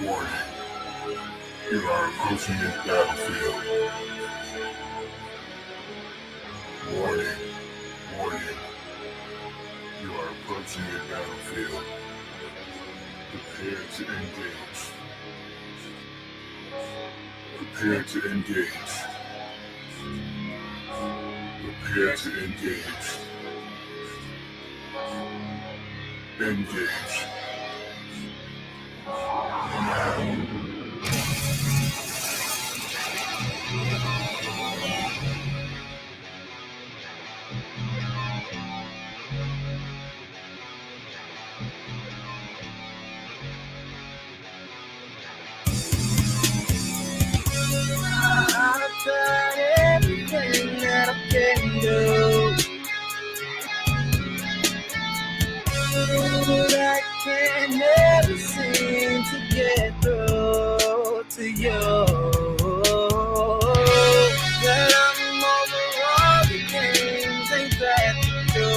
Warning. You are approaching a battlefield. Warning. Warning. You are approaching a battlefield. Prepare to engage. Prepare to engage. Prepare to engage. Engage. I've done everything that I can do, but I can never seem to get through to you. That I'm over all the games ain't that you do,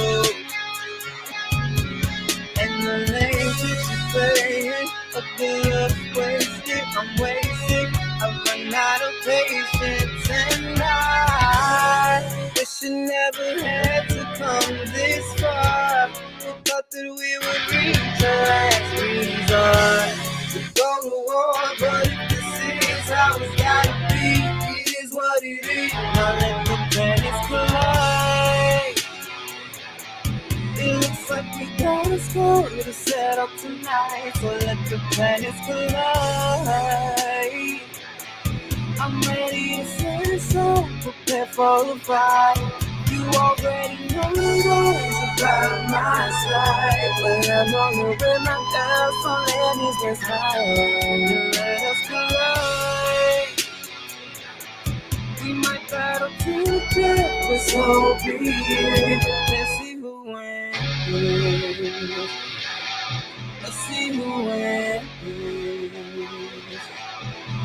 and the lanes that you're playing, a good wasted, I'm wasted. I've run out of patience, and I wish you never had to come this far. We thought that we would reach the last resort to go to war, but if this is how it's gotta be, it is what it is. Now let the planets collide. It looks like we got a score to set up tonight, so let the planets collide. I'm ready to set us up, prepare for the fight. You already know the rules about my side, but I'm on the with my girl, so let us get high. Let us collide. We might battle to the death, but so be it. Let's see who wins. Let's see who wins.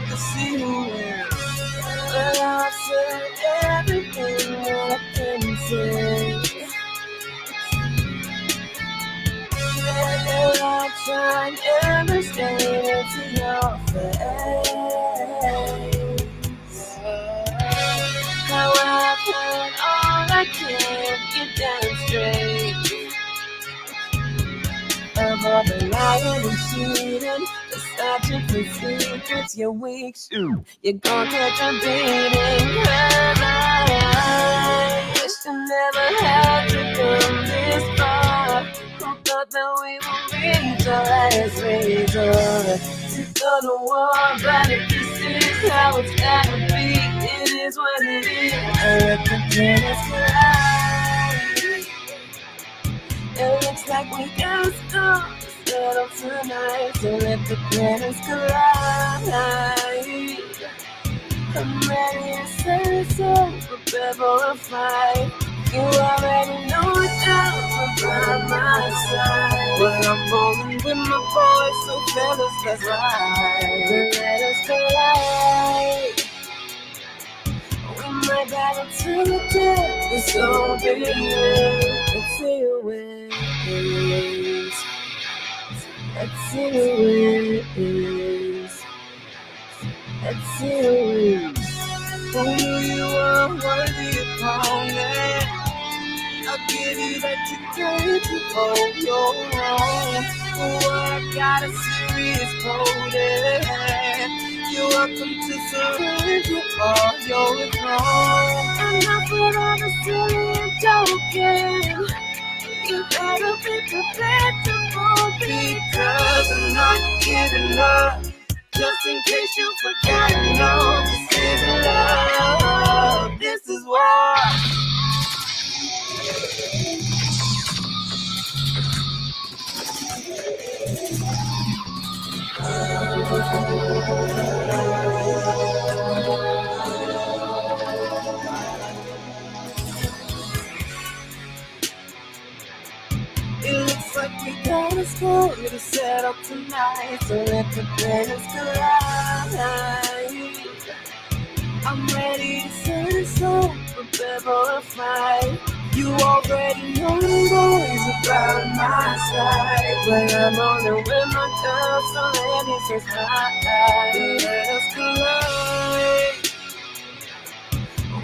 Let's see who wins. Well, I've said everything that I can say. And I've tried every step to your face. Now I've done all I can, get down straight. Above the lying and cheating, the searching for secrets, you're weak, you're gonna catch a beating. And I wish I never had to come this far. Who thought that we would reach the last resort to go to war, but if this is how it's gotta be, it is what it is. I let the planets collide. It looks like we got a score to set up tonight, so let the planets collide. I'm ready to set us up, prepare for a fight. You already know it's out from my side. Well, I'm rolling with my boys, so fellas, let's ride. Let us collide. We might battle to the death, but so be it. Let's see who wins. Let's see who wins. Let's see who wins. Who you are worthy opponent. I'll give you that you can't hold your own. Oh, I got a serious motive. You're welcome to surrender all your throne. And not for all the silly and joking. You better be prepared to fall, because I'm not giving up. Just in case you forgot, no, this isn't love, this is war. It looks like we got a score to set up tonight, so let the planets collide. I'm ready to set us up, prepare for a fight. You already know the boys about my side, but I'm on it with my girl, so let me say hi. Let us collide.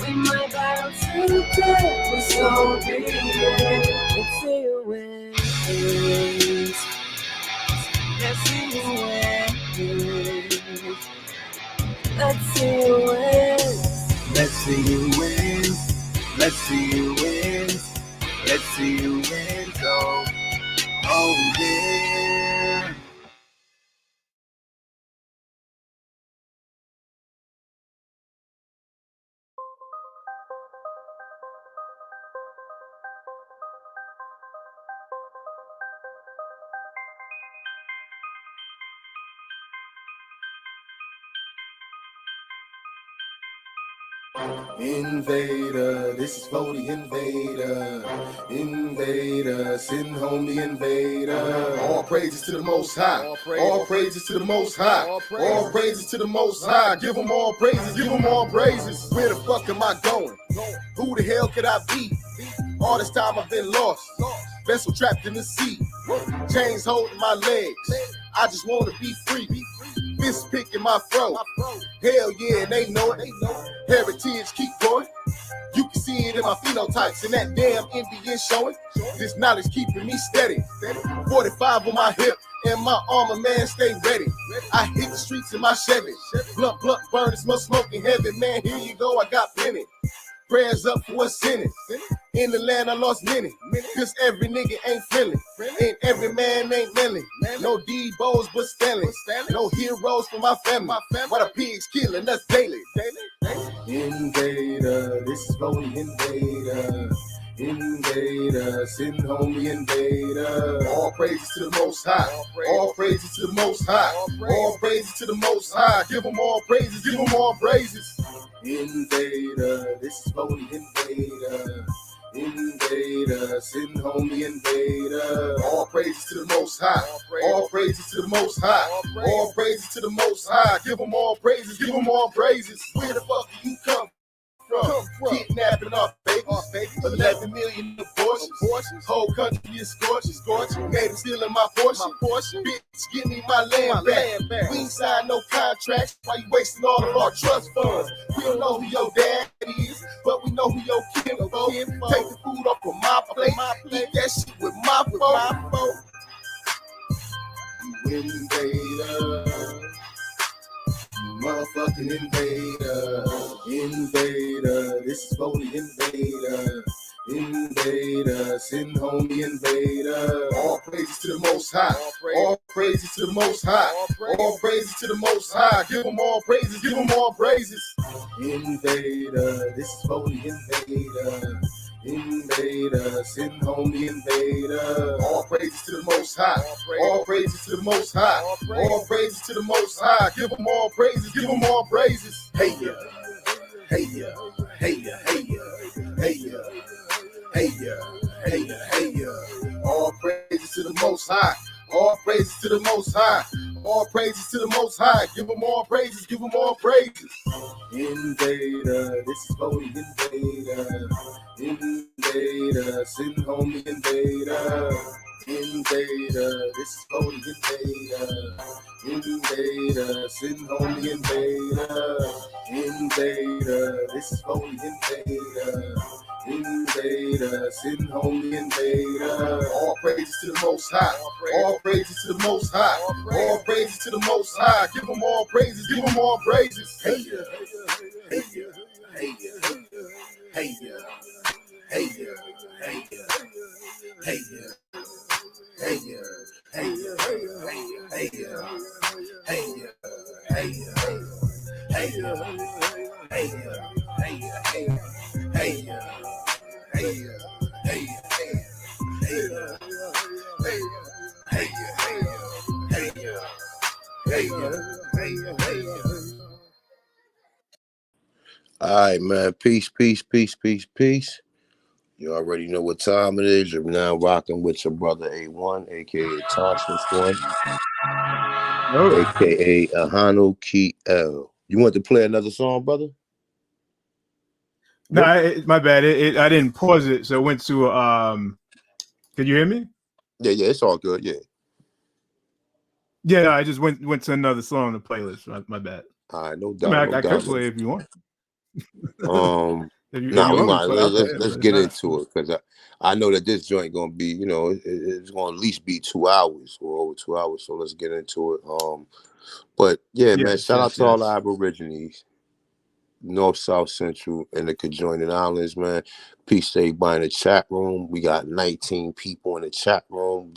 We might battle to the death, but so be it. Let's see who wins. Let's see who wins. Let's see who wins. Let's see who wins. Let's see who wins. Let's see who wins. Oh yeah. Invader, this is for the invader. Invader, send home the invader. All praises to the Most High. All praises to the Most High. All praises to the Most High. Give them all praises. Give them all praises. Where the fuck am I going? Who the hell could I be? All this time I've been lost. Vessel trapped in the sea. Chains holding my legs. I just want to be free. Fist picking my throat. Hell yeah, and they know it. Heritage keep going. You can see it in my phenotypes and that damn Indian showing. This knowledge keeping me steady. 45 on my hip and my armor man stay ready. I hit the streets in my Chevy. Blunt burn, smoke smoking heaven. Man, here you go, I got plenty. Prayers up for what's in it. In the land I lost many. Cause every nigga ain't friendly. And every man ain't manly. No D-bows but Stanley. No heroes for my family. Why the pigs killing us daily. Invader, this is for the invader. Invader, send home the invader. All praises to the Most High. All praises to the Most High. All praises to the Most High. Give them all praises. Give them all praises. Invader, this is for the invader. Invader, send home the invader. All praises to the Most High. All praises to the Most High. All praises to the Most High. Give them all praises. Give them all praises. Where the fuck do you come from? Kidnapping our babies. 11 million abortions. Whole country is scorching. Made them stealing my portion. Bitch, give me my land back. We ain't signed no contracts. Why you wasting all of our trust funds? We don't know who your dad is, but we know who your kinfolk. Take the food off of my plate. Eat that shit with my folk. You invader. Motherfucking invader. Invader, this is for the invader. Invader, send home the invader. All praises to the Most High. All praises to the Most High. All praises to the Most High. Give them all praises. Give them all praises. Invader, this is for the invader. Invader, send home the invader. All praises to the Most High. All praises to the Most High. All praises to the Most High. Give them all praises. Give them all praises. Hey ya, hey ya, hey ya, hey ya, hey ya, hey ya, hey ya, hey ya. All praises to the Most High. All praises to the Most High. All praises to the Most High. Give them all praises. Give them all praises. Invader, this is for the invader. Invader, send home the invader. Invader, this is for the invader. Invader, send home the invader. Invader, this is for the invader. Invader, send home the invader. All praises to the Most High. All praises to the Most High. All praises to the Most High. Give them all praises. Give them all praises. Hey ya, hey ya, hey ya, hey ya, hey ya, hey ya, hey ya, hey ya, hey ya, hey ya, hey ya, hey ya, hey ya, hey ya, hey ya, hey ya. Hey ya, hey ya, hey ya, hey ya, hey ya, hey ya, hey ya, hey ya, hey ya, hey ya, hey ya. All right, man. Peace. You already know what time it is. You're now rocking with your brother A1, aka Thompson One, aka Ahanu Key L. You want to play another song, brother? No, my bad. I didn't pause it, so it went to Can you hear me? Yeah, it's all good. Yeah. Yeah, I just went to another song on the playlist. My bad. All right, no I mean, doubt, no I could doubt. play if you want. if Nah, you we want me to might play, I'll play it. let's But if get not, into it because I know that this joint gonna be, you know, it's gonna at least be 2 hours or over 2 hours. So let's get into it. But yeah, man, shout out to all the Aborigines, North, South, Central, and the conjoining islands, man. Peace to everybody in the chat room. We got 19 people in the chat room.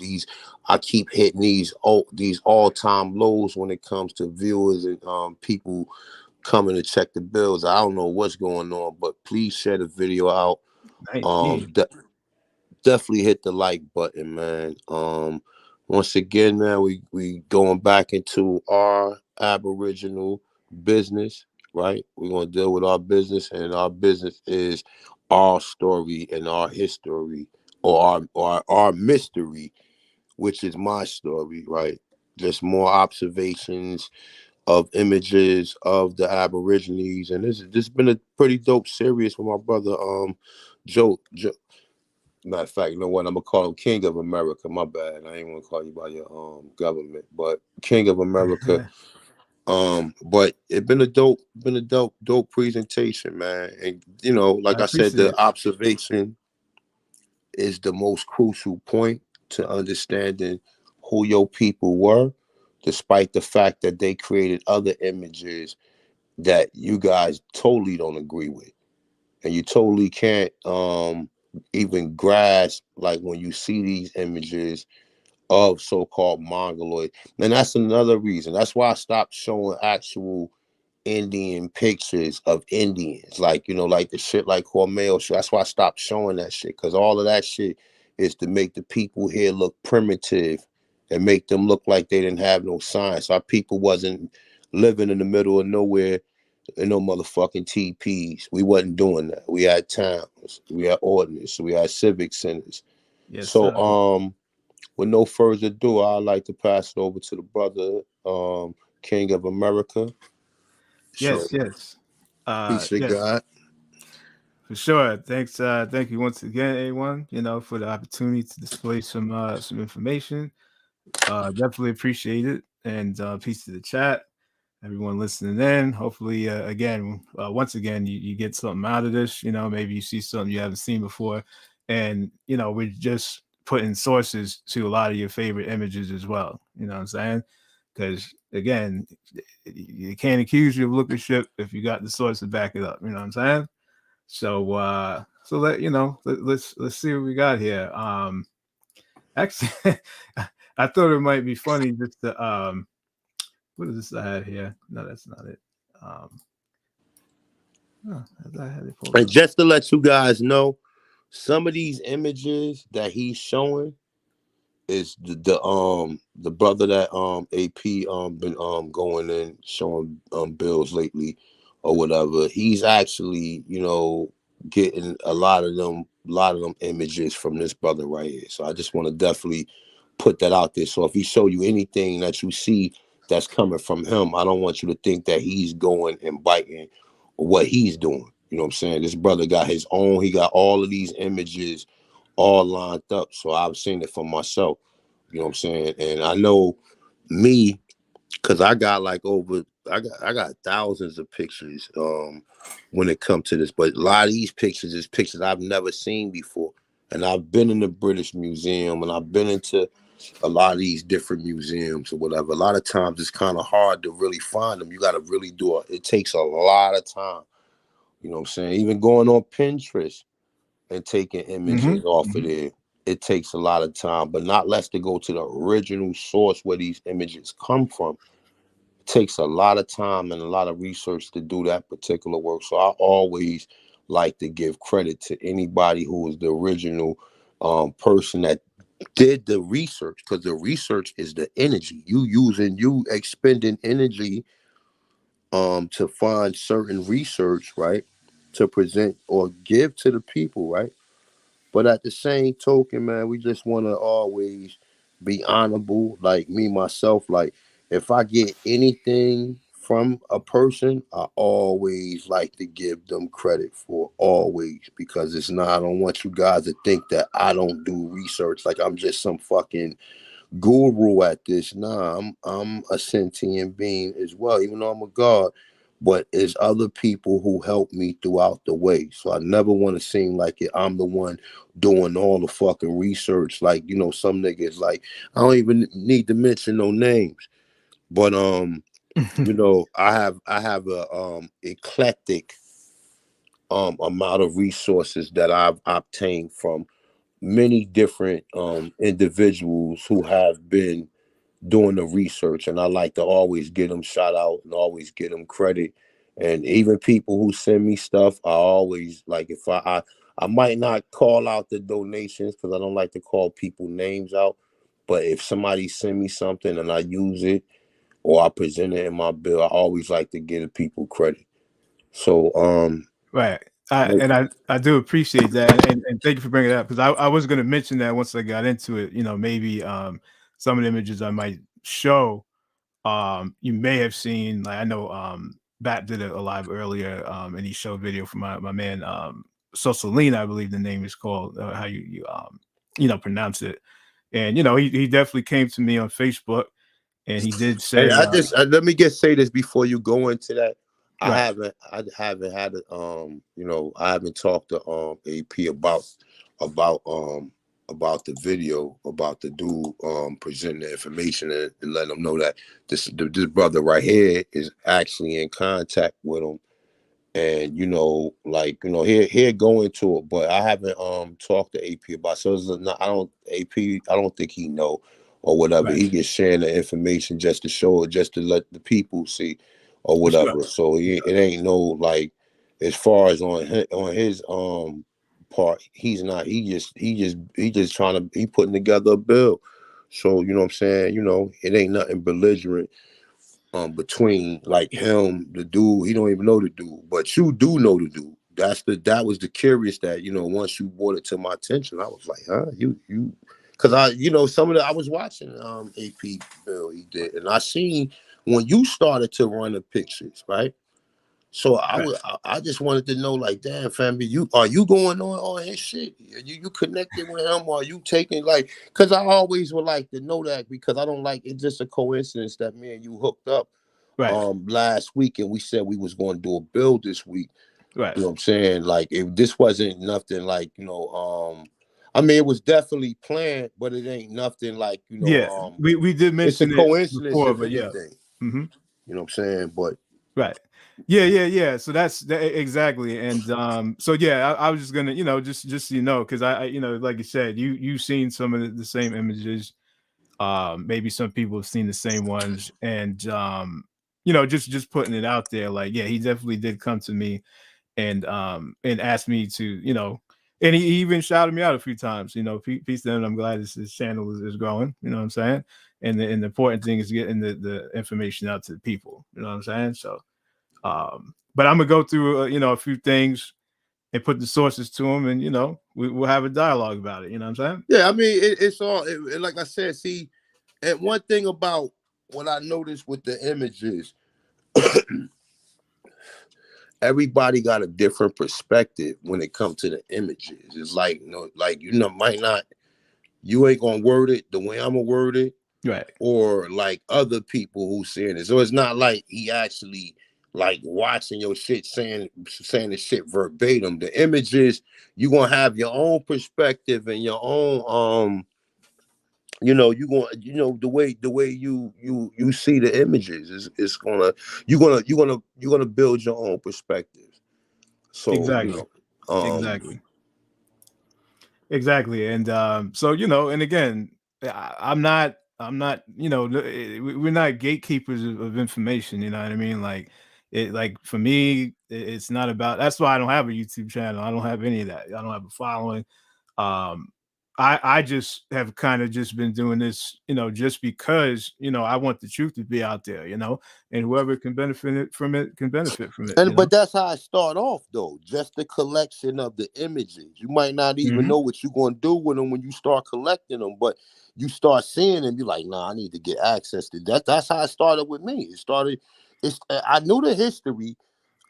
I keep hitting these all-time lows when it comes to viewers and people coming to check the bills. I don't know what's going on, but please share the video out. 19. Definitely hit the like button, man. Once again, man, we going back into our Aboriginal business, right? We're gonna deal with our business, and our business is our story and our history, or our mystery, which is my story, right? Just more observations of images of the Aborigines, and this has been a pretty dope series with my brother Joe. Matter of fact, you know what? I'm gonna call him King of America. My bad. I ain't want to call you by your government, but King of America. But it been a dope presentation, man. And you know, like I I said, appreciate the it. observation is the most crucial point to understanding who your people were, despite the fact that they created other images that you guys totally don't agree with, and you totally can't even grasp, like when you see these images of so-called mongoloid. And that's another reason, that's why I stopped showing actual Indian pictures of Indians, like, you know, like the shit like Hormel shit. That's why I stopped showing that shit, because all of that shit is to make the people here look primitive and make them look like they didn't have no science. Our people wasn't living in the middle of nowhere in no motherfucking TPs. We wasn't doing that. We had towns, we had ordinance, we had civic centers. Yes, So sir. with no further ado, I'd like to pass it over to the brother, King of America. So Yes. peace to Yes, God. for sure. Thanks. Thank you once again, A1. You know, for the opportunity to display some information. Definitely appreciate it. And peace to the chat. Everyone listening in. Hopefully, once again, you get something out of this. You know, maybe you see something you haven't seen before, and you know, we're just putting sources to a lot of your favorite images as well. You know what I'm saying? Because again, you can't accuse you of looking shit if you got the source to back it up. You know what I'm saying? So let you know. Let's see what we got here. Actually, I thought it might be funny just to what is this I had here? No, that's not it. I had it pulled And up. just to let you guys know, some of these images that he's showing is the brother that AP been going in showing bills lately or whatever. He's actually, you know, getting a lot of them images from this brother right here. So I just want to definitely put that out there. So if he show you anything that you see that's coming from him, I don't want you to think that he's going and biting what he's doing. You know what I'm saying? This brother got his own, he got all of these images all lined up. So I've seen it for myself. You know what I'm saying? And I know me, because I got like I got thousands of pictures when it comes to this. But a lot of these pictures is pictures I've never seen before. And I've been in the British Museum, and I've been into a lot of these different museums or whatever. A lot of times it's kind of hard to really find them. You got to really do it. It takes a lot of time. You know what I'm saying? Even going on Pinterest and taking images off of there, it takes a lot of time, but not less to go to the original source where these images come from. It takes a lot of time and a lot of research to do that particular work. So I always like to give credit to anybody who is the original person that did the research, because the research is the energy you expending energy to find certain research, right, to present or give to the people, right. But at the same token, man, we just want to always be honorable. Like me, myself, like if I get anything from a person, I always like to give them credit for always, because it's not, I don't want you guys to think that I don't do research like I'm just some fucking guru at this. Nah, I'm a sentient being as well, even though I'm a god. But it's other people who help me throughout the way. So I never want to seem like I'm the one doing all the fucking research. Like, you know, some niggas, like, I don't even need to mention no names. But you know, I have a eclectic amount of resources that I've obtained from many different individuals who have been doing the research, and I like to always get them shout out and always get them credit. And even people who send me stuff, I always like, if I might not call out the donations because I don't like to call people names out, but if somebody send me something and I use it or I present it in my bill, I always like to give people credit. So right. I do appreciate that, and thank you for bringing it up, because I was going to mention that once I got into it. You know, maybe some of the images I might show, you may have seen. Like, I know Bat did a live earlier, and he showed video from my man Sosolina, I believe the name is called, how you pronounce it. And you know, he definitely came to me on Facebook, and he did and say, let me say this before you go into that. I right, haven't had it, you know, I haven't talked to AP about the video, about the dude presenting the information, and letting them know that this brother right here is actually in contact with him. And you know, like, you know, here go into it, but I haven't talked to AP about. So it's not, I don't think he know or whatever. right, He just sharing the information just to show it, just to let the people see or for sure, whatever. So it ain't no, like, as far as on his part, he's not. He just trying to, he putting together a bill. So you know what I'm saying. You know, it ain't nothing belligerent between like him, the dude. He don't even know the dude, but you do know the dude. That was the curious that, you know, once you brought it to my attention, I was like, huh, you because I, you know, some of the, I was watching AP Bill he did, and I seen when you started to run the pictures, right? So right, I just wanted to know, like, damn, family, are you going on his shit? You connected with him? Or are you taking, like, because I always would like to know that, because I don't like, it's just a coincidence that me and you hooked up right, last week, and we said we was going to do a build this week. right. You know what I'm saying? Like, if this wasn't nothing like, you know, I mean, it was definitely planned, but it ain't nothing like, you know, Yeah, we did it's a mention it coincidence before, if but yeah. anything. Hmm. You know what I'm saying? But Right. Yeah. So that's exactly. And so yeah, I was just gonna, you know, just so you know, because I, you know, like you said, you've seen some of the same images. Maybe some people have seen the same ones, and you know, just putting it out there, like, yeah, he definitely did come to me and asked me to, you know, and he even shouted me out a few times, you know, peace to him. I'm glad this channel is growing, you know what I'm saying? And the important thing is getting the information out to the people, you know what I'm saying? So but I'm gonna go through you know, a few things and put the sources to them, and you know, we'll have a dialogue about it, you know what I'm saying? yeah, I mean, it's all like I said. See, and one thing about what I noticed with the images, everybody got a different perspective when it comes to the images. It's like, you know, like, you know, might not, you ain't gonna word it the way I'm gonna word it, Right. or like other people who saying it. So it's not like he actually like watching your shit saying the shit verbatim. The images, you gonna have your own perspective and your own you know, you going, you know, the way you see the images is gonna, you're gonna build your own perspective. So you Exactly. know, um Exactly. And so, you know, and again, I'm not, you know, we're not gatekeepers of information, you know what I mean? Like, it, like, for me, it's not about, that's why I don't have a YouTube channel. I don't have any of that. I don't have a following. Um, I just have kind of just been doing this, you know, just because, you know, I want the truth to be out there, you know, and whoever can benefit from it can benefit from it, you and know? but that's how I start off though, just the collection of the images. You might not even Hmm. know what you're gonna do with them when you start collecting them, but you start seeing them, you're like, nah, I need to get access to that. That's how it started with me. It started, I knew the history.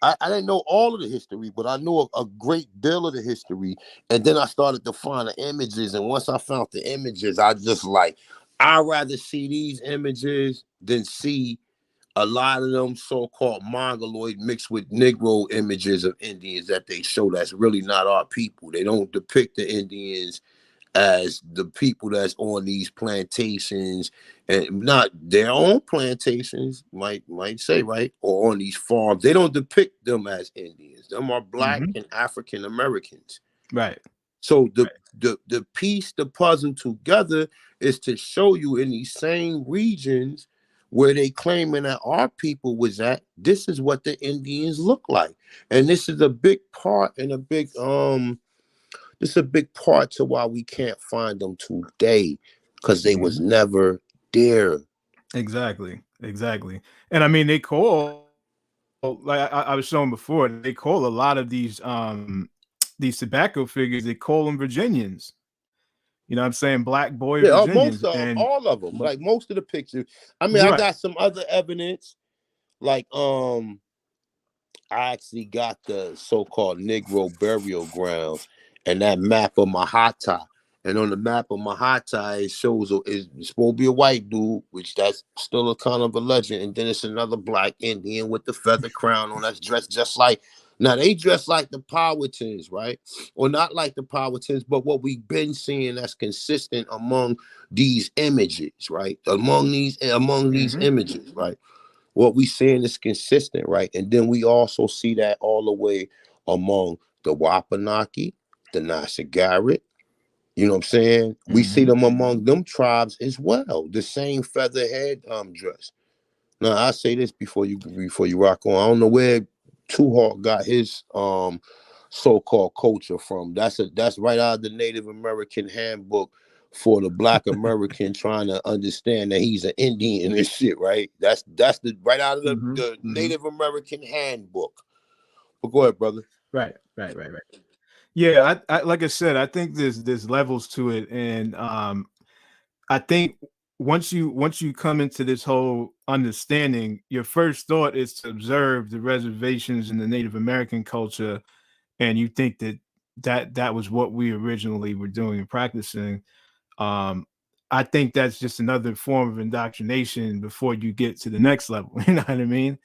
I didn't know all of the history, but I knew a great deal of the history. And then I started to find the images. And once I found the images, I just like, I'd rather see these images than see a lot of them so-called Mongoloid mixed with Negro images of Indians that they show that's really not our people. They don't depict the Indians as the people that's on these plantations, and not their own plantations, might say, right, or on these farms. They don't depict them as Indians. Them are Black and African Americans. Right. So the piece, the puzzle together is to show you in these same regions where they claiming that our people was at, this is what the Indians look like. And this is a big part and a big this is a big part to why we can't find them today, because they was never there. Exactly. And I mean, they call, like I was showing before, they call a lot of these tobacco figures, they call them Virginians. You know what I'm saying? Black boy Virginians. And all of them, like most of the pictures. I mean, I got some other evidence, like I actually got the so-called Negro burial grounds and that map of Mahata. And on the map of Mahata, it shows it's supposed to be a white dude, which that's still a kind of a legend. And then it's another Black Indian with the feather crown on, that's dressed just like, now they dress like the Powhatans, right? Or not like the Powhatans, but what we've been seeing that's consistent among these images, right? Among these images, right? What we seeing is consistent, right? And then we also see that all the way among the Wapanaki, the Nasagaret. You know what I'm saying? We see them among them tribes as well. The same featherhead dress. Now I say this before you rock on. I don't know where Two Hawk got his so-called culture from. That's right out of the Native American handbook for the Black American trying to understand that he's an Indian and shit, right? That's the right out of the Native American handbook. But go ahead, brother. Right. Yeah, I like I said, I think there's levels to it, and I think once you come into this whole understanding, your first thought is to observe the reservations in the Native American culture, and you think that was what we originally were doing and practicing. I think that's just another form of indoctrination before you get to the next level. You know what I mean?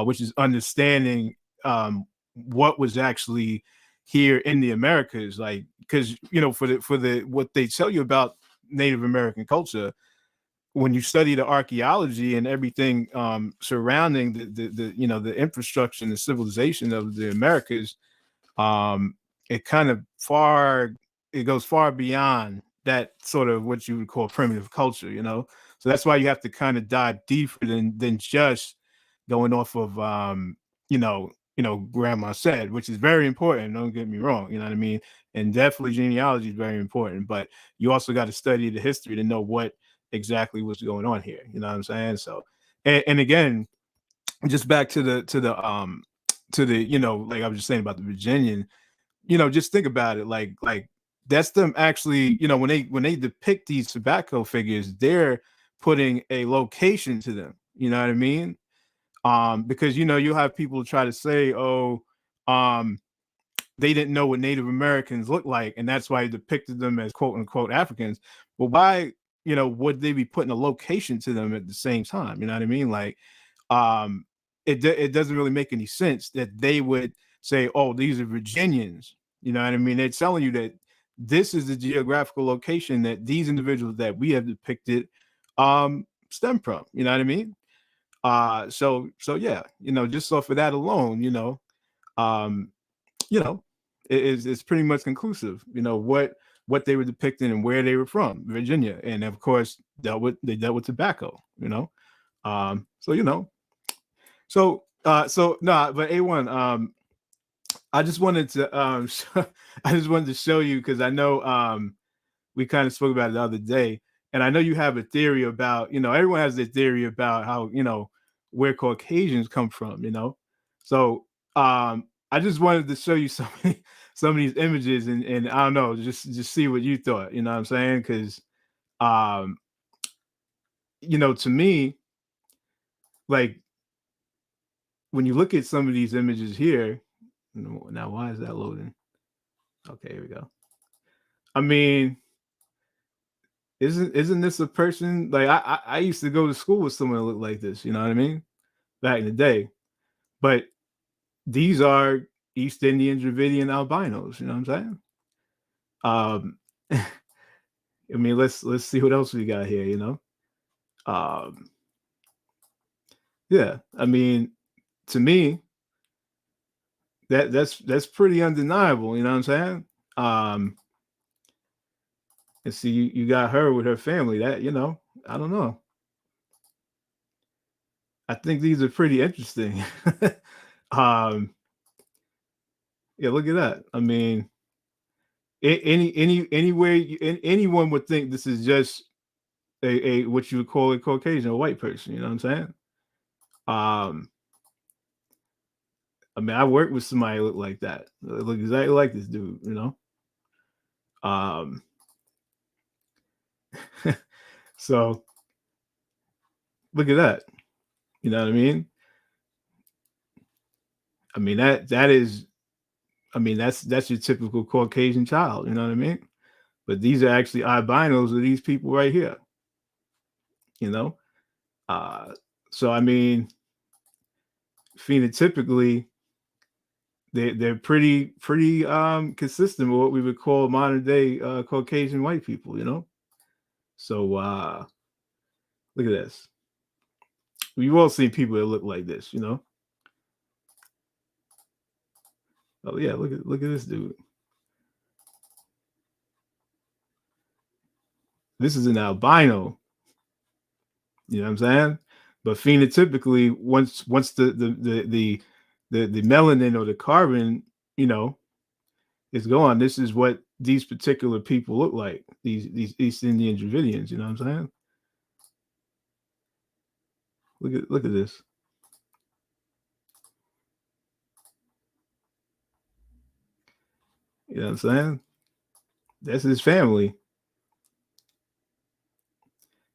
Which is understanding what was actually here in the Americas, like, because for the what they tell you about Native American culture, when you study the archaeology and everything surrounding the infrastructure and the civilization of the Americas, it kind of it goes far beyond that sort of what you would call primitive culture, so that's why you have to kind of dive deeper than just going off of grandma said, which is very important, don't get me wrong, you know what I mean, and definitely genealogy is very important, but you also got to study the history to know what exactly what's going on here, you know what I'm saying? So and again, just back to the like I was just saying about the Virginian, just think about it, like that's them actually, when they depict these tobacco figures, they're putting a location to them, you know what I mean? Because you have people try to say, oh, they didn't know what Native Americans looked like, and that's why he depicted them as quote unquote Africans. But why, would they be putting a location to them at the same time? You know what I mean? Like, it doesn't really make any sense that they would say, oh, these are Virginians. You know what I mean? They're telling you that this is the geographical location that these individuals that we have depicted stem from. You know what I mean? So yeah, just off of that alone, um, it's pretty much conclusive, what they were depicting and where they were from, Virginia, and of course they dealt with tobacco, so so no, but A1, I just wanted to I just wanted to show you, because I know we kind of spoke about it the other day, and I know you have a theory about, everyone has their theory about how, where Caucasians come from, so I just wanted to show you some of these images, and I don't know, just see what you thought, you know what I'm saying? Because to me, like, when you look at some of these images here, now why is that loading? Okay, here we go. I mean, isn't this a person like I used to go to school with someone that looked like this, you know what I mean? Back in the day. But these are East Indian Dravidian albinos, you know what I'm saying? I mean, let's see what else we got here, you know. Yeah, I mean, to me, that's pretty undeniable, you know what I'm saying? And see, you got her with her family. That, you know, I don't know. I think these are pretty interesting. Yeah, look at that. I mean, anywhere anyone would think this is just a what you would call a Caucasian, a white person. You know what I'm saying? I mean, I worked with somebody who looked like that. They look exactly like this dude. You know. So look at that. You know what I mean? I mean that is. I mean that's your typical Caucasian child. You know what I mean? But these are actually albinos of these people right here. You know. So I mean, phenotypically, they're pretty consistent with what we would call modern day Caucasian white people, you know. So look at this. We've all seen people that look like this, you know. Oh yeah, look at this dude. This is an albino. You know what I'm saying? But phenotypically, once the melanin or the carbon, you know, is gone, this is what these particular people look like. These East Indian Dravidians. You know what I'm saying? Look at this. You know what I'm saying? That's his family.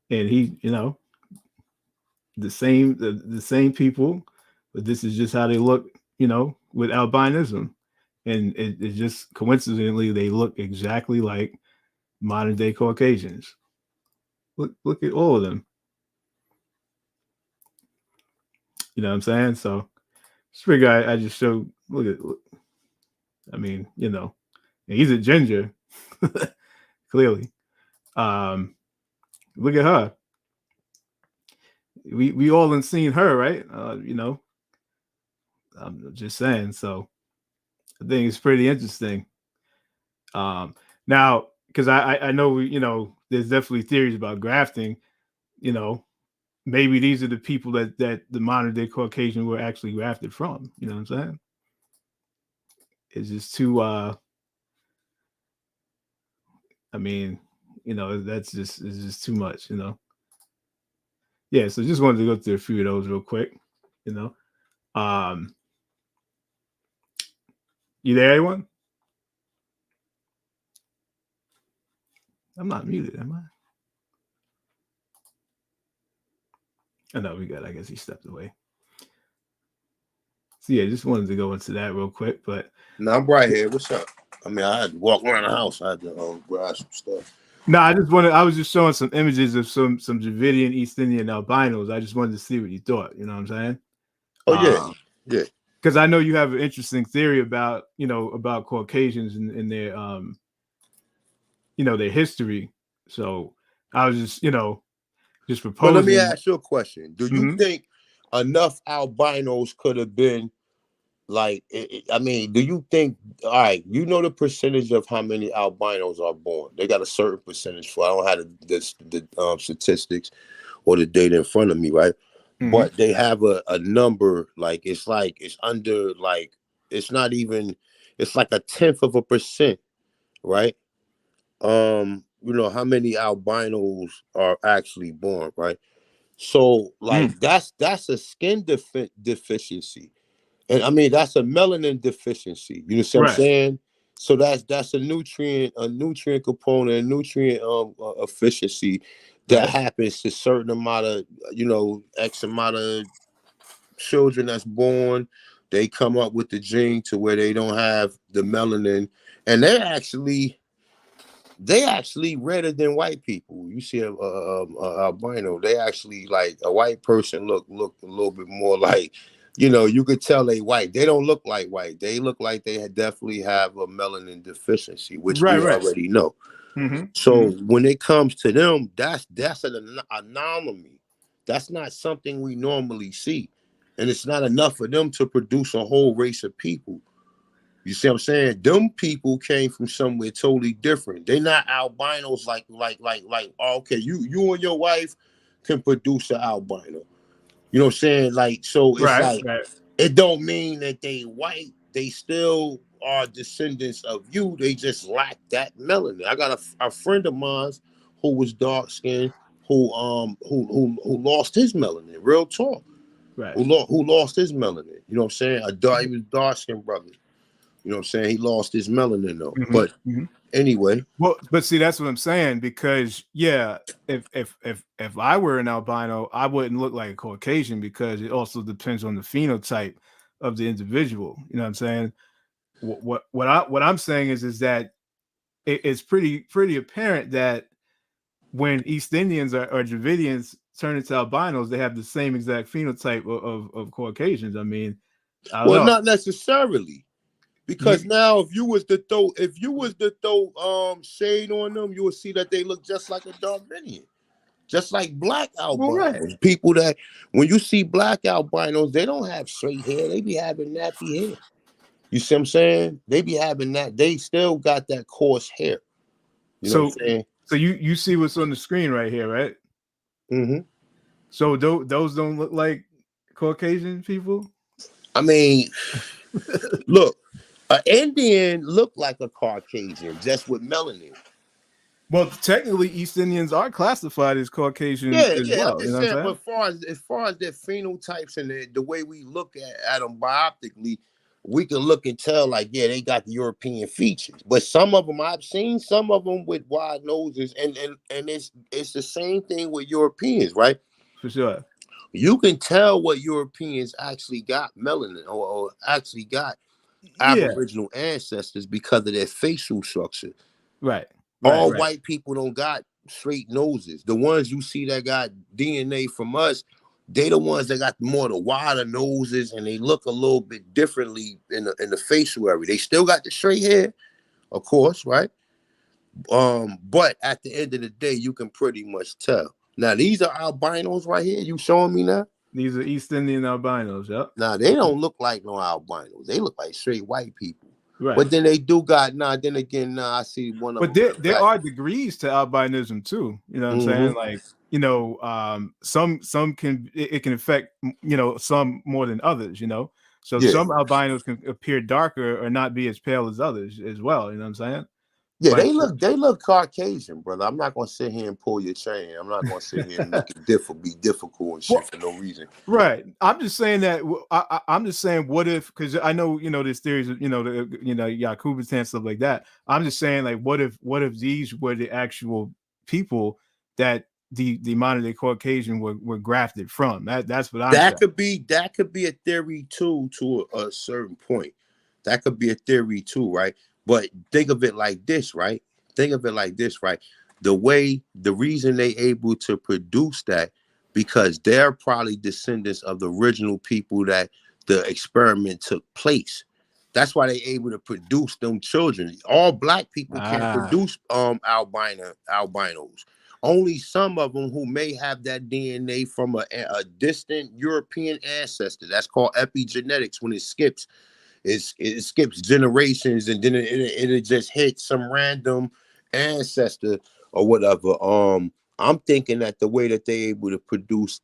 And he, you know, the same people, but this is just how they look, you know, with albinism. And it just coincidentally they look exactly like modern day Caucasians. Look at all of them. You know what I'm saying? So this guy I just showed, look. I mean, you know, he's a ginger, clearly. Look at her. We all have seen her, right? You know, I'm just saying. So I think it's pretty interesting. Now, because I know you know, there's definitely theories about grafting. You know, maybe these are the people that the modern day Caucasian were actually grafted from. You know what I'm saying? It's just too. I mean, you know, it's just too much. You know. Yeah. So just wanted to go through a few of those real quick. You know. You there, anyone? I'm not muted, am I? Oh, no, we got. I guess he stepped away. So yeah, just wanted to go into that real quick, but no, I'm right here. What's up? I mean, I had to walk around the house. I had to grab some stuff. no, I was just showing some images of some Dravidian East Indian albinos. I just wanted to see what you thought. You know what I'm saying? Oh yeah, yeah. Because I know you have an interesting theory about, you know, about Caucasians and their you know, their history. So I was just, you know, just proposing. But let me ask you a question. Do you think enough albinos could have been like? I mean, do you think? All right, you know the percentage of how many albinos are born. They got a certain percentage for. I don't have the statistics or the data in front of me, right? But they have a number, like it's under, like it's not even, it's like 0.1%, right? You know how many albinos are actually born, right? So like that's a skin deficiency, and I mean that's a melanin deficiency. You know what I'm saying? So that's a nutrient component, a nutrient efficiency that happens to certain amount of, you know, X amount of children that's born, they come up with the gene to where they don't have the melanin, and they're actually redder than white people. You see a albino, they actually, like, a white person look a little bit more like, you could tell they white. They don't look like white. They look like they definitely have a melanin deficiency, which we already know. So when it comes to them, that's an anomaly. That's not something we normally see, and it's not enough for them to produce a whole race of people. You see what I'm saying? Them people came from somewhere totally different. They're not albinos like okay, you and your wife can produce an albino. You know what I'm saying? Like, so it's it don't mean that they white. They still are descendants of you. They just lack that melanin. I got a friend of mine who was dark skinned, who lost his melanin. Real talk. Who lost his melanin. You know what I'm saying? He was dark skinned brother. You know what I'm saying? He lost his melanin though. But anyway. Well, but see, that's what I'm saying, because if I were an albino, I wouldn't look like a Caucasian, because it also depends on the phenotype of the individual. You know what I'm saying? What I'm saying is that it's pretty apparent that when East Indians or Dravidians turn into albinos, they have the same exact phenotype of Caucasians. I mean, I don't know. Not necessarily. Because now, if you was to throw shade on them, you will see that they look just like a Darwinian, just like black albinos. People that, when you see black albinos, they don't have straight hair; they be having nappy hair. You see what I'm saying? They be having that. They still got that coarse hair. You know what I'm saying? So you see what's on the screen right here, right? So those don't look like Caucasian people. I mean, look. An Indian look like a Caucasian, just with melanin. Well, technically, East Indians are classified as Caucasian as well. I'm just saying, but as far as their phenotypes and the way we look at them bioptically, we can look and tell, like, yeah, they got the European features. But some of them, I've seen some of them with wide noses, and it's the same thing with Europeans, right? For sure. You can tell what Europeans actually got melanin or actually got Aboriginal ancestors because of their facial structure. All white people don't got straight noses. The ones you see that got DNA from us, they the ones that got more the wider noses, and they look a little bit differently in the facial area. They still got the straight hair, of course, right? But at the end of the day, you can pretty much tell. Now, these are albinos right here. You showing me now? These are East Indian albinos, yep. Now, they don't look like no albinos. They look like straight white people. But then they do got, I see one of them. But there are degrees to albinism too. You know what I'm saying? Like, some can, it can affect, some more than others, So some albinos can appear darker or not be as pale as others as well. You know what I'm saying? Yeah, but they look Caucasian, brother. I'm not gonna sit here and pull your chain. I'm not gonna sit here and make it be difficult and shit for no reason. Right. I'm just saying that. I'm just saying, what if? Because I know there's theories of Yakubistan and stuff like that. I'm just saying, like, what if these were the actual people that the modern day Caucasian were grafted from? That's what I'm saying. That could be a theory too, to a certain point. That could be a theory too, right? But think of it like this, right? The reason they able to produce that, because they're probably descendants of the original people that the experiment took place. That's why they able to produce them children. All black people can't produce albinos. Only some of them who may have that DNA from a distant European ancestor. That's called epigenetics. When it skips. It skips generations, and then it just hits some random ancestor or whatever. I'm thinking that the way that they're able to produce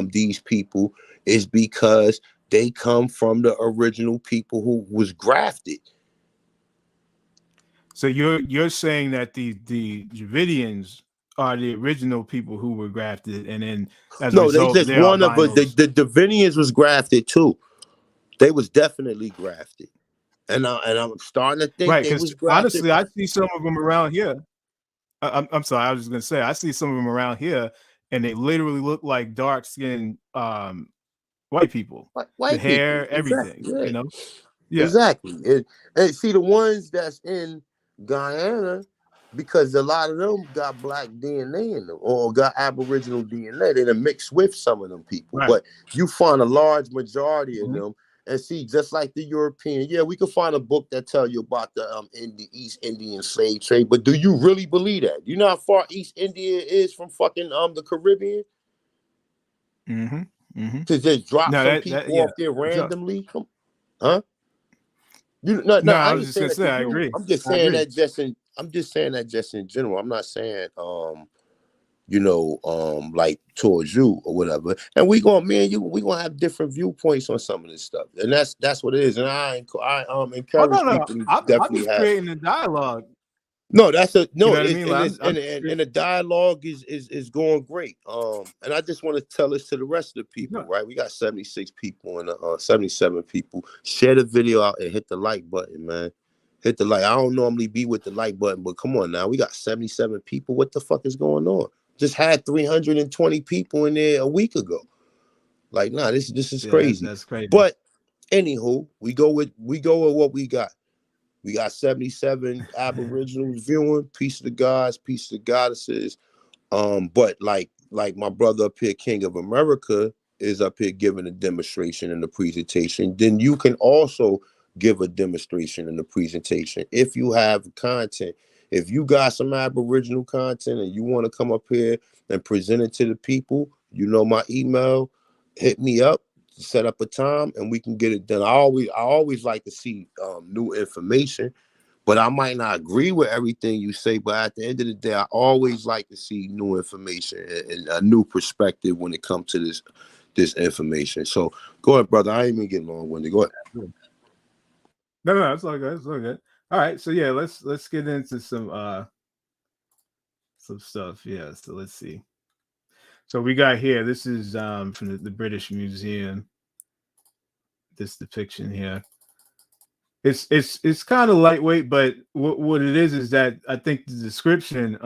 these people is because they come from the original people who was grafted. So you're saying that the Dravidians are the original people who were grafted, and then as a result, they just one of us. The Dravidians was grafted too. They was definitely grafted, and I'm starting to think they was grafted. Honestly, I see some of them around here. I'm sorry, I was just gonna say I see some of them around here, and they literally look like dark-skinned white people. White The people. hair, everything. Exactly. Yeah. You know. Yeah. Exactly. And see the ones that's in Guyana, because a lot of them got black DNA in them or got Aboriginal DNA. They're mixed with some of them people. Right. But you find a large majority of Mhm. them. And see, just like the European, yeah, we can find a book that tell you about the East Indian slave trade. But do you really believe that? You know how far East India is from fucking the Caribbean? To just drop No, some that people yeah. off there For sure. randomly? Huh? No, No, I I was ain't just saying gonna that say to I you. agree. I'm just I saying agree. that just in general. I'm not saying like towards you or whatever. And we gonna have different viewpoints on some of this stuff. And that's what it is. And I Oh no, encourage no. people to I'm definitely just have. creating a dialogue. No, You no. know what I mean? Like, I'm And the dialogue is going great. And I just want to tell this to the rest of the people, right? We got 76 people and 77 people. Share the video out and hit the like button, man. Hit the like. I don't normally be with the like button, but come on now. We got 77 people. What the fuck is going on? Just had 320 people in there a week ago. Like, nah, this is crazy. that's crazy. But anywho, we go with what we got. We got 77 Aboriginals viewing. Peace to the gods, peace to the goddesses. But like my brother up here, King of America, is up here giving a demonstration and a presentation. Then you can also give a demonstration and a presentation if you have content. If you got some Aboriginal content and you want to come up here and present it to the people, you know my email. Hit me up. Set up a time and we can get it done. I always like to see new information, but I might not agree with everything you say. But at the end of the day, I always like to see new information and a new perspective when it comes to this information. So go ahead, brother. I ain't even getting long-winded. Go ahead. No, it's all good. It's all good. All right, so yeah, let's get into some stuff. Yeah, so let's see. So we got here. This is from the British Museum. This depiction here. It's kind of lightweight, but what it is that I think the description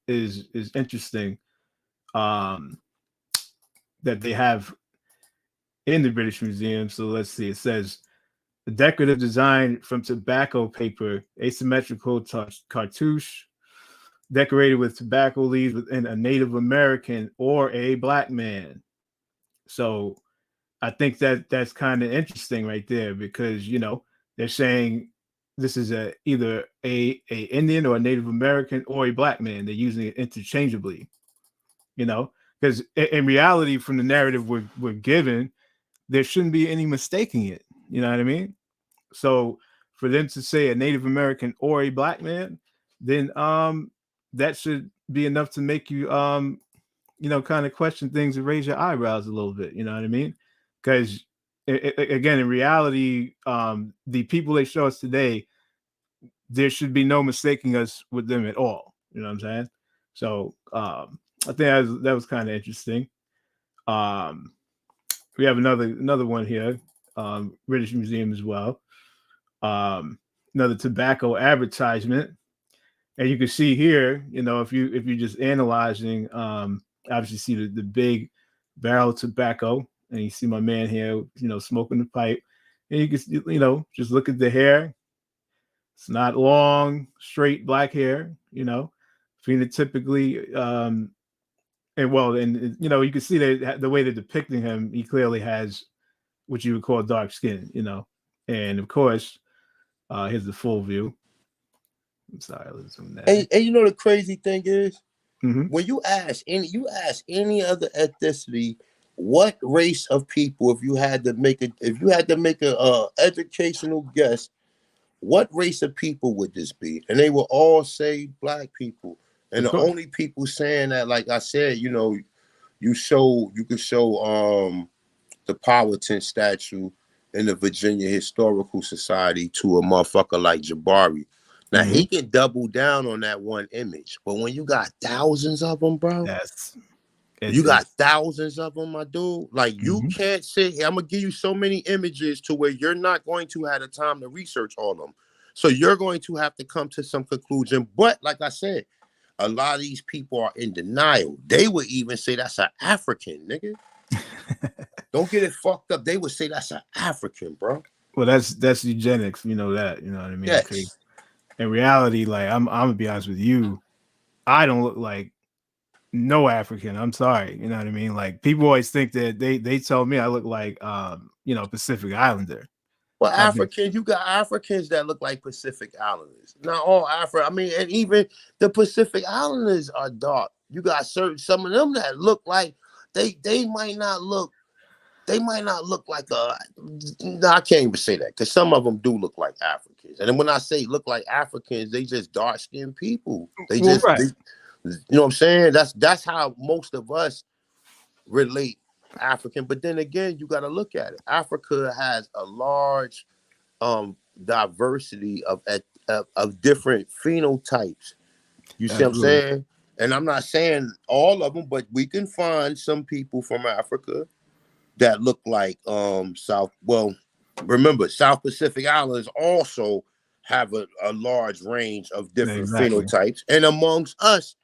is interesting. That they have in the British Museum. So let's see. It says the decorative design from tobacco paper, asymmetrical cartouche, decorated with tobacco leaves within a Native American or a black man. So I think that's kind of interesting right there because they're saying this is either a Indian or a Native American or a black man. They're using it interchangeably, because in reality, from the narrative we're given, there shouldn't be any mistaking it. You know what I mean? So for them to say a Native American or a black man, then that should be enough to make you kind of question things and raise your eyebrows a little bit. You know what I mean? Because again, in reality, the people they show us today, there should be no mistaking us with them at all. You know what I'm saying? So I think that was kind of interesting. We have another one here, British Museum as well. Another tobacco advertisement, and you can see here, if you just analyzing, obviously see the big barrel of tobacco, and you see my man here, smoking the pipe, and you can just look at the hair. It's not long, straight black hair, phenotypically, and you can see that the way they're depicting him, he clearly has what you would call dark skin, and of course, here's the full view. I'm sorry, let's zoom that. And you know the crazy thing is, Mm-hmm. when you ask any other ethnicity, what race of people, if you had to make a educational guess, what race of people would this be? And they will all say black people. And the only people saying that, like I said, you can show the Powhatan statue in the Virginia Historical Society to a motherfucker like Jabari. Now he can double down on that one image, but when you got thousands of them, bro, you got thousands of them, my dude. Like you can't sit here. I'm gonna give you so many images to where you're not going to have the time to research all of them. So you're going to have to come to some conclusion. But like I said, a lot of these people are in denial. They would even say that's an African, nigga. Don't get it fucked up. They would say that's an African, bro. Well, that's eugenics. You know that. You know what I mean? Yes. In reality, like I'm gonna be honest with you, I don't look like no African. I'm sorry. You know what I mean? Like people always think that they tell me I look like Pacific Islander. Well, Africans, you got Africans that look like Pacific Islanders. Not all Africa. I mean, and even the Pacific Islanders are dark. You got some of them that look like they might not look like no, I can't even say that because some of them do look like Africans. And then when I say look like Africans, they just dark skinned people. They just right. you know what I'm saying? That's how most of us relate African. But then again, you got to look at it. Africa has a large diversity of different phenotypes. You see what I'm saying? And I'm not saying all of them, but we can find some people from Africa that look like remember, South Pacific Islands also have a large range of different phenotypes. And amongst us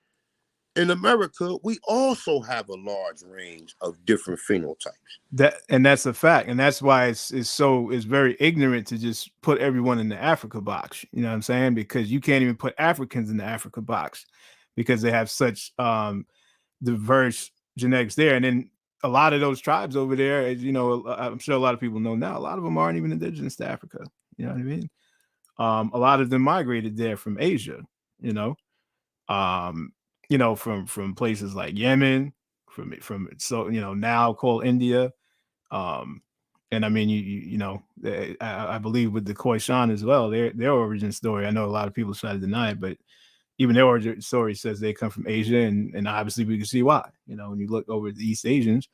in America, we also have a large range of different phenotypes. That's a fact. And that's why it's very ignorant to just put everyone in the Africa box. You know what I'm saying? Because you can't even put Africans in the Africa box because they have such diverse genetics there. And then a lot of those tribes over there, as you know, I'm sure a lot of people know now, a lot of them aren't even indigenous to Africa. You know what I mean? A lot of them migrated there from Asia, from places like Yemen, from now called India. And I mean, I believe with the Khoisan as well, their origin story, I know a lot of people try to deny it, but even their origin story says they come from Asia, and obviously we can see why. When you look over the East Asians,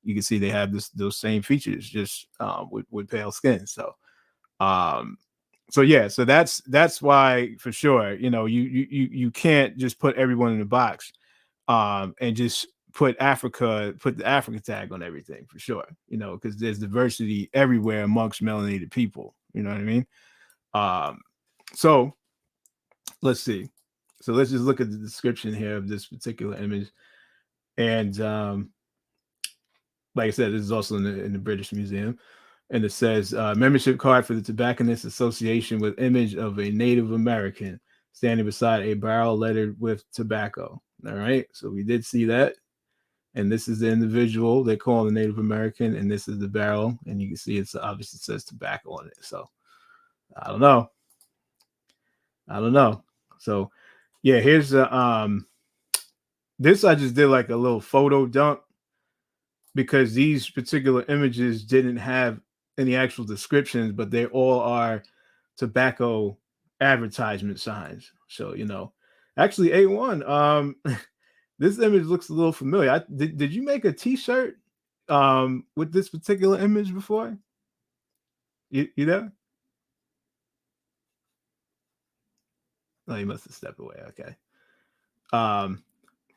you can see they have those same features, just with pale skin. So that's why for sure, you can't just put everyone in the box and just put the African tag on everything for sure, because there's diversity everywhere amongst melanated people. You know what I mean? So let's see. So let's just look at the description here of this particular image. And like I said, this is also in the British Museum. And it says, membership card for the Tobacconist Association with image of a Native American standing beside a barrel lettered with tobacco. All right. So we did see that. And this is the individual they call the Native American. And this is the barrel. And you can see it's obviously says tobacco on it. So I don't know. So yeah, here's this I just did like a little photo dump because these particular images didn't have any actual descriptions, but they all are tobacco advertisement signs. So, actually A1, this image looks a little familiar. Did you make a t-shirt with this particular image before? You know? Oh, you must have stepped away. Okay.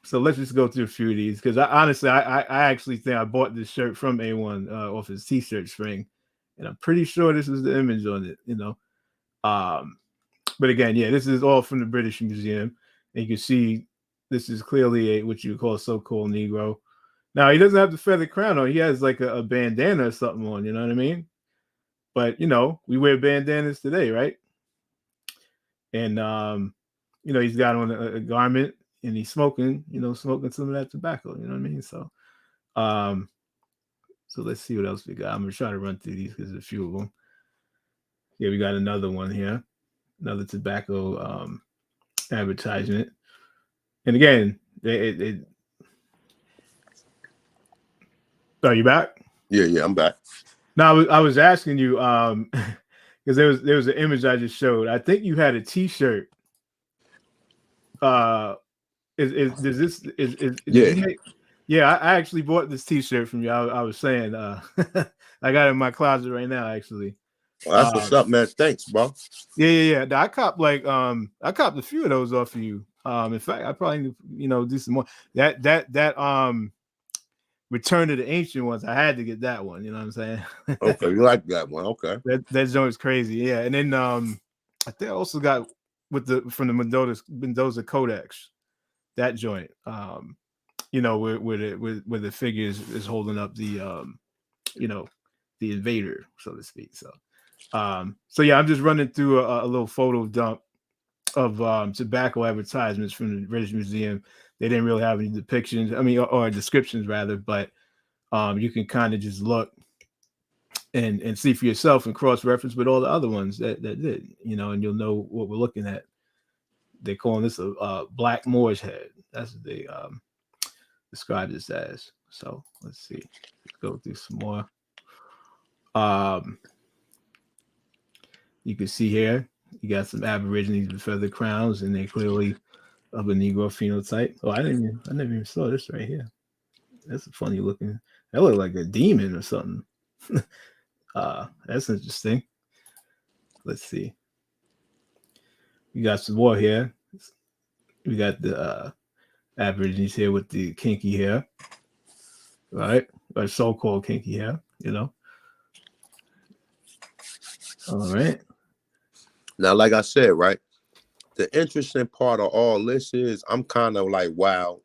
So let's just go through a few of these because I actually think I bought this shirt from A1 off his t-shirt string, and I'm pretty sure this is the image on it. But again, yeah, this is all from the British Museum, and you can see this is clearly what you call a so-called Negro. Now he doesn't have the feather crown on; he has like a bandana or something on. You know what I mean? But we wear bandanas today, right? And he's got on a garment. And he's smoking some of that tobacco. You know what I mean? So, so let's see what else we got. I'm gonna try to run through these because there's a few of them. Yeah, we got another one here, another tobacco advertisement. And again, are you back? Yeah, I'm back. No, I was asking you because there was an image I just showed. I think you had a T-shirt. Yeah, I actually bought this T-shirt from you. I was saying, I got it in my closet right now, actually. Well, that's what's up, man. Thanks, bro. Yeah. I copped a few of those off of you. In fact, I probably do some more. That Return to the Ancient Ones. I had to get that one. You know what I'm saying? Okay, you like that one? Okay. That joint is crazy. Yeah, and then I think I also got from the Mendoza Codex. That joint, where the figure is holding up the you know, the invader, so to speak. So yeah, I'm just running through a little photo dump of tobacco advertisements from the British Museum. They didn't really have any depictions, I mean, or descriptions rather, but you can kind of just look and see for yourself and cross-reference with all the other ones that did, you know, and you'll know what we're looking at. They're calling this a black Moor's head. That's what they describe this as. So let's see. Let's go through some more. You can see here, you got some Aborigines with feather crowns, and they clearly of a Negro phenotype. Oh, I never even saw this right here. That's a funny looking. That looked like a demon or something. That's interesting. Let's see. We got some more here. We got the Aborigines here with the kinky hair, right? Or so-called kinky hair, you know. All right. Now, like I said, right, the interesting part of all this is I'm kind of like, wow,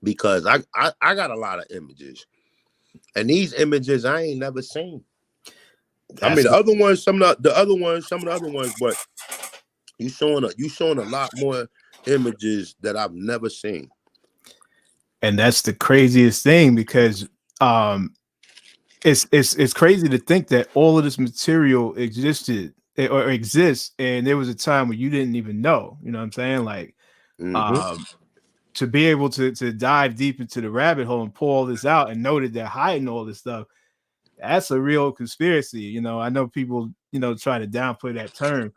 because I got a lot of images, and these images I ain't never seen. I mean, some of the other ones, but you showing a lot more images that I've never seen. And that's the craziest thing, because it's crazy to think that all of this material existed or exists, and there was a time where you didn't even know. You know what I'm saying? Like, to be able to dive deep into the rabbit hole and pull all this out and know that they're hiding all this stuff, that's a real conspiracy. You know, I know people, you know, try to downplay that term.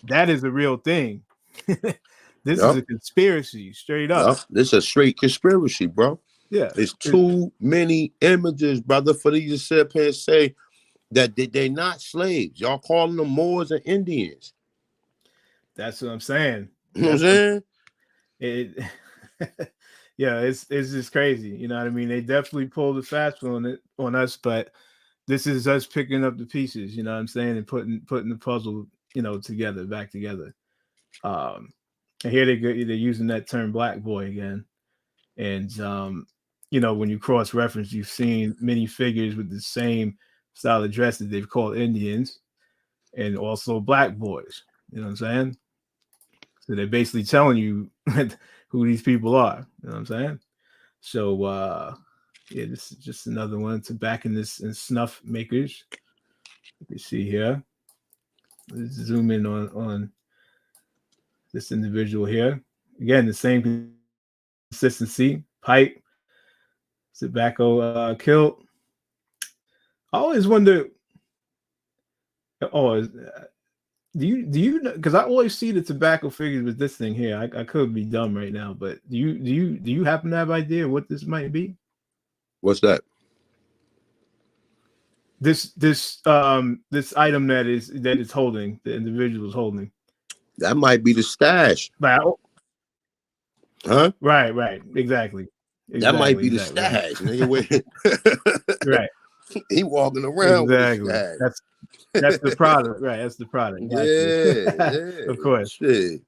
That is a real thing. This is a conspiracy, straight up. This is a straight conspiracy, bro. Yeah, it's too many images, brother, for these to sit up here and say that they're not slaves. Y'all calling them Moors and Indians. That's what I'm saying. You know what I'm saying? Yeah, it's just crazy. You know what I mean? They definitely pulled the fast one on us, but this is us picking up the pieces. You know what I'm saying? And putting the puzzle, you know, back together. And here they're using that term "black boy" again, and you know, when you cross-reference, you've seen many figures with the same style of dress that they've called Indians, and also black boys. You know what I'm saying? So they're basically telling you who these people are. You know what I'm saying? So yeah, this is just another one. Tobacconists and snuff makers. You can see here. Let's zoom in on this individual here. Again, the same consistency. Pipe, tobacco kilt. I always wonder. Oh, do you know? Because I always see the tobacco figures with this thing here. I could be dumb right now, but do you happen to have an idea what this might be? What's that? This item that is holding, the individual is holding. That might be the stash. Huh? Right. Exactly. That might be the stash. Right. He walking around with a stash. That's the product, right? That's the product. Yeah. Of course. Shit.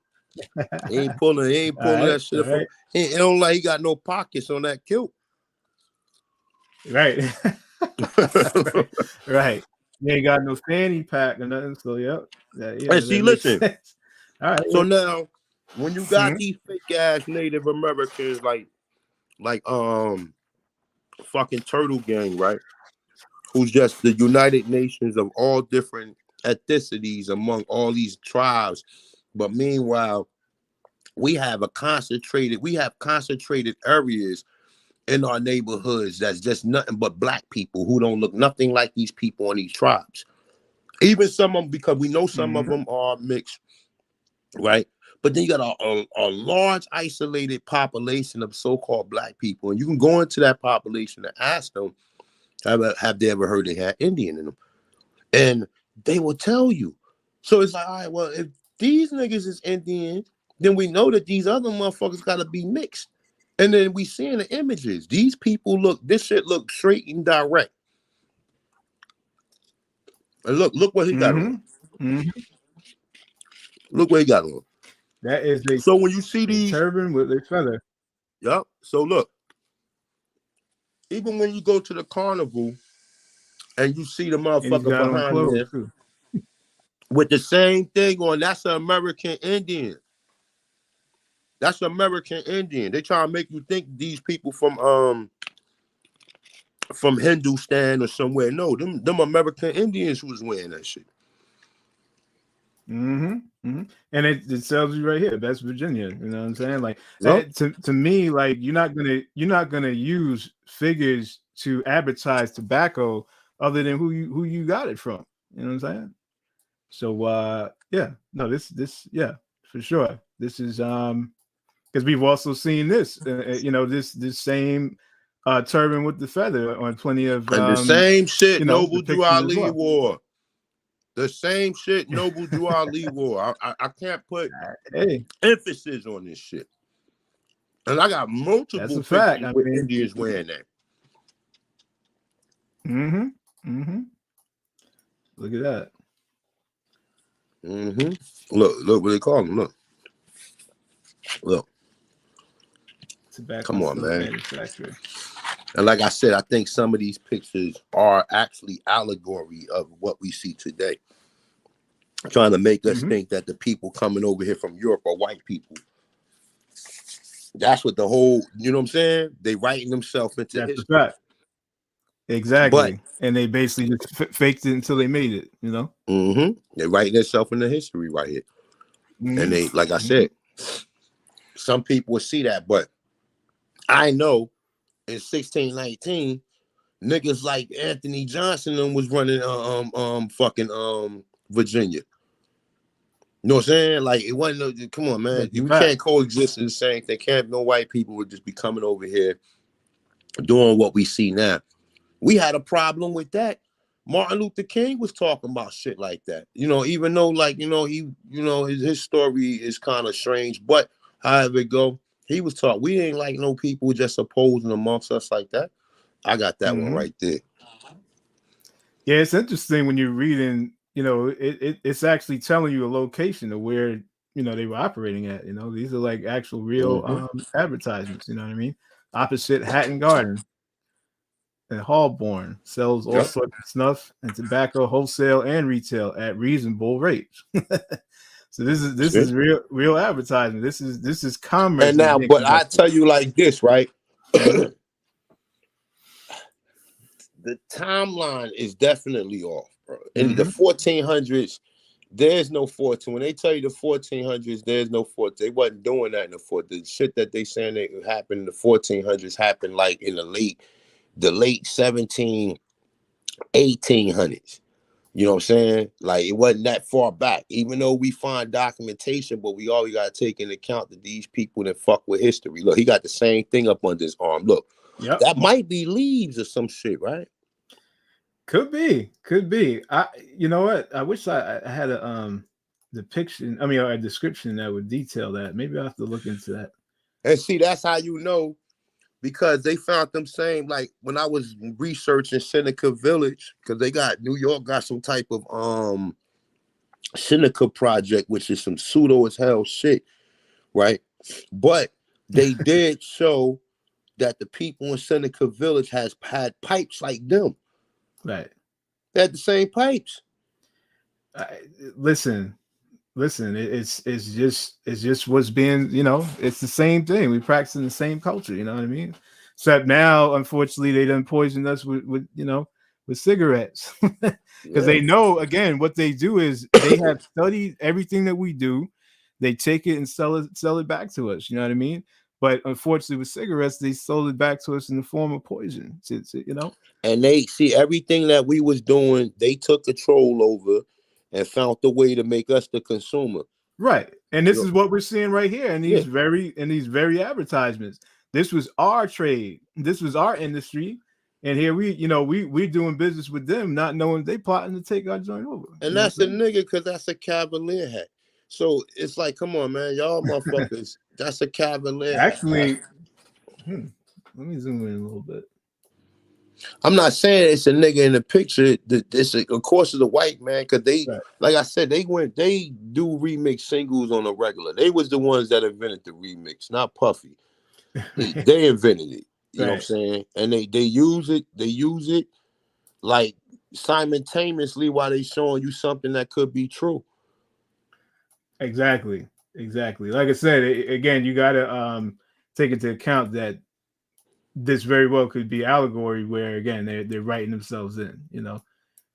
He ain't pulling that shit up. Right. He don't like he got no pockets on that kilt. Right. Right. He ain't got no fanny pack or nothing. So yep. And see, listen. All right. So now, when you got these fake ass Native Americans like fucking Turtle Gang, right? Who's just the United Nations of all different ethnicities among all these tribes. But meanwhile, we have concentrated areas in our neighborhoods that's just nothing but black people who don't look nothing like these people in these tribes. Even some of them, because we know some of them are mixed, right? But then you got a large isolated population of so-called black people. And you can go into that population and ask them, have they ever heard they had Indian in them? And they will tell you. So it's like, all right, well, if these niggas is Indian, then we know that these other motherfuckers got to be mixed. And then we seeing the images. These people this shit look straight and direct. And look what he got on. Look what he got on. That is so when you see these turban with a feather. Yep. So look, even when you go to the carnival and you see the And he's motherfucker got on behind clothes him too. with the same thing on. That's an American Indian. That's American Indian. They try to make you think these people from Hindustan or somewhere. No, them American Indians who was wearing that shit. Mm-hmm. Mm-hmm. And it tells you right here, that's Virginia. You know what I'm saying? Like Yep. to me, like you're not gonna use figures to advertise tobacco other than who you got it from. You know what I'm saying? So yeah, no, this yeah, for sure. This is because we've also seen this, this same turban with the feather on plenty of And the same shit Noble Drew depictions as Ali well. wore. The same shit Noble Drew Ali wore. I can't put emphasis on this shit. And I got multiple pictures with Indians wearing that. Mm-hmm. Mm-hmm. Look at that. Mm-hmm. Look what they call them. Look. Tobacco Come on, man. Manufacturer. And like I said, I think some of these pictures are actually allegory of what we see today. Trying to make us think that the people coming over here from Europe are white people. That's what the whole, you know what I'm saying? They writing themselves into history. The fact. Exactly. And they basically just faked it until they made it, you know? They're writing themselves into history right here. And they, like I said, some people will see that, but I know in 1619, niggas like Anthony Johnson was running Virginia. You know what I'm saying? Like it wasn't. Come on, man. We can't coexist in the same thing. Can't no white people would just be coming over here doing what we see now. We had a problem with that. Martin Luther King was talking about shit like that. You know, even though his story is kind of strange, but however it go, he was talking. We ain't like no people just opposing amongst us like that. I got that one right there. Yeah, it's interesting when you're reading, it's actually telling you a location of where, they were operating at. These are like actual real advertisements, you know what I mean? Opposite Hatton Garden and Holborn sells all sorts of snuff and tobacco wholesale and retail at reasonable rates. So this is real advertising. This is commerce. And now, but I tell you like this, right? The timeline is definitely off, bro. In the 1400s, there's no 14. When they tell you the 1400s, there's no 14. They wasn't doing that in the 14. The shit that they saying that happened in the 1400s happened like in the late 1800s. You know what I'm saying? Like it wasn't that far back. Even though we find documentation, but we always got to take into account that these people that fuck with history. Look, he got the same thing up under his arm. Look, that might be leaves or some shit, right? Could be. You know what? I wish I had a depiction. I mean, a description that would detail that. Maybe I have to look into that. And see, that's how you know, because they found them saying, like when I was researching Seneca Village, because New York got some type of Seneca project, which is some pseudo as hell shit, right? But they did show that the people in Seneca Village had pipes like them. Right. They had the same pipes. Listen. It's just what's being, it's the same thing. We practicing the same culture. You know what I mean? Except now, unfortunately, they done poisoned us with cigarettes because they know, again, what they do is they have studied everything that we do. They take it and sell it back to us. You know what I mean? But unfortunately, with cigarettes, they sold it back to us in the form of poison. And they see everything that we was doing. They took control over and found the way to make us the consumer. Right. And this is what we're seeing right here in these very advertisements. This was our trade. This was our industry. And here we're doing business with them, not knowing they plotting to take our joint over. And that's a nigga, because that's a Cavalier hat. So it's like, come on, man, y'all motherfuckers. That's a Cavalier Actually, hat. Let me zoom in a little bit. I'm not saying it's a nigga in the picture. Of course, it's a white man, because they, like I said, they do remix singles on a regular. They was the ones that invented the remix, not Puffy. They invented it. You know what I'm saying? And they use it. They use it like simultaneously while they showing you something that could be true. Exactly. Like I said, again, you got to take into account that this very well could be allegory, where again they're writing themselves in,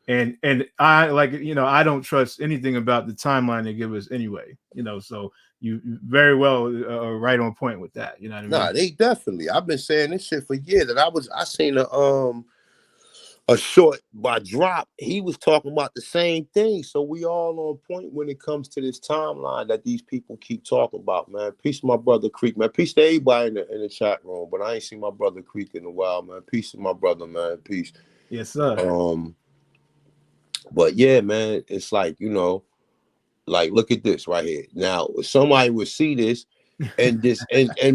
and I I don't trust anything about the timeline they give us anyway, so you very well are right on point with that, you know what I mean? Nah, they definitely. I've been saying this shit for years, and I seen a short by Drop. He was talking about the same thing. So we all on point when it comes to this timeline that these people keep talking about, man. Peace to my brother Creek, man. Peace to everybody in the chat room. But I ain't seen my brother Creek in a while, man. Peace to my brother, man. Peace. Yes, sir. But yeah, man, it's like, like look at this right here. Now, somebody would see this and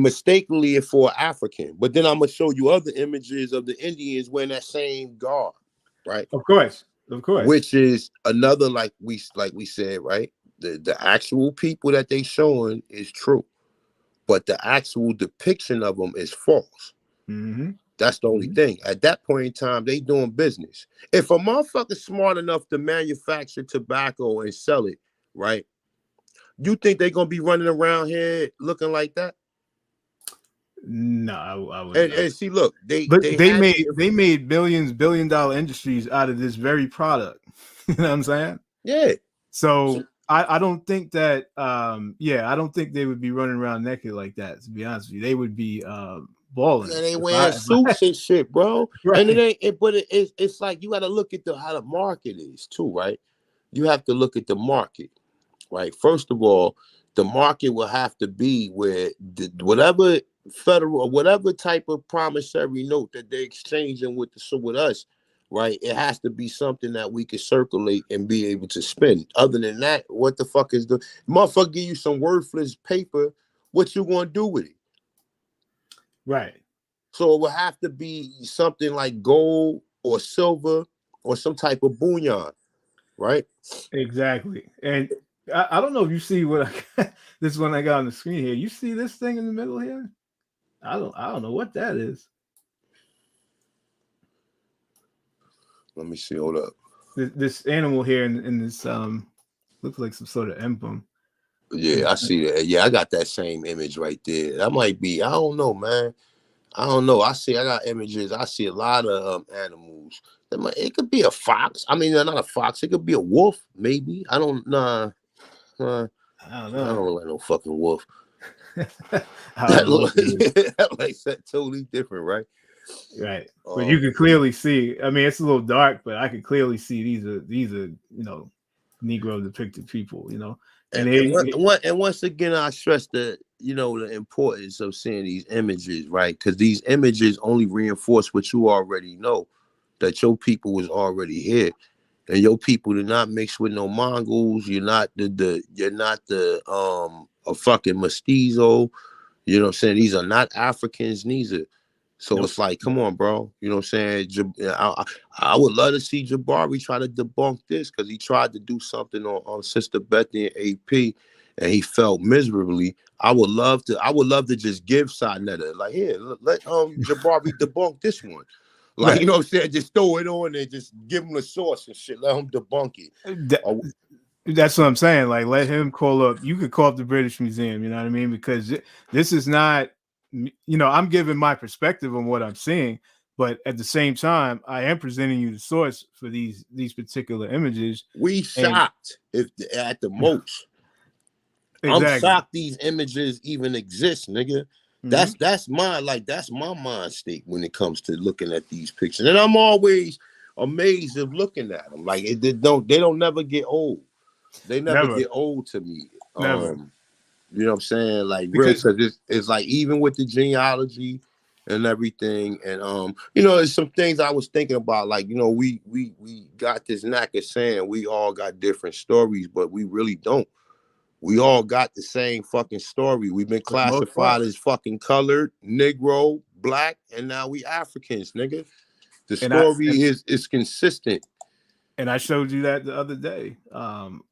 mistakenly it for African. But then I'm gonna show you other images of the Indians wearing that same garb, right? Of course. Which is another, like we said, right? The actual people that they showing is true, but the actual depiction of them is false. Mm-hmm. That's the only thing. At that point in time, they doing business. If a motherfucker's smart enough to manufacture tobacco and sell it, right? You think they're gonna be running around here looking like that? No, I wouldn't. And see, look, they made billion-dollar industries out of this very product. You know what I'm saying? Yeah. So I don't think that I don't think they would be running around naked like that, to be honest with you. They would be balling. Yeah, they wearing suits and shit, bro. Right. And it's like you gotta look at how the market is too, right? You have to look at the market, right? First of all, the market will have to be where whatever federal or whatever type of promissory note that they're exchanging with us, right? It has to be something that we can circulate and be able to spend. Other than that, what the fuck is the motherfucker give you some worthless paper? What you gonna do with it? Right. So it will have to be something like gold or silver or some type of bullion, right? Exactly. And I don't know if you see what this one I got on the screen here. You see this thing in the middle here? I don't know what that is. Let me see. Hold up. This animal here in this looks like some sort of emblem. Yeah, I see that. Yeah, I got that same image right there. That might be. I don't know, man. I don't know. I got images. I see a lot of animals. It could be a fox. I mean, not a fox. It could be a wolf, maybe. I don't know. I don't look like no fucking wolf. That looks totally different, right? Right. But you can clearly see. I mean, it's a little dark, but I can clearly see these are Negro depicted people. And once again, I stress the importance of seeing these images, right? Because these images only reinforce what you already know, that your people was already here, and your people did not mix with no Mongols. You're not a fucking mestizo. You know what I'm saying? These are not Africans neither. So it's like, come on, bro. You know what I'm saying? I would love to see Jabari try to debunk this, because he tried to do something on Sister Bethy and AP, and he felt miserably. I would love to just give Sinetta, like, here, let Jabari debunk this one. Like, right. You know what I'm saying? Just throw it on and just give him the source and shit. Let him debunk it. That's what I'm saying. Like, let him call up. You could call up the British Museum. You know what I mean? Because this is not, I'm giving my perspective on what I'm seeing, but at the same time, I am presenting you the source for these particular images. We shocked if at the most. Exactly. I'm shocked these images even exist, nigga. That's my mind state when it comes to looking at these pictures, and I'm always amazed of looking at them. Like they don't never get old. They never get old to me. Never. You know what I'm saying? Like, because it's like, even with the genealogy and everything, and there's some things I was thinking about. Like, we got this knack of saying we all got different stories, but we really don't. We all got the same fucking story. We've been classified as fucking colored, Negro, black, and now we Africans, nigga. The story is consistent. And I showed you that the other day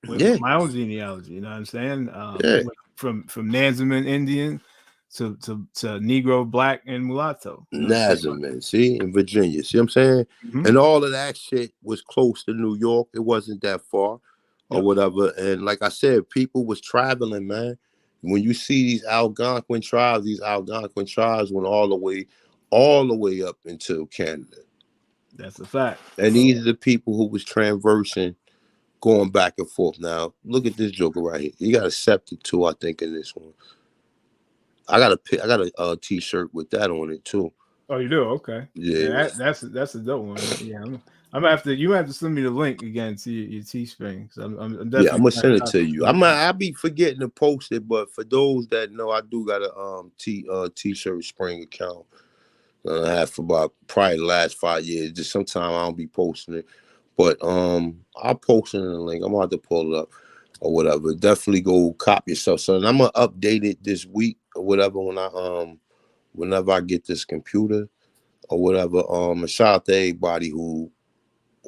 with my own genealogy. You know what I'm saying? From Nanzeman Indian to Negro, Black, and mulatto. You know what I'm saying? Nazarman, see, in Virginia. See what I'm saying? Mhm. And all of that shit was close to New York. It wasn't that far or Yep. whatever. And like I said, people was traveling, man. When you see these Algonquin tribes went all the way up into Canada. That's a fact. And these are the people who was traversing, going back and forth. Now, look at this joker right here. He got a scepter too, I think, in this one. I got a t-shirt with that on it too. Oh, you do? Okay. Yeah. That's a dope one. Yeah, I'm gonna have to. You have to send me the link again to your Teespring. I'm definitely. Yeah, I'm gonna send it to you. I I'll be forgetting to post it, but for those that know, I do got a t-shirt spring account. I have for about probably the last 5 years. Just sometimes I don't be posting it, but I'll post it in the link. I'm gonna have to pull it up or whatever. Definitely go cop yourself. So I'm gonna update it this week or whatever when whenever I get this computer or whatever. And shout out to everybody who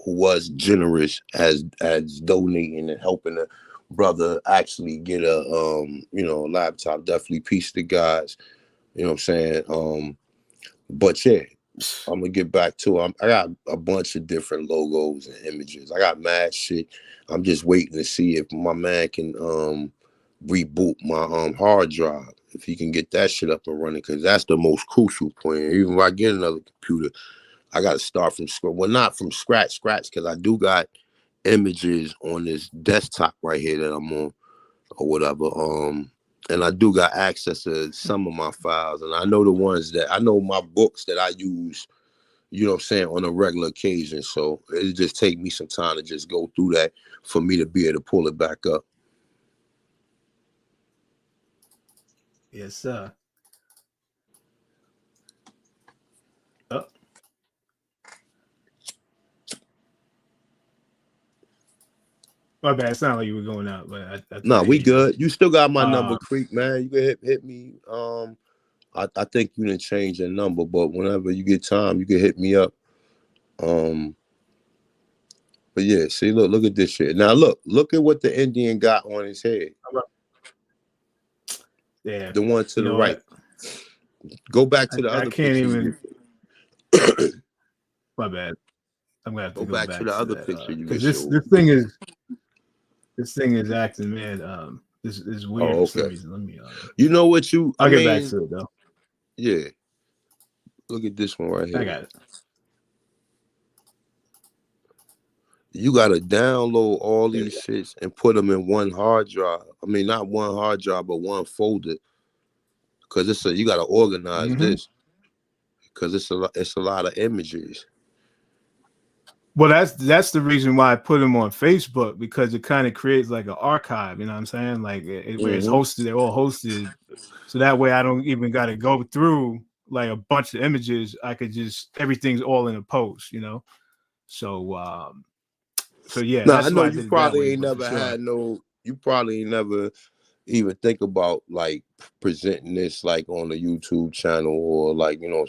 was generous as donating and helping a brother actually get a laptop. Definitely peace to guys. You know what I'm saying? But yeah, I'm gonna get back to it. I got a bunch of different logos and images. I got mad shit. I'm just waiting to see if my man can reboot my hard drive. If he can get that shit up and running, because that's the most crucial point. Even if I get another computer, I got to start from scratch. Well, not from scratch, because I do got images on this desktop right here that I'm on or whatever. And I do got access to some of my files. And I know the ones that I know my books that I use, you know what I'm saying, on a regular occasion. So it just take me some time to just go through that for me to be able to pull it back up. Yes, sir. Oh. My bad. It sounded like you were going out, but I No, we good. you. You still got my number, Creek, man. You can hit me. I think you didn't change your number, but whenever you get time, you can hit me up. But yeah, see, look at this shit. Now look at what the Indian got on his head. Yeah, the one to the right. Go back to the other picture. My bad. I'm gonna have to go back to the other picture you because just showed. This thing is acting mad. This is weird for some reason. Let me. You know what you? I'll get back to it though. Yeah. Look at this one right here. I got it. You gotta download all these shits and put them in one hard drive. I mean, not one hard drive, but one folder. Cause you gotta organize this. Cause it's a lot of images. Well, that's the reason why I put them on Facebook, because it kind of creates like an archive. You know what I'm saying? Like where it's hosted, they're all hosted. So that way I don't even got to go through like a bunch of images. I could just, everything's all in a post, you know? So yeah. Now, I know you probably ain't never had you probably ain't never even think about like presenting this like on a YouTube channel or like, you know,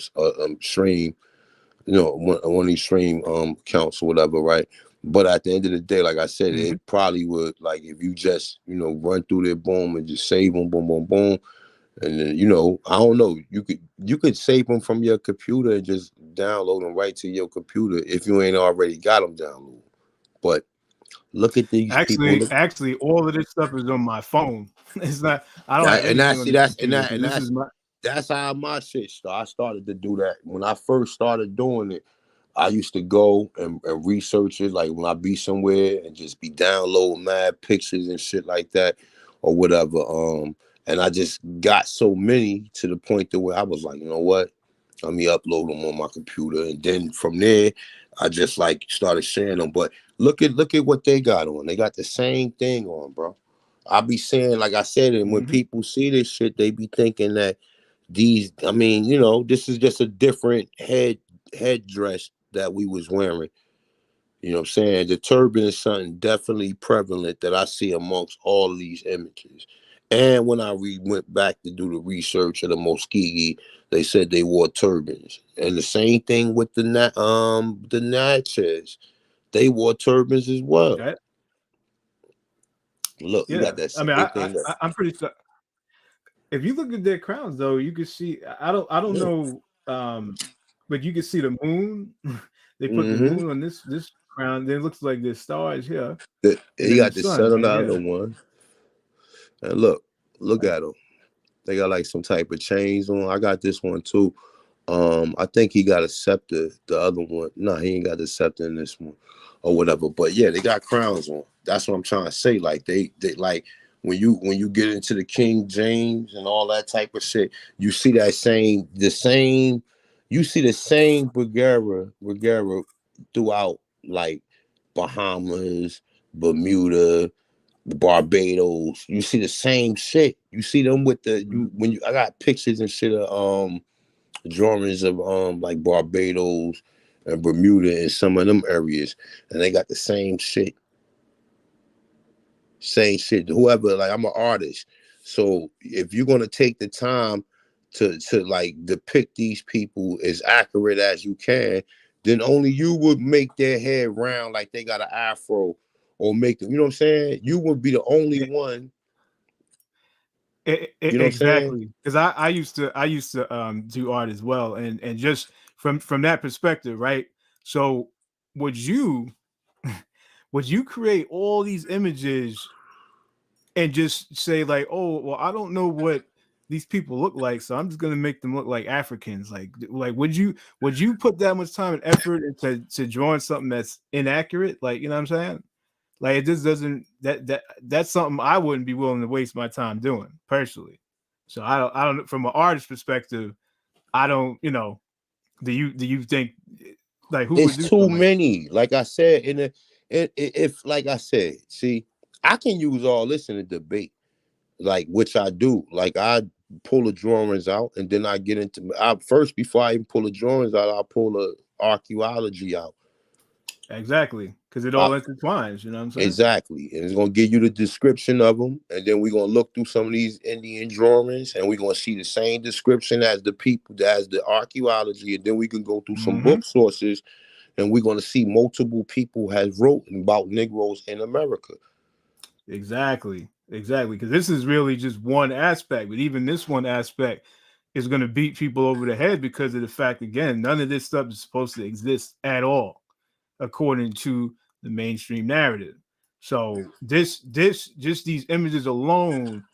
stream, you know, one of these stream accounts or whatever, right? But at the end of the day, like I said, it probably would, like, if you just, you know, run through their boom and just save them, boom, boom, boom. And then, you know, I don't know, you could save them from your computer and just download them right to your computer if you ain't already got them downloaded. But look at these people. Actually, all of this stuff is on my phone. It's not. I don't have anything on this computer. That's how my shit started. I started to do that when I first started doing it. I used to go and research it, like when I be somewhere and just be downloading mad pictures and shit like that or whatever. And I just got so many to the point to where I was like, you know what? Let me upload them on my computer. And then from there, I just like started sharing them. But look at what they got on. They got the same thing on, bro. I be saying, like I said, and when people see this shit, they be thinking that these, I mean, you know, this is just a different headdress that we was wearing. You know what I'm saying? The turban is something definitely prevalent that I see amongst all of these images. And when I went back to do the research of the Muskegee, they said they wore turbans. And the same thing with the Natchez. They wore turbans as well. Okay. Look, you got that same thing. I'm pretty sure. if you look at their crowns, though, you can see. I don't know, but you can see the moon. They put the moon on this crown. Then it looks like there's stars here, and You then the got the sun sun on right the here. other one. And look at them. They got like some type of chains on. I got this one too. I think he got a scepter. The other one, no, he ain't got the scepter in this one, or whatever. But yeah, they got crowns on. That's what I'm trying to say. Like they like when you get into the King James and all that type of shit, you see that you see the same Bagheera throughout, like Bahamas, Bermuda, Barbados. You see the same shit. You see them with I got pictures and shit of drawings of like Barbados and Bermuda and some of them areas, and they got the same shit. Same shit. Whoever, like, I'm an artist, so if you're gonna take the time to like depict these people as accurate as you can, then only you would make their head round like they got an afro, or make them. You know what I'm saying? You would be the only one. You know what I'm saying? Exactly, because I used to do art as well, and just from that perspective, right? So would you create all these images and just say like, oh well, I don't know what these people look like, so I'm just gonna make them look like Africans? Like would you put that much time and effort into drawing something that's inaccurate? Like, you know what I'm saying? Like, it just doesn't, that's something I wouldn't be willing to waste my time doing personally. So I don't from an artist perspective, I don't, you know, do you think, like, who would do It's too something like many. Like I said, if like I said, see, I can use all this in a debate, like, which I do. Like, I pull the drawings out, and then I get into first, before I even pull the drawings out, I pull the archaeology out. exactly, because it all intertwines, you know what I'm saying? Exactly, and it's gonna give you the description of them, and then we're gonna look through some of these Indian drawings, and we're gonna see the same description as the people, as the archaeology, and then we can go through some book sources, and we're gonna see multiple people has written about Negroes in America. Exactly, because this is really just one aspect, but even this one aspect is going to beat people over the head because of the fact, again, none of this stuff is supposed to exist at all, according to the mainstream narrative. So this just these images alone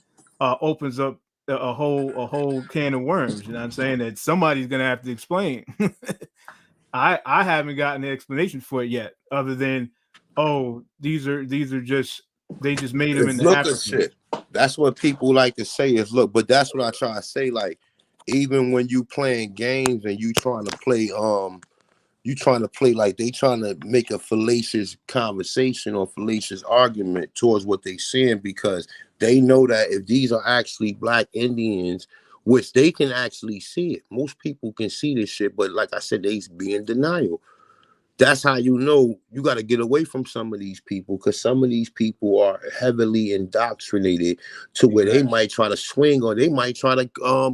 opens up a whole can of worms. You know what I'm saying? That somebody's gonna have to explain. I haven't gotten the explanation for it yet, other than, oh, these are just, they just made them It's into look at African. shit. That's what people like to say is look, but that's what I try to say. Like, even when you playing games and you trying to play like they trying to make a fallacious conversation or fallacious argument towards what they saying, because they know that if these are actually Black Indians, which they can actually see it, most people can see this shit, but like I said, they be in denial. That's how you know you got to get away from some of these people, because some of these people are heavily indoctrinated to where they might try to swing, or they might try to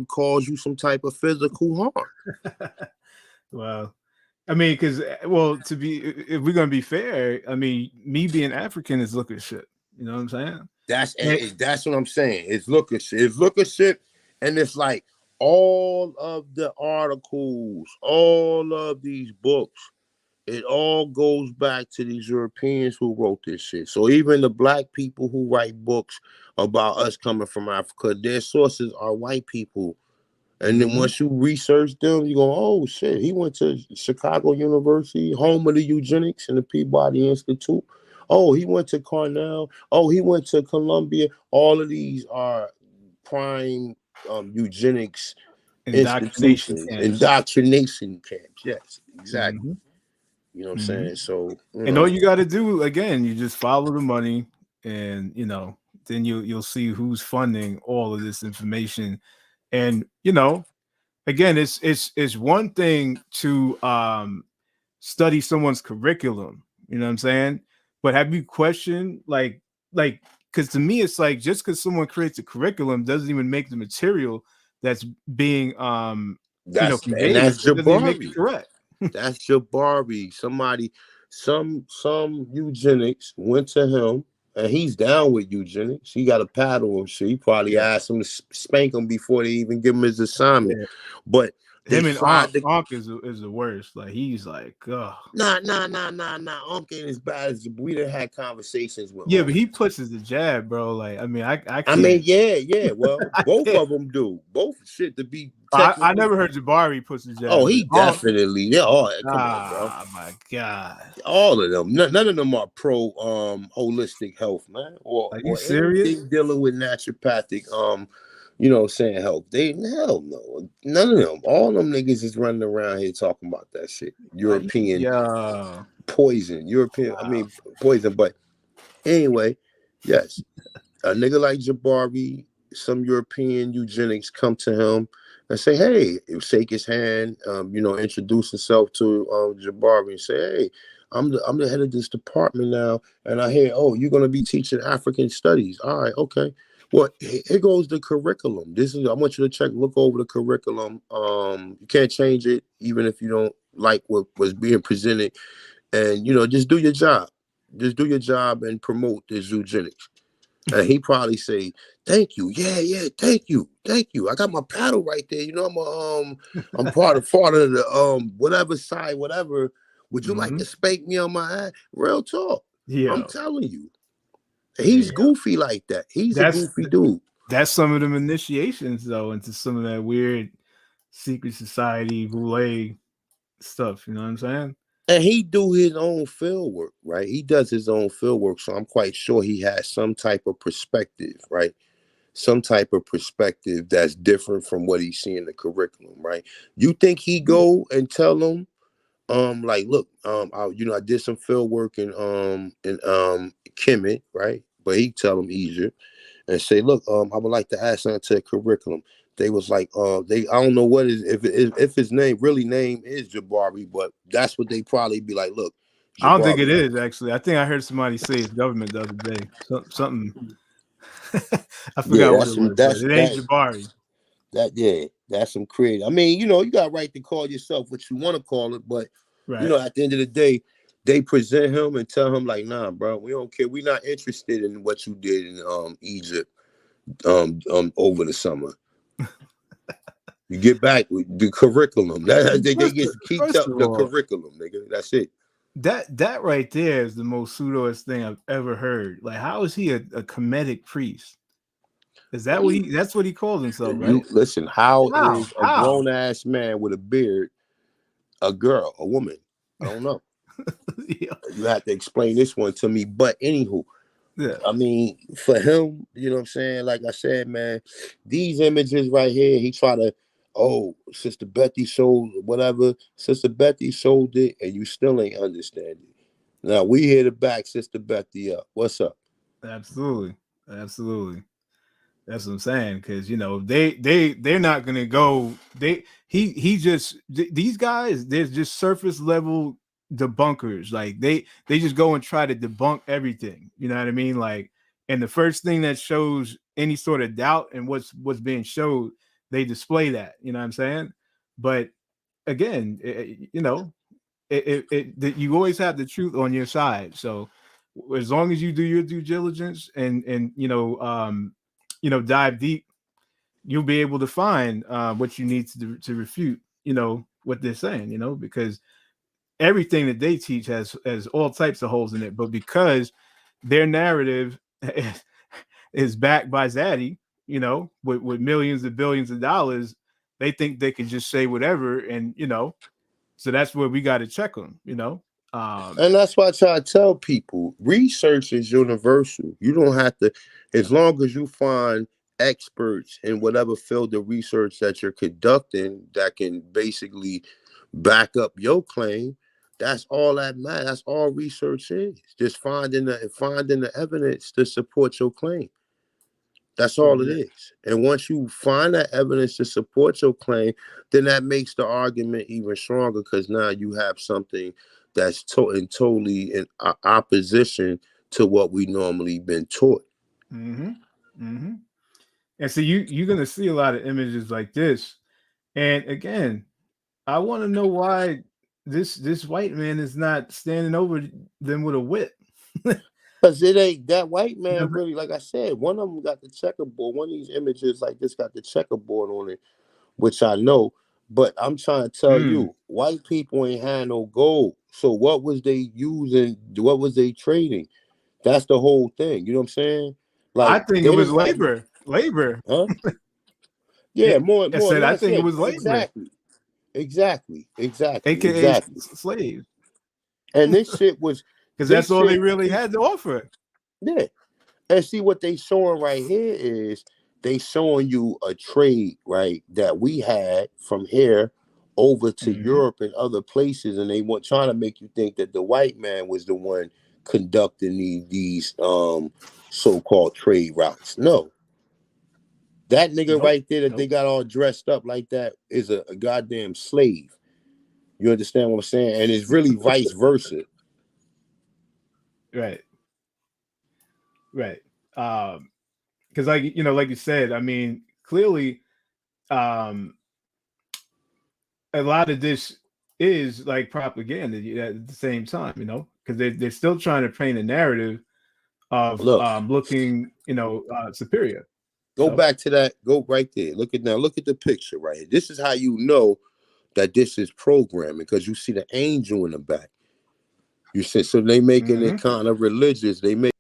cause you some type of physical harm. Well, I mean, because, well, to be, if we're gonna be fair, I mean, me being African is look at shit. You know what I'm saying? That's what I'm saying. It's look at shit, and it's like all of the articles, all of these books, it all goes back to these Europeans who wrote this shit. So even the Black people who write books about us coming from Africa, their sources are white people. And then once you research them, you go, oh shit, he went to Chicago University, home of the eugenics and the Peabody Institute. Oh, he went to Cornell. Oh, he went to Columbia. All of these are prime eugenics institutions, indoctrination camps. Yes, exactly. You know what I'm saying? So, and all you got to do, again, you just follow the money, and, you know, then you'll see who's funding all of this information. And, you know, again, it's one thing to study someone's curriculum, you know what I'm saying? But have you questioned, like, because to me, it's like, just because someone creates a curriculum doesn't even make the material that's being that's conveyed, doesn't even make it correct. That's Jabari. Somebody, some eugenics went to him And he's down with eugenics. He got a paddle and shit. He probably asked him to spank him before they even give him his assignment. Yeah. But they Him and tried to. Onk is the worst. Like he's like, oh. Nah. Unc ain't as bad as we done had conversations with Yeah, Unc. but he pushes the jab, bro. Like, I mean, I I mean, can't. yeah. Well, I both can't. of them do. Both shit to be I technically. never heard Jabari push the Oh, jab, but he definitely. Yeah. Oh, come on, bro. oh my god. All of them. None of them are pro holistic health, man, Are you or serious? anything dealing with naturopathic saying health. They hell no. None of them. All them niggas is running around here talking about that shit. European Yeah. poison. European, I mean poison. But anyway, yes. A nigga like Jabari, some European eugenics come to him and say, hey, shake his hand, introduce himself to Jabari and say, hey, I'm the head of this department now, and I hear, oh, you're gonna be teaching African studies. All right, okay. Well, here goes the curriculum. I want you to look over the curriculum. You can't change it, even if you don't like what was being presented, and just do your job. Just do your job and promote this eugenics. And he probably say, "Thank you, yeah, thank you. I got my paddle right there. I'm part of the whatever side, whatever. Would you like to spank me on my ass? Real talk. I'm Yeah. telling you, he's goofy like that. He's a goofy dude. That's some of them initiations though into some of that weird secret society boule stuff. You know what I'm saying? And he do his own field work, right? He does his own field work, so I'm quite sure he has some type of perspective, right? Some type of perspective that's different from what he's seeing in the curriculum, right? You think he go and tell them, like, look, I did some field work in Kemet, right? But he tell them easier and say, look, I would like to add something to the curriculum. They was like, I don't know what is if his name is Jabari, but that's what they probably be like. Look, I don't think it Jabari. is actually. I think I heard somebody say it's government the other day. Something. I Yeah, forgot what it was, but it ain't Jabari. That's some creative. I mean, you got right to call yourself what you want to call it, but Right. at the end of the day, they present him and tell him like, nah, bro, we don't care. We're not interested in what you did in Egypt over the summer. You get back with the curriculum. They get keep up the curriculum, nigga. That's it. That right there is the most pseudoist thing I've ever heard. Like, how is he a Kemetic priest? Is that what he? That's what he calls himself, right? You listen. How is a How? grown ass man with a beard a girl, a woman? I don't know. Yeah. You have to explain this one to me. But anywho, Yeah. I mean, for him, you know what I'm saying? Like I said, man, these images right here, he try to, Sister Betty showed whatever. Sister Betty showed it, and you still ain't understanding. Now we here to back Sister Betty up. What's up? Absolutely. That's what I'm saying. Because they're not gonna go. These guys. There's just surface level debunkers. Like they just go and try to debunk everything. You know what I mean? Like, and the first thing that shows any sort of doubt in what's being showed, they display that. You know what I'm saying? But again, that you always have the truth on your side. So as long as you do your due diligence and dive deep, you'll be able to find what you need to refute what they're saying, because everything that they teach has all types of holes in it. But because their narrative is backed by Zaddy, with millions and billions of dollars, they think they can just say whatever, and so that's where we got to check them, And that's why I try to tell people, research is universal. You don't have to, as long as you find experts in whatever field of research that you're conducting that can basically back up your claim. That's all that matters. That's all research is. Just finding the evidence to support your claim. That's all it is. And once you find that evidence to support your claim, then that makes the argument even stronger, because now you have something that's totally in opposition to what we normally been taught. Mm-hmm. Mm-hmm. And so you're gonna see a lot of images like this. And again, I want to know why this white man is not standing over them with a whip. Because it ain't that white You know man really, like I said, one of them got the checkerboard. One of these images like this got the checkerboard on it, which I know. But I'm trying to tell you, white people ain't had no gold. So what was they using? What was they trading? That's the whole thing. You know what I'm saying? I Like think it they was didn't have, labor. huh? Yeah, Yeah, more I or said I less. think Yeah, it was labor, aka exactly. slave, And because this that's all they shit, really had to offer. yeah. And see what they showing right here is they showing you a trade, right, that we had from here over to Mm-hmm. Europe and other places, and they want trying to make you think that the white man was the one conducting these so-called trade routes. No, that nigga Nope, right there that they nope. got all dressed up like that is a goddamn slave. You understand what I'm saying? And it's really vice versa. Right, right. Because like like you said, I mean, clearly, um, a lot of this is like propaganda at the same time, because they're still trying to paint a narrative of Look, looking, superior. go So, back to that. Go right there. Look at now. Look at the picture right here. This is how you know that this is programming because you see the angel in the back. You said so they making it mm-hmm. kind of religious. They make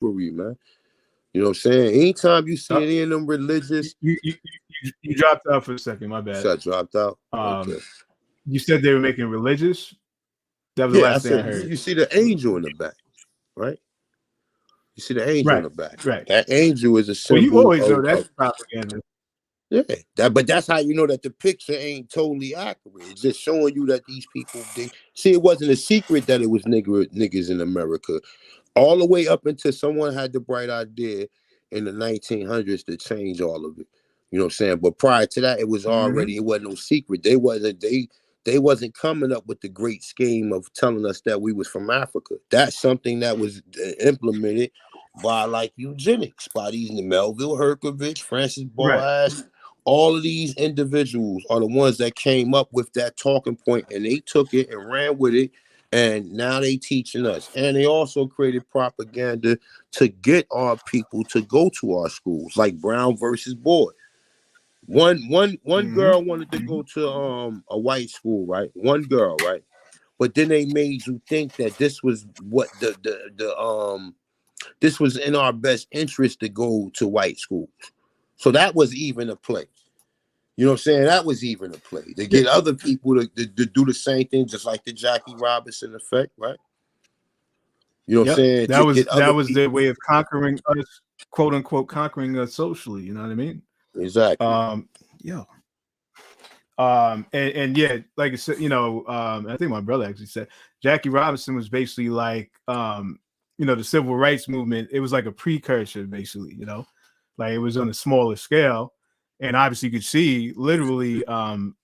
man. You know what I'm saying? Anytime you see any of them religious, You dropped out for a second. My bad. shut dropped out. Okay. You said they were making religious. That was the Yeah, I last thing I said heard. you see the angel in the back, right? You see the angel in Right, the back. right. That angel is a Well, you symbol always know that's of propaganda. yeah. But that's how you know that the picture ain't totally accurate. It's just showing you that these people they see it wasn't a secret that it was niggas in America. All the way up until someone had the bright idea in the 1900s to change all of it. You know what I'm saying? But prior to that, it was Mm-hmm. already, it wasn't no secret. They wasn't coming up with the great scheme of telling us that we was from Africa. That's something that was implemented by like eugenics, by these Melville Herkovich, Francis Right. Boas. All of these individuals are the ones that came up with that talking point and they took it and ran with it and now they teaching us. And they also created propaganda to get our people to go to our schools, like Brown versus Boyd. One Mm-hmm. girl wanted to go to a white school, right? One girl, right? But then they made you think that this was what the this was in our best interest to go to white schools. So that was even a play. You know what I'm saying? That was even a play to Yeah. get other people to do the same thing, just like the Jackie Robinson effect, right? You know what I'm Yep. saying? That To was get other their people. way of conquering us, quote unquote, conquering us socially. You know what I mean? Exactly. Yeah. And yeah, like I said, I think my brother actually said Jackie Robinson was basically like, the civil rights movement. It was like a precursor, basically, like it was on a smaller scale. And obviously you could see literally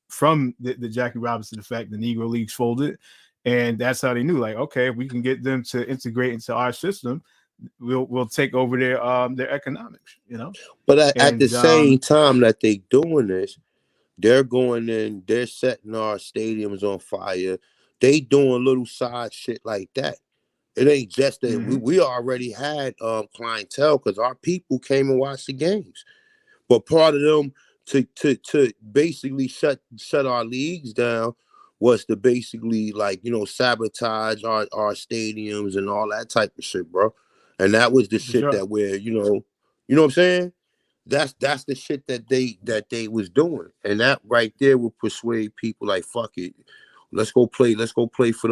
from the Jackie Robinson effect, the Negro Leagues folded. And that's how they knew, like, okay, if we can get them to integrate into our system, we'll take over their economics, But at the And same time that they doing this, they're going in, they're setting our stadiums on fire. They doing little side shit like that. It ain't just that mm-hmm. we already had clientele because our people came and watched the games. But part of them to basically shut our leagues down was to basically like sabotage our stadiums and all that type of shit, bro. And that was the For shit sure. that you know what I'm saying? That's the shit that they was doing, and that right there will persuade people like fuck it, let's go play for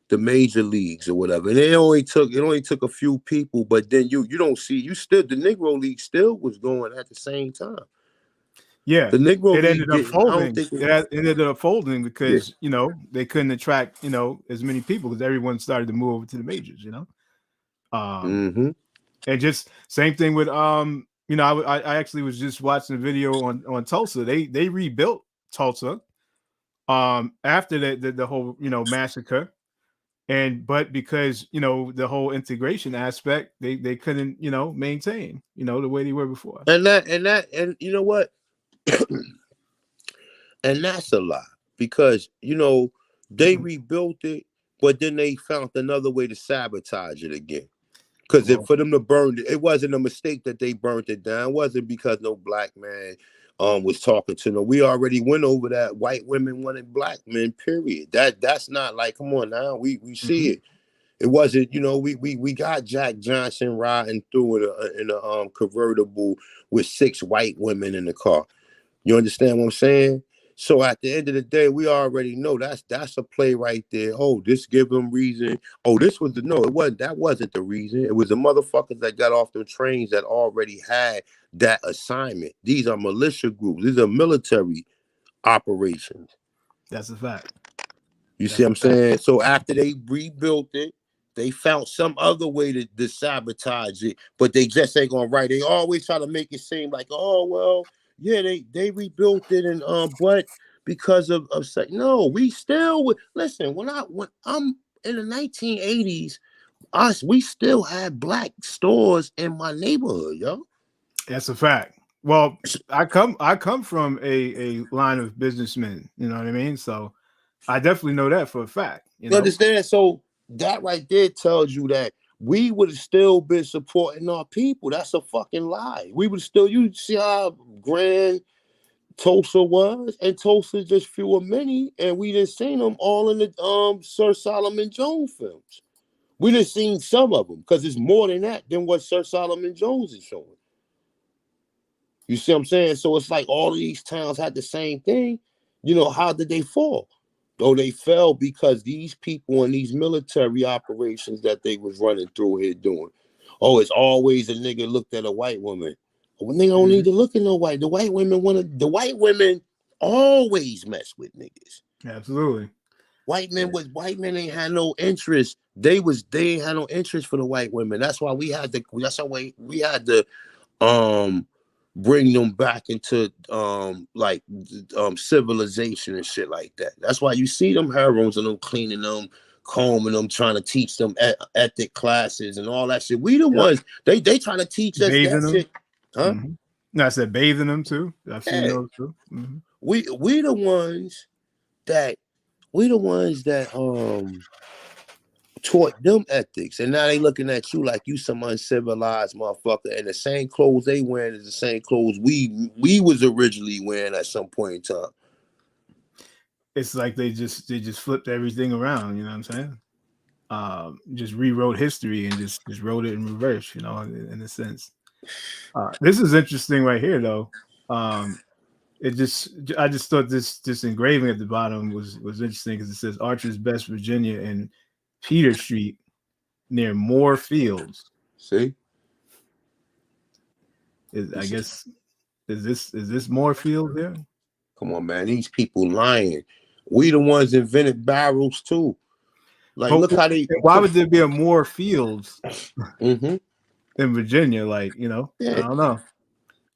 the major leagues or whatever. And it only took a few people, but then you don't see you still the Negro League still was going at the same time. Yeah, The Negro it League ended up didn't. I don't folding. think it. It ended up folding Yeah. because they couldn't attract as many people because everyone started to move over to the majors. Mm-hmm. And just same thing with I actually was just watching a video on Tulsa. They rebuilt Tulsa after the whole massacre. But because the whole integration aspect, they couldn't maintain the way they were before. And you know what? And that's a lie because They rebuilt it, but then they found another way to sabotage it again. Because for them to burn it, it wasn't a mistake that they burnt it down. It wasn't because no black man was talking to them. We already went over that. White women wanted black men, period. That's not like, come on now. We see it. It wasn't, we got Jack Johnson riding through in a convertible with 6 white women in the car. You understand what I'm saying? So at the end of the day, we already know that's a play right there. Oh, this give them reason. Oh, this was that wasn't the reason. It was the motherfuckers that got off the trains that already had that assignment. These are militia groups. These are military operations. That's a fact. You see what I'm saying? So after they rebuilt it, they found some other way to sabotage it, but they just ain't gonna write. They always try to make it seem like, oh well, yeah, they rebuilt it, and but because of no, we still would listen. When I'm in the 1980s, we still had black stores in my neighborhood, yo. That's a fact. Well, I come from a line of businessmen, you know what I mean? So I definitely know that for a fact. You know? Understand? So that right there tells you that we would have still been supporting our people. That's a fucking lie. We would still, you see how grand Tulsa was, and Tulsa just few of many, and we done seen them all in the Sir Solomon Jones films. We done seen some of them because it's more than that than what Sir Solomon Jones is showing. You see what I'm saying? So it's like all of these towns had the same thing. How did they fall? Though they fell because these people in these military operations that they was running through here doing. Oh, it's always a nigga looked at a white woman. Well, they don't need to look at no white. The white women always mess with niggas. Absolutely. White men ain't had no interest. They ain't had no interest for the white women. That's why we had to bring them back into civilization and shit like that. That's why you see them heroes and them cleaning them, combing them, trying to teach them ethic classes and all that shit. We the ones they trying to teach us bathing that shit. Huh? No, I said bathing them too. I've seen those too. We the ones that taught them ethics, and now they looking at you like you some uncivilized motherfucker, and the same clothes they wearing is the same clothes we was originally wearing at some point in time. It's like they just flipped everything around, you know what I'm saying? Just rewrote history and just wrote it in reverse, in a sense. This is interesting right here though. I just thought this engraving at the bottom was interesting because it says Archer's Best, Virginia, and Peter Street near Moore Fields. See, I guess is this Moore Fields there? Come on, man, these people lying. We the ones invented barrels too. Like, look how they. Why would there be a Moore Fields in Virginia? Like, I don't know.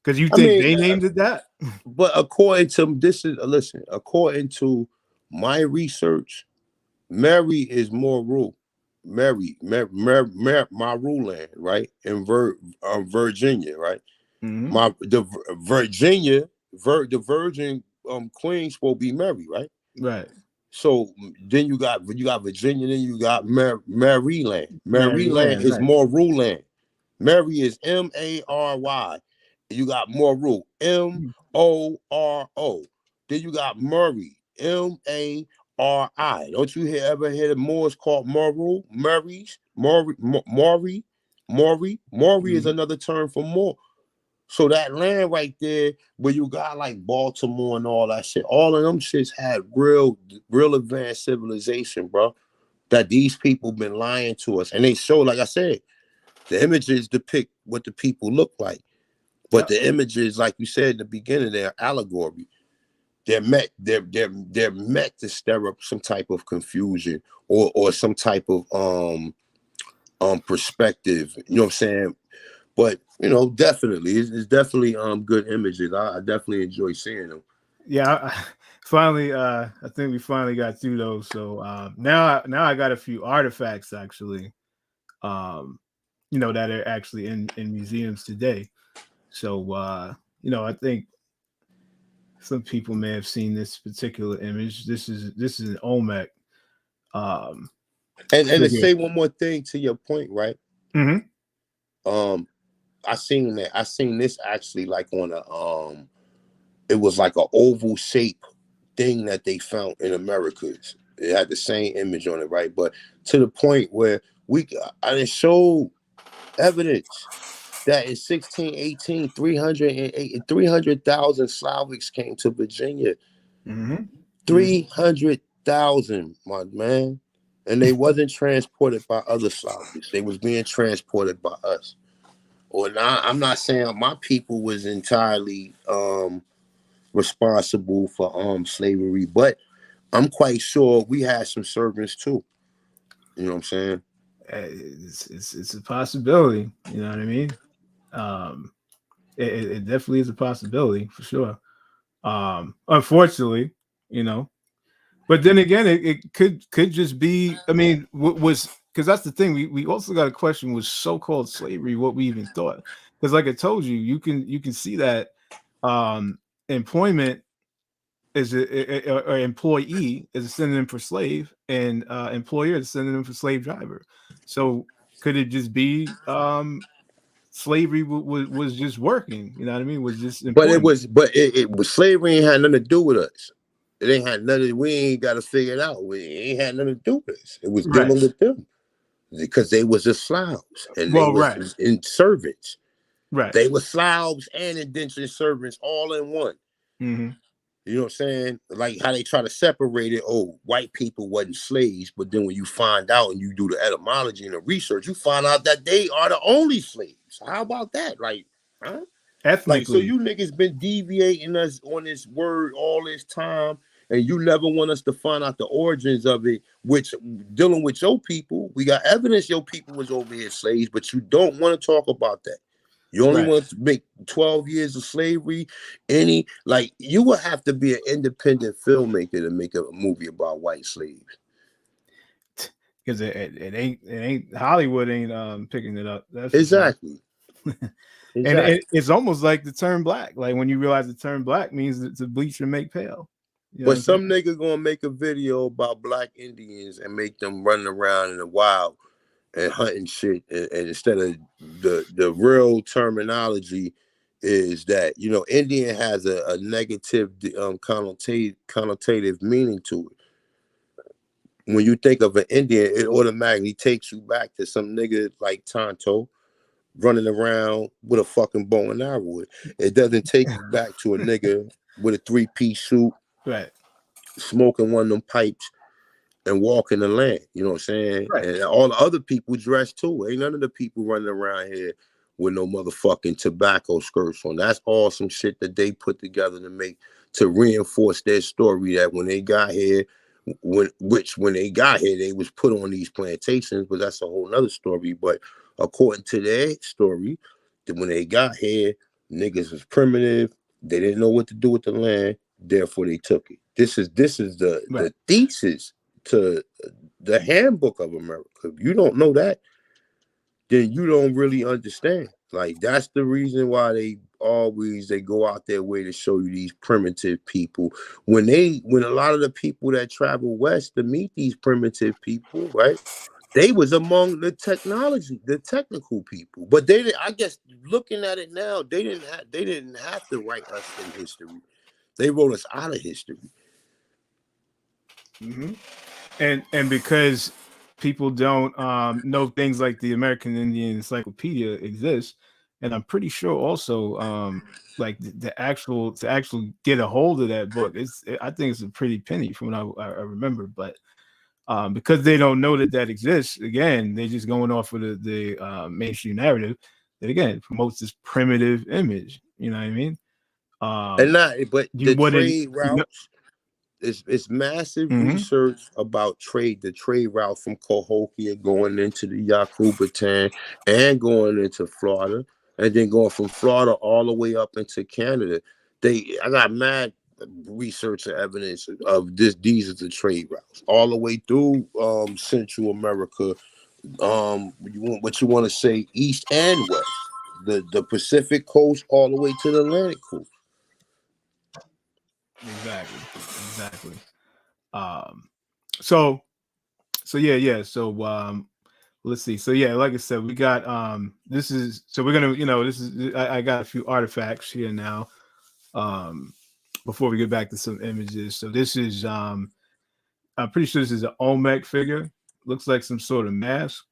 Because you think they named it that? But according to my research, Mary is Maru. Maru land, right? In Virginia, right? The Virgin Queen supposed to be Mary, right? Right. So then you got Virginia, then you got Maryland. Maryland is Maru land. Mary is Mary. You got Moru, Moro. Then you got Murray, Mari. Don't you ever hear the Moors called Moru? Maury is another term for Moor. So that land right there, where you got like Baltimore and all that shit, all of them shits had real advanced civilization, bro. That these people been lying to us, and they show, like I said, the images depict what the people look like. But the images, like you said in the beginning, they're allegory. They're meant to stir up some type of confusion or some type of perspective. You know what I'm saying? But definitely, it's definitely good images. I definitely enjoy seeing them. Yeah, finally, I think we finally got through those. So now I got a few artifacts actually, that are actually in museums today. So, I think some people may have seen this particular image. This is an Olmec. And to say one more thing to your point, right? Mm-hmm. I seen that. I seen this actually like on a it was like an oval shape thing that they found in Americas. It had the same image on it, right? But to the point where I showed evidence that in 1618, 300,000 Slavics came to Virginia. Mm-hmm. 300,000, my man. And they wasn't transported by other Slavics. They was being transported by us. Or not, I'm not saying my people was entirely responsible for slavery, but I'm quite sure we had some servants too. You know what I'm saying? It's a possibility. You know what I mean? It definitely is a possibility for sure. Unfortunately, you know, but then again, it could just be. I mean, was because that's the thing. We also got a question: was so-called slavery what we even thought? Because, like I told you, you can see that employment is or employee is a synonym for slave, and employer is a synonym for slave driver. So could it just be slavery was just working? You know what I mean? Was just employment. It was slavery ain't had nothing to do with us. It ain't had nothing. We ain't got to figure it out. It ain't had nothing to do with us. It was Right. dealing with them because they was the Slavs and they Well, was right. in servants. Right. They were Slavs and indentured servants all in one. Mm-hmm. You know what I'm saying? Like how they try to separate it. Oh, white people wasn't slaves, but then when you find out and you do the etymology and the research, you find out that they are the only slaves. How about that? Like, huh? Like, so Ethnically. you niggas been deviating us on this word all this time, and you never want us to find out the origins of it, which dealing with your people, we got evidence your people was over here slaves, but you don't want to talk about that. You only want to make 12 years of slavery. You would have to be an independent filmmaker to make a movie about white slaves. Because it ain't Hollywood ain't picking it up. That's exactly. And it's almost like the term black. Like when you realize the term black means to bleach and make pale. You know but some nigga gonna make a video about black Indians and make them running around in the wild and hunting shit, and instead of the real terminology is that, you know, Indian has a negative connotative meaning to it. When you think of an Indian, it automatically takes you back to some nigga like Tonto running around with a fucking bow and arrow. It doesn't take you back to a nigga with a 3-piece suit, right, smoking one of them pipes and walking the land. You know what I'm saying? Right. And all the other people dress too. Ain't none of the people running around here with no motherfucking tobacco skirts on. That's all some shit that they put together to reinforce their story that when they got here, when they got here, they was put on these plantations, but that's a whole nother story. But according to their story, that when they got here, niggas was primitive. They didn't know what to do with the land, therefore they took it. This is the thesis to the handbook of America. If you don't know that, then you don't really understand. Like, that's the reason why they go out their way to show you these primitive people. When a lot of the people that travel west to meet these primitive people, right? They was among the technical people. But I guess looking at it now, they didn't have to write us in history. They wrote us out of history. Mm-hmm. And because people don't know things like the American Indian Encyclopedia exists, and I'm pretty sure also like to actually get a hold of that book, I think it's a pretty penny from what I remember, but because they don't know that exists, again, they're just going off of the mainstream narrative that again promotes this primitive image. You know what I mean? The trade routes. It's massive research about the trade route from Cahokia going into the Yacubatan and going into Florida, and then going from Florida all the way up into Canada. I got mad research and evidence of this. These are the trade routes all the way through Central America. What you want to say, east and west, the Pacific coast all the way to the Atlantic coast. Exactly. So yeah. So let's see. So yeah, like I said, we got this is so we're gonna, this is I got a few artifacts here now. Before we get back to some images. So this is I'm pretty sure this is an Olmec figure. Looks like some sort of mask.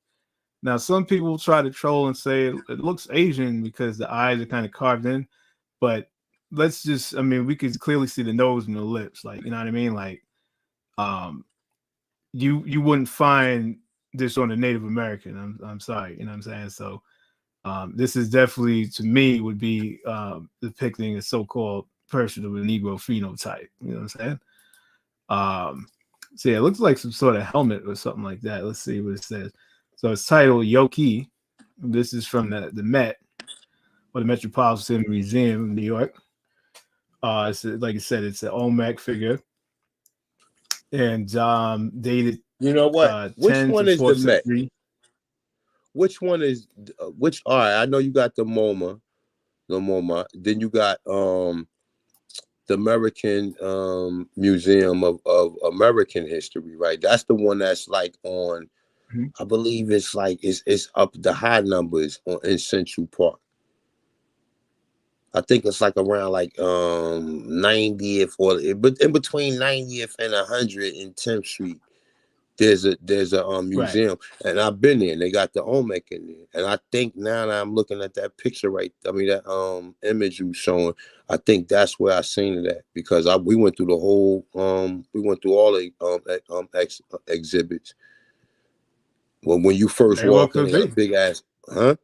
Now some people try to troll and say it looks Asian because the eyes are kind of carved in, but let's just, we could clearly see the nose and the lips, like, you know what I mean? Like, you wouldn't find this on a Native American. I'm sorry, you know what I'm saying? So this is definitely, to me, would be depicting a so-called person of a Negro phenotype. You know what I'm saying? So yeah, it looks like some sort of helmet or something like that. Let's see what it says. So it's titled Yoki. This is from the Met, or the Metropolitan Museum in New York. It's, like I said, it's an Olmec figure, and dated. You know what? Which 10 one to is 4th the Met? century. Which one is which? All right, I know you got the MoMA. Then you got the American Museum of American History, right? That's the one that's like on. Mm-hmm. I believe it's like it's up the high numbers in Central Park. I think it's like around like 90th, but in between 90th and 110th Street. There's a museum, right. And I've been there, and they got the Olmec in there. And I think now that I'm looking at that picture that image you showing, I think that's where I seen it at, because we went through the whole we went through all the exhibits. Well, when you first walk in, a big ass, huh?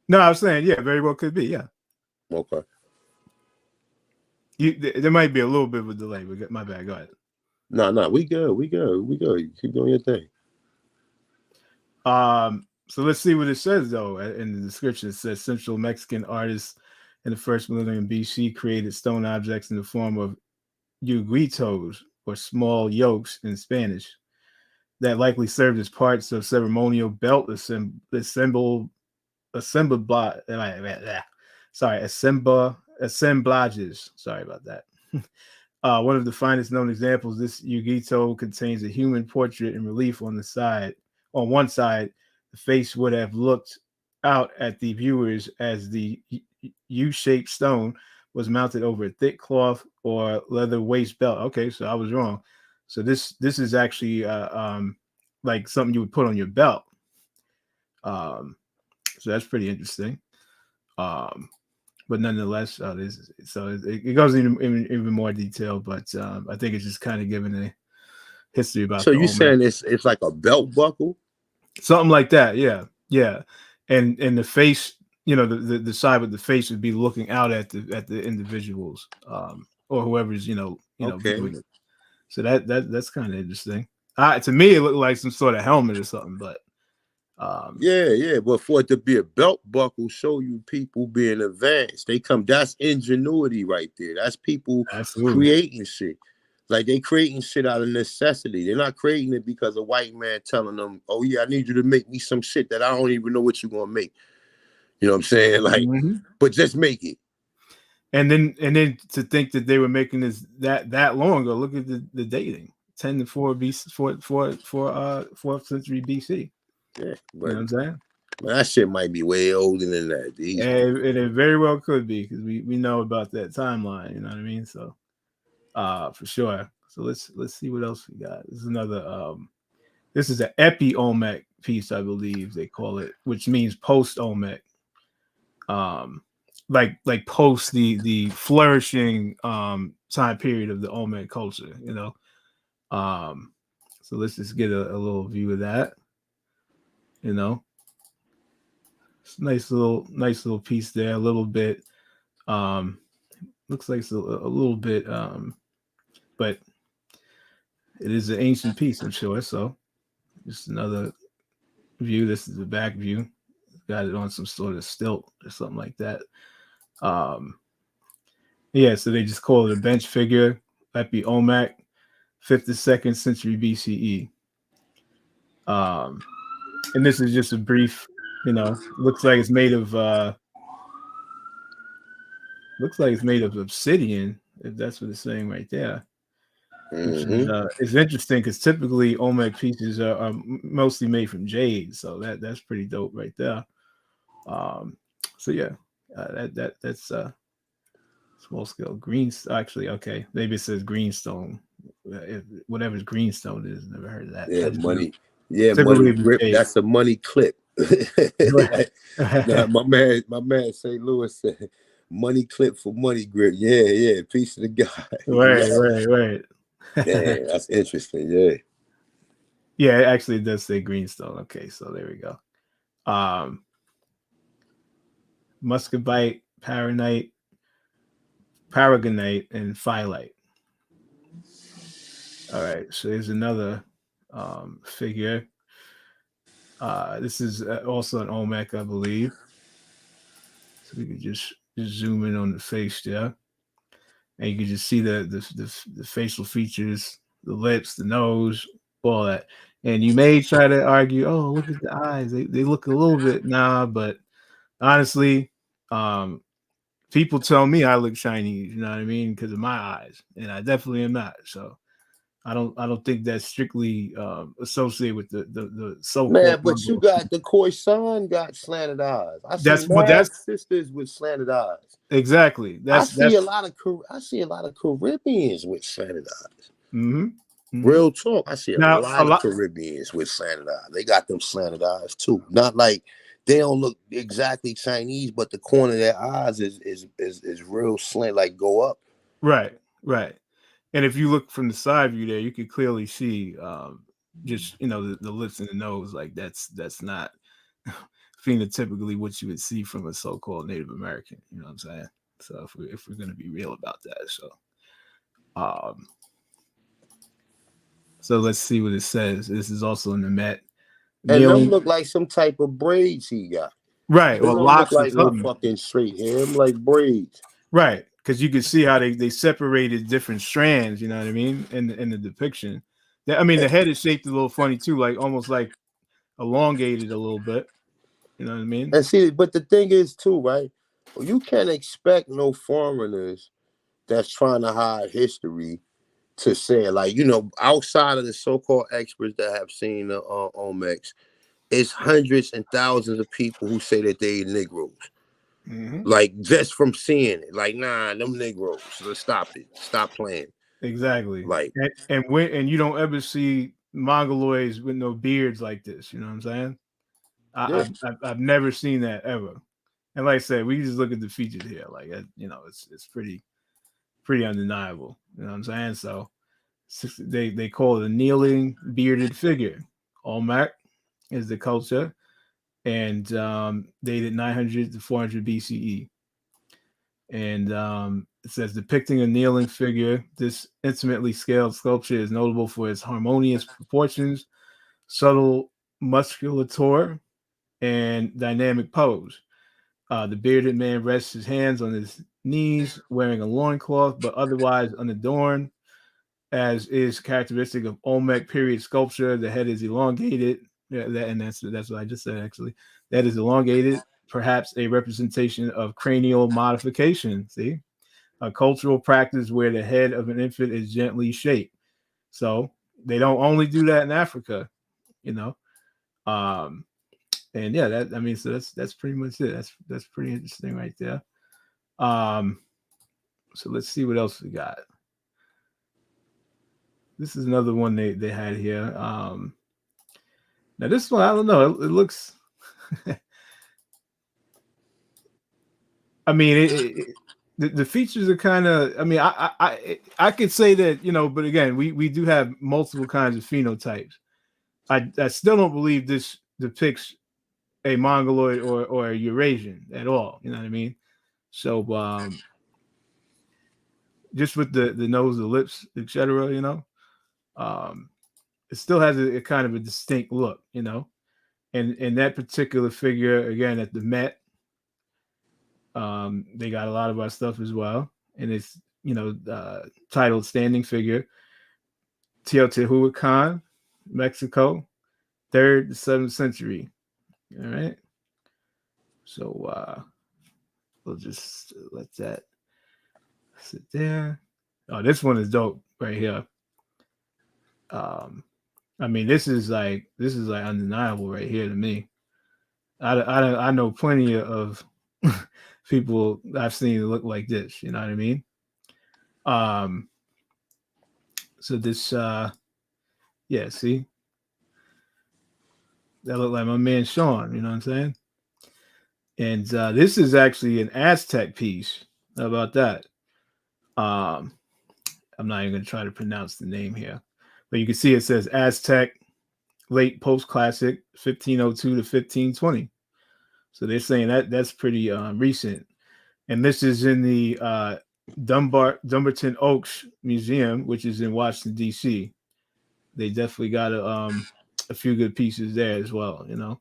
No, I was saying, yeah, very well could be, yeah. Okay. There might be a little bit of a delay, but my bad. Go ahead. No, we good. You keep doing your thing. So let's see what it says, though. In the description, it says Central Mexican artists in the first millennium BC created stone objects in the form of yuguitos, or small yokes in Spanish, that likely served as parts of ceremonial belt assemblages. Sorry about that. One of the finest known examples, this yugito contains a human portrait in relief on the side. On one side, the face would have looked out at the viewers as the U-shaped stone was mounted over a thick cloth or leather waist belt. Okay, so I was wrong. So this is actually like something you would put on your belt. So that's pretty interesting. But nonetheless, it goes into even more detail. But I think it's just kind of giving a history about. So you saying it's like a belt buckle, something like that? Yeah. And the face, the side of the face would be looking out at the individuals, or whoever's okay. Viewing it. So that's kind of interesting. To me, it looked like some sort of helmet or something, but. Yeah, but for it to be a belt buckle, show you people being advanced. That's ingenuity right there. That's people creating shit. Like, they creating shit out of necessity. They're not creating it because a white man telling them, "Oh yeah, I need you to make me some shit that I don't even know what you're gonna make." You know what I'm saying? Like, but just make it. And then to think that they were making this that long ago. Look at the dating, 10 to 4 BC, 4th century BC. Yeah, but you know what I'm saying? That shit might be way older than that. It very well could be, because we know about that timeline. You know what I mean? So, for sure. So let's see what else we got. This is another. This is an epi-Olmec piece, I believe they call it, which means post-Olmec. Like post the flourishing time period of the Olmec culture. So let's just get a little view of that. It's nice little piece there. A little bit, looks like it's a little bit, but it is an ancient piece, I'm sure. So just another view. This is the back view. Got it on some sort of stilt or something like that. Yeah, so they just call it a bench figure. Epi-Olmec, 5th to 2nd century BCE. And this is just a brief, looks like it's made of obsidian, if that's what it's saying right there. which is it's interesting because typically Olmec pieces are mostly made from jade, so that's pretty dope right there. So yeah, that's small scale green. Actually, okay, maybe it says greenstone. Whatever's greenstone is, never heard of that. Yeah, I just money. Yeah, typically money it was grip. jade. That's a money clip. Right. Nah, my man St. Louis said money clip for money grip. Yeah, peace to the guy. Right. Damn, that's interesting. Yeah. Yeah, actually, it does say greenstone. Okay, so there we go. Muscovite, Paranite, Paragonite, and Phyllite. All right, so there's another figure. This is also an Olmec, I believe. So we could just zoom in on the face there, and you can just see the facial features, the lips, the nose, all that. And you may try to argue, oh, look at the eyes. They look a little bit but honestly, people tell me I look Chinese, you know what I mean, because of my eyes, and I definitely am not. So I don't think that's strictly associated with the so-called Man, but you Mongol. got the Khoisan got slanted eyes. I see That's mad sisters with slanted eyes. exactly I that's see a lot of Caribbeans with slanted eyes. mm-hmm. Real talk. I see a Now lot of Caribbeans with slanted eyes. They got them slanted eyes too. Not like they don't look exactly Chinese, but the corner of their eyes is real slant, like go up. Right. And if you look from the side view there, you could clearly see just the lips and the nose. Like that's not phenotypically what you would see from a so-called Native American. You know what I'm saying? So if we're gonna be real about that, so let's see what it says. This is also in the Met. And them Kneeling. look like some type of braids he got. Right, They or don't look locks or like no something. fucking straight hair. Them like braids. Right, because you can see how they separated different strands. You know what I mean? In the depiction. I mean, the head is shaped a little funny too, like almost like elongated a little bit. You know what I mean? And see, but the thing is too, right? Well, you can't expect no foreigners that's trying to hide history to say, like, outside of the so-called experts that have seen the Olmecs, it's hundreds and thousands of people who say that they Negroes. Mm-hmm. Like, just from seeing it. Like, nah, them Negroes. So stop it. Stop playing. Exactly. Like, and you don't ever see Mongoloids with no beards like this. You know what I'm saying? yeah. I've never seen that ever. And like I said, we just look at the features here. Like it's pretty undeniable. You know what I'm saying? So they call it a kneeling bearded figure. Olmec is the culture, and dated 900 to 400 BCE. And it says depicting a kneeling figure. This intimately scaled sculpture is notable for its harmonious proportions, subtle musculature, and dynamic pose. The bearded man rests his hands on his knees, wearing a loincloth, but otherwise unadorned, as is characteristic of Olmec period sculpture. The head is elongated. Yeah, that's what I just said. Actually, that is elongated, perhaps a representation of cranial modification. See, a cultural practice where the head of an infant is gently shaped. So they don't only do that in Africa, you know. And yeah, so that's pretty much it. That's pretty interesting right there. So let's see what else we got. This is another one they had here. Now this one, I don't know. It looks. I mean, the features are kind of. I mean, I could say that, but again, we do have multiple kinds of phenotypes. I still don't believe this depicts a Mongoloid or a Eurasian at all. You know what I mean? So just with the nose, the lips, etc. It still has a kind of a distinct look. And that particular figure, again, at the Met, they got a lot of our stuff as well, and it's titled "Standing Figure," Teotihuacan, Mexico, 3rd to 7th century. All right, so we'll just let that sit there. Oh, this one is dope right here. I mean, this is like undeniable right here to me. I know plenty of people I've seen look like this. You know what I mean? So this, yeah, see, that look like my man Sean. You know what I'm saying? And this is actually an Aztec piece. How about that? I'm not even going to try to pronounce the name here, but you can see it says Aztec late post classic 1502 to 1520. So they're saying that that's pretty recent. And this is in the Dumbarton Oaks Museum, which is in Washington, D.C. They definitely got a few good pieces there as well, you know.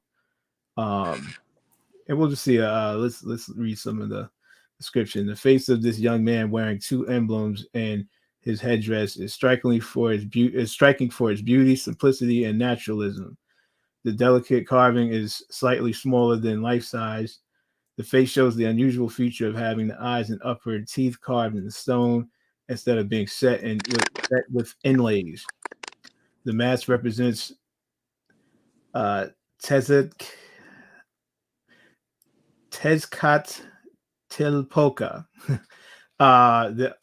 And we'll just see. Let's read some of the description. The face of this young man wearing two emblems and his headdress is striking for its beauty, simplicity, and naturalism. The delicate carving is slightly smaller than life size. The face shows the unusual feature of having the eyes and upper teeth carved in the stone instead of being set with inlays. The mask represents Tezcatlipoca, the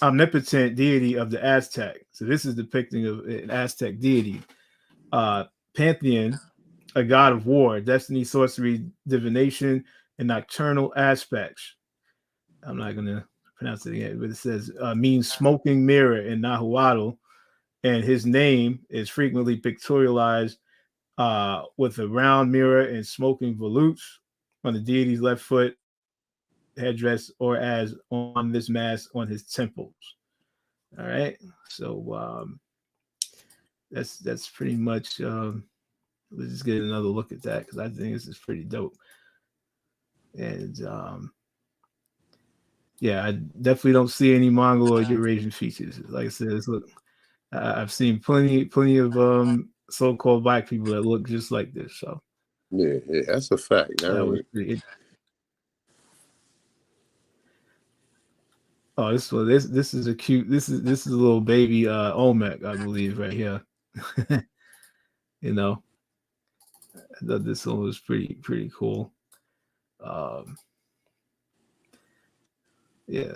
omnipotent deity of the Aztec. So this is depicting of an Aztec deity. Pantheon, a god of war, destiny, sorcery, divination, and nocturnal aspects. I'm not going to pronounce it again, but it says means smoking mirror in Nahuatl, and his name is frequently pictorialized with a round mirror and smoking volutes on the deity's left foot, headdress, or as on this mask on his temples. All right, so that's pretty much. Let's just get another look at that because I think this is pretty dope. And yeah, I definitely don't see any Mongol or Eurasian features. Like I said, look, I've seen plenty of so-called black people that look just like this. So yeah, that's a fact. that was pretty. Oh, this is a cute. This is a little baby Olmec, I believe, right here. You know, I thought this one was pretty cool. Yeah.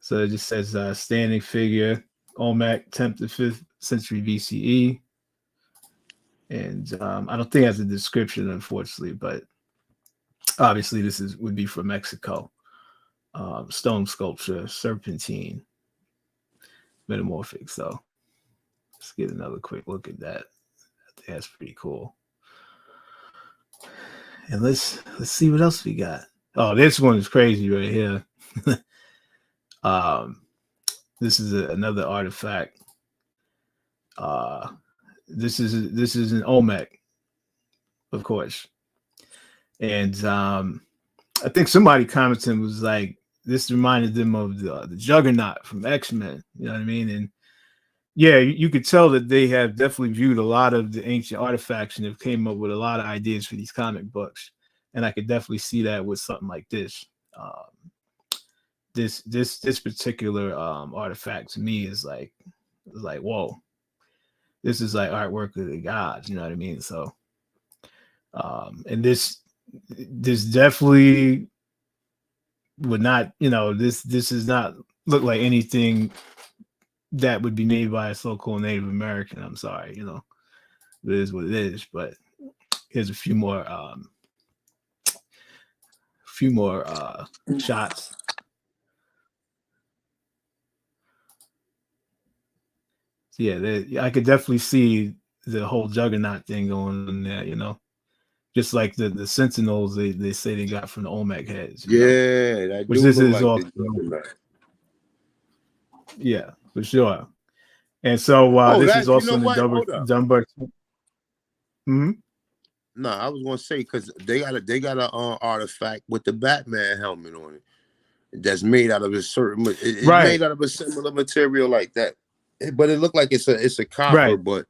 So it just says standing figure, Olmec, 10th to 5th century BCE. And I don't think it has a description, unfortunately, but obviously this would be from Mexico. Stone sculpture, serpentine, metamorphic. So let's get another quick look at that. I think that's pretty cool. And let's see what else we got. Oh, this one is crazy right here. This is another artifact. This is an Olmec, of course. And I think somebody commented was like, this reminded them of the Juggernaut from X-Men. You know what I mean? And yeah, you could tell that they have definitely viewed a lot of the ancient artifacts and have came up with a lot of ideas for these comic books. And I could definitely see that with something like this. This particular artifact to me is like whoa, this is like artwork of the gods. You know what I mean? So, and this definitely would not, you know, this does not look like anything that would be made by a so-called Native American. I'm sorry, you know, it is what it is. But here's a few more shots. So yeah, I could definitely see the whole Juggernaut thing going on there, you know, just like the Sentinels they say they got from the Olmec heads. Yeah, that which do this look is like also, the yeah, for sure. And so this is also in the Dunbar. Mm-hmm. No, I was gonna say because they got a artifact with the Batman helmet on it that's made out of a certain. It's right. made out of a similar material like that, but it looked like it's a copper. Right. But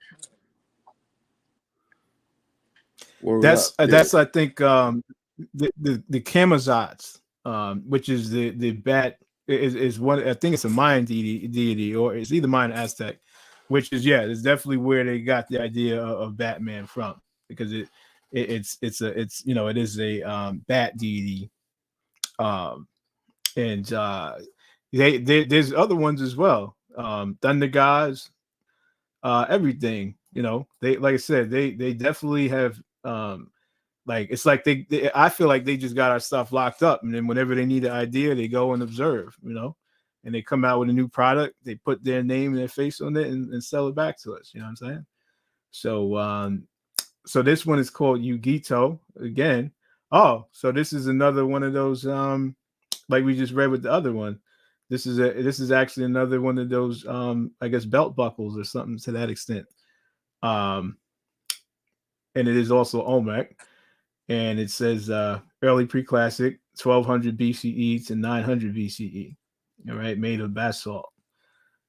that's I think the Camazots, which is the bat. is one. I think it's a Mayan deity, or it's either Mayan or Aztec, which is it's definitely where they got the idea of Batman from, because it is a bat deity, and there's other ones as well, thunder gods, everything. They, like I said, they definitely have like, it's like they I feel like they just got our stuff locked up, and then whenever they need an idea, they go and observe, and they come out with a new product, they put their name and their face on it and sell it back to us. You know what I'm saying? So this one is called Yugito again. Oh, so this is another one of those, like we just read with the other one. This is actually another one of those, I guess, belt buckles or something to that extent. And it is also Olmec. And it says early pre-classic, 1200 BCE to 900 BCE. All right, made of basalt.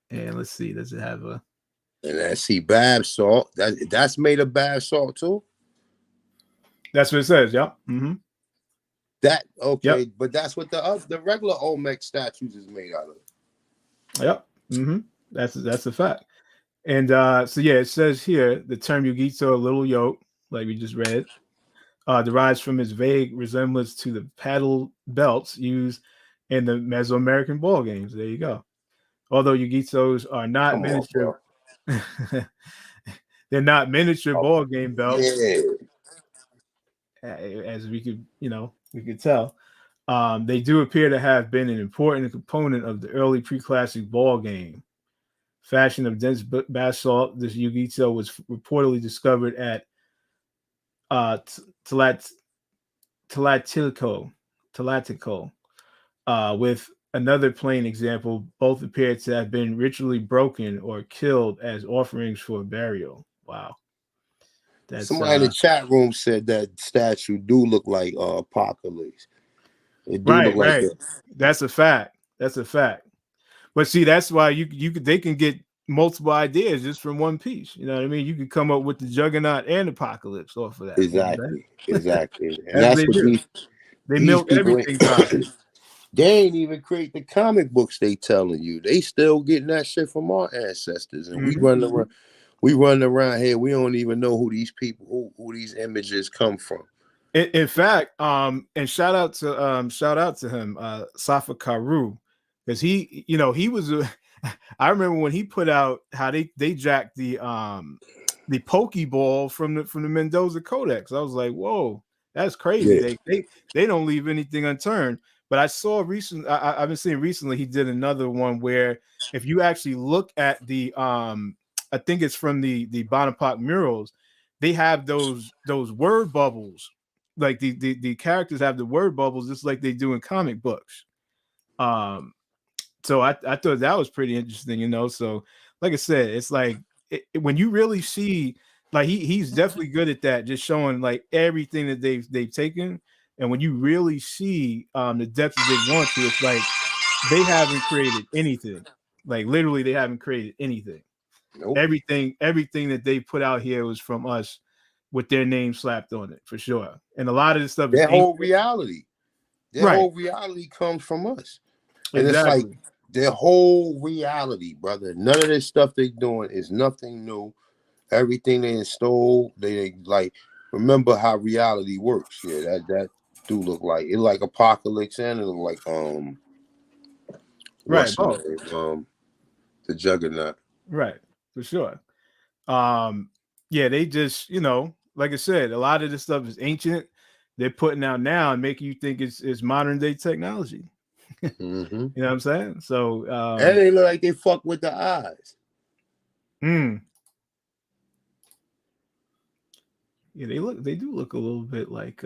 And let's see, does it have a? And I see basalt. That's made of basalt too. That's what it says. Yeah. Mm-hmm. That okay, yep. But that's what the regular Olmec statues is made out of. Yep. Mm-hmm. That's a fact. And so it says here the term Yugito, little yoke, like we just read, derives from its vague resemblance to the paddle belts used in the Mesoamerican ball games. There you go. Although Yugitos are not miniature, they're not miniature ball game belts, as we could tell. They do appear to have been an important component of the early pre-classic ball game. Fashion of dense basalt, this Yugito was reportedly discovered at Tlatelolco, with another plain example. Both appear to have been ritually broken or killed as offerings for burial. Wow. Somebody in the chat room said that statue do look like Apocalypse. It do look like that. That's a fact. But see, that's why they can get multiple ideas just from one piece. You know what I mean? You could come up with the Juggernaut and Apocalypse off of that. Exactly. And that's what they do. They milk everything dry. They ain't even create the comic books they telling you. They still getting that shit from our ancestors. And we run around here. We don't even know who these people, who these images come from. In fact, and shout out to him, Safa Karu, because he was I remember when he put out how they jacked the Pokeball from the Mendoza Codex. I was like, whoa, that's crazy. Yeah. They don't leave anything unturned. But I saw I've been seeing recently he did another one where if you actually look at the I think it's from the Bonaparte murals, they have those word bubbles. Like the characters have the word bubbles just like they do in comic books. So I thought that was pretty interesting, So like I said, it's like when you really see, like he's definitely good at that, just showing like everything that they've taken. And when you really see the depth that they've gone to, it's like they haven't created anything. Like literally, they haven't created anything. Nope. Everything that they put out here was from us, with their name slapped on it for sure. And a lot of this stuff, their whole reality comes from us. And it's like their whole reality, brother. None of this stuff they doing is nothing new. Everything they stole, they like. Remember how reality works. Yeah, that do look like it, like Apocalypse, and it look like the Juggernaut. Right, for sure. They just, like I said, a lot of this stuff is ancient. They're putting out now and making you think it's modern day technology. Mm-hmm. You know what I'm saying? So and they look like they fuck with the eyes. Yeah, they do look a little bit like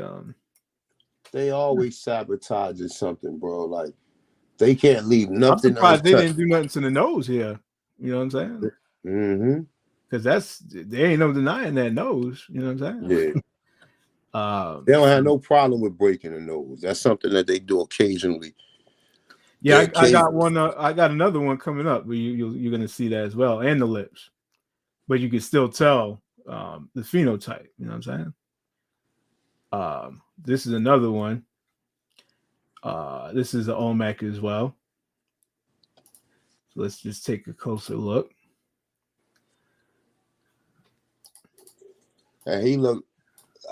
they always sabotaging something, bro. Like they can't leave nothing. I'm surprised they didn't do nothing to the nose here. You know what I'm saying? Mm-hmm. Because there ain't no denying that nose. You know what I'm saying? Yeah. They don't have no problem with breaking a nose. That's something that they do occasionally. Yeah, I got one. I got another one coming up where you're gonna see that as well, and the lips, but you can still tell the phenotype. You know what I'm saying? This is another one. This is the Olmec as well. So let's just take a closer look. And he look,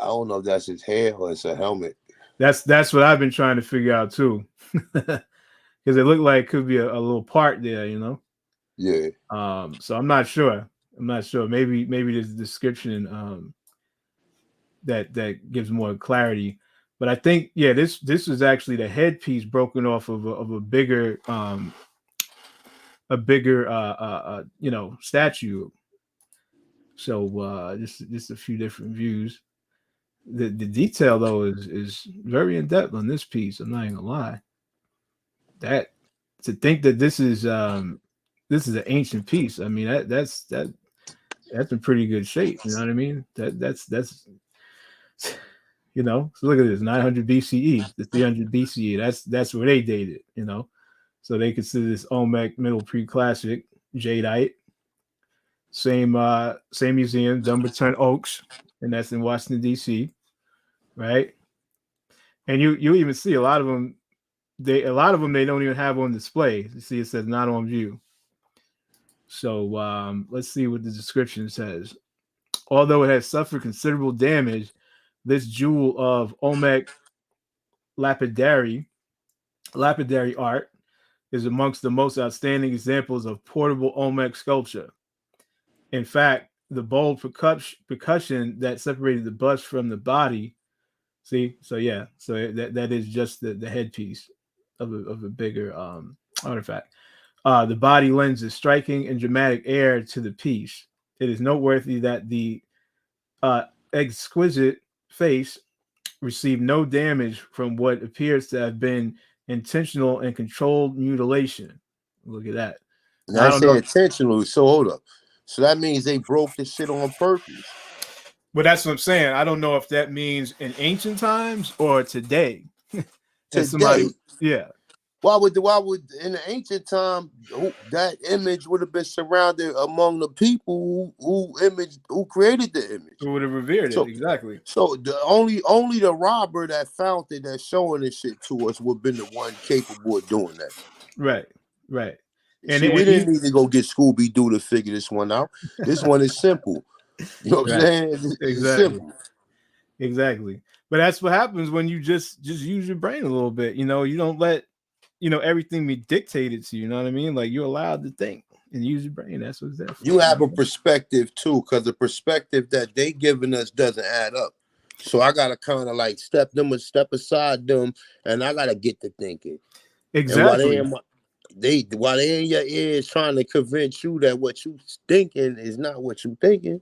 I don't know if that's his hair or it's a helmet. That's what I've been trying to figure out too. Because it looked like it could be a little part there, you know. Yeah. So I'm not sure. Maybe there's a description that gives more clarity. But I think this is actually the headpiece broken off of a bigger statue. So just a few different views. The detail though is very in depth on this piece. I'm not even gonna lie. That to think that this is an ancient piece. I mean that's in pretty good shape. You know what I mean? That's you know. So look at this, 900 BCE to 300 BCE. That's where they dated. You know, so they consider this Olmec Middle Pre-Classic jadeite. Same museum, Dumbarton Oaks, and that's in Washington D.C. Right? And you even see a lot of them. They don't even have on display. You see, it says not on view. So let's see what the description says. Although it has suffered considerable damage, this jewel of Olmec lapidary art is amongst the most outstanding examples of portable Olmec sculpture. In fact, the bold percussion that separated the bust from the body. See, so that is just the headpiece of a bigger artifact. The body lends a striking and dramatic air to the piece. It is noteworthy that the exquisite face received no damage from what appears to have been intentional and controlled mutilation. Look at that. And I I don't say know. intentional. So hold up. So that means they broke the shit on purpose. But that's what I'm saying. I don't know if that means in ancient times or today. Today, yeah. why would in the ancient time that image would have been surrounded among the people who created the image? Who would have revered it? Exactly. So the only the robber that found it that's showing this shit to us would have been the one capable of doing that. Right. And see, we didn't need to go get Scooby-Doo to figure this one out. This one is simple. You know what I'm saying? It's simple. Exactly. But that's what happens when you just use your brain a little bit. You know, you don't let everything be dictated to you. You know what I mean? Like you're allowed to think and use your brain. That's what's there for. You have a perspective too, because the perspective that they giving us doesn't add up. So I gotta kind of like step aside them, and I gotta get to thinking. Exactly. And while they in your ears trying to convince you that what you thinking is not what you thinking.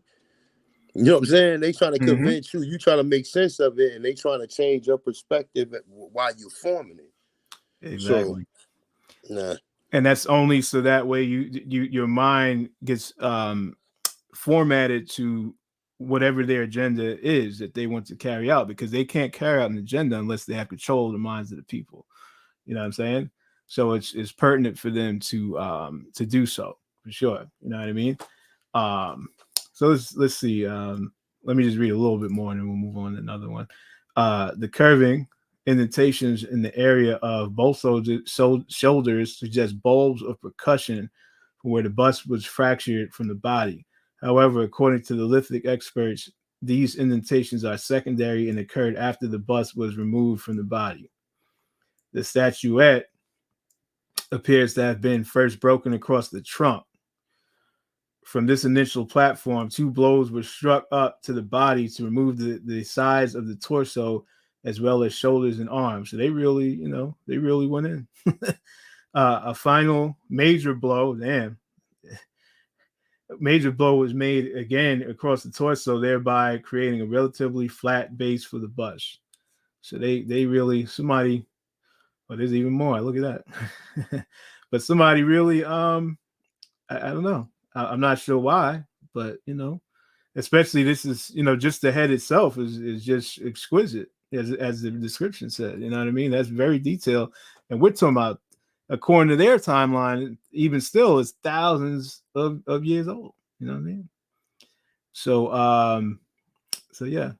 You know what I'm saying? They trying to convince you. You trying to make sense of it, and they trying to change your perspective while you're forming it. Exactly. So, nah. And that's only so that way your mind gets formatted to whatever their agenda is that they want to carry out, because they can't carry out an agenda unless they have control of the minds of the people. You know what I'm saying? So it's pertinent for them to do so, for sure. You know what I mean? So let's see. Let me just read a little bit more and then we'll move on to another one. The curving indentations in the area of both shoulders suggest bulbs of percussion from where the bust was fractured from the body. However, according to the lithic experts, these indentations are secondary and occurred after the bust was removed from the body. The statuette appears to have been first broken across the trunk. From this initial platform, 2 blows were struck up to the body to remove the sides of the torso as well as shoulders and arms. So they really went in. A final major blow, was made again across the torso, thereby creating a relatively flat base for the bust. So they really, somebody, there's even more. Look at that. But somebody really, I don't know. I'm not sure why, but especially this is, just the head itself is just exquisite, as the description said. You know what I mean? That's very detailed, and we're talking about, according to their timeline, even still, it's thousands of years old. You know what I mean? So yeah,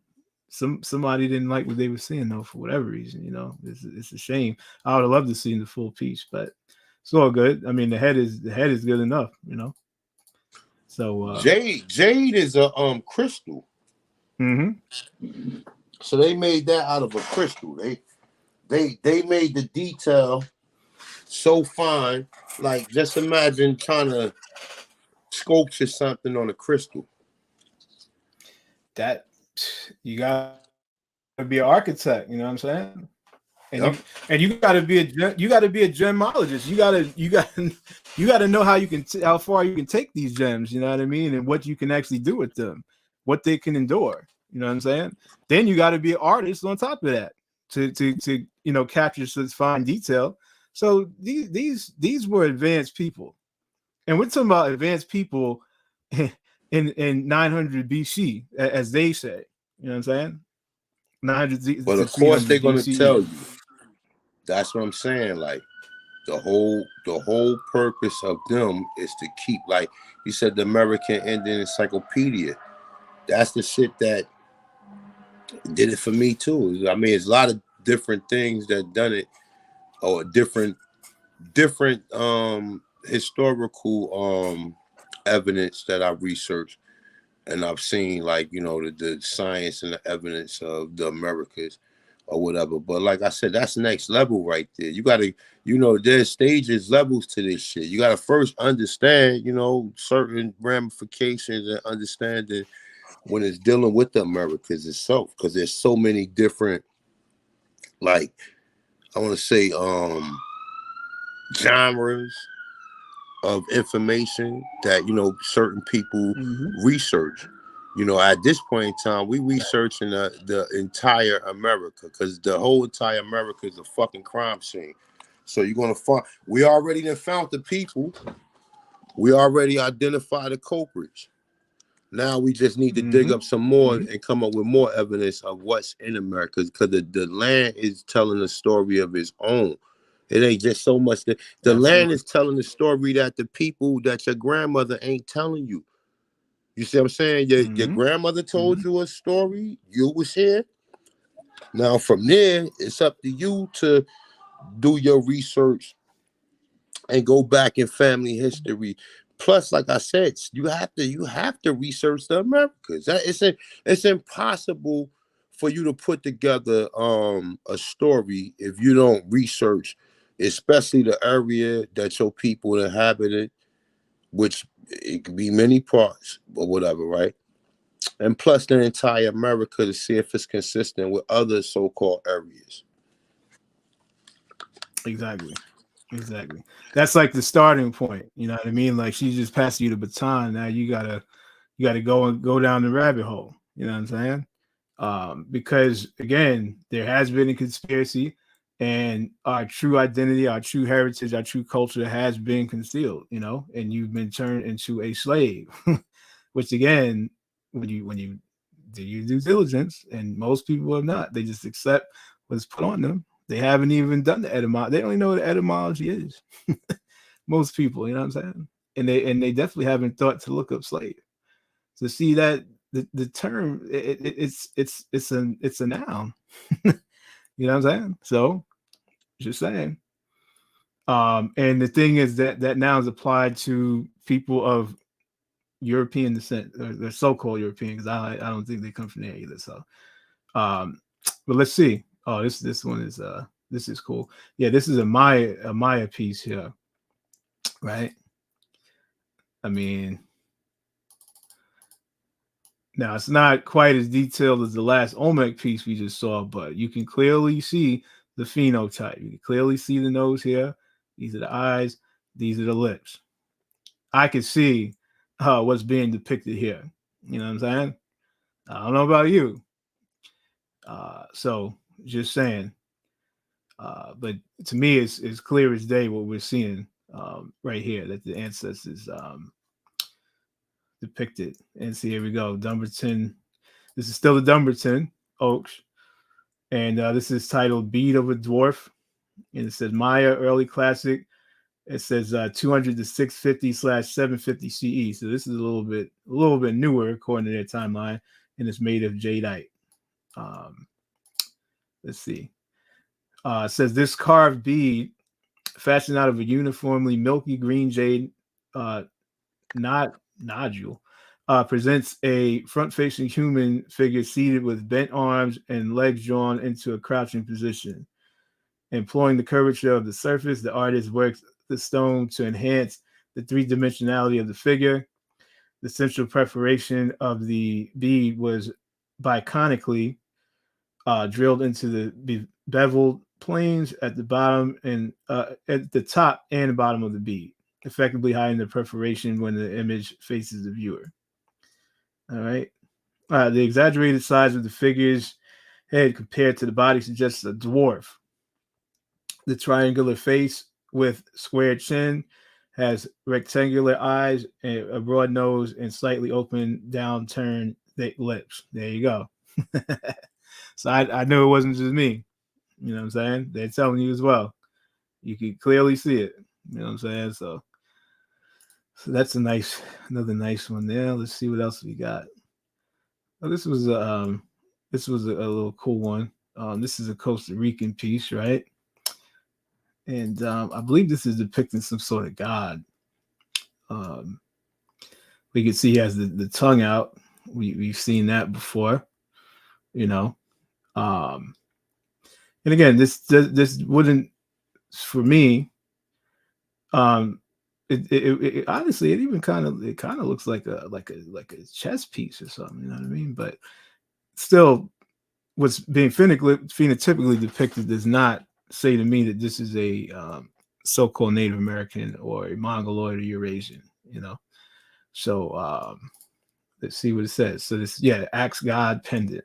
somebody didn't like what they were seeing though, for whatever reason. It's a shame. I would have loved to see the full piece, but it's all good. I mean, the head is good enough, you know. So Jade is a crystal. mm-hmm. So they made that out of a crystal. They made the detail so fine. Like, just imagine trying to sculpture something on a crystal. That you gotta be an architect, you know what I'm saying? Yep. And you gotta be a gemologist. You gotta know how you can how far you can take these gems, you know what I mean, and what you can actually do with them, what they can endure. You know what I'm saying? Then you got to be an artist on top of that to you know capture such fine detail. So these were advanced people, and we're talking about advanced people in 900 BC, as they say. You know what I'm saying? 900 But to of course 300 they're gonna tell BCE. you. That's what I'm saying. Like, the whole purpose of them is to keep, like you said, the American Indian Encyclopedia. That's the shit that did it for me too. I mean, there's a lot of different things that done it, or different historical evidence that I researched, and I've seen, like, you know, the science and the evidence of the Americas or whatever. But like I said, that's next level right there. You gotta, you know, there's stages, levels to this shit. You gotta first understand, you know, certain ramifications and understanding when it's dealing with the Americas itself, because there's so many different, like, I want to say genres of information that, you know, certain people research. You know, at this point in time, we researching the entire America, because the whole entire America is a fucking crime scene. So you're gonna find, we already done found the people, we already identified the culprits. Now we just need to dig up some more and come up with more evidence of what's in America, because the land is telling a story of its own. It ain't just so much that the land is telling the story that the people, that your grandmother ain't telling you. You see what I'm saying? Your grandmother told you a story. You was here. Now from there, it's up to you to do your research and go back in family history. Plus, like I said, you have to research the Americas. It's impossible for you to put together a story if you don't research, especially the area that your people inhabited, which it could be many parts or whatever, right? And plus the entire America, to see if it's consistent with other so-called areas. Exactly. That's like the starting point. You know what I mean? Like, she just passed you the baton. Now you gotta go down the rabbit hole. You know what I'm saying? Because again, there has been a conspiracy, and our true identity, our true heritage, our true culture has been concealed. You know, and you've been turned into a slave. Which again, when you do your due diligence, and most people have not, they just accept what's put on them. They haven't even done the etymology. They don't even know what the etymology is. Most people, you know what I'm saying? And they definitely haven't thought to look up slave. To see that the term it's a noun. You know what I'm saying? So just saying. And the thing is that noun is applied to people of European descent, or so-called European, because I don't think they come from there either. So, but let's see. Oh, this one is this is cool. Yeah, this is a Maya piece here, right? I mean, now it's not quite as detailed as the last Olmec piece we just saw, but you can clearly see the phenotype. You can clearly see the nose here. These are the eyes. These are the lips. I can see what's being depicted here. You know what I'm saying? I don't know about you. So just saying. But to me, it's clear as day what we're seeing right here, that the ancestors depicted. And see, here we go. Dumbarton. This is still the Dumbarton Oaks. And this is titled Bead of a Dwarf. And it says Maya Early Classic. It says 200 to 650 / 750 CE. So this is a little bit newer according to their timeline. And it's made of jadeite. Let's see. It says this carved bead fashioned out of a uniformly milky green jade nodule, presents a front-facing human figure seated with bent arms and legs drawn into a crouching position. Employing the curvature of the surface, the artist works the stone to enhance the three-dimensionality of the figure. The central perforation of the bead was biconically drilled into the beveled planes at the bottom and at the top and bottom of the bead, effectively hiding the perforation when the image faces the viewer. All right. The exaggerated size of the figure's head compared to the body suggests a dwarf. The triangular face with square chin has rectangular eyes, a broad nose, and slightly open, downturned lips. There you go. So I knew it wasn't just me. You know what I'm saying? They're telling you as well. You can clearly see it. You know what I'm saying? So that's another nice one there. Let's see what else we got. Oh, this was a little cool one. This is a Costa Rican piece, right? And I believe this is depicting some sort of god. We can see he has the tongue out. We've seen that before, you know. And again, this wouldn't, for me, it honestly, it even kind of looks like a chess piece or something, you know what I mean? But still, what's being phenotypically depicted does not say to me that this is a so-called Native American or a Mongoloid or Eurasian, you know. So let's see what it says. So this, axe god pendant.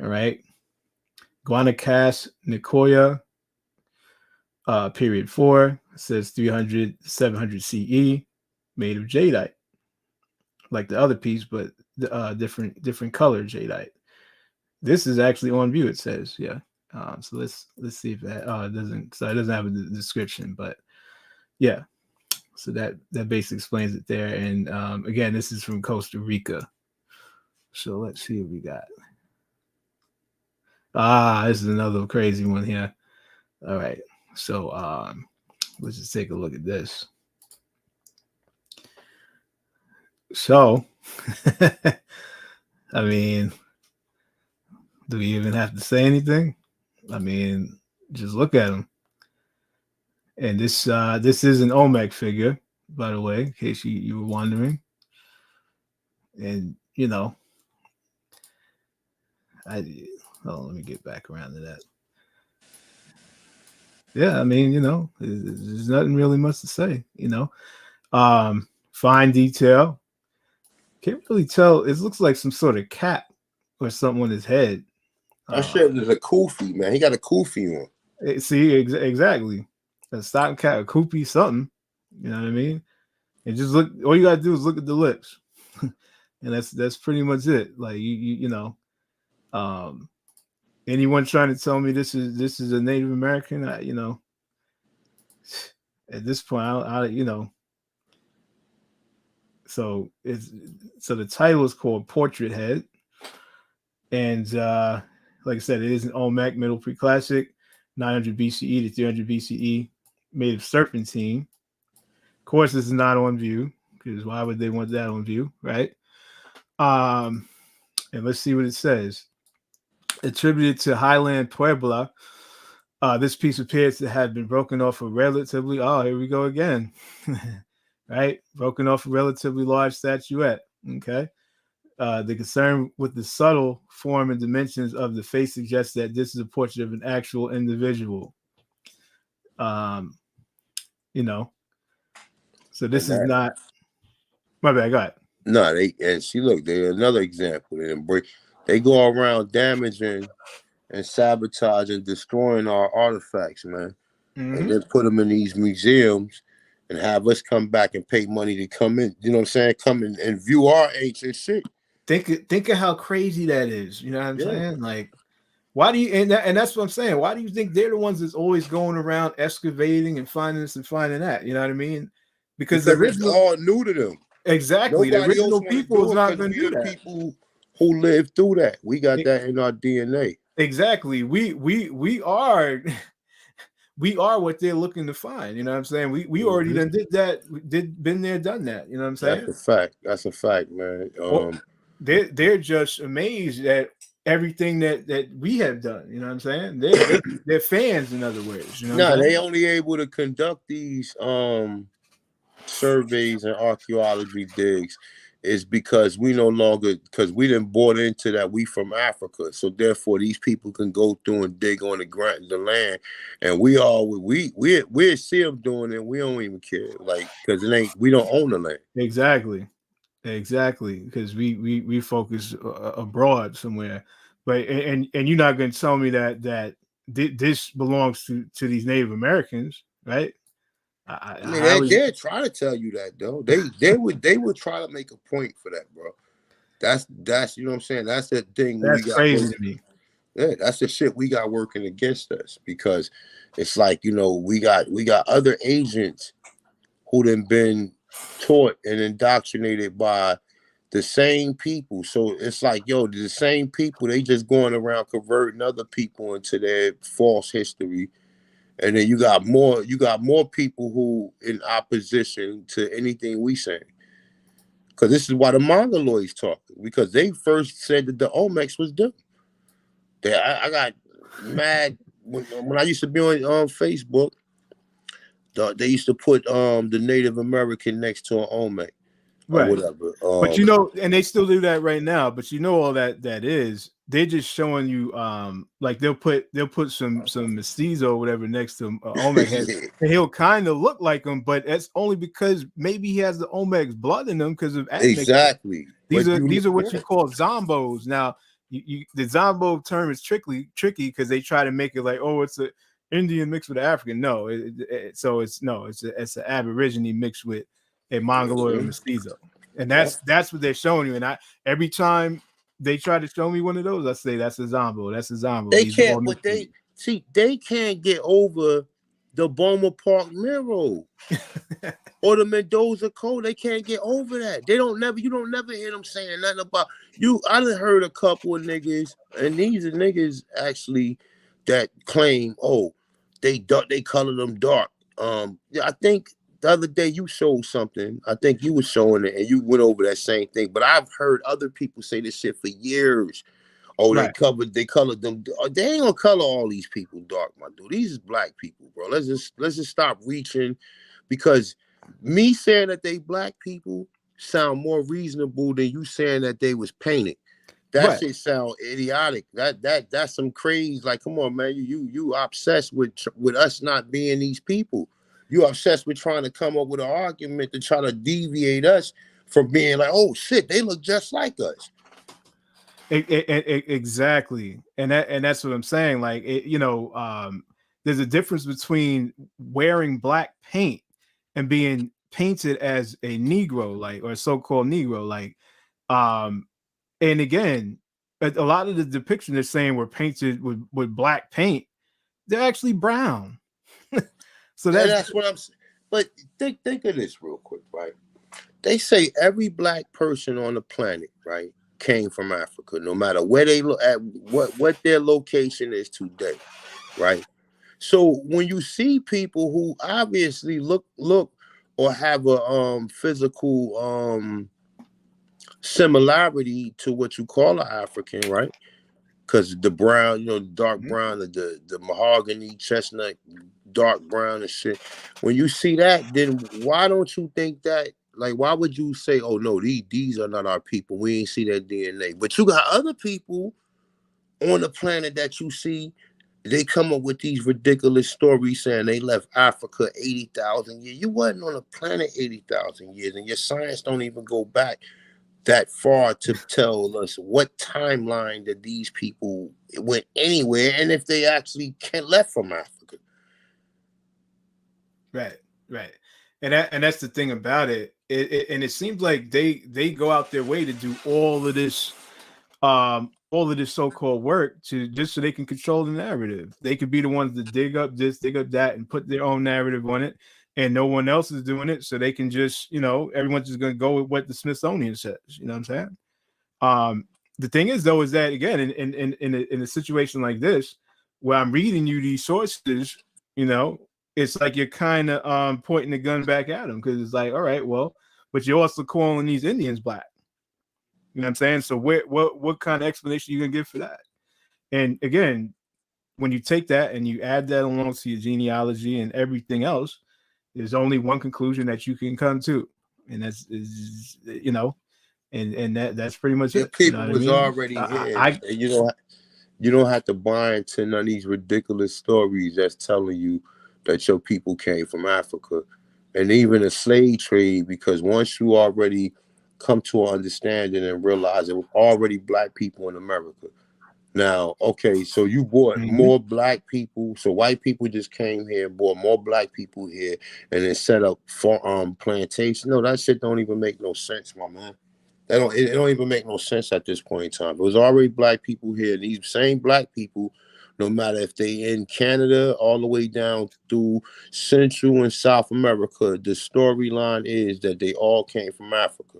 All right. Guanacaste Nicoya, period 4, says 300 700 CE, made of jadeite, like the other piece, but different color jadeite. This is actually on view. It says, yeah. So let's see if that it doesn't have a description, but yeah. So that basically explains it there. And again, this is from Costa Rica. So let's see what we got. This is another crazy one here. All right. So let's just take a look at this. So, I mean, do we even have to say anything? I mean, just look at them. And this is an Olmec figure, by the way, in case you were wondering. And you know, let me get back around to that. Yeah, I mean, you know, there's nothing really much to say, you know. Fine detail. Can't really tell. It looks like some sort of cap or something on his head. That shit is a kufi, man. He got a kufi on. See, exactly. A stocking cap, a kufi, something. You know what I mean? And just look. All you gotta do is look at the lips, and that's pretty much it. Like you know, anyone trying to tell me this is a Native American, you know, at this point, I you know. So the title is called Portrait Head, and like I said, it is an Olmec Middle Preclassic, 900 BCE to 300 BCE, made of serpentine. Of course, this is not on view because why would they want that on view, right? And let's see what it says. Attributed to Highland Puebla, this piece appears to have been broken off a relatively. Oh, here we go again. Right, broken off a relatively large statuette. Okay, the concern with the subtle form and dimensions of the face suggests that this is a portrait of an actual individual. You know, so this is not. My bad. Go ahead. No, they're another example. They go around damaging and sabotaging, destroying our artifacts, man, and then put them in these museums. And have us come back and pay money to come in, you know what I'm saying? Come in and view our ancient shit. Think of how crazy that is. You know what I'm saying? Like, why do you and that's what I'm saying? Why do you think they're the ones that's always going around excavating and finding this and finding that? You know what I mean? Because the original, it's all new to them. Exactly. Nobody the original people is not going to do that. People who lived through that. We got that in our DNA. Exactly. We are we are what they're looking to find. You know what I'm saying? We already done did that. Been there, done that. You know what I'm saying? That's a fact. That's a fact, man. They're just amazed at everything that we have done. You know what I'm saying? They're fans, in other words. You know what I'm saying? They only able to conduct these surveys and archaeology digs is because we no longer, because we didn't bought into that we from Africa, so therefore these people can go through and dig on the land, and we see them doing it. We don't even care, like, because it ain't, we don't own the land. Exactly, because we focus abroad somewhere, but and you're not going to tell me that this belongs to these Native Americans, right? I mean, they're trying to tell you that, though. They would try to make a point for that, bro. That's you know what I'm saying. That's the thing. That's crazy to me. Yeah, that's the shit we got working against us, because it's like, you know, we got other agents who done been taught and indoctrinated by the same people. So it's like, yo, the same people, they just going around converting other people into their false history. And then you got more people who in opposition to anything we saying. Because this is why the Mongoloids talking, because they first said that the Olmecs was them. I got mad when I used to be on Facebook. They used to put the Native American next to an Olmec, or whatever. But you know, and they still do that right now. But you know, all that is, they're just showing you, like they'll put some mestizo or whatever next to Olmec head, and he'll kind of look like him, but that's only because maybe he has the Olmec's blood in him because of ethnic. Exactly. These are what you call zombos. Now, the zombo term is tricky because they try to make it like, oh, it's a Indian mixed with an African. No, it's an Aborigine mixed with a Mongoloid or mestizo, and that's what they're showing you. And every time they try to show me one of those, I say that's a zombo. That's a zombo. They can't, but they can't get over the Boma Park Miro or the Mendoza Code. They can't get over that. You don't never hear them saying nothing about you. I done heard a couple of niggas, and these are niggas actually that claim, oh, they color them dark. Yeah, I think the other day you showed something. I think you were showing it, and you went over that same thing. But I've heard other people say this shit for years. Oh, right. They colored them. They ain't gonna color all these people dark, my dude. These is black people, bro. Let's just stop reaching, because me saying that they black people sound more reasonable than you saying that they was painted. That shit sound idiotic. That's some crazy. Like, come on, man. You obsessed with us not being these people. You obsessed with trying to come up with an argument to try to deviate us from being like, oh shit, they look just like us. Exactly, and that's what I'm saying. Like, there's a difference between wearing black paint and being painted as a Negro, like, or a so-called Negro, like, and again, a lot of the depiction they're saying were painted with black paint. They're actually brown. So that's what I'm saying. But think of this real quick, right? They say every black person on the planet, right, came from Africa, no matter where they look at, what their location is today, right? So when you see people who obviously look or have a physical similarity to what you call an African, right? Because the brown, dark brown, the mahogany, chestnut, dark brown and shit. When you see that, then why don't you think that? Like, why would you say, oh, no, these are not our people. We ain't see their DNA. But you got other people on the planet that you see, they come up with these ridiculous stories saying they left Africa 80,000 years. You wasn't on the planet 80,000 years, and your science don't even go back that far to tell us what timeline that these people went anywhere, and if they actually left from Africa. Right. And that's the thing about it. And it seems like they go out their way to do all of this so-called work just so they can control the narrative. They could be the ones to dig up this, dig up that, and put their own narrative on it, and no one else is doing it, so they can just, everyone's just going to go with what the Smithsonian says. You know what I'm saying? The thing is, though, is that, again, in a situation like this, where I'm reading you these sources, you know, it's like you're kind of pointing the gun back at them, because it's like, all right, well, but you're also calling these Indians black. You know what I'm saying? So what kind of explanation are you gonna give for that? And again, when you take that and you add that along to your genealogy and everything else, there's only one conclusion that you can come to, and that's is, you know, and that's pretty much If it. You know people what I was mean? already here, and you don't have to buy into none of these ridiculous stories that's telling you that your people came from Africa, and even the slave trade. Because once you already come to an understanding and realize it was already black people in America. Now, okay, so you brought more black people. So white people just came here, brought more black people here, and then set up for plantation. No, that shit don't even make no sense, my man. It don't even make no sense at this point in time. It was already black people here. These same black people, no matter if they in Canada all the way down through Central and South America, the storyline is that they all came from Africa.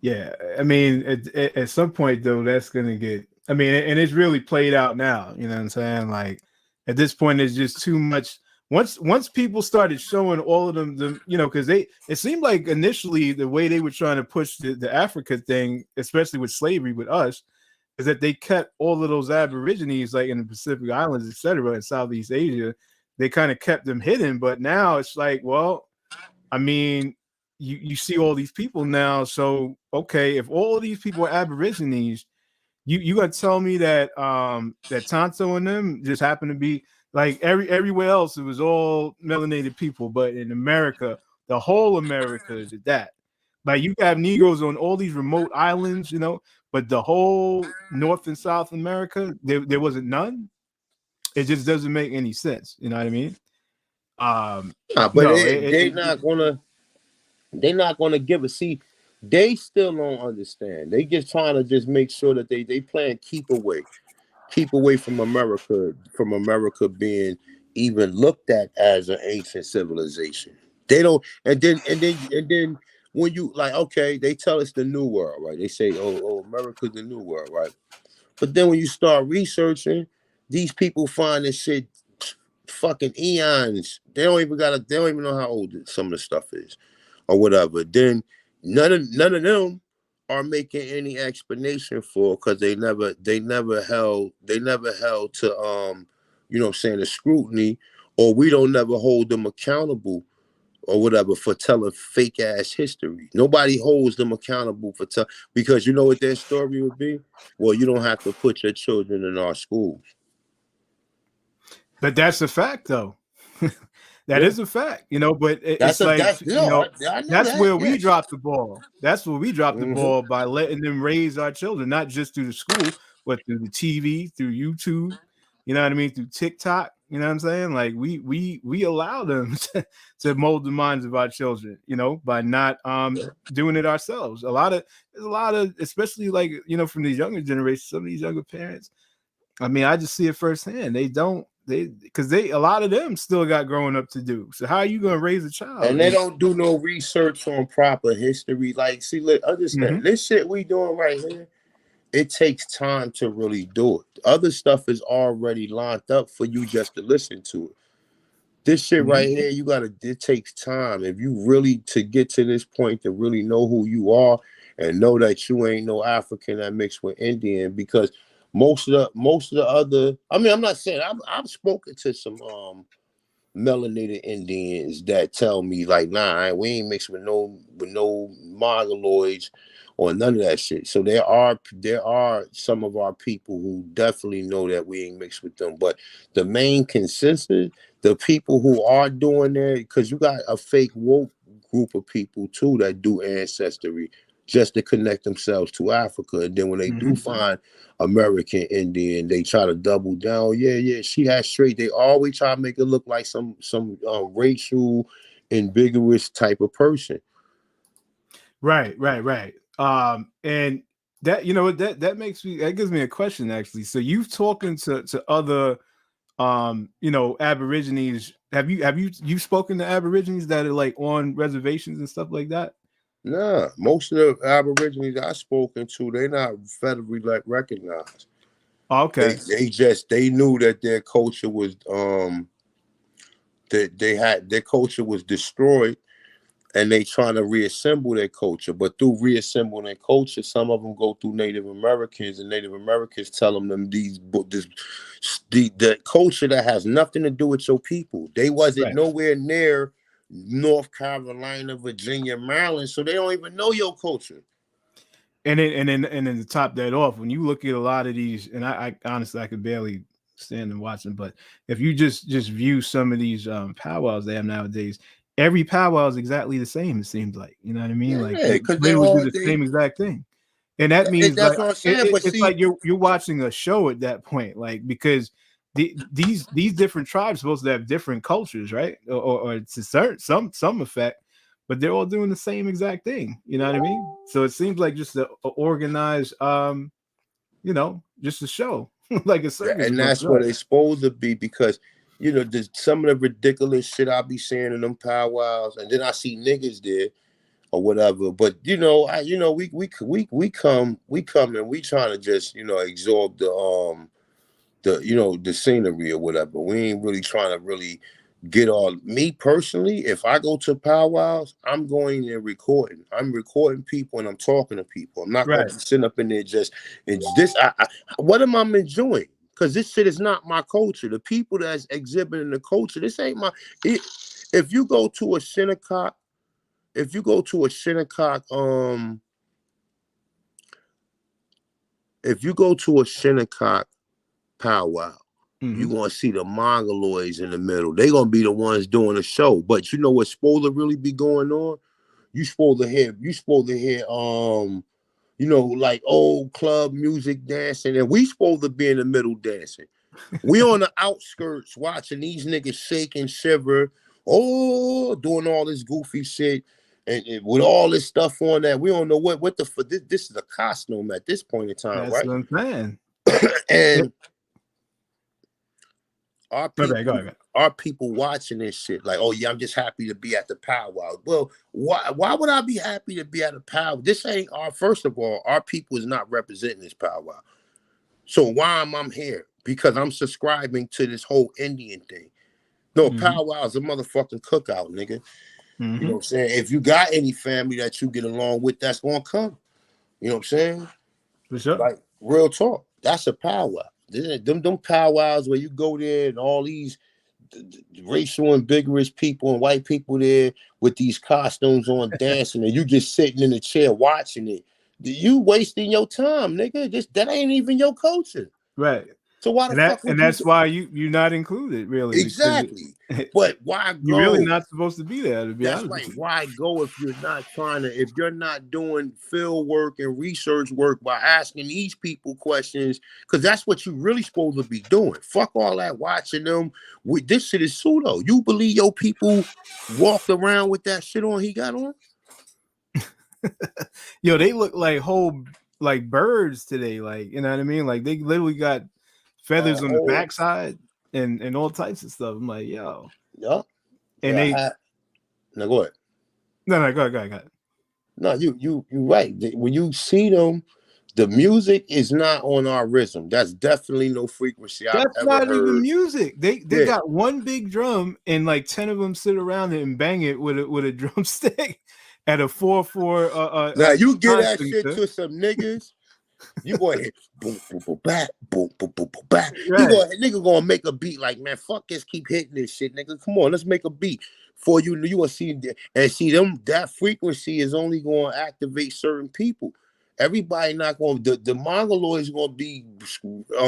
Yeah, I mean, at some point though, that's gonna get. I mean, and it's really played out now. You know what I'm saying? Like at this point, there's just too much. Once people started showing all of them, you know, because it seemed like initially the way they were trying to push the Africa thing, especially with slavery with us, is that they kept all of those Aborigines like in the Pacific Islands, etc., in Southeast Asia. They kind of kept them hidden, but now it's like, well, I mean, you see all these people now. So okay, if all of these people are Aborigines, you gonna tell me that that Tonto and them just happen to be like everywhere else it was all melanated people, but in America, the whole America is that. Like you have Negroes on all these remote islands, you know, but the whole North and South America, there wasn't none. It just doesn't make any sense. You know what I mean? Nah, but No, they're not gonna give a see. They still don't understand. They just trying to just make sure that they plan keep away from America being even looked at as an ancient civilization. They don't, and then when you like, okay, they tell us the new world, right? They say, oh, America's the new world, right? But then when you start researching, these people find this shit fucking eons. They don't even know how old some of the stuff is or whatever. Then none of them are making any explanation for, because they never held to you know what I'm saying, the scrutiny, or we don't never hold them accountable or whatever for telling fake ass history. Nobody holds them accountable for because you know what their story would be? Well, you don't have to put your children in our schools. but that's a fact, though. That is a fact, you know. But it's like, you know, I know that's that, where we yes. dropped the ball. That's where we dropped the ball by letting them raise our children, not just through the school, but through the TV, through YouTube. You know what I mean? Through TikTok. You know what I'm saying? Like we allow them to mold the minds of our children. You know, by not doing it ourselves. There's a lot of, especially like, you know, from these younger generations, some of these younger parents. I mean, I just see it firsthand. Because a lot of them still got growing up to do. So how are you gonna raise a child? And they don't do no research on proper history. Like, see, look, understand this shit we doing right here. It takes time to really do it. Other stuff is already lined up for you just to listen to it. This shit right here, it takes time. If you really to get to this point to really know who you are and know that you ain't no African that mixed with Indian, because most of the other, I mean, I'm not saying I've spoken to some melanated Indians that tell me like, nah, we ain't mixed with no mongoloids or none of that shit. So there are some of our people who definitely know that we ain't mixed with them. But the main consensus, the people who are doing that, because you got a fake woke group of people too that do ancestry just to connect themselves to Africa. And then when they do find American Indian, they try to double down. Yeah, she has straight. They always try to make it look like some racial ambiguous type of person. Right. And that, you know, that gives me a question actually. So you've talking to other you know, Aborigines. Have you spoken to Aborigines that are like on reservations and stuff like that? Nah, most of the Aborigines I've spoken to, they're not federally like recognized. Okay. They knew that their culture was that their culture was destroyed, and they trying to reassemble their culture. But through reassembling their culture, some of them go through Native Americans, and Native Americans tell them the culture that has nothing to do with your people. They wasn't nowhere near North Carolina, Virginia, Maryland, so they don't even know your culture. And then to top that off, when you look at a lot of these, and I honestly I could barely stand and watch them, but if you just view some of these powwows they have nowadays, every powwow is exactly the same. It seems like, you know what I mean? Like Yeah, because they would do the same exact thing, and that means that's like what I'm saying. But it's see, like you're watching a show at that point, like because these different tribes supposed to have different cultures, right? Or to certain some effect. But they're all doing the same exact thing. You know what I mean? So it seems like just a organized, you know, just a show, like a circus. and that's what it's supposed to be, because you know some of the ridiculous shit I be seeing in them powwows, and then I see niggas there or whatever. But we come and we trying to just absorb the scenery or whatever. We ain't really trying to really get all. Me personally, if I go to powwows, I'm going and recording. I'm recording people and I'm talking to people. I'm not going to be sitting up in there just. It's this. What am I enjoying? Because this shit is not my culture. The people that's exhibiting the culture, this ain't my. If you go to a Shinnecock, if you go to a Shinnecock powwow, you're gonna see the Mongoloids in the middle. They're gonna be the ones doing the show. But you know what's supposed to really be going on? You supposed to hear like old club music dancing, and we supposed to be in the middle dancing. We on the outskirts watching these niggas shake and shiver, doing all this goofy shit. And with all this stuff on that, we don't know what this is a costume at this point in time, That's right? what I'm saying. And Go ahead. our people watching this shit like, oh yeah, I'm just happy to be at the powwow. Well, why would I be happy to be at a powwow? This ain't first of all, our people is not representing this powwow. So why am I here? Because I'm subscribing to this whole Indian thing. No, powwow is a motherfucking cookout, nigga. You know what I'm saying? If you got any family that you get along with, that's gonna come. You know what I'm saying? For sure. Like real talk. That's a powwow. Them powwows where you go there and all these racial and vigorous people and white people there with these costumes on dancing, and you just sitting in the chair watching it. You wasting your time, nigga. That ain't even your culture. Right. So why the fuck would and that's why you're not included, really. Exactly. But why go? You're really not supposed to be there, to be That's honest. right. Why go if you're not doing field work and research work by asking these people questions? Because that's what you're really supposed to be doing. Fuck all that watching them. This shit is pseudo. You believe your people walked around with that shit on he got on? Yo, they look like whole like birds today. Like, you know what I mean? Like they literally got feathers on the backside and all types of stuff. I'm like, yo. Yeah. And now go ahead. No, go ahead. No, you right. When you see them, the music is not on our rhythm. That's definitely no frequency I've ever heard. That's not even music. They got one big drum and like 10 of them sit around it and bang it with a drumstick at a 4/4. Now you get that shit to some niggas. You go ahead, boom, boom, boom, back, boom, boom, boom, boom, back. Right. You go ahead, nigga gonna make a beat like, man, fuck this, keep hitting this shit, nigga. Come on, let's make a beat. For you gonna see them. That frequency is only gonna activate certain people. Everybody not gonna. The Mongoloids gonna be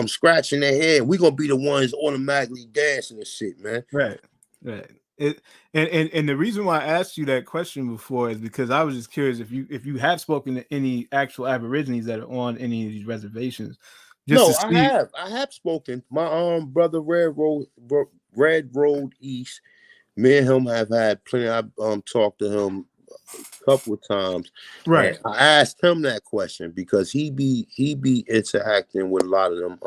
scratching their head. We gonna be the ones automatically dancing and shit, man. Right. And the reason why I asked you that question before is because I was just curious if you have spoken to any actual Aborigines that are on any of these reservations. I have spoken. My brother Red Road East. Me and him have had plenty. I've talked to him a couple of times. Right. And I asked him that question because he be interacting with a lot of them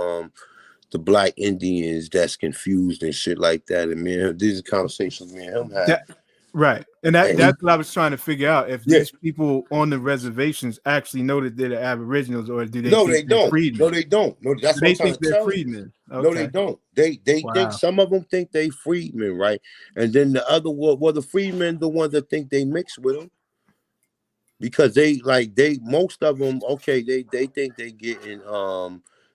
the black Indians that's confused and shit like that. And man, these are conversations me and him had. Right. And that's what I was trying to figure out. If Yeah. these people on the reservations actually know that they're the Aboriginals, or do they No, think they they're don't. freedmen? No, they don't. No, that's So what I'm they trying think to they're tell you. freedmen. No, they Okay. don't. They think Wow. some of them think they freedmen, right? And then the other well, the freedmen, the ones that think they mix with them, because most of them, okay, they think they getting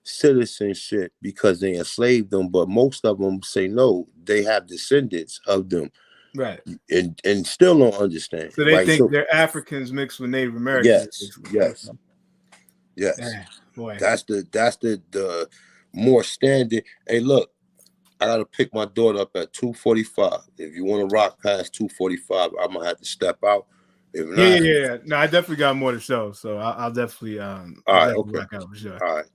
citizenship because they enslaved them, but most of them say no, they have descendants of them, Right. and still don't understand, So they right? think So they're Africans mixed with Native Americans. yes, Basically. yes, Okay. yes. Boy. That's the more standard. Hey, look, I gotta pick my daughter up at 2:45. If you want to rock past 2:45, I'm gonna have to step out. If not, Yeah. No, I definitely got more to show, so I'll definitely all right, okay, rock out for sure. all right.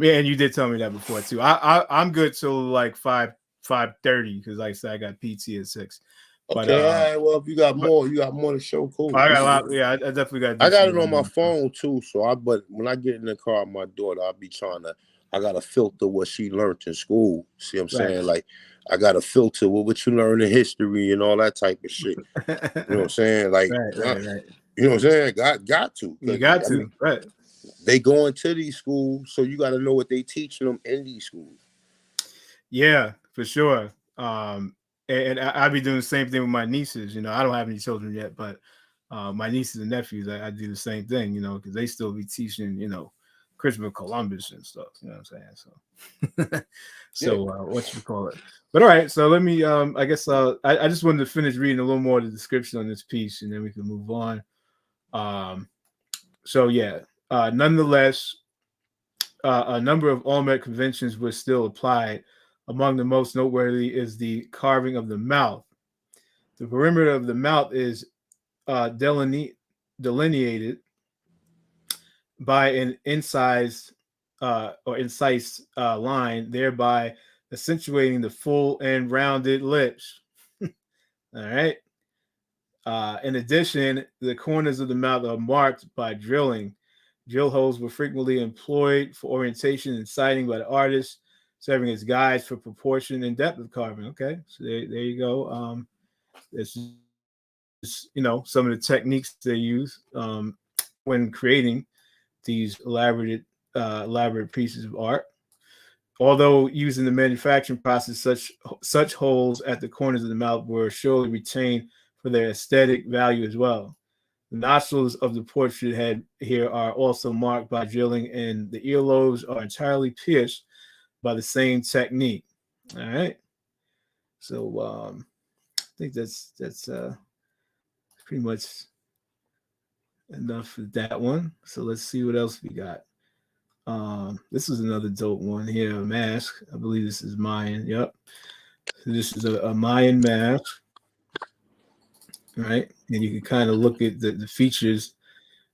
Yeah, and you did tell me that before too. I'm good till like 5:30 because like I said, I got PT at 6. But Okay, all right. Well, if you got more to show, cool. I got a lot. Yeah, I definitely got to do I got some it on my more. phone too. But when I get in the car with my daughter, I'll be trying to. I gotta filter what she learned in school. See what I'm saying? Like, I gotta filter what you learn in history and all that type of shit. You know what I'm saying? Like, right. You know what I'm saying? Got to. You got to. Right. They go into these schools, so you got to know what they teaching them in these schools. Yeah, for sure. And I be doing the same thing with my nieces. You know, I don't have any children yet, but my nieces and nephews, I do the same thing. You know, because they still be teaching, you know, Christopher Columbus and stuff. You know what I'm saying? So, what you call it? But all right, so let me. I guess I just wanted to finish reading a little more of the description on this piece, and then we can move on. So yeah. Nonetheless, a number of Olmec conventions were still applied. Among the most noteworthy is the carving of the mouth. The perimeter of the mouth is delineated by an incised line, thereby accentuating the full and rounded lips. All right. In addition, the corners of the mouth are marked by drilling. Drill holes were frequently employed for orientation and sighting by the artists, serving as guides for proportion and depth of carving. Okay, so there you go. This is, you know, some of the techniques they use when creating these elaborate pieces of art. Although using the manufacturing process, such holes at the corners of the mouth were surely retained for their aesthetic value as well. The nostrils of the portrait head here are also marked by drilling, and the earlobes are entirely pierced by the same technique. All right. So I think that's pretty much enough for that one. So let's see what else we got. This is another dope one here, a mask. I believe this is Mayan. Yep. So this is a Mayan mask. Right. And you can kind of look at the features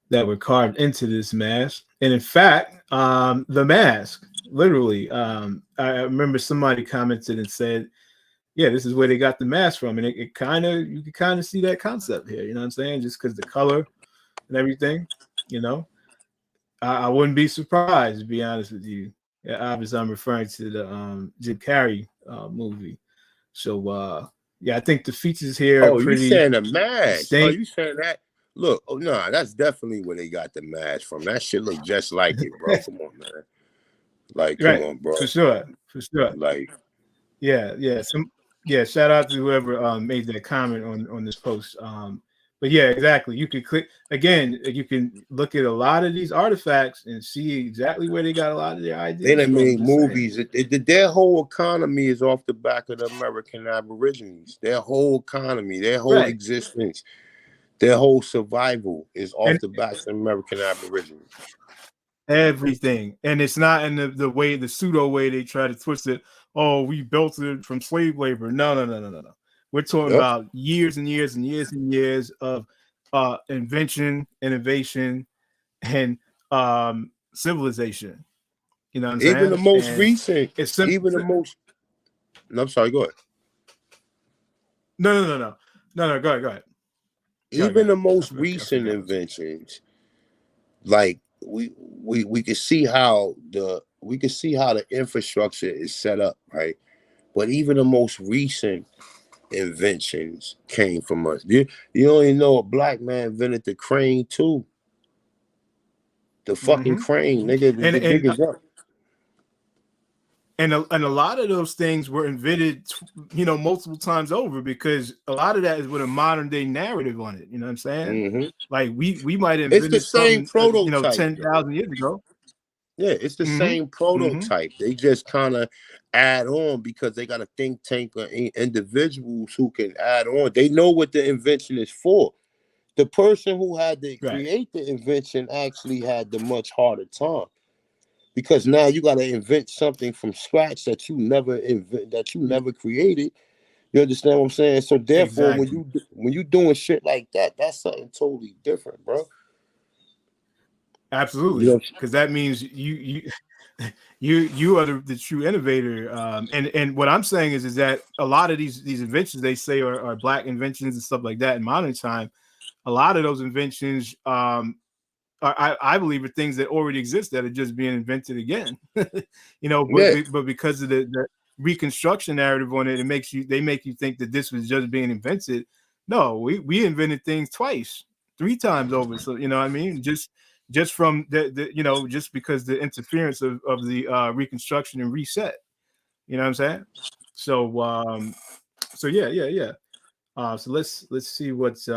that were carved into this mask. And in fact, the mask, literally, I remember somebody commented and said, yeah, this is where they got the mask from. And you can kind of see that concept here, you know what I'm saying? Just because the color and everything, you know, I wouldn't be surprised, to be honest with you. Yeah, obviously I'm referring to the Jim Carrey movie. So yeah, I think the features here are you pretty saying the mask? distinct. You saying that? Look, that's definitely where they got the mask from. That shit look just like it, bro. Come on, man. Like, come on, bro. For sure. Like, Yeah. Shout out to whoever made that comment on this post. But yeah, exactly. You could click again. You can look at a lot of these artifacts and see exactly where they got a lot of their ideas. they done made from, movies. Their whole economy is off the back of the American Aborigines. Their whole economy, their whole existence, their whole survival is off the back of the American Aborigines. Everything. And it's not in the way, the pseudo way they try to twist it. Oh, we built it from slave labor. No. We're talking about years and years and years and years of invention, innovation, and civilization. You know what I'm saying? Even the most recent. No, I'm sorry. Go ahead. No. Go ahead. Even the most recent inventions, like we can see how the infrastructure is set up, right? But even the most recent inventions came from us. You only know a black man invented the crane too. The fucking crane, nigga, and the and biggest up. and a lot of those things were invented, multiple times over, because a lot of that is with a modern day narrative on it. You know what I'm saying? Like we might have It's the invented same something, prototype. 10,000 years ago. Yeah, it's the same prototype. They just kind of add on because they got a think tank of individuals who can add on. They know what the invention is for. The person who had to create the invention actually had the much harder time, because now you got to invent something from scratch that you never created. You understand what I'm saying? So therefore, when you doing shit like that, that's something totally different, bro. Absolutely, because that means you are the true innovator. And what I'm saying is that a lot of these inventions they say are black inventions and stuff like that in modern time. A lot of those inventions, I believe, are things that already exist that are just being invented again. But because of the Reconstruction narrative on it, they make you think that this was just being invented. No, we invented things twice, 3 times over. So you know what I mean? Just from just because the interference of the Reconstruction and reset. You know what I'm saying? So yeah. So let's see what's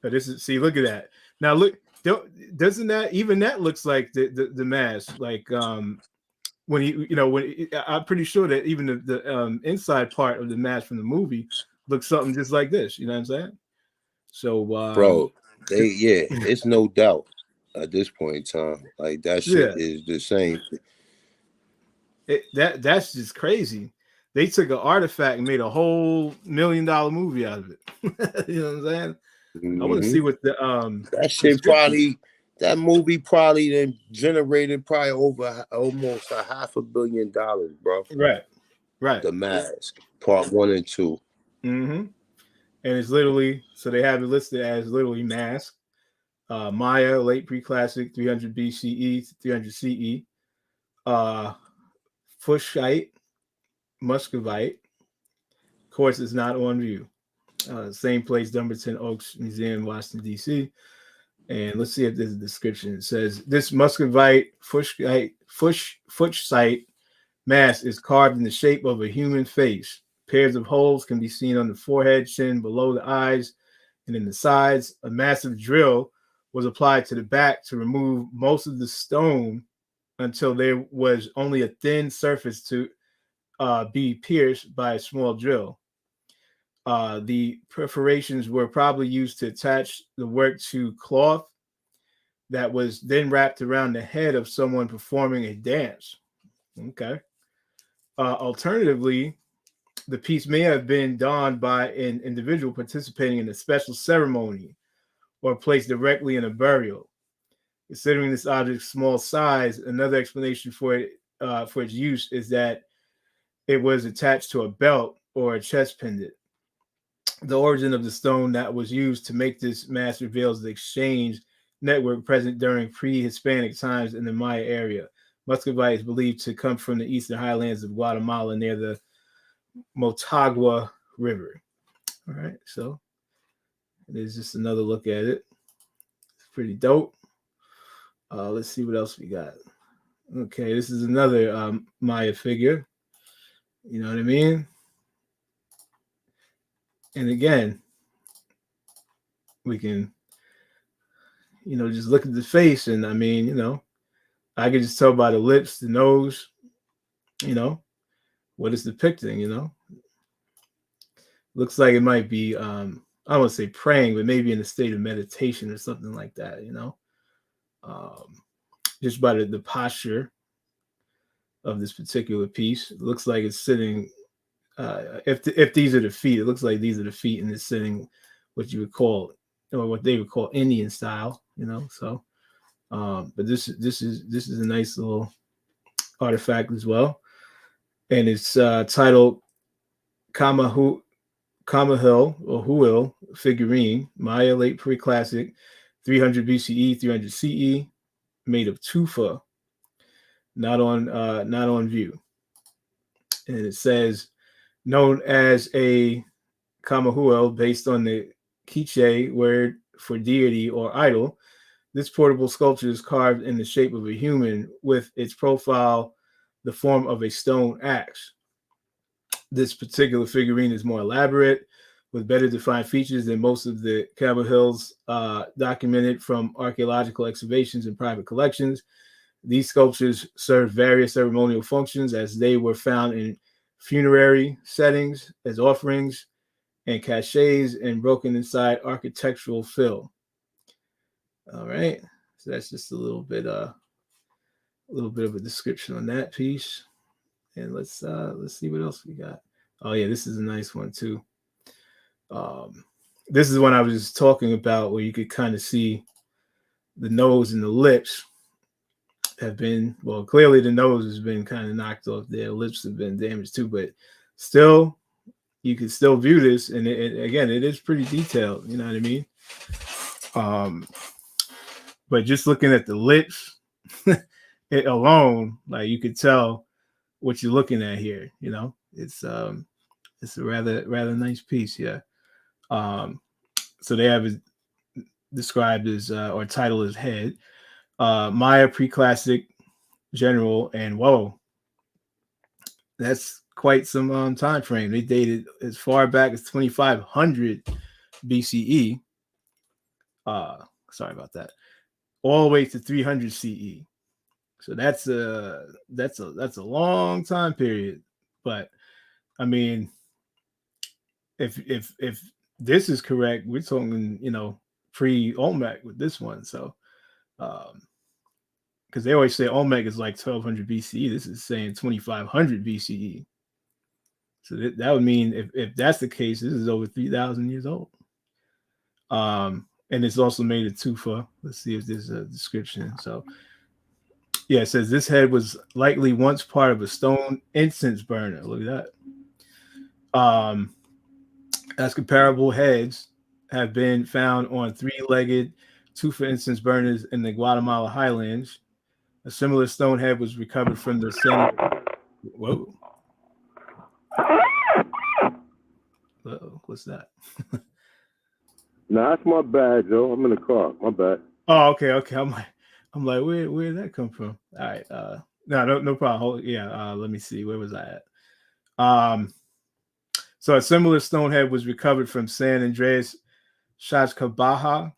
this is, see, look at that. Now look, doesn't that looks like the mask, like when I'm pretty sure that even the inside part of the mask from the movie looks something just like this. You know what I'm saying? So bro, it's no doubt at this point in time, like that shit is the same. That's just crazy. They took an artifact and made a whole $1 million movie out of it. You know what I'm saying? I want to see what the that shit probably, that movie probably then generated probably over almost $500 million, bro. Right. The Mask, part 1 and 2. And it's literally, so they have it listed as literally Mask, Maya, late pre-classic, 300 BCE to 300 CE, Fushite, Muscovite. Of course, it's not on view. Same place, Dumbarton Oaks Museum, Washington, D.C. And let's see if there's a description. It says, this Muscovite Fushite mask is carved in the shape of a human face. Pairs of holes can be seen on the forehead, chin, below the eyes, and in the sides. A massive drill was applied to the back to remove most of the stone until there was only a thin surface to be pierced by a small drill. The perforations were probably used to attach the work to cloth that was then wrapped around the head of someone performing a dance. Okay. Alternatively, the piece may have been donned by an individual participating in a special ceremony or placed directly in a burial. Considering this object's small size, another explanation for its use is that it was attached to a belt or a chest pendant. The origin of the stone that was used to make this mask reveals the exchange network present during pre-Hispanic times in the Maya area. Muscovite is believed to come from the eastern highlands of Guatemala near the Motagua River. All right, so there's just another look at it. It's pretty dope. Let's see what else we got. Okay, this is another Maya figure. You know what I mean? And again, we can, just look at the face, and I mean, I can just tell by the lips, the nose, what it's depicting. Looks like it might be, I don't want to say praying, but maybe in a state of meditation or something like that, just by the posture of this particular piece. It looks like it's sitting, if these are the feet, it looks like these are the feet, and it's sitting what you would call, or what they would call Indian style, so, but this is a nice little artifact as well. And it's titled Kamahil or Huil figurine, Maya late pre-classic, 300 BCE, 300 CE, made of tufa, not on view. And it says known as a kamahuel based on the Quiche word for deity or idol. This portable sculpture is carved in the shape of a human with its profile the form of a stone axe. This particular figurine is more elaborate with better defined features than most of the kamahuels documented from archaeological excavations and private collections. These sculptures serve various ceremonial functions as they were found in funerary settings as offerings and caches and broken inside architectural fill. All right, so that's just a little bit of a description on that piece, and let's see what else we got. Oh yeah, this is a nice one too. This is one I was just talking about where you could kind of see the nose and the lips have been, well, clearly the nose has been kind of knocked off. Their lips have been damaged too, but still, you can still view this, and again, it is pretty detailed. You know what I mean? But just looking at the lips, it alone, like you could tell what you're looking at here. You know, it's a rather nice piece. Yeah. So they have it described as or titled as head. Maya Preclassic General, and whoa, that's quite some time frame. They dated as far back as 2500 BCE. Sorry about that. All the way to 300 CE. So that's a long time period. But I mean, if this is correct, we're talking, you know, pre-Olmec with this one. So because they always say Olmec is like 1200 BCE. This is saying 2500 BCE. So that would mean if that's the case, this is over 3,000 years old. And it's also made of tufa. Let's see if there's a description. So yeah, it says this head was likely once part of a stone incense burner. Look at that. As comparable heads have been found on three-legged tufa incense burners in the Guatemala highlands. A similar stone head was recovered from the same. Whoa. Uh-oh, what's that? Nah, that's my bad, Joe. I'm in the car. My bad. Oh, okay. I'm like, where did that come from? All right. No problem. Let me see. Where was I at? So a similar stone head was recovered from San Andreas Xaxcabaja,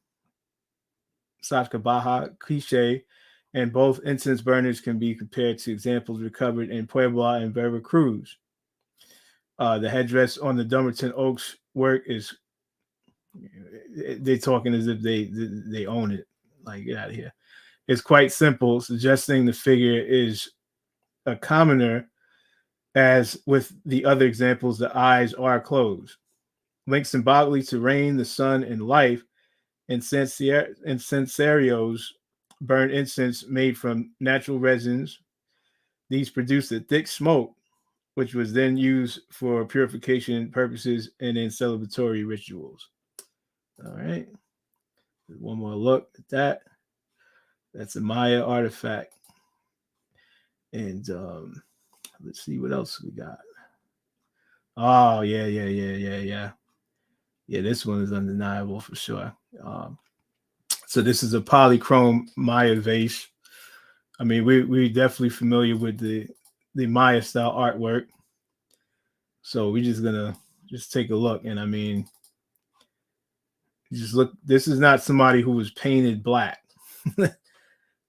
Quiche, and both incense burners can be compared to examples recovered in Puebla and Veracruz. The headdress on the Dumbarton Oaks work is, they're talking as if they own it. Like, get out of here. It's quite simple, suggesting the figure is a commoner, as with the other examples, the eyes are closed. Linked symbolically to rain, the sun, and life, incensarios burn incense made from natural resins. These produced a thick smoke, which was then used for purification purposes and in celebratory rituals. All right. One more look at that. That's a Maya artifact. And let's see what else we got. Oh, yeah. Yeah, this one is undeniable for sure. So this is a polychrome Maya vase. I mean, we're definitely familiar with the Maya style artwork. So we're just gonna take a look. And I mean, just look, this is not somebody who was painted black.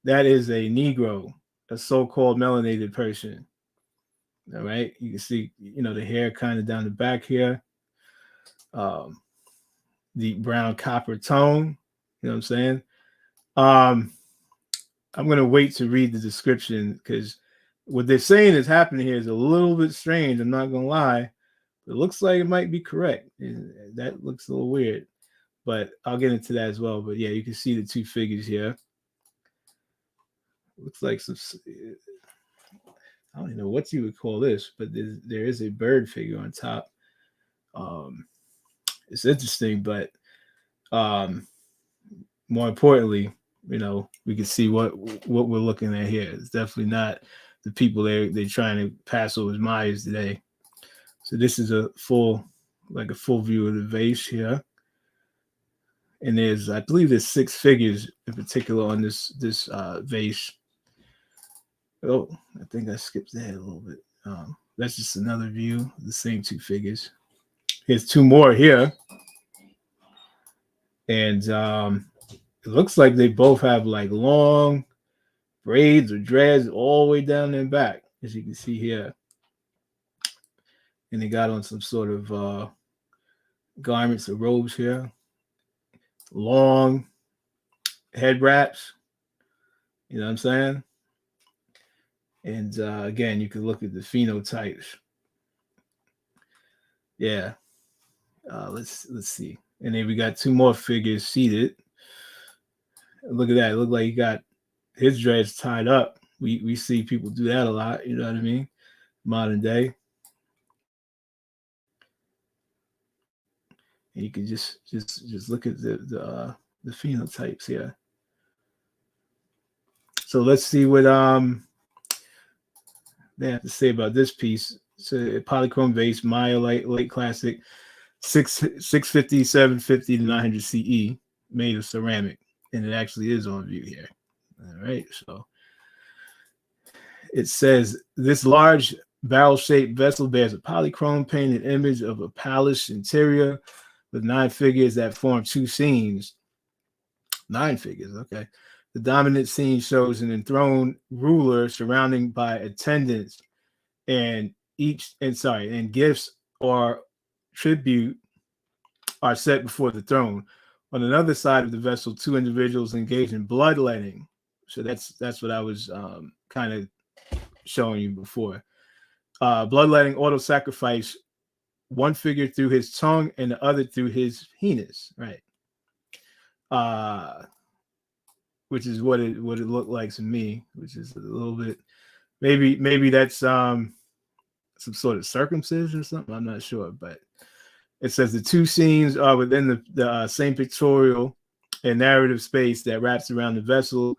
That is a Negro, a so-called melanated person. All right, you can see, you know, the hair kind of down the back here. The brown copper tone, you know what I'm saying? I'm gonna wait to read the description because what they're saying is happening here is a little bit strange. I'm not gonna lie. It looks like it might be correct. That looks a little weird, but I'll get into that as well. But yeah, you can see the two figures here. Looks like some, I don't even know what you would call this, but there is a bird figure on top. It's interesting, but more importantly, you know, we can see what we're looking at here. It's definitely not the people they're trying to pass over as Mayas today. So this is a full view of the vase here. And there's, I believe there's 6 figures in particular on this vase. Oh, I think I skipped ahead a little bit. That's just another view, the same 2 figures. Here's 2 more here. And it looks like they both have like long braids or dreads all the way down their back, as you can see here. And they got on some sort of garments or robes here. Long head wraps. You know what I'm saying? And again, you can look at the phenotypes. Yeah. Let's see. And then we got 2 more figures seated. Look at that. It looked like he got his dreads tied up. We see people do that a lot. You know what I mean? Modern day. And you can just look at the phenotypes here. So let's see what they have to say about this piece. It's a polychrome vase, Maya late classic, 650, 750 to 900 CE, made of ceramic, and it actually is on view here. All right, so it says this large barrel-shaped vessel bears a polychrome painted image of a palace interior with 9 figures that form 2 scenes. 9 figures, okay. The dominant scene shows an enthroned ruler surrounding by attendants, and gifts or tribute are set before the throne. On another side of the vessel, 2 individuals engage in bloodletting. So that's what I was kind of showing you before. Bloodletting auto-sacrifice, one figure through his tongue and the other through his penis, right? Which is what it looked like to me, which is a little bit, maybe that's some sort of circumcision or something. I'm not sure, but it says the 2 scenes are within the same pictorial and narrative space that wraps around the vessel,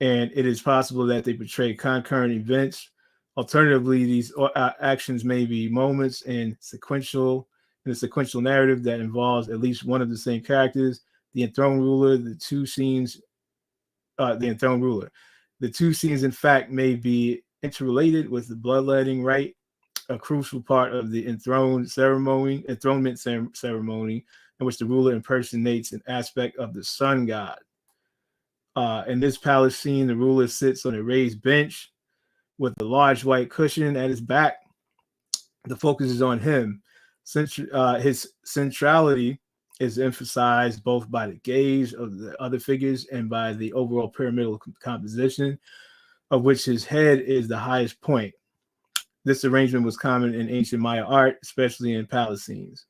and it is possible that they portray concurrent events. Alternatively, these actions may be moments in a sequential narrative that involves at least one of the same characters. The enthroned ruler, the 2 scenes, The 2 scenes, in fact, may be interrelated with the bloodletting rite, a crucial part of the enthronement ceremony, in which the ruler impersonates an aspect of the sun god. In this palace scene, the ruler sits on a raised bench with a large white cushion at his back. The focus is on him. His centrality is emphasized both by the gaze of the other figures and by the overall pyramidal composition, of which his head is the highest point. This arrangement was common in ancient Maya art, especially in palace scenes.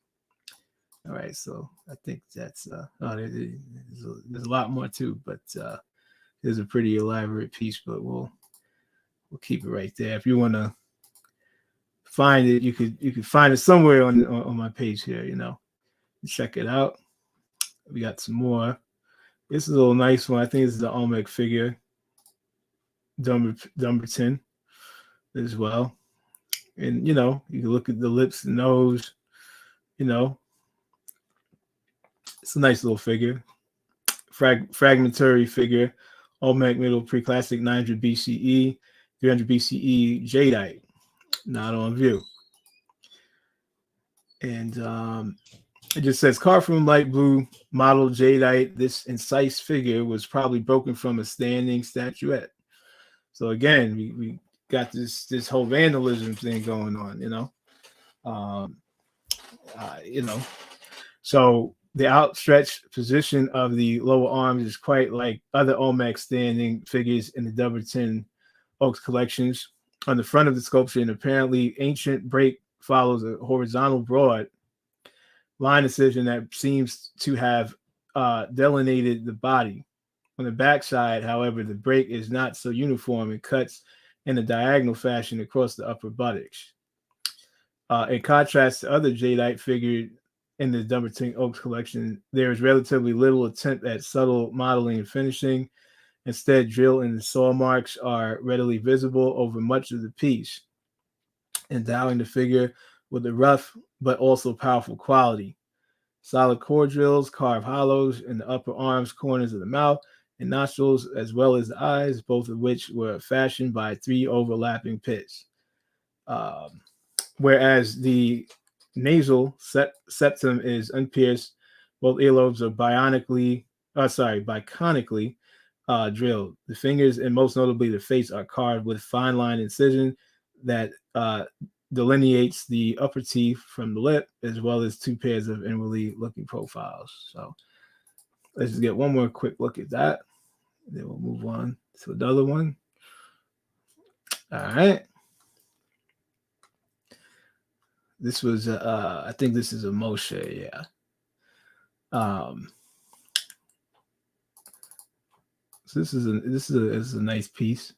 All right, so I think that's there's a lot more too, but there's a pretty elaborate piece, but we'll keep it right there. If you want to find it, you could find it somewhere on my page here, check it out. We got some more. This is a little nice one. I think this is the Olmec figure, Dumbarton, as well. And you can look at the lips, the nose. It's a nice little figure. Fragmentary figure, Olmec Middle Preclassic, 900 BCE, 300 BCE jadeite, not on view. And it just says carved from light blue model jadeite. This incised figure was probably broken from a standing statuette. So again, we got this whole vandalism thing going on, So the outstretched position of the lower arms is quite like other Olmec standing figures in the Dumbarton Oaks collections. On the front of the sculpture, an apparently ancient break follows a horizontal broad line incision that seems to have delineated the body. On the backside, however, the break is not so uniform and cuts in a diagonal fashion across the upper buttocks. In contrast to other jadeite figures in the Dumbarton Oaks collection, there is relatively little attempt at subtle modeling and finishing. Instead, drill and saw marks are readily visible over much of the piece, endowing the figure with a rough but also powerful quality. Solid core drills carve hollows in the upper arms, corners of the mouth, and nostrils, as well as the eyes, both of which were fashioned by 3 overlapping pits. Whereas the nasal septum is unpierced, both earlobes are biconically drilled. The fingers and most notably the face are carved with fine line incision that delineates the upper teeth from the lip, as well as 2 pairs of inwardly looking profiles. So let's just get one more quick look at that. Then we'll move on to another one. All right. This was, I think this is a Moshe, yeah. So this is a nice piece.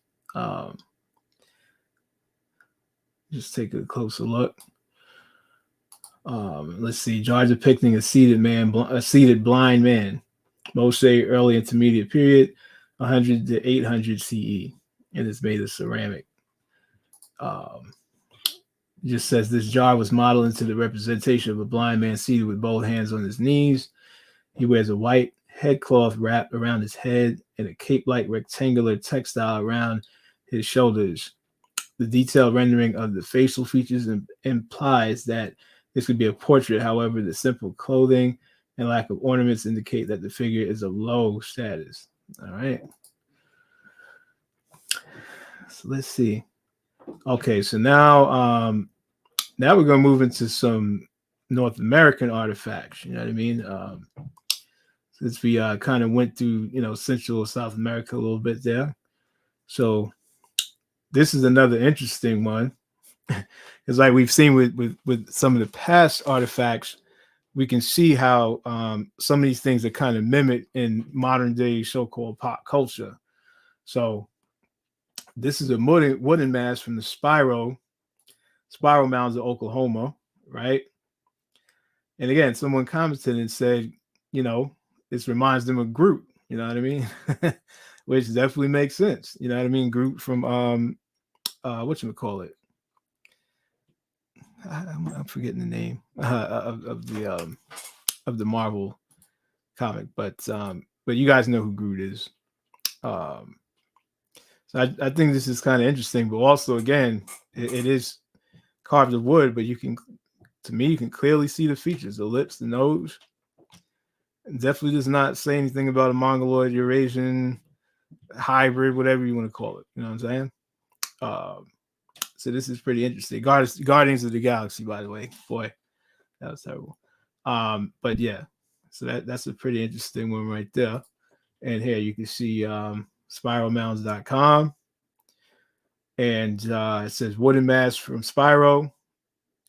Just take a closer look. Let's see, jar depicting a seated blind man. Moshe early intermediate period, 100 to 800 CE, and it's made of ceramic. Just says this jar was modeled into the representation of a blind man seated with both hands on his knees. He wears a white headcloth wrapped around his head and a cape-like rectangular textile around his shoulders. The detailed rendering of the facial features implies that this could be a portrait. However, the simple clothing and lack of ornaments indicate that the figure is of low status. All right. So let's see. Okay, so now we're going to move into some North American artifacts. You know what I mean? Since we kind of went through, Central South America a little bit there. So this is another interesting one. It's like we've seen with some of the past artifacts, we can see how some of these things are kind of mimicked in modern day so-called pop culture. So this is a wooden mask from the spiral mounds of Oklahoma, right? And again, someone commented and said, this reminds them of Groot, you know what I mean? Which definitely makes sense. You know what I mean? Groot from whatchamacallit? I'm forgetting the name of the Marvel comic, but you guys know who Groot is. So I think this is kind of interesting, but also again, it is carved of wood, but you can clearly see the features, the lips, the nose. It definitely does not say anything about a Mongoloid, Eurasian hybrid, whatever you want to call it. You know what I'm saying? So this is pretty interesting. Guardians of the Galaxy, by the way. Boy, that was terrible. But yeah, so that's a pretty interesting one right there. And here you can see spiralmounds.com. And it says wooden mask from Spyro,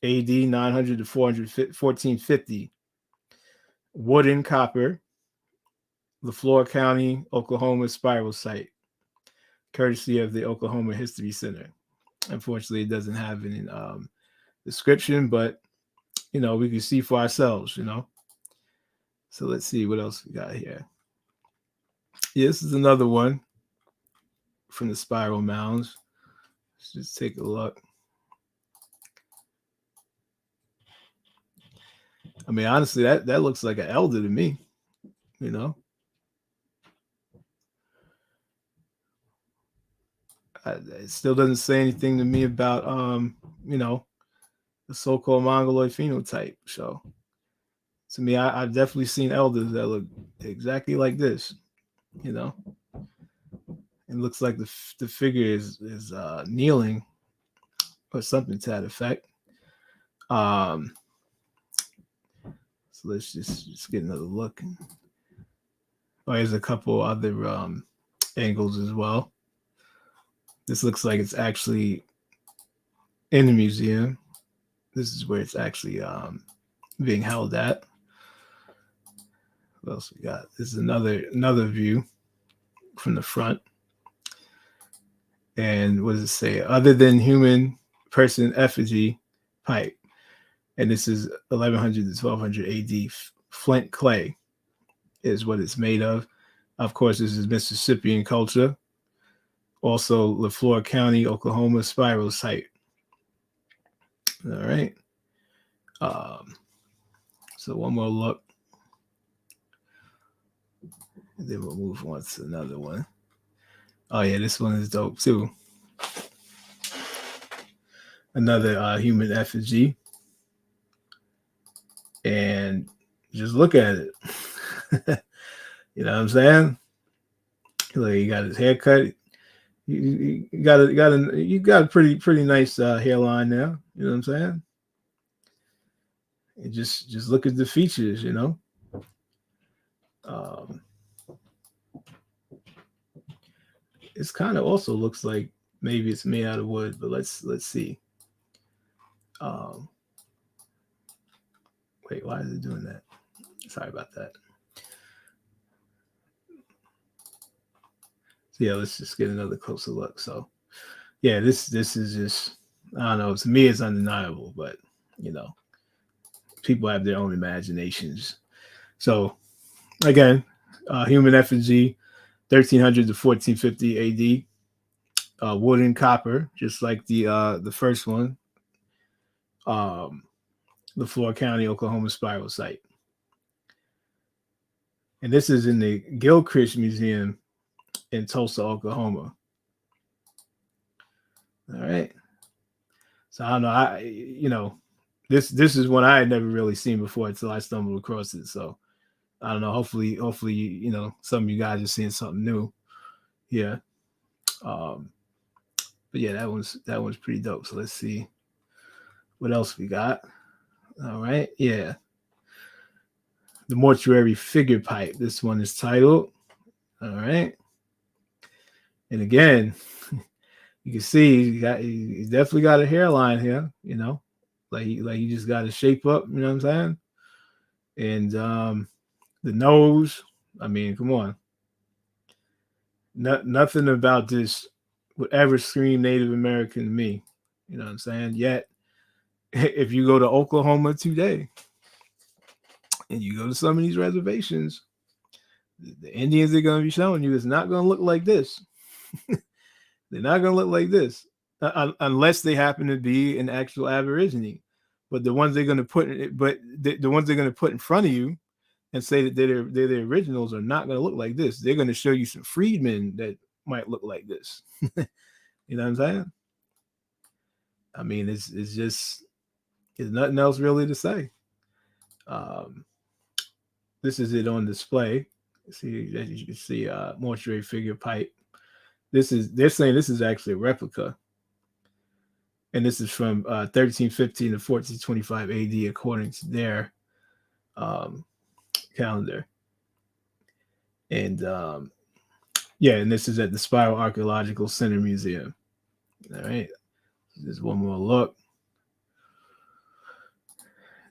AD 900 to 1450. Wooden copper, LaFleur County, Oklahoma spiral site, courtesy of the Oklahoma History Center. Unfortunately, it doesn't have any description, but we can see for ourselves, So let's see what else we got here. Yeah, this is another one from the spiral mounds. Let's just take a look. I mean, honestly, that looks like an elder to me, It still doesn't say anything to me about, the so-called Mongoloid phenotype. So, to me, I've definitely seen elders that look exactly like this, It looks like the figure is kneeling or something to that effect. So let's just get another look. Oh, there's a couple other angles as well. This looks like it's actually in the museum. This is where it's actually being held at. What else we got? This is another view from the front. And what does it say? Other than human person effigy pipe. And this is 1100 to 1200 AD flint clay is what it's made of. Of course, this is Mississippian culture. Also, LaFleur County, Oklahoma spiral site. All right. So one more look, and then we'll move on to another one. Oh yeah, this one is dope too. Another human effigy, and just look at it. You know what I'm saying? Like, he got his haircut. You got a pretty nice hairline there. You know what I'm saying? And just look at the features. You know. It's kind of also looks like maybe it's made out of wood, but let's see. Wait, why is it doing that? Sorry about that. So yeah, let's just get another closer look. So yeah, this is just, I don't know. To me, it's undeniable, but you know, people have their own imaginations. So again, human effigy, 1300 to 1450 AD, wood and copper, just like the first one, the Florida County, Oklahoma spiral site. And this is in the Gilchrist Museum in Tulsa, Oklahoma. All right. So I don't know. This is one I had never really seen before until I stumbled across it. So I don't know. Hopefully, some of you guys are seeing something new. Yeah. But yeah, that one's pretty dope. So let's see what else we got. All right. Yeah. The mortuary figure pipe. This one is titled. All right. And again, you can see he's definitely got a hairline here, you know, like he just got to shape up, you know what I'm saying? And the nose, I mean, come on. Nothing about this would ever scream Native American to me, you know what I'm saying? Yet, if you go to Oklahoma today and you go to some of these reservations, the Indians are going to be showing you it's not going to look like this. They're not going to look like this unless they happen to be an actual Aborigine. But the ones they're going to put, the ones they're going to put in front of you and say that they're the originals are not going to look like this. They're going to show you some freedmen that might look like this. You know what I'm saying? I mean, it's just, there's nothing else really to say. This is it on display. See, as you can see, mortuary figure pipe. They're saying this is actually a replica. And this is from 1315 to 1425 AD, according to their calendar. And yeah, and this is at the Spiral Archaeological Center Museum. All right. There's one more look.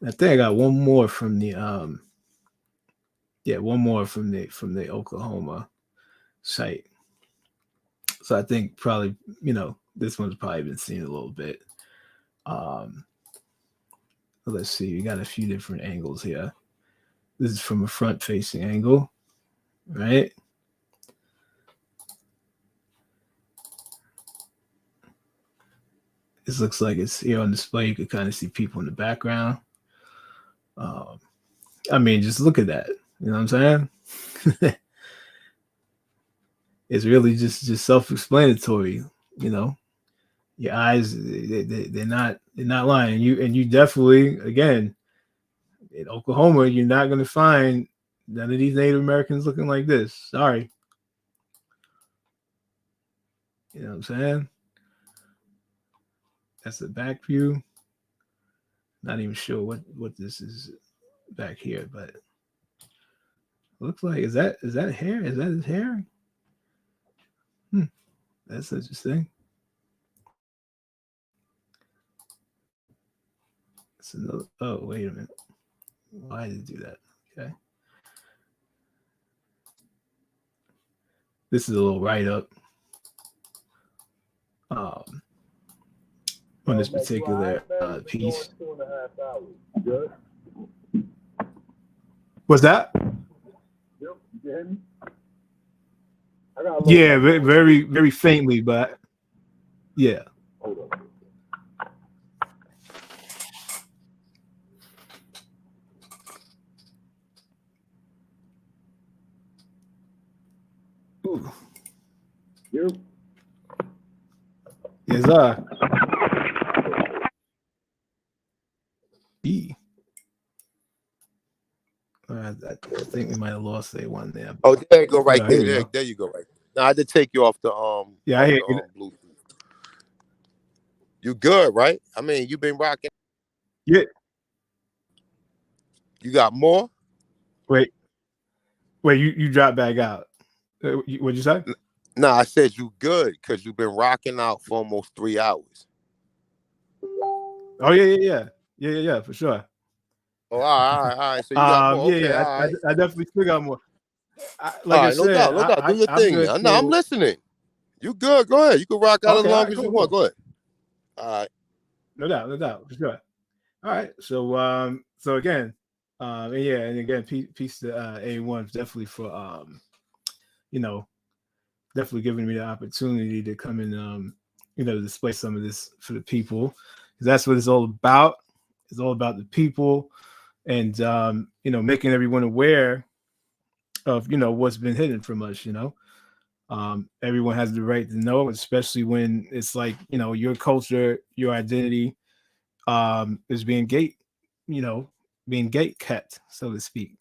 I think I got one more from the from the Oklahoma site. So I think probably, this one's probably been seen a little bit. Let's see, we got a few different angles here. This is from a front facing angle, right? This looks like it's here on display. You can kind of see people in the background. I mean, just look at that. You know what I'm saying? It's really just self-explanatory. Your eyes, they're not lying. You definitely, again, in Oklahoma, you're not going to find none of these Native Americans looking like this. Sorry. You know what I'm saying? That's the back view. Not even sure what this is back here, but looks like, is that hair? Is that his hair? That's interesting. It's another, oh, wait a minute. Why did it do that? Okay. This is a little write-up on this particular piece. What's that? Yeah, very, very faintly, but yeah. Yes, E. I think we might have lost one there. Oh, there you go, right Here there. we go. There you go, right there. Now I had to take you off the Yeah, I hear you. Bluetooth. You good, right? I mean, you've been rocking. Yeah. You got more? Wait, you dropped back out. What'd you say? No, I said you good because you've been rocking out for almost 3 hours. Oh yeah, for sure. Oh, all right. So you got more. Okay, all right. I definitely still got more. All right, no doubt, no doubt. Do your I'm thing good now. No, I'm listening. You good? Go ahead. You can rock out as long as you want. Go ahead. All right. No doubt, for sure. All right. So again, and again, peace to A1 definitely for definitely giving me the opportunity to come and display some of this for the people, because that's what it's all about. It's all about the people, and making everyone aware of what's been hidden from us. Everyone has the right to know, especially when it's like your culture, your identity is being gate kept, so to speak.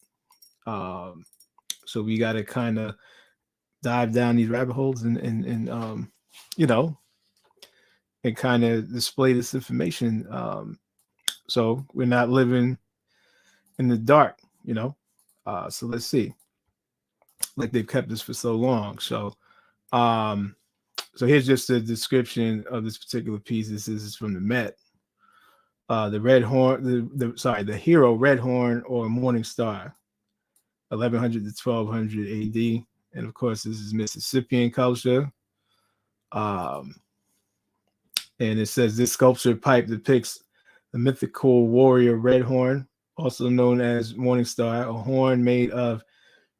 So we got to kind of dive down these rabbit holes and and kind of display this information, so we're not living in the dark. So let's see, like they've kept us for so long. So here's just a description of this particular piece. This is from the Met. The red horn, the hero red horn or morning star, 1100 to 1200 AD, and of course this is Mississippian culture. And it says this sculpture pipe depicts the mythical warrior red horn, also known as morning star, a horn made of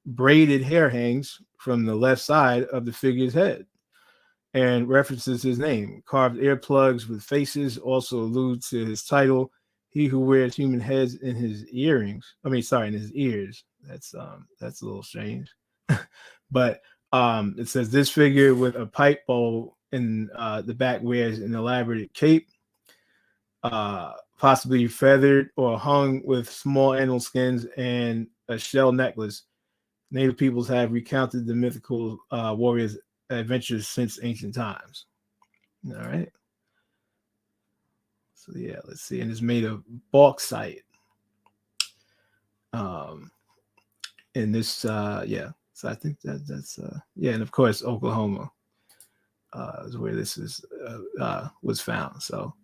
braided hair hangs from the left side of the figure's head, and references his name. Carved earplugs with faces also allude to his title, he who wears human heads in his in his ears. That's a little strange. But it says this figure with a pipe bowl in the back wears an elaborate cape, possibly feathered or hung with small animal skins and a shell necklace. Native peoples have recounted the mythical warriors' adventures since ancient times. All right. So yeah, let's see. And it's made of bauxite. And this, So I think that's and of course Oklahoma is where this was found. So,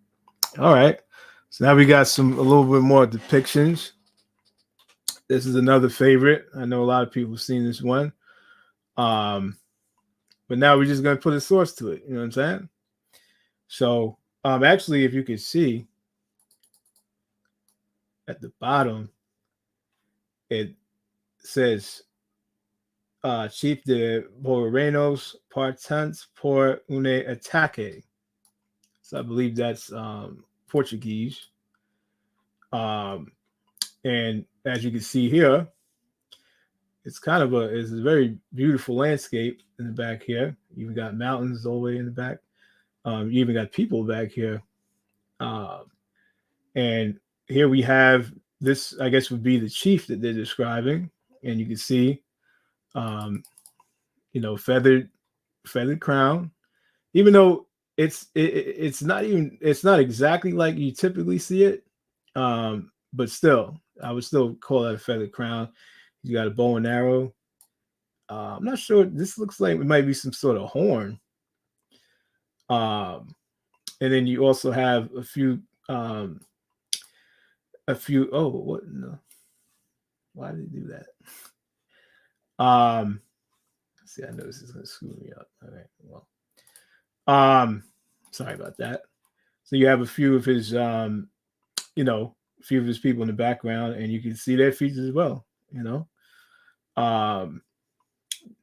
all right. So now we got a little bit more depictions. This is another favorite. I know a lot of people have seen this one. But now we're just gonna put a source to it. You know what I'm saying? So, actually, if you could see at the bottom, it says Chief de Borenos Partantes por un ataque. So I believe that's Portuguese. And as you can see here, it's a very beautiful landscape in the back here. You've got mountains all the way in the back. You even got people back here. And here we have this, I guess, would be the chief that they're describing. And you can see, feathered crown, even though it's not exactly like you typically see it. But still, I would still call that a feathered crown. You got a bow and arrow. I'm not sure. This looks like it might be some sort of horn. And then you also have a few. Oh, what? No. Why did he do that? See, I know this is going to screw me up. All right. Well, sorry about that. So you have a few of his, a few of his people in the background, and you can see their features as well.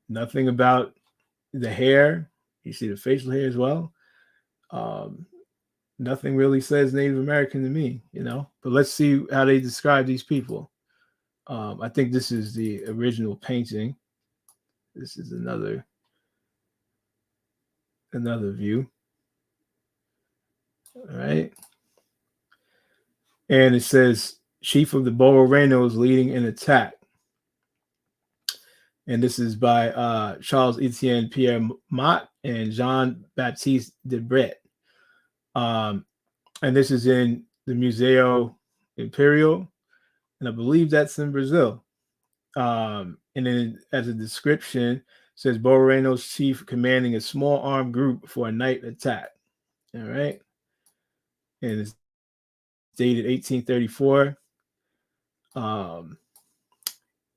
Nothing about the hair. You see the facial hair as well. Nothing really says Native American to me, But let's see how they describe these people. I think this is the original painting. This is another view. All right. And it says, Chief of the Borrorenos leading an attack. And this is by Charles Etienne Pierre Mott and Jean Baptiste Debret. And this is in the Museo Imperial, and I believe that's in Brazil. And then as a description, says Borrorenos chief commanding a small armed group for a night attack. All right. And it's dated 1834.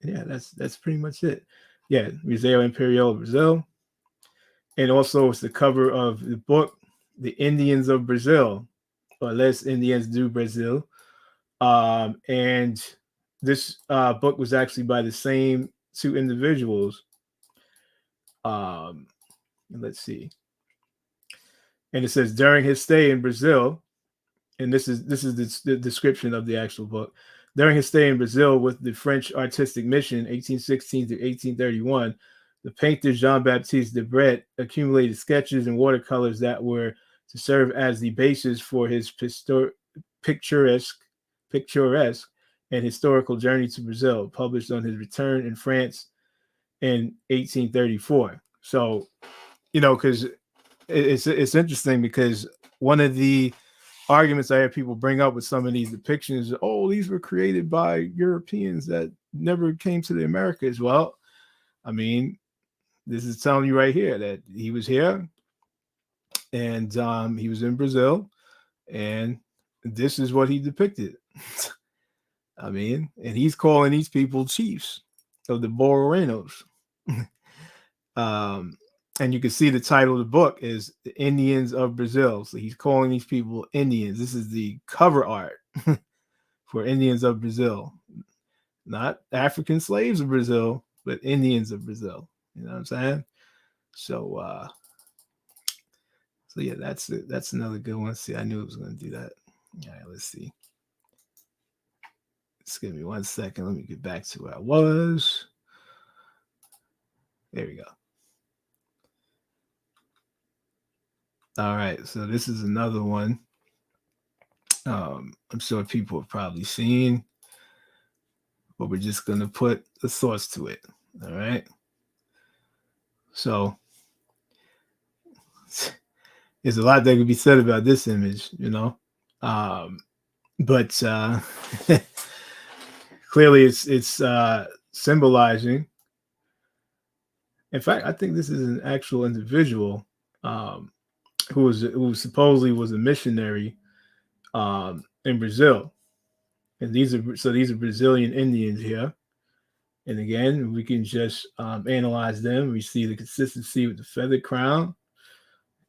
Yeah, that's pretty much it. Yeah, Museo Imperial Brazil. And also it's the cover of the book, The Indians of Brazil, or Les Indians do Brazil. And this book was actually by the same two individuals. Let's see. And it says during his stay in Brazil, and this is the description of the actual book. During his stay in Brazil with the French artistic mission, 1816 to 1831, the painter Jean-Baptiste Debret accumulated sketches and watercolors that were to serve as the basis for his picturesque and historical journey to Brazil, published on his return in France in 1834. So, because it's interesting, because one of the arguments I hear people bring up with some of these depictions, these were created by Europeans that never came to the Americas. Well, I mean, this is telling you right here that he was here, and he was in Brazil, and this is what he depicted. I mean, and he's calling these people chiefs of the Borrorenos. And you can see the title of the book is The Indians of Brazil. So he's calling these people Indians. This is the cover art for Indians of Brazil. Not African slaves of Brazil, but Indians of Brazil. You know what I'm saying? So yeah, that's another good one. See, I knew it was going to do that. All right, let's see. Just give me 1 second. Let me get back to where I was. There we go. All right, so this is another one. I'm sure people have probably seen, but we're just going to put the source to it. All right. So there's a lot that could be said about this image, but clearly it's symbolizing. In fact, I think this is an actual individual who supposedly was a missionary in Brazil, and these are Brazilian Indians here. And again, we can just analyze them. We see the consistency with the feathered crown,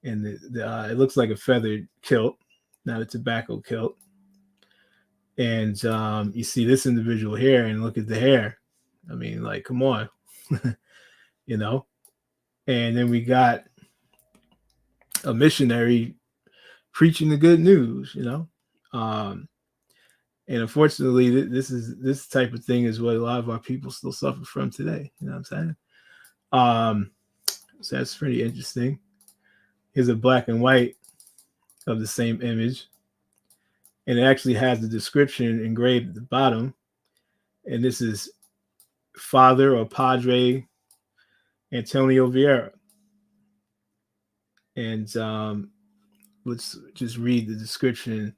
and it looks like a feathered kilt, not a tobacco kilt. And you see this individual here, and look at the hair. I mean, like, come on, And then we got a missionary preaching the good news, and unfortunately, this type of thing is what a lot of our people still suffer from today. You know what I'm saying? So that's pretty interesting. Here's a black and white of the same image, and it actually has the description engraved at the bottom. And this is Father or Padre Antonio Vieira. And let's just read the description.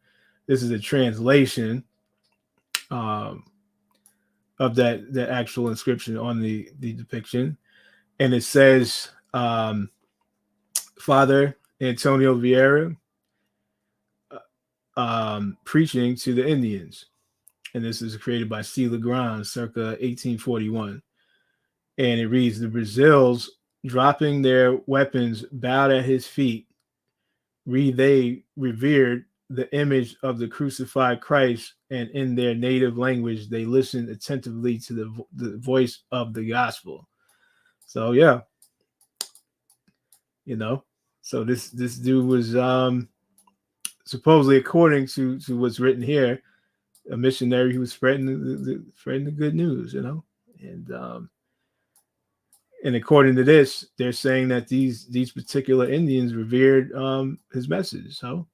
This is a translation of that actual inscription on the depiction. And it says, Father Antonio Vieira preaching to the Indians. And this is created by C. Legrand circa 1841. And it reads, the Brazils, dropping their weapons, bowed at his feet. They revered the image of the crucified Christ, and in their native language, they listened attentively to the voice of the gospel. So, yeah. So this dude was supposedly, according to what's written here, a missionary who was spreading the good news, and according to this, they're saying that these particular Indians revered his message. So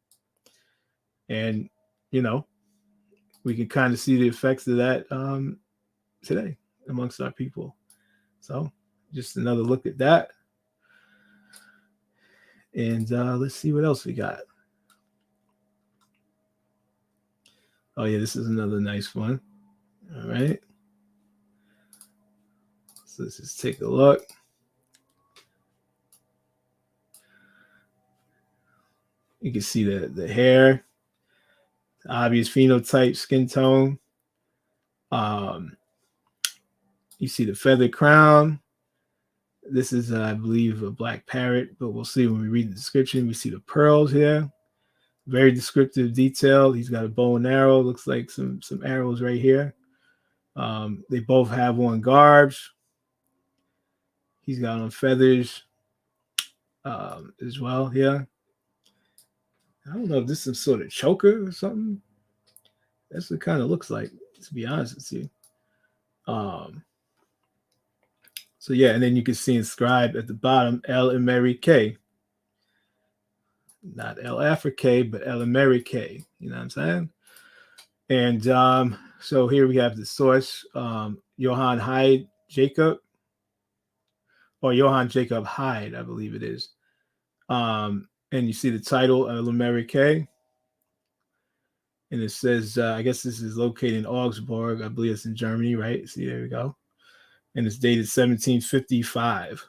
And, you know, we can kind of see the effects of that today amongst our people. So just another look at that. And let's see what else we got. Oh, yeah, this is another nice one. All right. So let's just take a look. You can see the hair, the obvious phenotype, skin tone. You see the feathered crown. This is, I believe, a black parrot, but we'll see when we read the description. We see the pearls here. Very descriptive detail. He's got a bow and arrow. Looks like some arrows right here. They both have on garbs. He's got on feathers as well here. I don't know if this is some sort of choker or something. That's what it kind of looks like, to be honest with you. So yeah, and then you can see inscribed at the bottom, El Amerique. Not El Afrique, but El Amerique. You know what I'm saying? And so here we have the source, Johann Hyde Jacob, or Johann Jacob Hyde, I believe it is. And you see the title, El Amerique. And it says, I guess this is located in Augsburg. I believe it's in Germany, right? See, there we go. And it's dated 1755.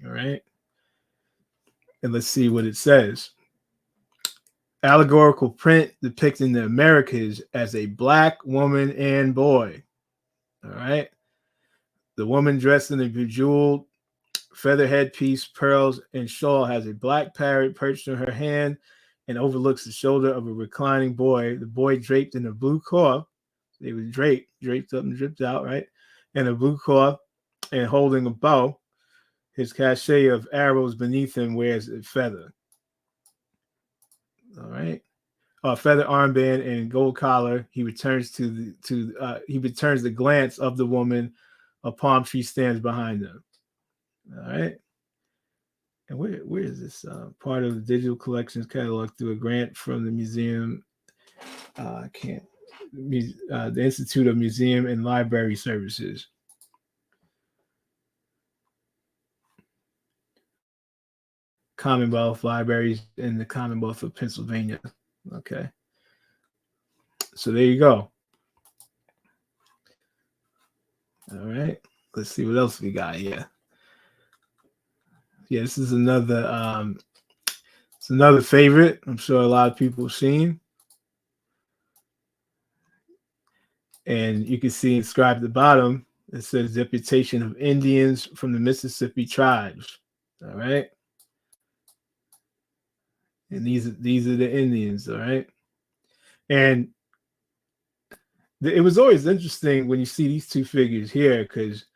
All right. And let's see what it says. Allegorical print depicting the Americas as a black woman and boy. All right. The woman dressed in a bejeweled feather headpiece, pearls, and shawl has a black parrot perched in her hand and overlooks the shoulder of a reclining boy. The boy draped in a blue cloth. They were draped up and dripped out, right? And a blue cloth and holding a bow. His cachet of arrows beneath him wears a feather. All right. A feather armband and gold collar. He returns the glance of the woman. A palm tree stands behind them. All right. And where is this? Part of the digital collections catalog through a grant from the museum. The Institute of Museum and Library Services. Commonwealth Libraries in the Commonwealth of Pennsylvania. Okay. So there you go. All right. Let's see what else we got here. Yeah, this is another it's another favorite. I'm sure a lot of people have seen. And you can see inscribed at the bottom, it says deputation of Indians from the Mississippi tribes. All right. And these are the Indians, all right. And it was always interesting when you see these two figures here, because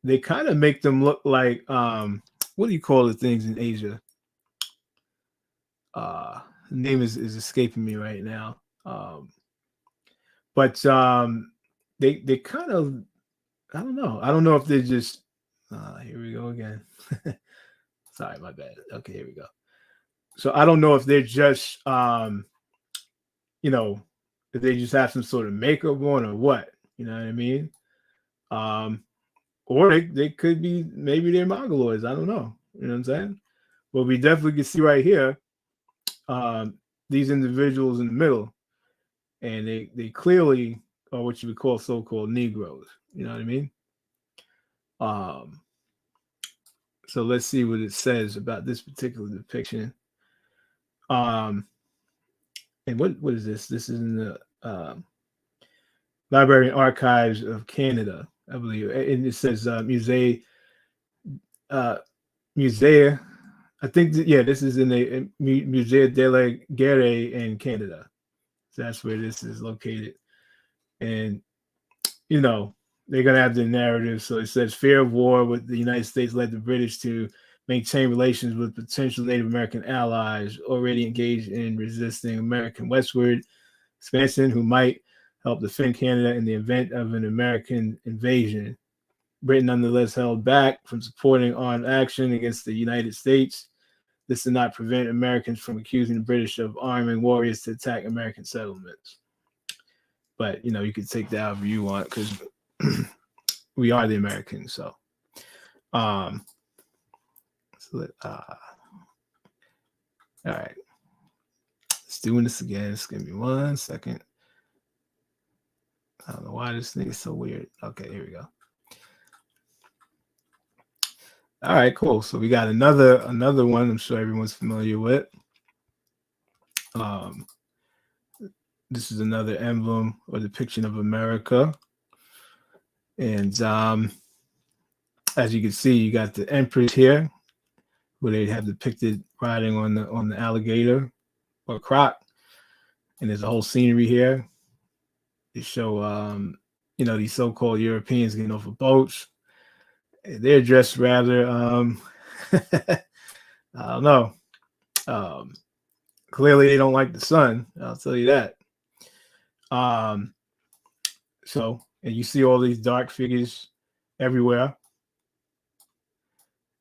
they kind of make them look like what do you call the things in Asia? The name is escaping me right now. But they kind of, I don't know if they're just here we go again. Sorry, my bad. Okay, here we go. So I don't know if they're just if they just have some sort of makeup on or what, you know what I mean? Or they could be, maybe they're mongoloids. I don't know. You know what I'm saying? But we definitely can see right here these individuals in the middle, and they clearly are what you would call so-called Negroes. You know what I mean? So let's see what it says about this particular depiction. And what is this? This is in the Library and Archives of Canada, I believe. And it says Musée. I think this is in the Musée de la Guerre in Canada. So that's where this is located. And they're gonna have the narrative. So it says fear of war with the United States led the British to maintain relations with potential Native American allies already engaged in resisting American westward expansion, who might help defend Canada in the event of an American invasion. Britain nonetheless held back from supporting armed action against the United States. This did not prevent Americans from accusing the British of arming warriors to attack American settlements. But, you could take that however you want, because we are the Americans. So, all right. Let's do this again. Just give me 1 second. I don't know why this thing is so weird. Okay, here we go. All right, cool. So we got another one I'm sure everyone's familiar with. This is another emblem or depiction of America. And as you can see, you got the Empress here, where they have depicted riding on the alligator or croc. And there's a whole scenery here. They show these so-called Europeans getting off of boats. They're dressed rather I don't know. Clearly they don't like the sun, I'll tell you that. So, and you see all these dark figures everywhere.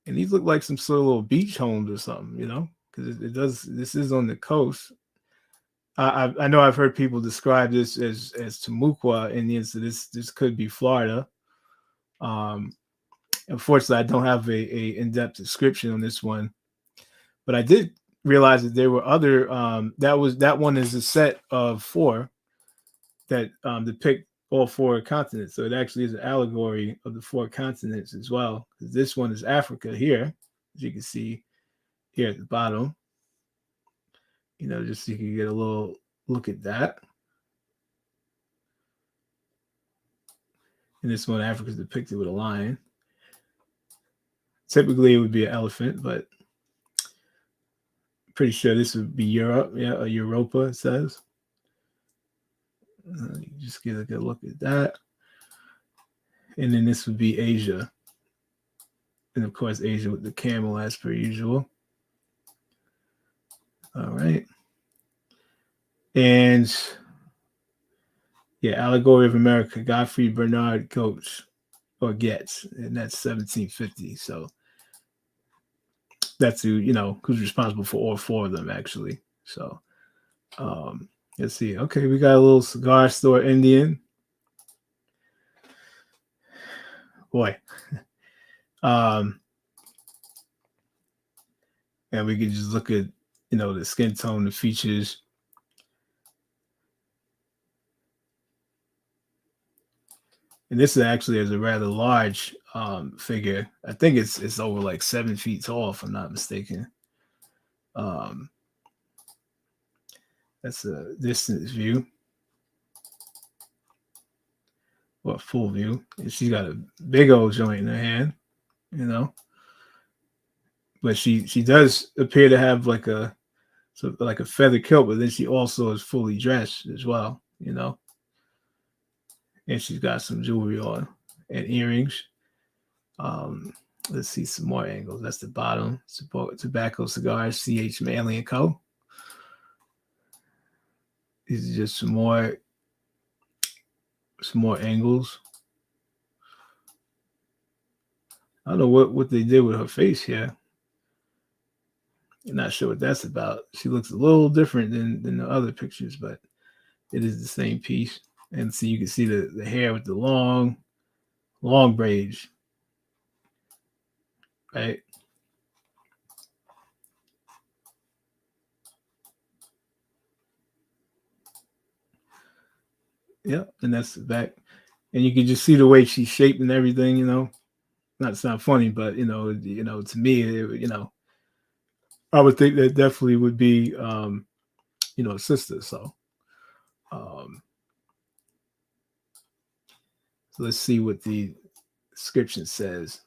And these look like some sort of little beach homes or something, because this is on the coast. I know I've heard people describe this as Timucua Indians, so this could be Florida. Unfortunately, I don't have a in-depth description on this one, but I did realize that there were other. That one is a set of 4 that depict all 4 continents. So it actually is an allegory of the 4 continents as well. This one is Africa here, as you can see here at the bottom. Just so you can get a little look at that. And this one, Africa is depicted with a lion. Typically, it would be an elephant, but I'm pretty sure this would be Europe. Yeah, or Europa, it says. You just get a good look at that. And then this would be Asia. And of course, Asia with the camel as per usual. All right. And yeah, Allegory of America, Godfrey Bernard Goetz, or Getz, and that's 1750. So that's who's responsible for all 4 of them, actually. So let's see. Okay, we got a little cigar store Indian. Boy. And we can just look at, the skin tone, the features. And this actually is a rather large figure. I think it's over like 7 feet tall, if I'm not mistaken. That's a distance view. Or full view. And she's got a big old joint in her hand, But she does appear to have like a feather kilt, but then she also is fully dressed as well, And she's got some jewelry on and earrings. Let's see some more angles. That's the bottom. Tobacco cigars, C.H. Manley & Co. These are just some more angles. I don't know what they did with her face here. I'm not sure what that's about. She looks a little different than the other pictures, but it is the same piece. And so you can see the hair with the long braids. Right? Yeah, and that's the back. And you can just see the way she's shaped and everything, Not to sound funny, but to me, I would think that definitely would be a sister. So let's see what the description says.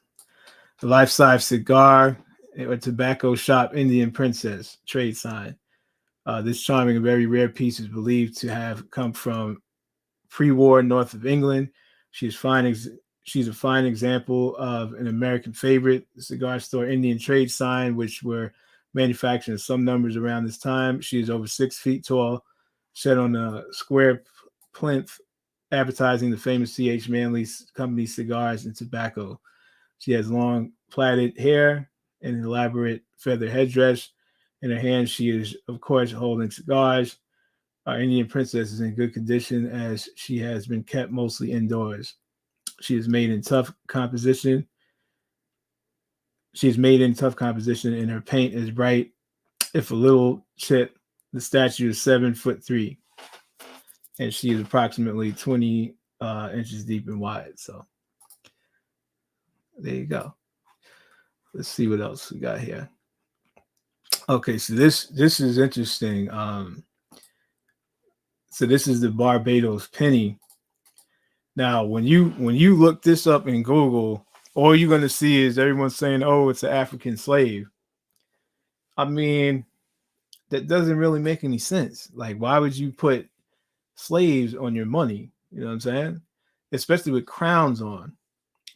The life-size cigar or tobacco shop Indian princess trade sign. This charming and very rare piece is believed to have come from pre-war north of England. She's a fine example of an American favorite, the cigar store Indian trade sign, which were manufactured in some numbers around this time. She is over 6 feet tall, set on a square plinth, advertising the famous C.H. Manley Company cigars and tobacco. She has long plaited hair an elaborate feather headdress. In her hand, she is, of course, holding cigars. Our Indian princess is in good condition as she has been kept mostly indoors. She is made in tough composition. And her paint is bright. If a little chip, the statue is 7'3", and she is approximately 20 inches deep and wide. So there you go. Let's see what else we got here. Okay, so this is interesting. So this is the Barbados penny. Now, when you look this up in Google, all you're going to see is everyone saying, "Oh, it's an African slave." I mean, that doesn't really make any sense. Like, why would you put slaves on your money? You know what I'm saying? Especially with crowns on.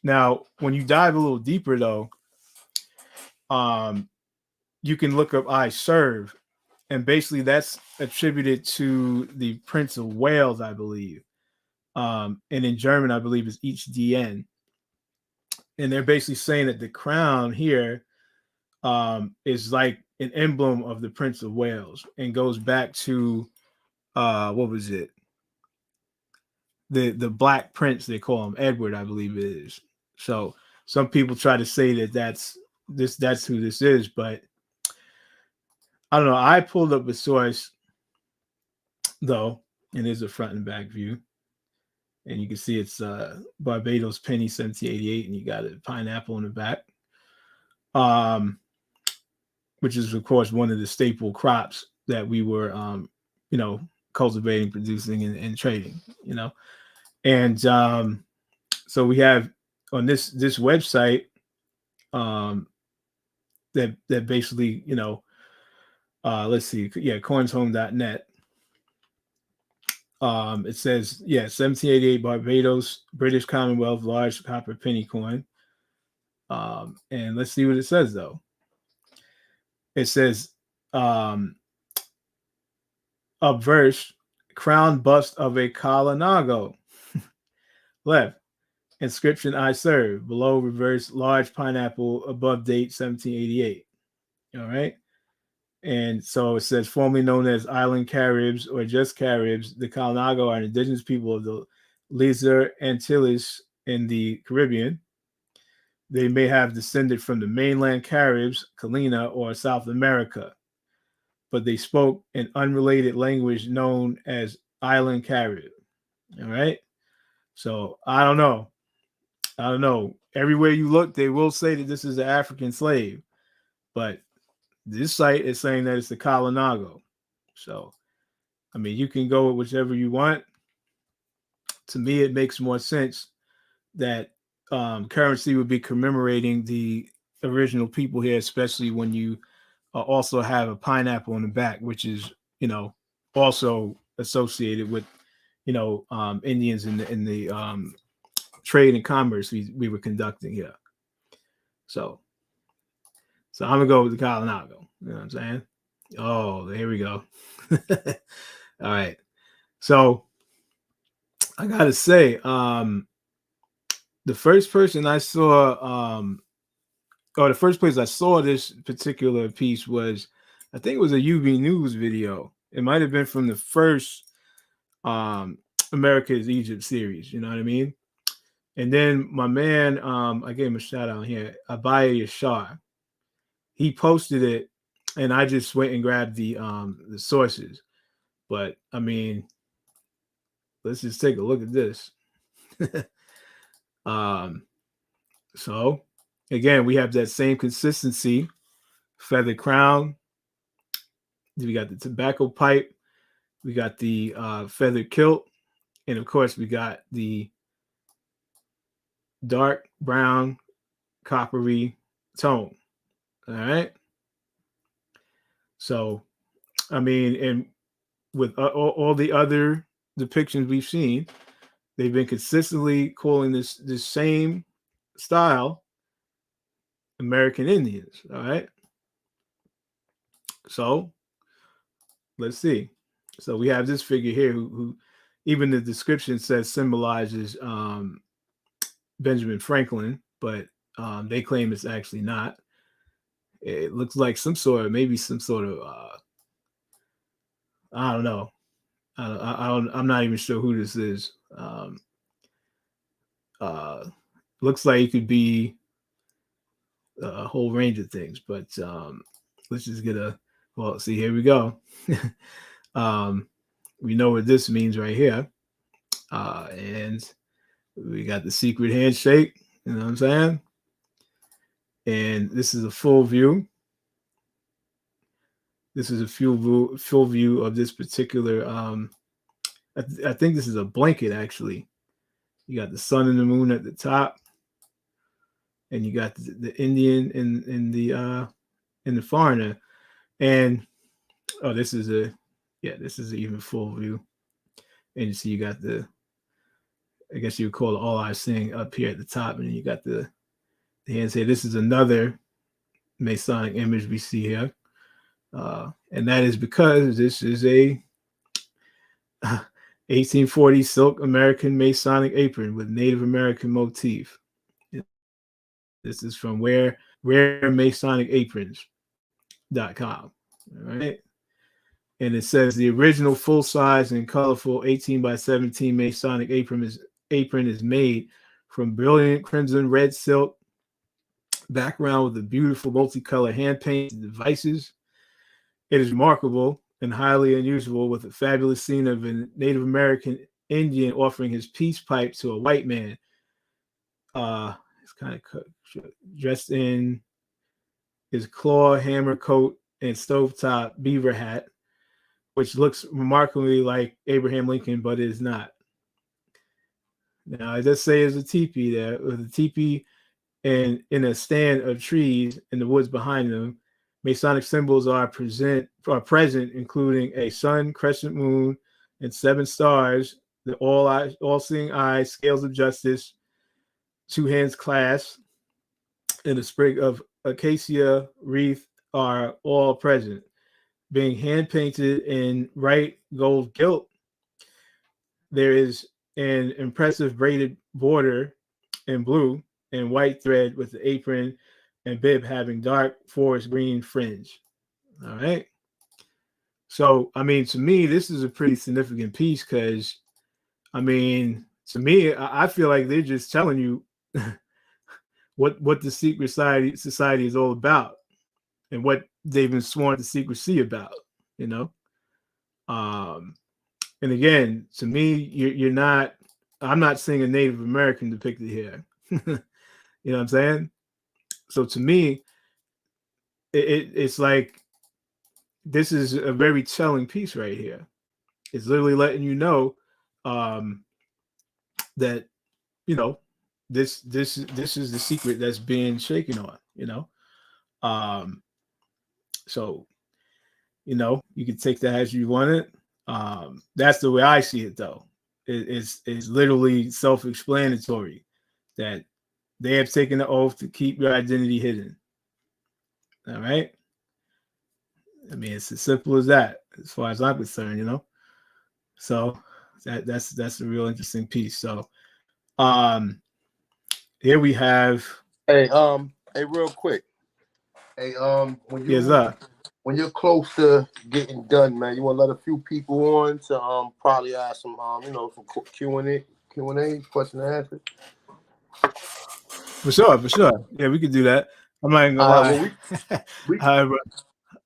Now, when you dive a little deeper, though, you can look up "I serve," and basically that's attributed to the Prince of Wales, I believe. And in German, I believe is each DN. And they're basically saying that the crown here is like an emblem of the Prince of Wales and goes back to what was it? The Black Prince, they call him Edward, I believe it is. So some people try to say that that's who this is, but I don't know. I pulled up a source though, and there's a front and back view. And you can see it's Barbados penny 1788, and you got a pineapple in the back, which is of course one of the staple crops that we were, cultivating, producing, and trading. And so we have on this website that basically, let's see, coinshome.net. It says, 1788 Barbados, British Commonwealth, large copper penny coin. And let's see what it says, though. It says, obverse, crown bust of a Kalinago. Left, inscription, I serve. Below, reverse, large pineapple, above date, 1788. All right. And so it says, formerly known as Island Caribs or just Caribs, the Kalinago are an indigenous people of the Lesser Antilles in the Caribbean. They may have descended from the mainland Caribs, Kalina, or South America, but they spoke an unrelated language known as Island Carib. All right. So I don't know. Everywhere you look, they will say that this is an African slave, but this site is saying that it's the Kalinago. So, I mean, you can go with whichever you want. To me, it makes more sense that currency would be commemorating the original people here, especially when you also have a pineapple in the back, which is, also associated with, Indians in the trade and commerce we were conducting here. So I'm gonna go with the Kalinago. You know what I'm saying? Oh, here we go. All right. So I gotta say, the first person I saw, or the first place I saw this particular piece was, I think it was a UB News video. It might have been from the first America's Egypt series. You know what I mean? And then my man, I gave him a shout out here, Abaya Yashar. He posted it, and I just went and grabbed the sources. But I mean, let's just take a look at this. So again, we have that same consistency, feather crown. We got the tobacco pipe. We got the feather kilt, and of course, we got the dark brown, coppery tone. All right. So, I mean, and with all the other depictions we've seen, they've been consistently calling this same style American Indians. All right. So let's see. So we have this figure here who even the description says symbolizes Benjamin Franklin, but they claim it's actually not. It looks like maybe some sort of I don't know. I'm not even sure who this is. Looks like it could be a whole range of things, but let's just get see, here we go. We know what this means right here. And we got the secret handshake, you know what I'm saying? And this is a full view. This is a full view of this particular, I think this is a blanket actually. You got the sun and the moon at the top, and you got the Indian and the foreigner. And this is an even full view. And you see you got I guess you would call it all eyes seeing up here at the top, and then you got the hands here. This is another Masonic image we see here. And that is because this is a 1840 silk American Masonic apron with Native American motif. This is from raremasonicaprons.com. All right. And it says the original full-size and colorful 18 by 17 Masonic apron is made from brilliant crimson red silk background with a beautiful multicolored hand-painted devices. It is remarkable and highly unusual, with a fabulous scene of a Native American Indian offering his peace pipe to a white man. It's kind of dressed in his claw hammer coat and stovetop beaver hat, which looks remarkably like Abraham Lincoln, but it is not. Now, it does say there's a teepee there, with a teepee and in a stand of trees in the woods behind them. Masonic symbols are present, including a sun, crescent moon, and 7 stars, the all-seeing eye, scales of justice, 2 hands clasped, and a sprig of acacia wreath are all present, being hand-painted in bright gold gilt. There is an impressive braided border in blue and white thread, with the apron and bib having dark forest green fringe. All right. So, I mean, to me, this is a pretty significant piece because, I mean, to me, I feel like they're just telling you what the secret society is all about and what they've been sworn to secrecy about, you know? And again, to me, I'm not seeing a Native American depicted here. You know what I'm saying? So to me, it's like this is a very telling piece right here. It's literally letting you know that, you know, this is the secret that's being shaken on, you know. So, you know, you can take that as you want it. That's the way I see it, though. It's literally self-explanatory that they have taken the oath to keep your identity hidden. All right. I mean, it's as simple as that, as far as I'm concerned, you know. So that's a real interesting piece. So, here we have. Hey, real quick. Hey, when you're close to getting done, man, you want to let a few people on to probably ask some some Q&A, question and answer. For sure. Yeah, we could do that. I'm not even gonna lie.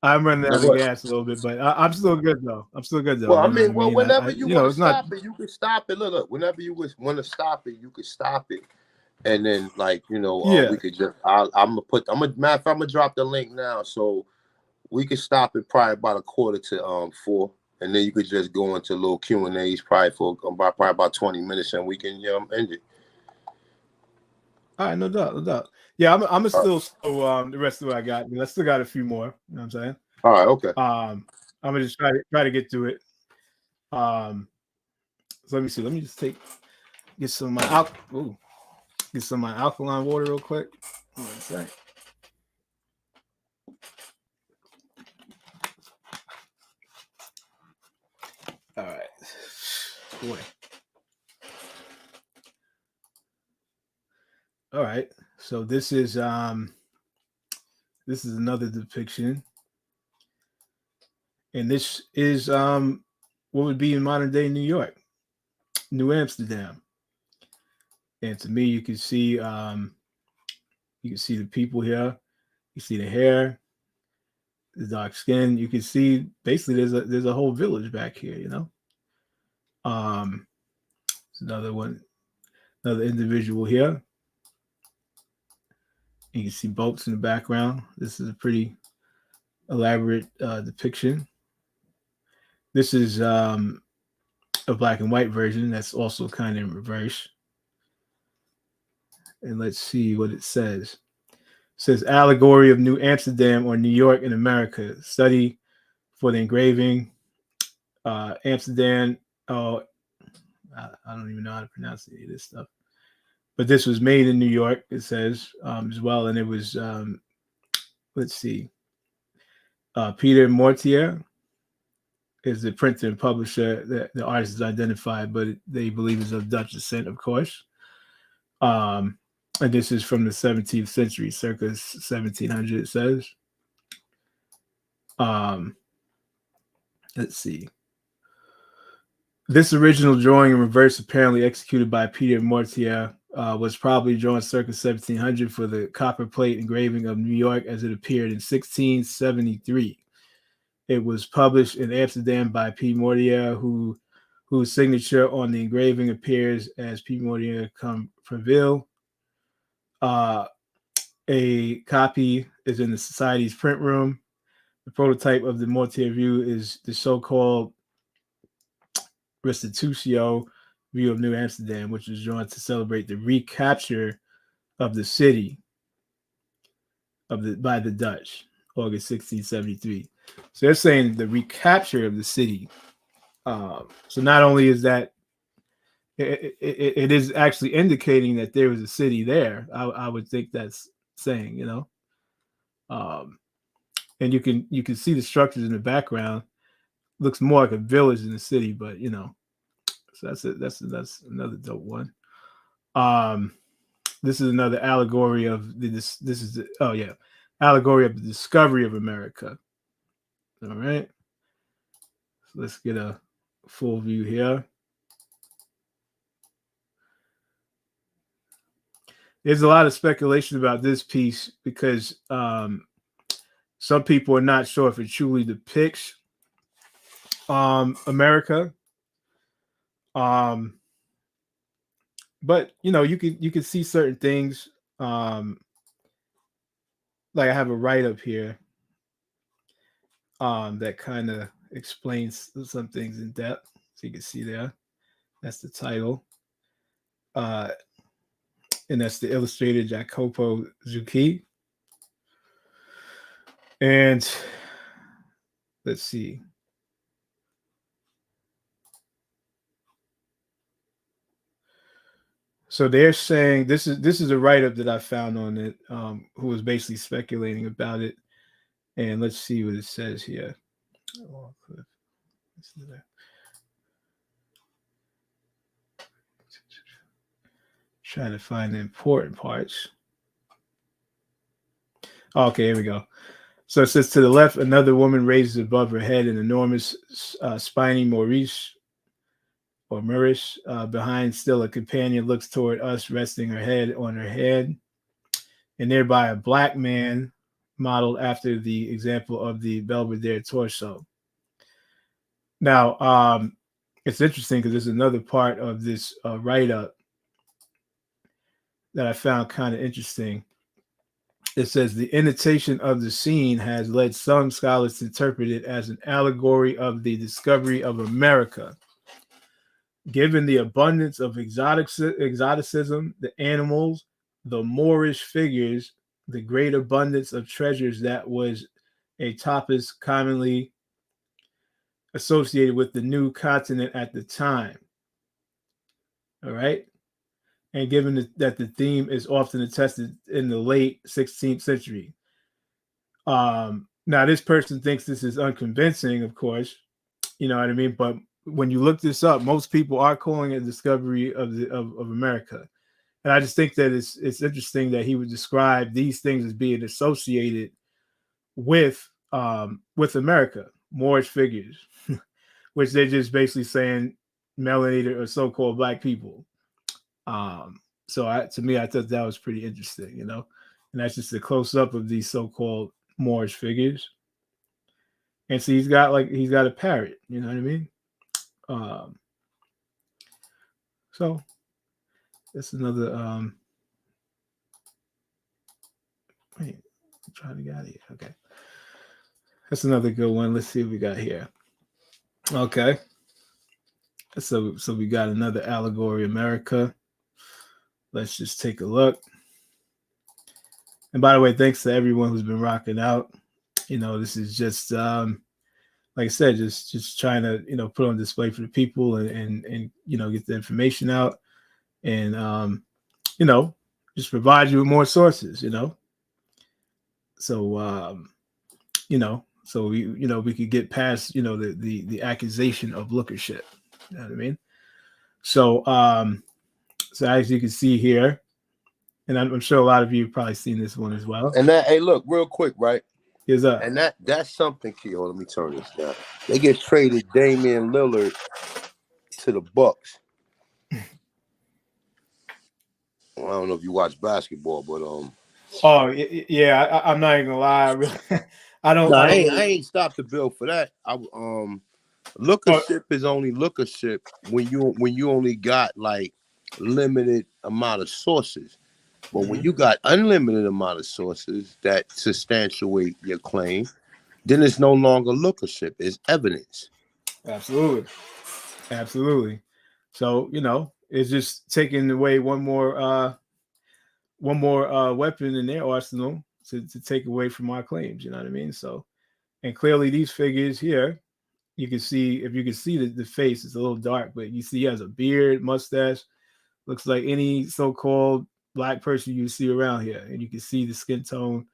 I'm running out of gas a little bit, but I'm still good though. Well, I mean, whenever you want to stop it, you can stop it. Look, whenever you want to stop it, you can stop it. And then, we could just. I'm gonna drop the link now, so we could stop it probably about 3:45, and then you could just go into little Q&As probably for about 20 minutes, and we can end it. All right, no doubt. Yeah, I'm gonna still the rest of what I got. I still got a few more. You know what I'm saying? All right, okay. I'm gonna just try to get through it. So let me see. Let me just get some of my alkaline water real quick. One sec. All right. Boy. All right. So this is This is another depiction. And this is what would be in modern day New York, New Amsterdam. And to me, you can see the people here. You see the hair, the dark skin. You can see basically there's a whole village back here, you know. It's another one, another individual here. You can see boats in the background. This is a pretty elaborate depiction. This is a black and white version that's also kind of in reverse. And let's see what it says. It says Allegory of New Amsterdam or New York in America. Study for the engraving. Amsterdam. Oh, I don't even know how to pronounce any of this stuff. But this was made in New York, it says, as well. And it was, let's see. Peter Mortier is the printer and publisher that the artist is identified, but they believe is of Dutch descent, of course. And this is from the 17th century, circa 1700, it says. Let's see. This original drawing in reverse, apparently executed by Peter Mortier, was probably drawn circa 1700 for the copper plate engraving of New York as it appeared in 1673. It was published in Amsterdam by P. Mortier, whose signature on the engraving appears as P. Mortier cum Preville. A copy is in the Society's print room. The prototype of the Mortier view is the so-called Restitutio view of New Amsterdam, which was drawn to celebrate the recapture of the city by the Dutch, August 1673. So they're saying the recapture of the city. So not only is that it is actually indicating that there was a city there. I would think that's saying, you know. And you can see the structures in the background. Looks more like a village than a city, but you know. So that's another dope one. This is another allegory of allegory of the discovery of America. All right. So let's get a full view here. There's a lot of speculation about this piece because some people are not sure if it truly depicts America. But you know, you can see certain things. Like I have a write-up here that kind of explains some things in depth. So you can see there. That's the title. And that's the illustrator Jacopo Zucchi. And let's see. So they're saying this is a write-up that I found on it, who was basically speculating about it. And let's see what it says here. Trying to find the important parts. Okay, here we go. So it says, to the left, another woman raises above her head an enormous spiny Maurice. Behind still a companion looks toward us, resting her head on her head. And nearby a black man modeled after the example of the Belvedere torso. Now, it's interesting because there's another part of this write-up that I found kind of interesting. It says the indentation of the scene has led some scholars to interpret it as an allegory of the discovery of America. Given the abundance of exoticism, the animals, the Moorish figures, the great abundance of treasures that was a topos commonly associated with the new continent at the time. All right. And given that the theme is often attested in the late 16th century. Now, this person thinks this is unconvincing, of course. You know what I mean? But when you look this up, most people are calling it discovery of America. And I just think that it's interesting that he would describe these things as being associated with America, Moorish figures, which they're just basically saying melanated or so-called black people. So to me, I thought that was pretty interesting, and that's just a close-up of these so-called Moorish figures. And so he's got a parrot, you know what I mean? So that's another wait, I'm trying to get out of here. Okay. That's another good one. Let's see what we got here. Okay. So we got another allegory America. Let's just take a look. And by the way, thanks to everyone who's been rocking out. This is just like I said, just trying to put on display for the people and get the information out and just provide you with more sources. So so we could get past the accusation of lookership. You know what I mean? So so as you can see here, and I'm sure a lot of you have probably seen this one as well. And that, hey, look, real quick, right? Is and that's something, Keo. Let me turn this down. They get traded Damian Lillard to the Bucks. Well, I don't know if you watch basketball, but Oh yeah, I'm not even gonna lie. I really, I don't. I ain't stopped the bill for that. Lookership is only lookership when you only got like limited amount of sources. But when you got unlimited amount of sources that substantiate your claim, then it's no longer lookership; it's evidence. Absolutely. So it's just taking away one more weapon in their arsenal to take away from our claims. You know what I mean? So, and clearly these figures here, you can see, if you can see the face, it's a little dark, but you see he has a beard, mustache, looks like any so-called black person you see around here, and you can see the skin tone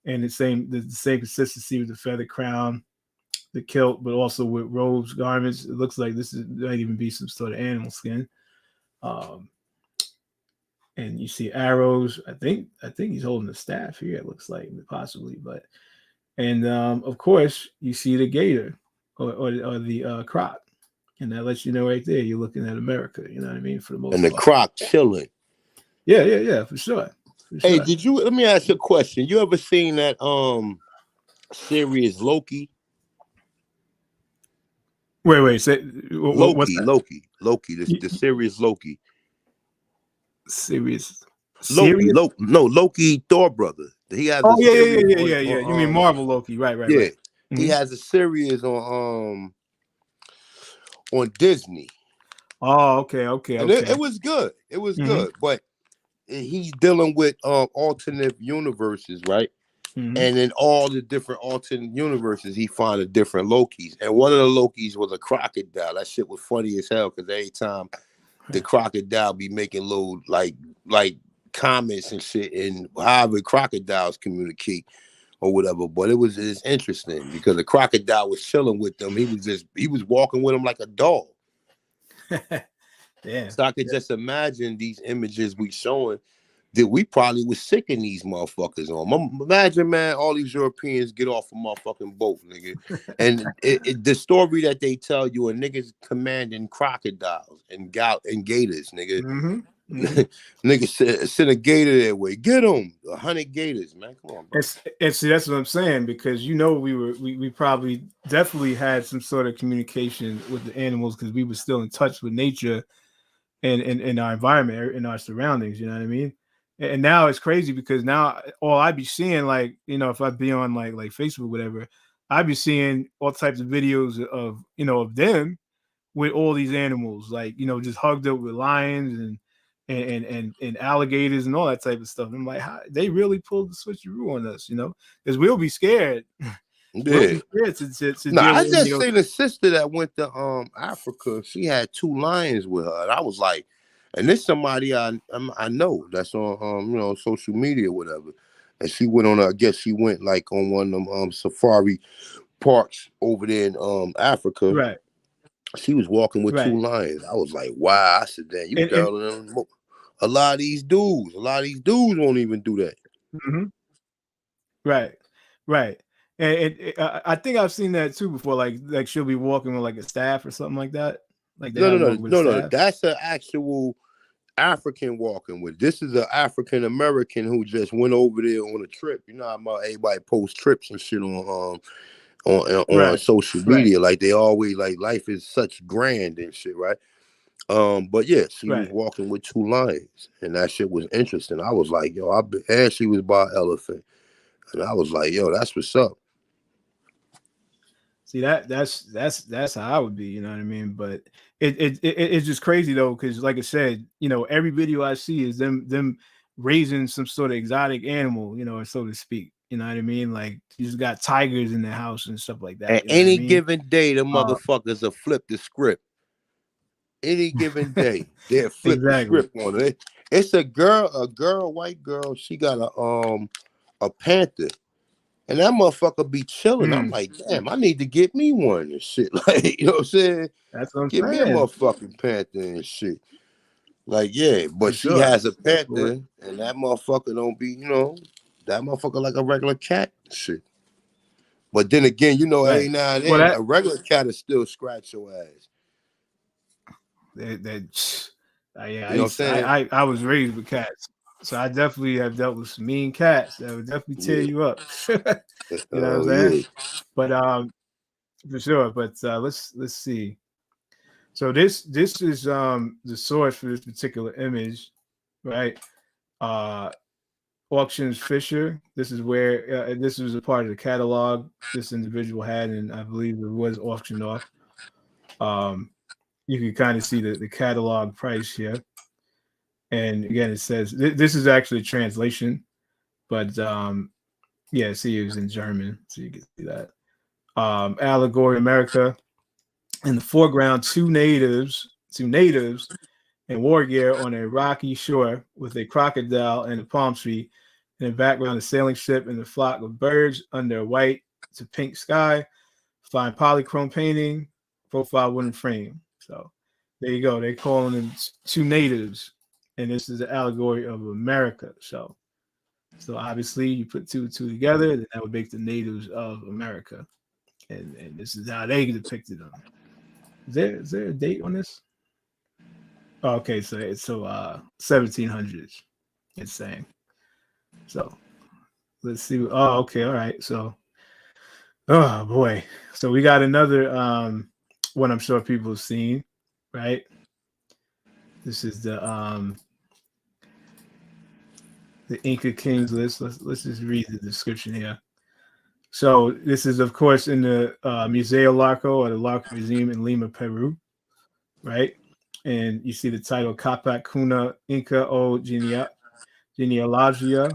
and the same consistency with the feather crown, the kilt, but also with robes, garments. It looks like this might even be some sort of animal skin. And you see arrows. I think he's holding a staff here. It looks like possibly, and of course you see the gator or the croc, and that lets you know right there you're looking at America. You know what I mean? For the most part. And the croc chilling. Yeah, for sure. Hey, let me ask you a question. You ever seen that series Loki? Wait. Say Loki. The series Loki. Loki, Thor brother. He has. Oh yeah. You mean Marvel Loki? Right. Yeah, Mm-hmm. He has a series on Disney. Oh, okay. And it was good. It was good, but he's dealing with alternate universes, right? Mm-hmm. And in all the different alternate universes, he found a different Lokis. And one of the Lokis was a crocodile. That shit was funny as hell because every time the crocodile be making little like comments and shit, and however crocodiles communicate or whatever. But it's interesting because the crocodile was chilling with them. He was walking with them like a dog. Yeah. So I could just imagine these images we showing that we probably was sicking these motherfuckers on. Imagine, man, all these Europeans get off a motherfucking boat, nigga. And the story that they tell you, a niggas commanding crocodiles and gators, nigga. Nigga send a gator that way. Get them. 100 gators, man. Come on, bro. And see, that's what I'm saying, because we probably definitely had some sort of communication with the animals because we were still in touch with nature and in our environment, in our surroundings. You know what I mean? And now it's crazy because now all I'd be seeing, like, if I'd be on like Facebook, whatever, I'd be seeing all types of videos of of them with all these animals, like, just hugged up with lions and alligators and all that type of stuff. And I'm like, how, they really pulled the switcheroo on us, because we'll be scared. Yeah. We'll be scared to I just seen a sister that went to Africa. She had 2 lions with her, and I was like, and this somebody I know that's on social media or whatever. And she went on I guess she went like on one of them safari parks over there in Africa. Right. She was walking with 2 lions. I was like, wow. I said, damn, you telling them a lot of these dudes won't even do that. Mm-hmm. Right. And I think I've seen that too before. Like she'll be walking with like a staff or something like that. Like they have walking with a staff. That's an actual African walking with. This is an African American who just went over there on a trip. You know how everybody post trips and shit on social media. Like they always like life is such grand and shit, right? But yeah, she was walking with 2 lions, and that shit was interesting. I was like, yo, and she was by an elephant, and I was like, yo, that's what's up. See that's how I would be, you know what I mean? But it's just crazy though, because like I said, you know, every video I see is them raising some sort of exotic animal, you know, so to speak. You know what I mean? Like you just got tigers in their house and stuff like that. And you know any given day, the motherfuckers will flip the script. Any given day, they'll flip the script on it. It's a white girl. She got a panther, and that motherfucker be chilling. I'm like, damn, I need to get me one and shit. Like, you know what I'm saying? That's what I'm Give saying. me a motherfucking panther and shit. Like, yeah, but she has a panther, and that motherfucker don't be, you know, that motherfucker like a regular cat and shit. But then again, you know, every now and then, a regular cat will still scratch your ass. Yeah, you know I was raised with cats, so I definitely have dealt with some mean cats that would definitely tear you up. You know what I'm saying? Yeah. But for sure. But let's see. So this is the source for this particular image, right? Auctions Fisher. This is where this was a part of the catalog this individual had, and I believe it was auctioned off. You can kind of see the catalog price here. And again, it says this is actually a translation, but yeah, see, it was in German, so you can see that. Allegory America. In the foreground, two natives in war gear on a rocky shore with a crocodile and a palm tree. In the background, a sailing ship and a flock of birds under a white to pink sky. Fine polychrome painting, profile wooden frame. So there you go. They're calling them two natives, and this is the allegory of America. So obviously, you put two and two together, then that would make the natives of America, and this is how they depicted them. Is there a date on this? Oh, okay, so 1700s. It's saying. So let's see. Oh, okay, all right. So, oh boy. So we got another one I'm sure people have seen, right? This is the Inca Kings list. Let's just read the description here. So this is, of course, in the Museo Larco, or the Larco Museum in Lima, Peru, right? And you see the title Capac Cuna Inca o Genealogia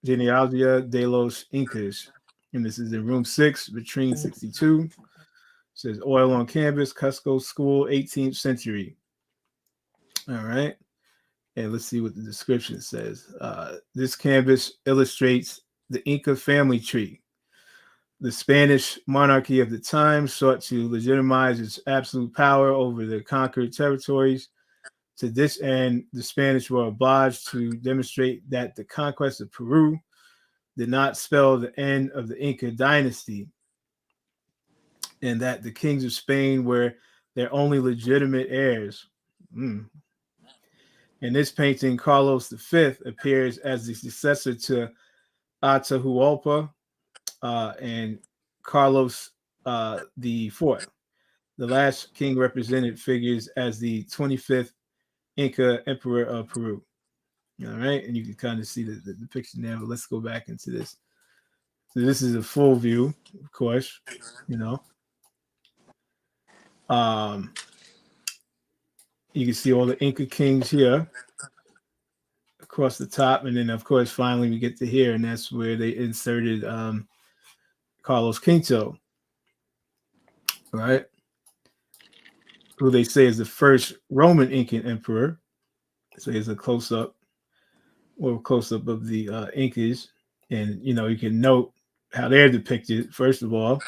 de los Incas. And this is in room 6, vitrine 62. It says oil on canvas, Cusco School, 18th century. All right. And let's see what the description says. This canvas illustrates the Inca family tree. The Spanish monarchy of the time sought to legitimize its absolute power over the conquered territories. To this end, the Spanish were obliged to demonstrate that the conquest of Peru did not spell the end of the Inca dynasty, and that the kings of Spain were their only legitimate heirs. In this painting, Carlos V appears as the successor to Atahualpa and Carlos IV. The last king represented figures as the 25th Inca emperor of Peru. All right, and you can kind of see the depiction there, but let's go back into this. So this is a full view, of course, you know. You can see all the Inca kings here across the top, and then of course finally we get to here, and that's where they inserted Carlos V, right? Who they say is the first Roman Incan emperor. So here's a close-up of the Incas, and you know you can note how they're depicted. First of all,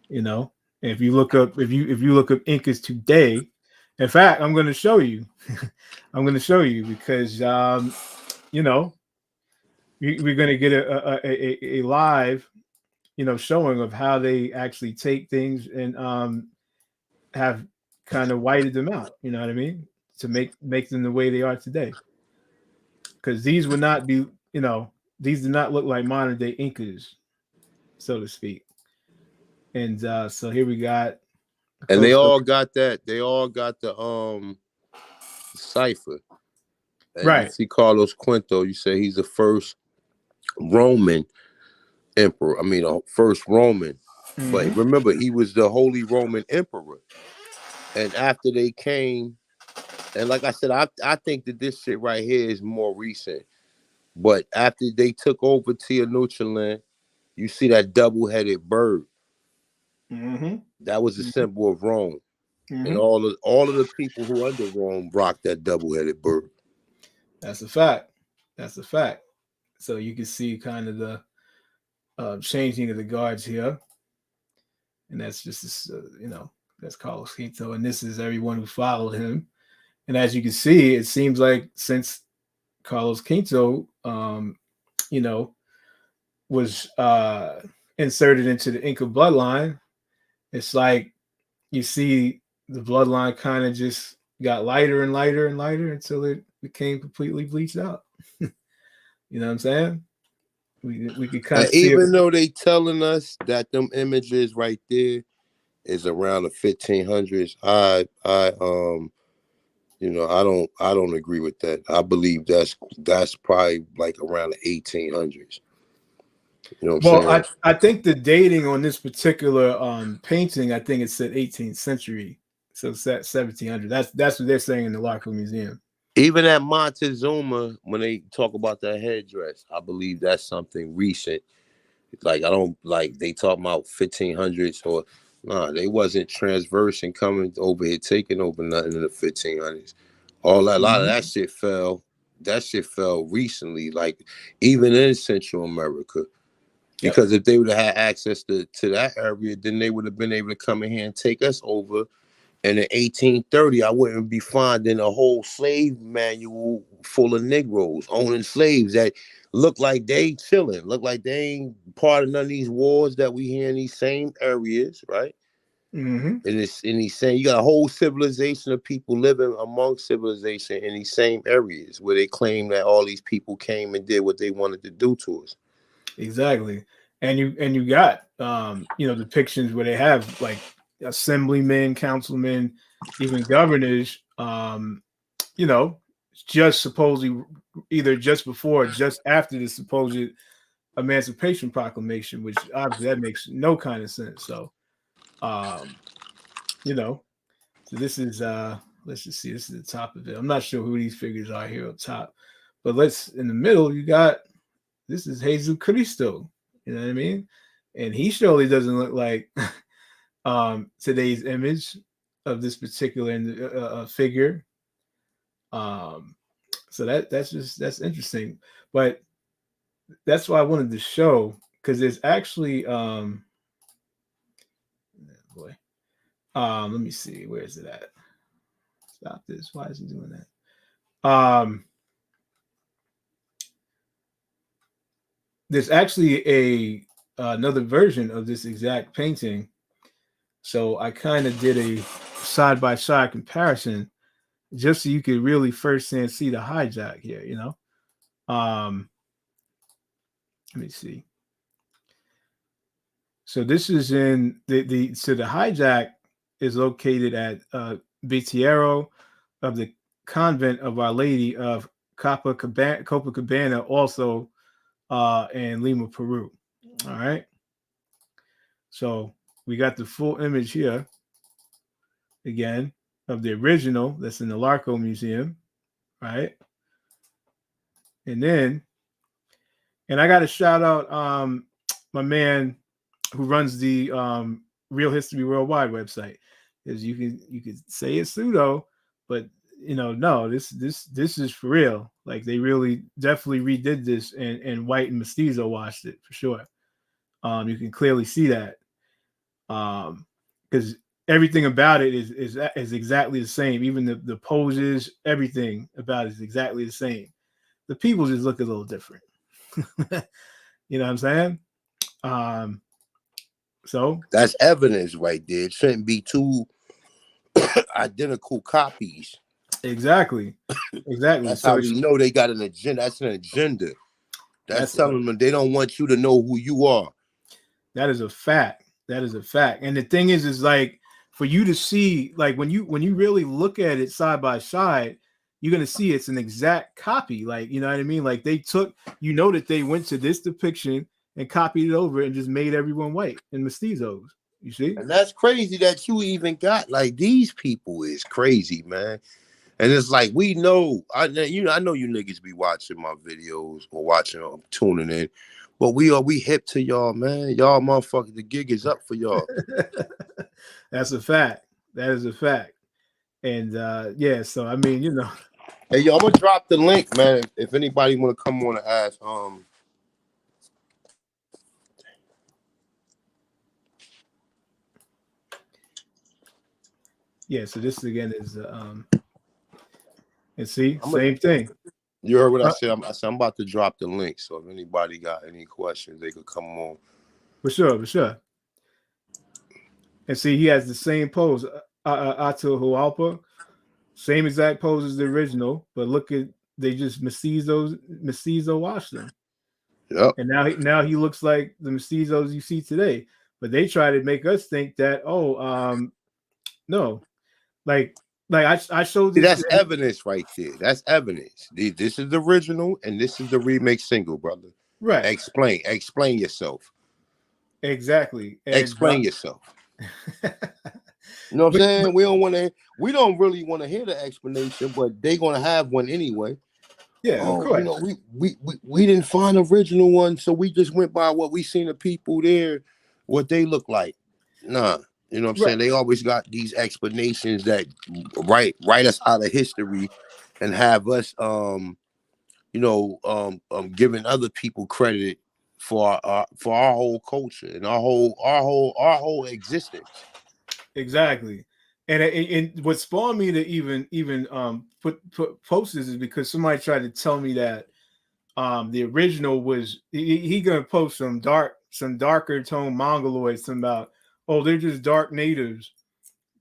you know, if you look up Incas today, in fact, I'm going to show you. I'm going to show you because you know we're going to get a live showing of how they actually take things and have kind of whited them out. You know what I mean? To make them the way they are today. Because these would not be, these do not look like modern day Incas, so to speak. And so here we got And they close up. all got that. They all got the cipher. And you Right. see Carlos Quinto. You say he's the first Roman emperor. I mean, the first Roman. But remember, he was the Holy Roman Emperor. And after they came, and like I said, I think that this shit right here is more recent. But after they took over Tenochtitlan, you see that double-headed bird. That was a symbol of Rome. And all of the people who under Rome rocked that double-headed bird. That's a fact. That's a fact. So you can see kind of the changing of the guards here. And that's just this, that's Carlos Quinto. And this is everyone who followed him. And as you can see, it seems like since Carlos Quinto, was inserted into the Inca bloodline, it's like you see the bloodline kind of just got lighter and lighter and lighter until it became completely bleached out. You know what I'm saying? We could kind of see even though they telling us that them images right there is around the 1500s, I don't agree with that. I believe that's probably like around the 1800s. You know what I'm saying? I think the dating on this particular painting, I think it said 18th century, so it's at 1700. That's what they're saying in the Larco Museum. Even at Montezuma, when they talk about that headdress, I believe that's something recent. Like I don't like they talk about 1500s or they wasn't transverse and coming over here taking over nothing in the 1500s. All that, a lot of that shit fell. That shit fell recently, like even in Central America. Because if they would have had access to that area, then they would have been able to come in here and take us over. And in 1830, I wouldn't be finding a whole slave manual full of Negroes owning slaves that look like they chilling, look like they ain't part of none of these wars that we hear in these same areas, right? And it's in these same, you got a whole civilization of people living among civilization in these same areas where they claim that all these people came and did what they wanted to do to us. Exactly. And you got depictions where they have like assemblymen, councilmen, even governors, just supposedly either just before or just after the supposed Emancipation Proclamation, which obviously that makes no kind of sense. So so this is let's just see, this is the top of it. I'm not sure who these figures are here on top, but in the middle, you got this is Jesus Cristo. You know what I mean? And he surely doesn't look like today's image of this particular figure. So that's interesting. But that's why I wanted to show, because there's actually let me see, where is it at? Stop this. Why is he doing that? There's actually another version of this exact painting. So I kind of did a side-by-side comparison just so you could really firsthand see the hijack here, let me see. So this is in the hijack is located at Vitiero of the Convent of Our Lady of Copacabana, also in Lima, Peru. All right. So we got the full image here again of the original that's in the Larco Museum, right? And I got to shout out my man who runs the Real History Worldwide website, because you can say it's pseudo, but no, this is for real. Like they really definitely redid this, and White and Mestizo watched it for sure. You can clearly see that, because everything about it is exactly the same. Even the poses, everything about it is exactly the same. The people just look a little different. You know what I'm saying? So that's evidence right there. It shouldn't be two identical copies. exactly. That's So how it's we know they got an agenda. That's an agenda. That's that's telling them they don't want you to know who you are. that is a fact. That is a fact. And the thing is like for you to see, like when you really look at it side by side, you're gonna see it's an exact copy. Like, you know what I mean? Like they took, you know, that they went to this depiction and copied it over and just made everyone white and mestizos. You see? And that's crazy that you even got like these people is crazy, man. And it's like we know, I know you niggas be watching my videos or watching or tuning in, but we hip to y'all, man. Y'all motherfuckers, the gig is up for y'all. That's a fact. That is a fact. And yeah, so I mean, you know. Hey, yo, I'm gonna drop the link, man. If anybody want to come on and ask, Yeah, so this again is and see, same thing. You heard what I said? I'm about to drop the link, so if anybody got any questions, they could come on. For sure, for sure. And see, he has the same pose, Atahualpa, same exact pose as the original, but look at, they just mestizo washed them. Yep. And now he looks like the mestizos you see today. But they try to make us think that, no, like I showed this. That's evidence right there. That's evidence. This is the original, and this is the remake single, brother. Right. Explain yourself. Exactly. And, explain yourself. You know what I'm saying? We don't really want to hear the explanation, but they're gonna have one anyway. Yeah, of course. You know, we didn't find original one, so we just went by what we seen the people there, what they look like. Nah, you know what I'm saying? They always got these explanations that write us out of history and have us giving other people credit for our whole culture and our whole existence. Exactly. And what spawned me to even put post this is because somebody tried to tell me that the original was he gonna post some darker tone mongoloids, something about, oh, they're just dark natives.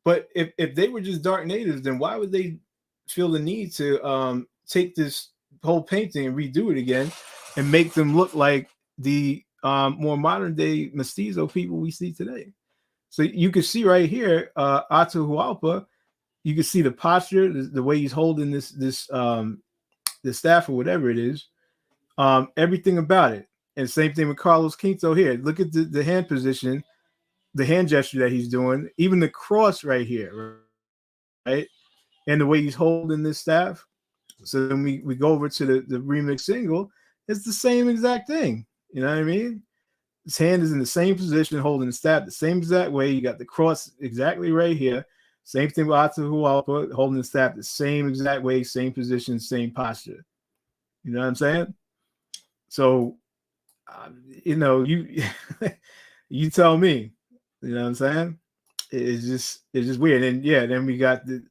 But if they were just dark natives, then why would they feel the need to take this whole painting and redo it again and make them look like the more modern day mestizo people we see today? So you can see right here, Atahualpa, you can see the posture, the way he's holding this staff or whatever it is, everything about it. And same thing with Carlos Quinto here. Look at the hand position, the hand gesture that he's doing, even the cross right here, right? And the way he's holding this staff. So then we go over to the remix single, it's the same exact thing. You know what I mean? His hand is in the same position, holding the staff the same exact way. You got the cross exactly right here. Same thing with Atahualpa, holding the staff the same exact way, same position, same posture. You know what I'm saying? So, you tell me. You know what I'm saying? It's just weird. And yeah, then we got the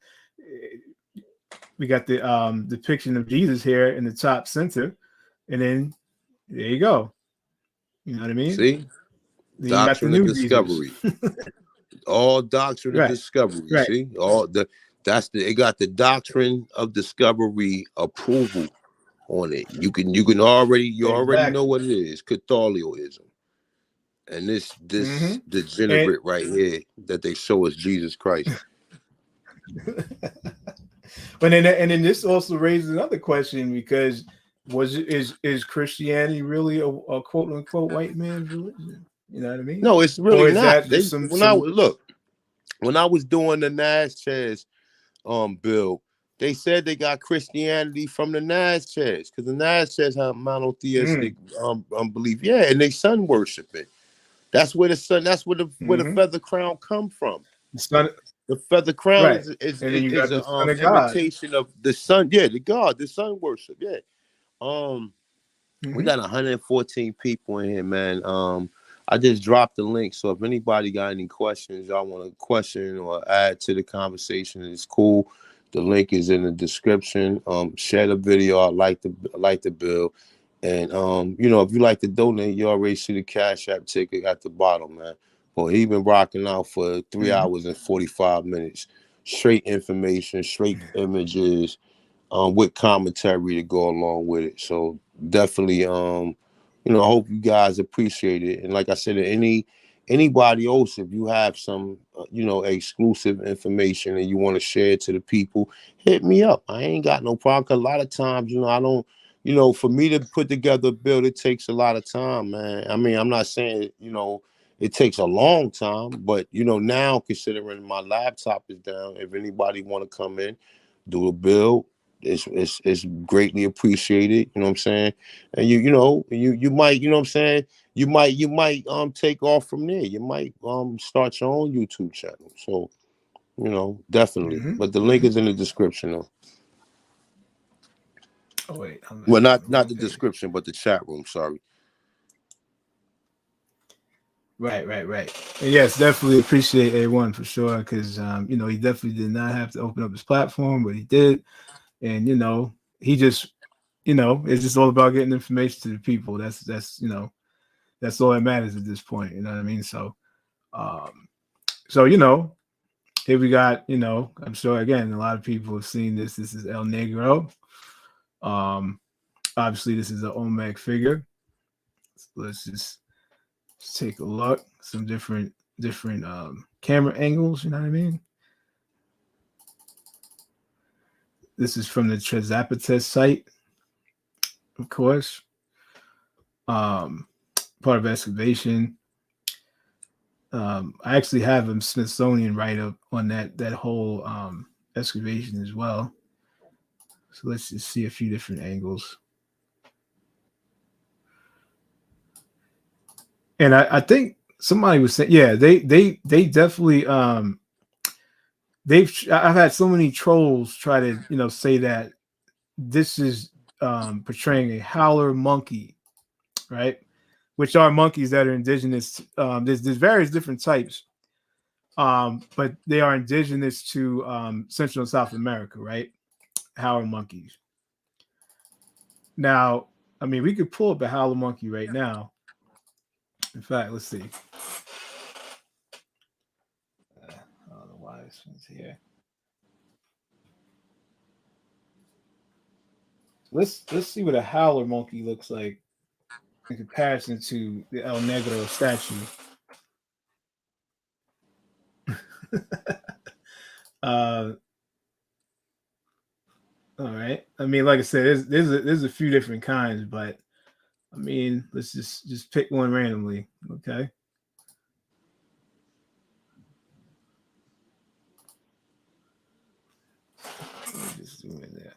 depiction of Jesus here in the top center, and then there you go. You know what I mean? See, then doctrine of discovery. All doctrine of discovery. Right. See, it got the doctrine of discovery approval on it. You already know what it is. Catholicism. And this degenerate right here that they show us Jesus Christ. But then this also raises another question, because is Christianity really a quote unquote white man's religion? You know what I mean? No, it's really not. When I was doing the Nazareth bill, they said they got Christianity from the Nazareth because the Nazareth have monotheistic belief. Yeah, and they sun worshiping. That's where the sun. That's where the feather crown come from. The feather crown is an imitation of the sun. Yeah, the sun worship. Yeah. We got 114 people in here, man. I just dropped the link, so if anybody got any questions, y'all want to question or add to the conversation, it's cool. The link is in the description. Share the video. I like the bill. And if you like to donate, you already see the Cash App ticket at the bottom, man. Well, he been rocking out for 3 hours and 45 minutes. Straight information, straight images, with commentary to go along with it. So definitely, I hope you guys appreciate it. And like I said, anybody else, if you have some, exclusive information and you want to share it to the people, hit me up. I ain't got no problem. 'Cause a lot of times, I don't, for me to put together a build, it takes a lot of time, man. I mean, I'm not saying, it takes a long time, but now considering my laptop is down, if anybody want to come in, do a build, it's greatly appreciated. You know what I'm saying? And you might, you know what I'm saying? You might take off from there. You might start your own YouTube channel. So, definitely. But the link is in the description though. Oh wait, well, not the description, but the chat room. Sorry. Right. And yes, definitely appreciate A1 for sure, because he definitely did not have to open up his platform, but he did, and he just, it's just all about getting information to the people. That's all that matters at this point. You know what I mean? So, here we got, I'm sure again a lot of people have seen this. This is El Negro. Obviously, this is an Olmec figure. So let's just take a look. Some different camera angles. You know what I mean? This is from the Trezapates site, of course. Part of excavation. I actually have a Smithsonian write-up on that whole excavation as well. So let's just see a few different angles. And I think somebody was saying, yeah, they definitely I've had so many trolls try to say that this is portraying a howler monkey, right? Which are monkeys that are indigenous. There's various different types, but they are indigenous to Central and South America, right? Howler monkeys. Now, I mean, we could pull up a howler monkey right now. In fact, let's see. I don't know why this one's here. Let's see what a howler monkey looks like in comparison to the El Negro statue. All right. I mean, like I said, there's a few different kinds, but I mean, let's just pick one randomly, okay? Let me just zoom in there.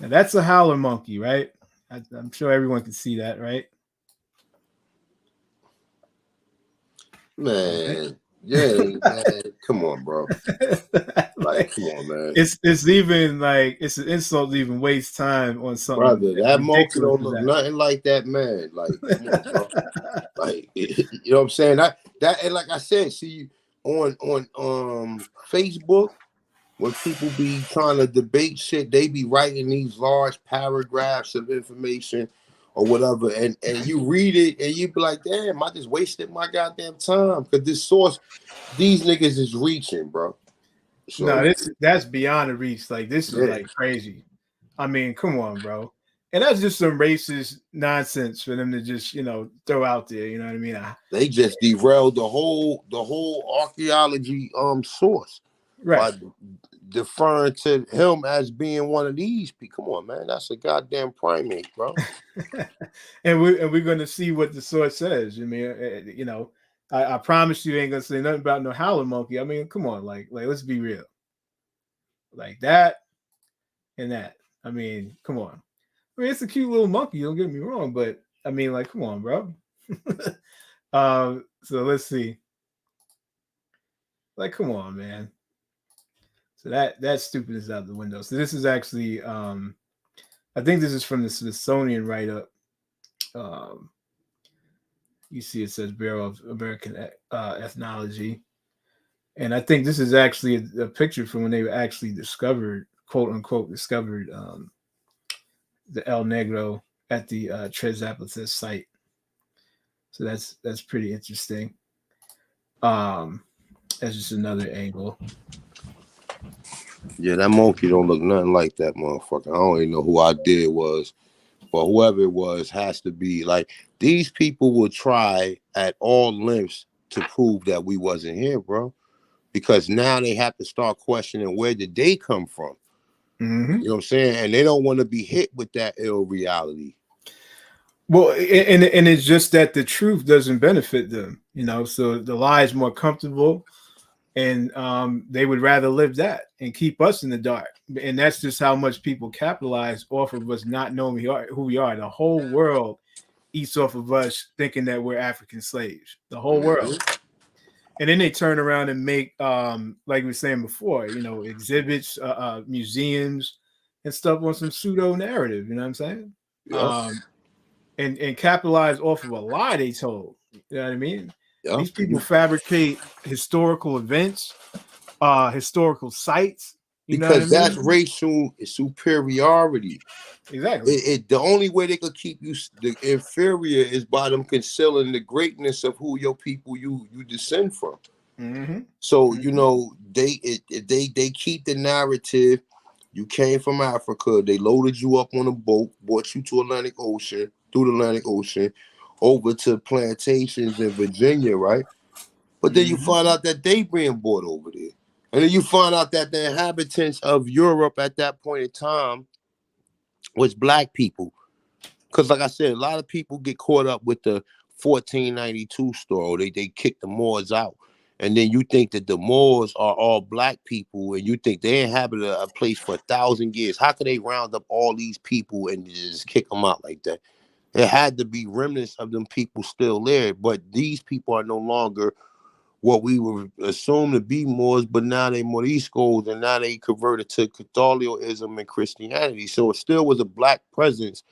Now that's a howler monkey, right? I'm sure everyone can see that, right? Man, yeah, man, come on, bro. Like, come on, man. It's even like it's an insult to even waste time on something. Brother, that monkey don't look nothing like that man. Like, come on, bro. Like, you know what I'm saying? That and like I said, see on Facebook, when people be trying to debate shit, they be writing these large paragraphs of information or whatever, and you read it and you be like, damn, I just wasted my goddamn time because this source, these niggas is reaching, bro. So, no, that's beyond a reach. Like, this is like crazy. I mean, come on, bro. And that's just some racist nonsense for them to just, throw out there. You know what I mean? They just derailed the whole archaeology source, right? By deferring to him as being one of these people. Come on, man, that's a goddamn primate, bro. and we're gonna see what the source says. I mean, I promise you, ain't gonna say nothing about no howler monkey. I mean, come on, like let's be real. Like that and that. I mean, come on. I mean, it's a cute little monkey. Don't get me wrong, but I mean, like, come on, bro. So let's see. Like, come on, man. So that stupid is out the window. So this is actually, I think this is from the Smithsonian write-up. You see, it says Bureau of American Ethnology, and I think this is actually a picture from when they were actually discovered, quote unquote, discovered the El Negro at the Trezapates site. So that's pretty interesting. That's just another angle. Yeah, that monkey don't look nothing like that motherfucker. I don't even know who I did was, but whoever it was has to be like these people will try at all lengths to prove that we wasn't here, bro. Because now they have to start questioning where did they come from. Mm-hmm. You know what I'm saying? And they don't want to be hit with that ill reality. Well, and it's just that the truth doesn't benefit them, you know. So the lie is more comfortable, and they would rather live that and keep us in the dark. And that's just how much people capitalize off of us not knowing who we are. The whole world eats off of us thinking that we're African slaves. The whole world. And then they turn around and make, like we were saying before, you know, exhibits, museums, and stuff on some pseudo narrative. You know what I'm saying? Yep. And capitalize off of a lie they told. You know what I mean? Yep. These people fabricate historical events, historical sites. You know what I Because mean? that's racial superiority. Exactly. The only way they could keep you the inferior is by them concealing the greatness of who your people you descend from. Mm-hmm. So you know they keep the narrative. You came from Africa. They loaded you up on a boat, brought you to Atlantic Ocean, through the Atlantic Ocean, over to plantations in Virginia, right? But then you find out that they being brought over there, and then you find out that the inhabitants of Europe at that point in time was black people. Because like I said, a lot of people get caught up with the 1492 story. They kick the Moors out. And then you think that the Moors are all black people and you think they inhabited a place for 1,000 years. How could they round up all these people and just kick them out like that? It had to be remnants of them people still there. But these people are no longer what we would assume to be Moors, but now they Moriscos and now they converted to Catholicism and Christianity. So it still was a black presence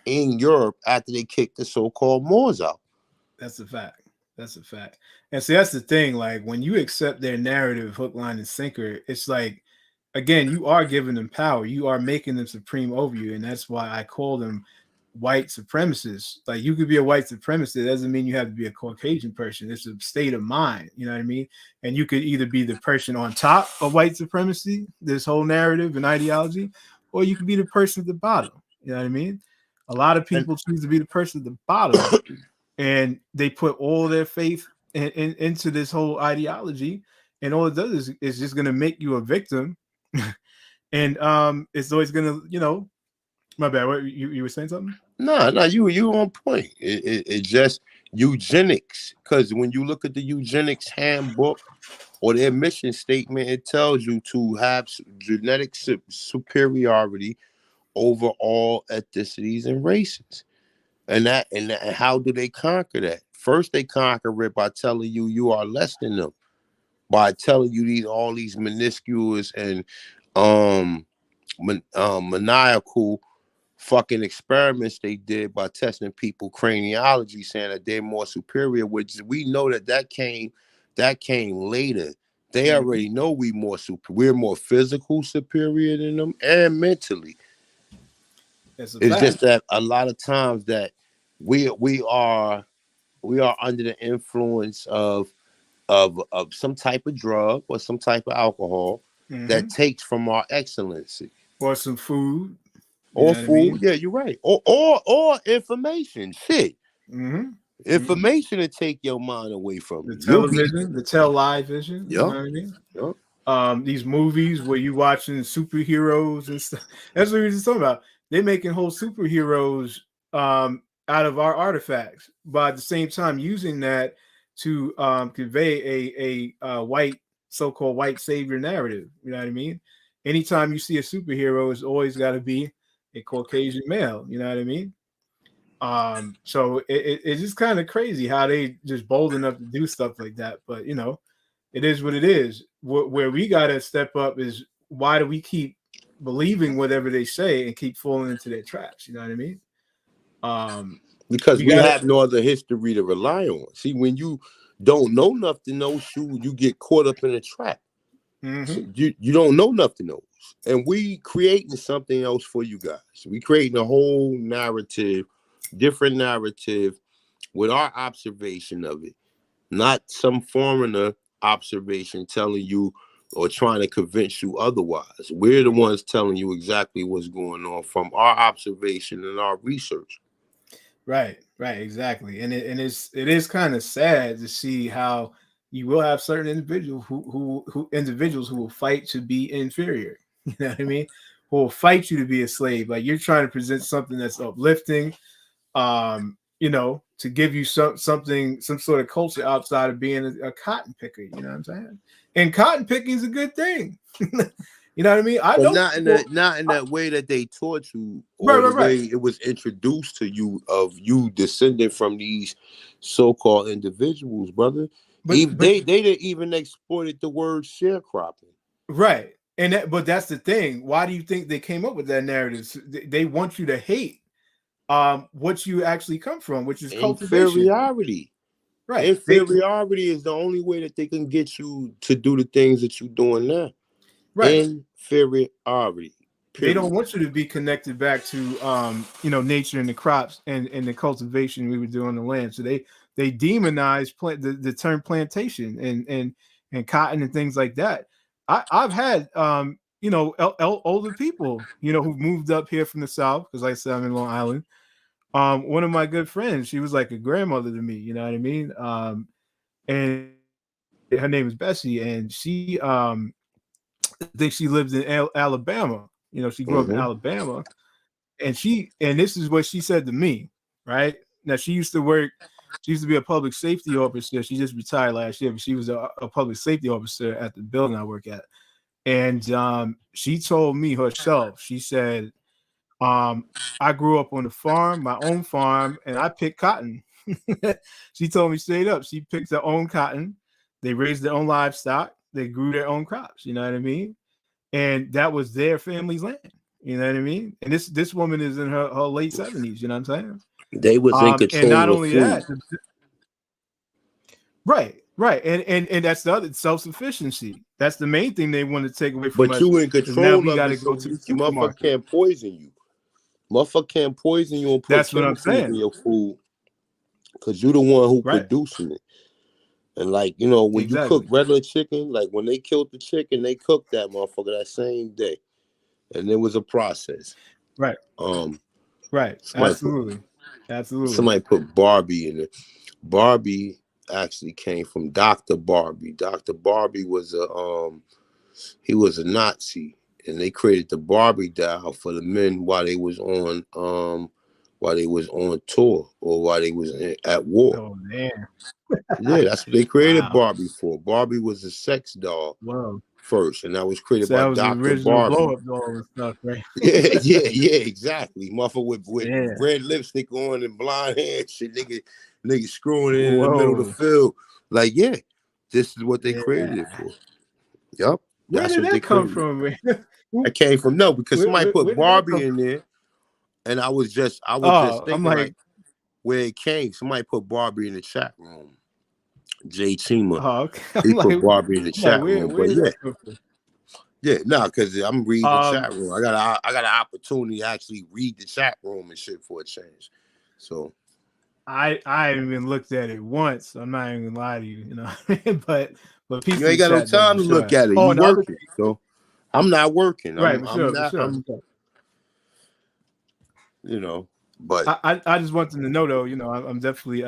in Europe after they kicked the so-called Moors out. That's a fact. That's a fact. And see, that's the thing. Like when you accept their narrative, hook, line, and sinker, it's like, again, you are giving them power. You are making them supreme over you, and that's why I call them white supremacists. Like you could be a white supremacist. It doesn't mean you have to be a Caucasian person. It's a state of mind. You know what I mean? And you could either be the person on top of white supremacy, this whole narrative and ideology, or you could be the person at the bottom. You know what I mean? A lot of people choose to be the person at the bottom, and they put all their faith into this whole ideology, and all it does is just going to make you a victim. And it's always going to, you know, my bad. What, you were saying something? No, you on point. It just eugenics. Because when you look at the eugenics handbook or their mission statement, it tells you to have genetic superiority over all ethnicities and races. And how do they conquer that? First, they conquer it by telling you you are less than them, by telling you all these minuscule and maniacal fucking experiments they did by testing people craniology, saying that they're more superior, which we know that came later. They already know we're more physical superior than them and mentally. It's just that a lot of times that we are under the influence of some type of drug or some type of alcohol that takes from our excellency. Or some food. Or food, yeah, you're right. Or information. Shit. Information to take your mind away from the you. television, the tell lie vision. Yeah. You know what I mean? These movies where you watching superheroes and stuff. That's what we're just talking about. They're making whole superheroes out of our artifacts, but at the same time using that to convey a white, so-called white savior narrative. You know what I mean? Anytime you see a superhero, it's always got to be a Caucasian male. You know what I mean? So it's just kind of crazy how they just bold enough to do stuff like that. But you know, it is what it is. Where we gotta step up is why do we keep believing whatever they say and keep falling into their traps? You know what I mean? Because we have no other history to rely on. See, when you don't know nothing, you get caught up in a trap. So you don't know nothing else. And we creating something else for you guys. We creating a whole narrative, different narrative with our observation of it. not some foreigner observation telling you or trying to convince you otherwise. We're the ones telling you exactly what's going on from our observation and our research. Right, exactly. And it is kind of sad to see how you will have certain individuals who will fight to be inferior. You know what I mean? Who will fight you to be a slave. Like you're trying to present something that's uplifting, to give you some sort of culture outside of being a cotton picker. You know what I'm saying? And cotton picking is a good thing. You know what I mean? But not in that way that they taught you, or the way it was introduced to you of you descending from these so-called individuals, brother. They didn't even exploited the word sharecropping. Right. But that's the thing. Why do you think they came up with that narrative? They want you to hate what you actually come from, which is cultivation. Inferiority. Right. Inferiority is the only way that they can get you to do the things that you're doing now. Right. Inferiority. They don't want you to be connected back to nature and the crops and the cultivation we would do on the land. So they demonize the term plantation and cotton and things like that. I've had older people who moved up here from the South, because like I said, I'm in Long Island. One of my good friends, she was like a grandmother to me, you know what I mean? And her name is Bessie, and she I think she lives in Alabama. She grew up in Alabama, and this is what she said to me, right? Now she used to be a public safety officer. She just retired last year, but she was a public safety officer at the building I work at. And she told me herself, she said, I grew up on the farm, my own farm, and I picked cotton. She told me straight up, she picked her own cotton. They raised their own livestock. They grew their own crops. You know what I mean? And that was their family's land. You know what I mean? And this woman is in her late 70s. You know what I'm saying? They was in control and not of only food. that, right. And that's the other self-sufficiency. That's the main thing they want to take away from us. But you in control we got to so go to the motherfucker can't poison you. Motherfucker can't poison you and put that's what I'm saying in your food, because you're the one who producing it. And like, when you cook regular chicken, like when they killed the chicken, they cooked that motherfucker that same day. And there was a process. Right. Right. Absolutely. Somebody put Barbie in it. Barbie actually came from Dr. Barbie. Dr. Barbie was he was a Nazi, and they created the Barbie doll for the men while they was on tour, or while they was at war. Oh man. Yeah, that's what they created Barbie for. Barbie was a sex doll first, and that was created by Dr. Barbie. Blow-up doll and stuff, right? yeah, exactly. Motherfucker with red lipstick on and blonde hair, shit, nigga screwing in the middle of the field. Like, yeah, this is what they created it for. Yup. Where did that come from, man? I came from because somebody put Barbie in there, and I was just thinking like where it came. Somebody put Barbie in the chat room. Jay Chima. He put Barbie in the chat room. But because I'm reading the chat room. I got an opportunity to actually read the chat room and shit for a change. So I haven't even looked at it once. I'm not even gonna lie to you, but people, you ain't got no time to look at it. You working, so I'm not working. Right, but I just want them to know, though. I'm definitely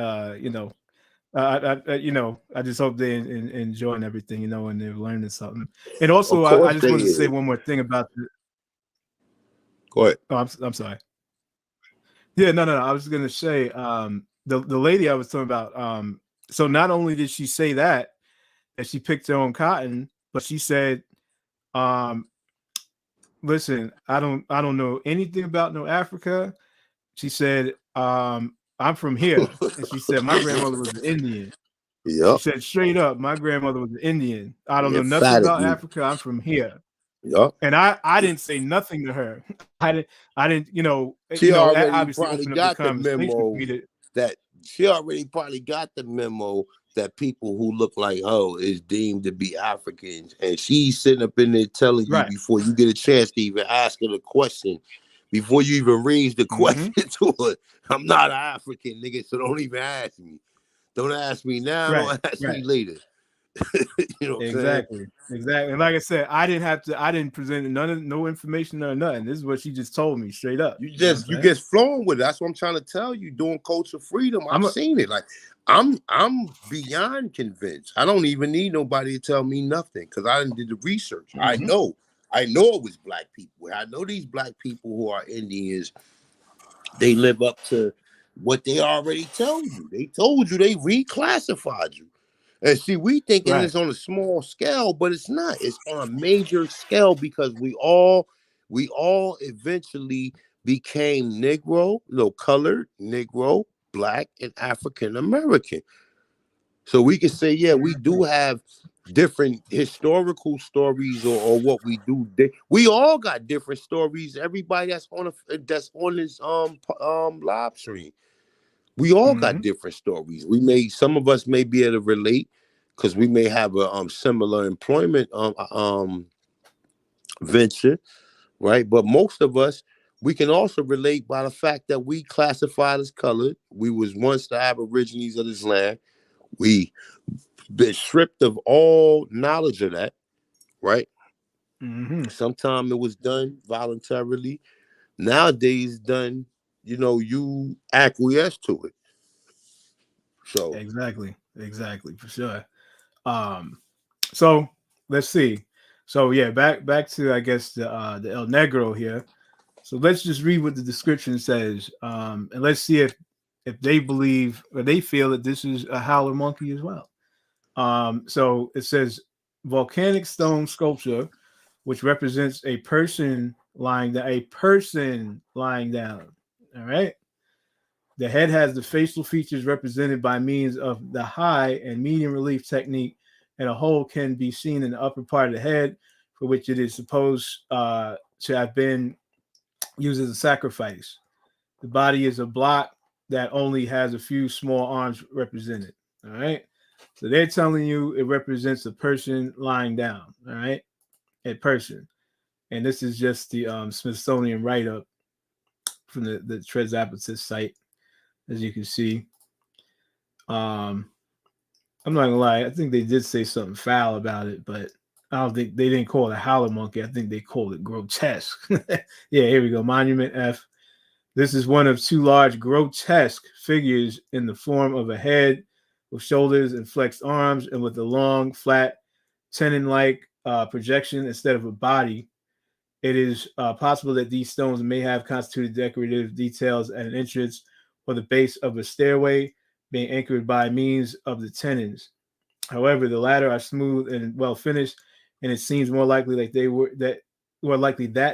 I just hope they enjoying everything, and they're learning something. And also, I just want to say one more thing about the. Go ahead. Oh, I'm sorry. Yeah, no. I was gonna say, the lady I was talking about. So not only did she say that she picked her own cotton, but she said, listen, I don't know anything about no Africa. She said, I'm from here. And she said, my grandmother was an Indian. Yep. She said straight up, my grandmother was an Indian. I don't know nothing about Africa. I'm from here. Yep. And I didn't say nothing to her. I didn't, she already obviously probably got the memo she already probably got the memo that people who look like her is deemed to be Africans. And she's sitting up in there telling you before you get a chance to even ask her the question, before you even raise the question to her, I'm not an African, nigga, so don't even ask me. Don't ask me now. Right, Don't ask right. me later. You know what I'm Exactly. And like I said, I didn't present no information or nothing. This is what she just told me straight up. saying? You know what I'm You saying? get flowing with it. That's what I'm trying to tell you. Doing Culture Freedom, I've seen it. Like I'm beyond convinced. I don't even need nobody to tell me nothing because I done did the research. I know it was black people. I know these black people who are Indians, they live up to what they already told you. They told you, they reclassified you. And see, we thinking it's on a small scale, but it's not. It's on a major scale because we all eventually became Negro, colored, Negro, Black, and African American. So we can say, yeah, we do have different historical stories or what we do. We all got different stories. Everybody that's on this live stream, we all got different stories. Some of us may be able to relate because we may have a similar employment venture, right? But most of us, we can also relate by the fact that we classified as colored. We was once the Aborigines of this land. We been stripped of all knowledge of that, right? Sometimes it was done voluntarily. Nowadays, it's done, you acquiesce to it. So exactly, for sure. So let's see. So yeah, back to I guess the El Negro here. So let's just read what the description says, and let's see if they believe or they feel that this is a howler monkey as well. So it says volcanic stone sculpture, which represents a person lying down. All right. The head has the facial features represented by means of the high and medium relief technique, and a hole can be seen in the upper part of the head, for which it is supposed to have been used as a sacrifice. The body is a block that only has a few small arms represented. All right. So they're telling you it represents a person lying down. All right. A person. And this is just the Smithsonian write-up from the Trezapatis site, as you can see. I'm not gonna lie, I think they did say something foul about it, but I don't think they didn't call it a howler monkey. I think they called it grotesque. Yeah, here we go. Monument F. This is one of two large grotesque figures in the form of a head with shoulders and flexed arms and with a long, flat, tenon-like projection instead of a body. It is possible that these stones may have constituted decorative details at an entrance or the base of a stairway, being anchored by means of the tenons. However, the latter are smooth and well finished, and it seems more likely that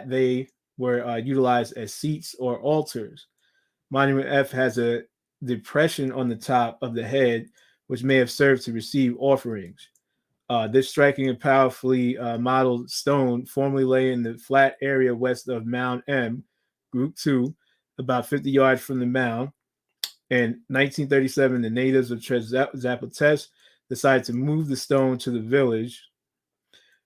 they were utilized as seats or altars. Monument F has a depression on the top of the head, which may have served to receive offerings. This striking and powerfully modeled stone formerly lay in the flat area west of Mound M, Group 2, about 50 yards from the mound. In 1937, the natives of Trezapatis decided to move the stone to the village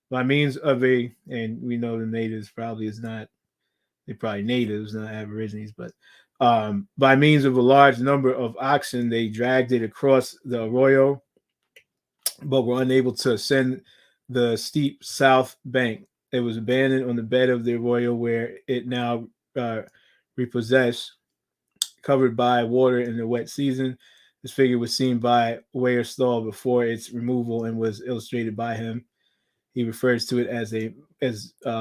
by means of and we know the natives they're probably natives, not Aborigines, but by means of a large number of oxen, they dragged it across the arroyo, but were unable to ascend the steep south bank. It was abandoned on the bed of the arroyo where it now repossessed, covered by water in the wet season. This figure was seen by Weierstahl before its removal and was illustrated by him. He refers to it as a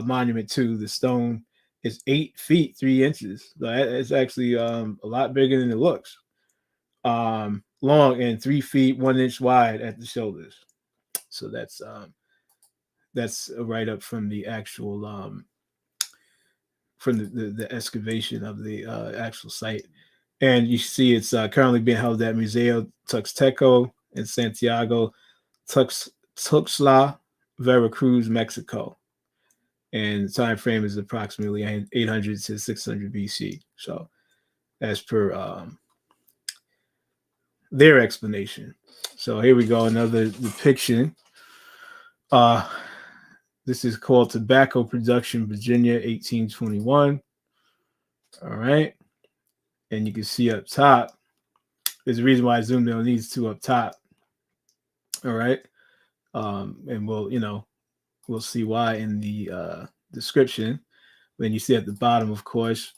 monument to the stone. Is 8 feet 3 inches. It's actually a lot bigger than it looks. Long and 3 feet 1 inch wide at the shoulders. So that's a write up from the actual from the excavation of the actual site. And you see it's currently being held at Museo Tuxteco in Santiago, Tuxtla, Veracruz, Mexico. And the time frame is approximately 800 to 600 BC. So as per their explanation. So here we go, another depiction. This is called Tobacco Production, Virginia, 1821. All right. And you can see up top, There's a reason why I zoomed in on these two up top. All right. And we'll see why in the description. When you see at the bottom, of course.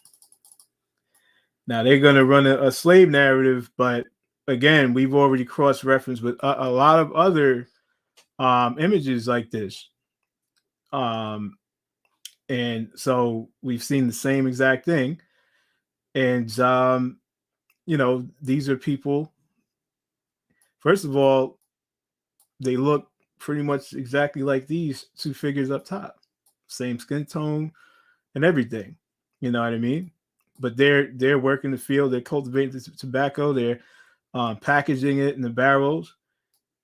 Now they're going to run a slave narrative, but again, we've already cross-referenced with a lot of other images like this. And so we've seen the same exact thing. And, these are people, first of all, they look pretty much exactly like these two figures up top. Same skin tone and everything. You know what I mean? But they're working the field. They're cultivating the tobacco. They're packaging it in the barrels.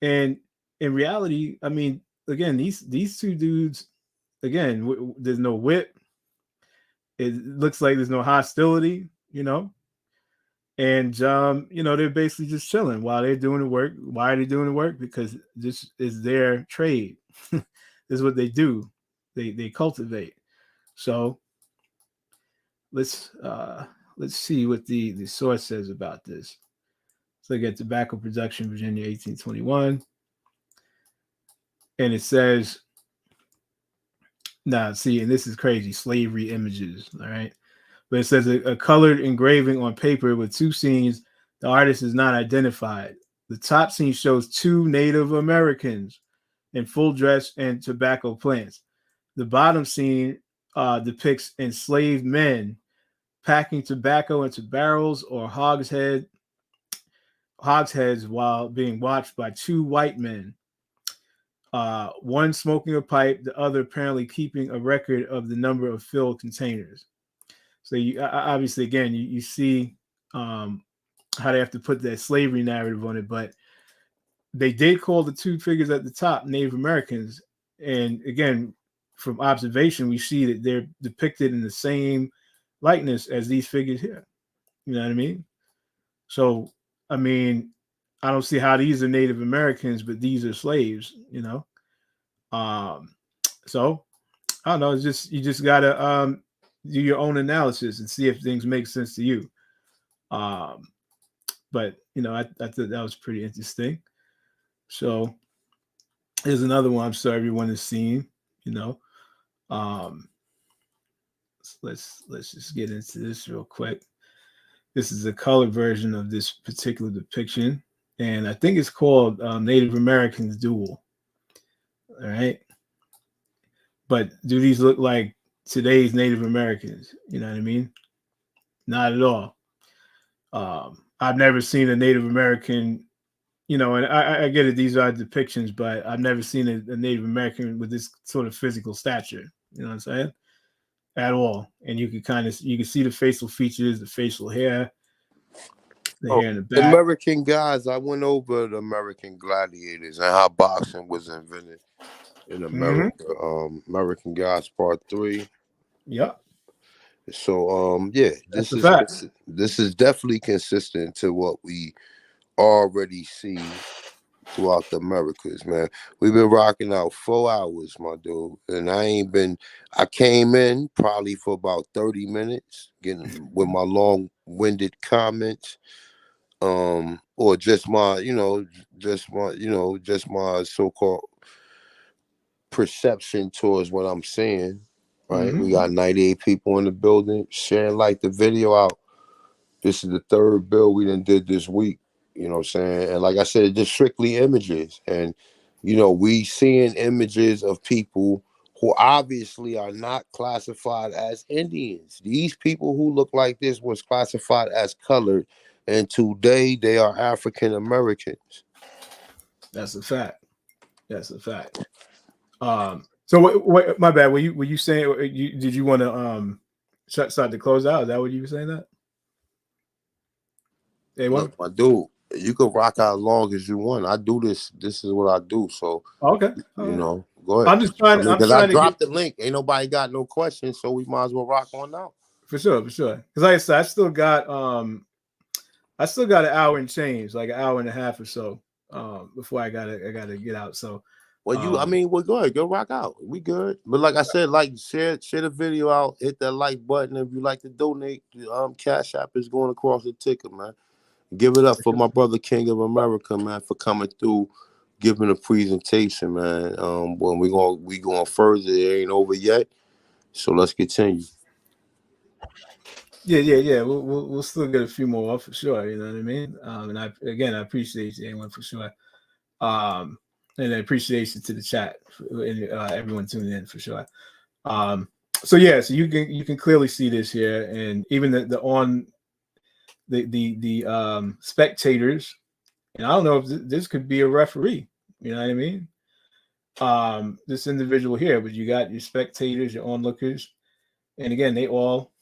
And in reality, I mean, again, these two dudes, again, there's no whip. It looks like there's no hostility, and they're basically just chilling while they're doing the work. Why are they doing the work? Because this is their trade. This is what they do. They cultivate. So let's see what the source says about this. So I get tobacco production, Virginia, 1821, and it says, now see, and this is crazy, slavery images. All right. But it says a colored engraving on paper with two scenes. The artist is not identified. The top scene shows two Native Americans in full dress and tobacco plants. The bottom scene depicts enslaved men packing tobacco into barrels or hogsheads while being watched by two white men. One smoking a pipe, the other apparently keeping a record of the number of filled containers. So you obviously, again, you see how they have to put that slavery narrative on it, but they did call the two figures at the top Native Americans. And again, from observation, we see that they're depicted in the same likeness as these figures here. You know what I mean? So, I mean, I don't see how these are Native Americans, but these are slaves, So I don't know. It's just, you just gotta do your own analysis and see if things make sense to you. But I thought that was pretty interesting. So here's another one I'm sure everyone has seen. Let's just get into this real quick. This is a color version of this particular depiction, and I think it's called Native Americans Duel. All right. But do these look like today's Native Americans? You know what I mean? Not at all. I've never seen a Native American, and I get it, these are depictions, but I've never seen a Native American with this sort of physical stature. You know what I'm saying? At all. And you can see the facial features, the facial hair, the hair in the back. American guys, I went over the American gladiators and how boxing was invented in America. American Gods Part 3. Yep. So this is definitely consistent to what we already see throughout the Americas, man. We've been rocking out 4 hours, my dude, and I came in probably for about 30 minutes, getting with my long-winded comments, or just my so-called perception towards what I'm saying. Right, we got 98 people in the building. Share and like the video out. This is the third bill we done did this week. You know what I'm saying? And like I said, just strictly images. And, we seeing images of people who obviously are not classified as Indians. These people who look like this was classified as colored. And today they are African Americans. That's a fact. So what my bad. Were you saying did you want to start to close out? Is that what you were saying that? Hey, look, my dude, you can rock out as long as you want. I do this. This is what I do. So okay, go ahead. I'm just trying. Because I dropped the link. Ain't nobody got no questions, so we might as well rock on out. For sure. Because like I said, I still got an hour and change, like an hour and a half or so, before I gotta get out. So. Well, we're good. Go rock out. We good. But like I said, share the video out. Hit that like button if you like to donate. The Cash App is going across the ticker, man. Give it up for my brother King of America, man, for coming through, giving a presentation, man. When we going further, it ain't over yet. So let's continue. Yeah. We'll still get a few more off for sure. You know what I mean? And I appreciate you, anyone, for sure. And I appreciation to the chat and everyone tuning in for sure. So you can clearly see this here, and even the spectators. And I don't know if this could be a referee. You know what I mean? This individual here, but you got your spectators, your onlookers, and again, they all.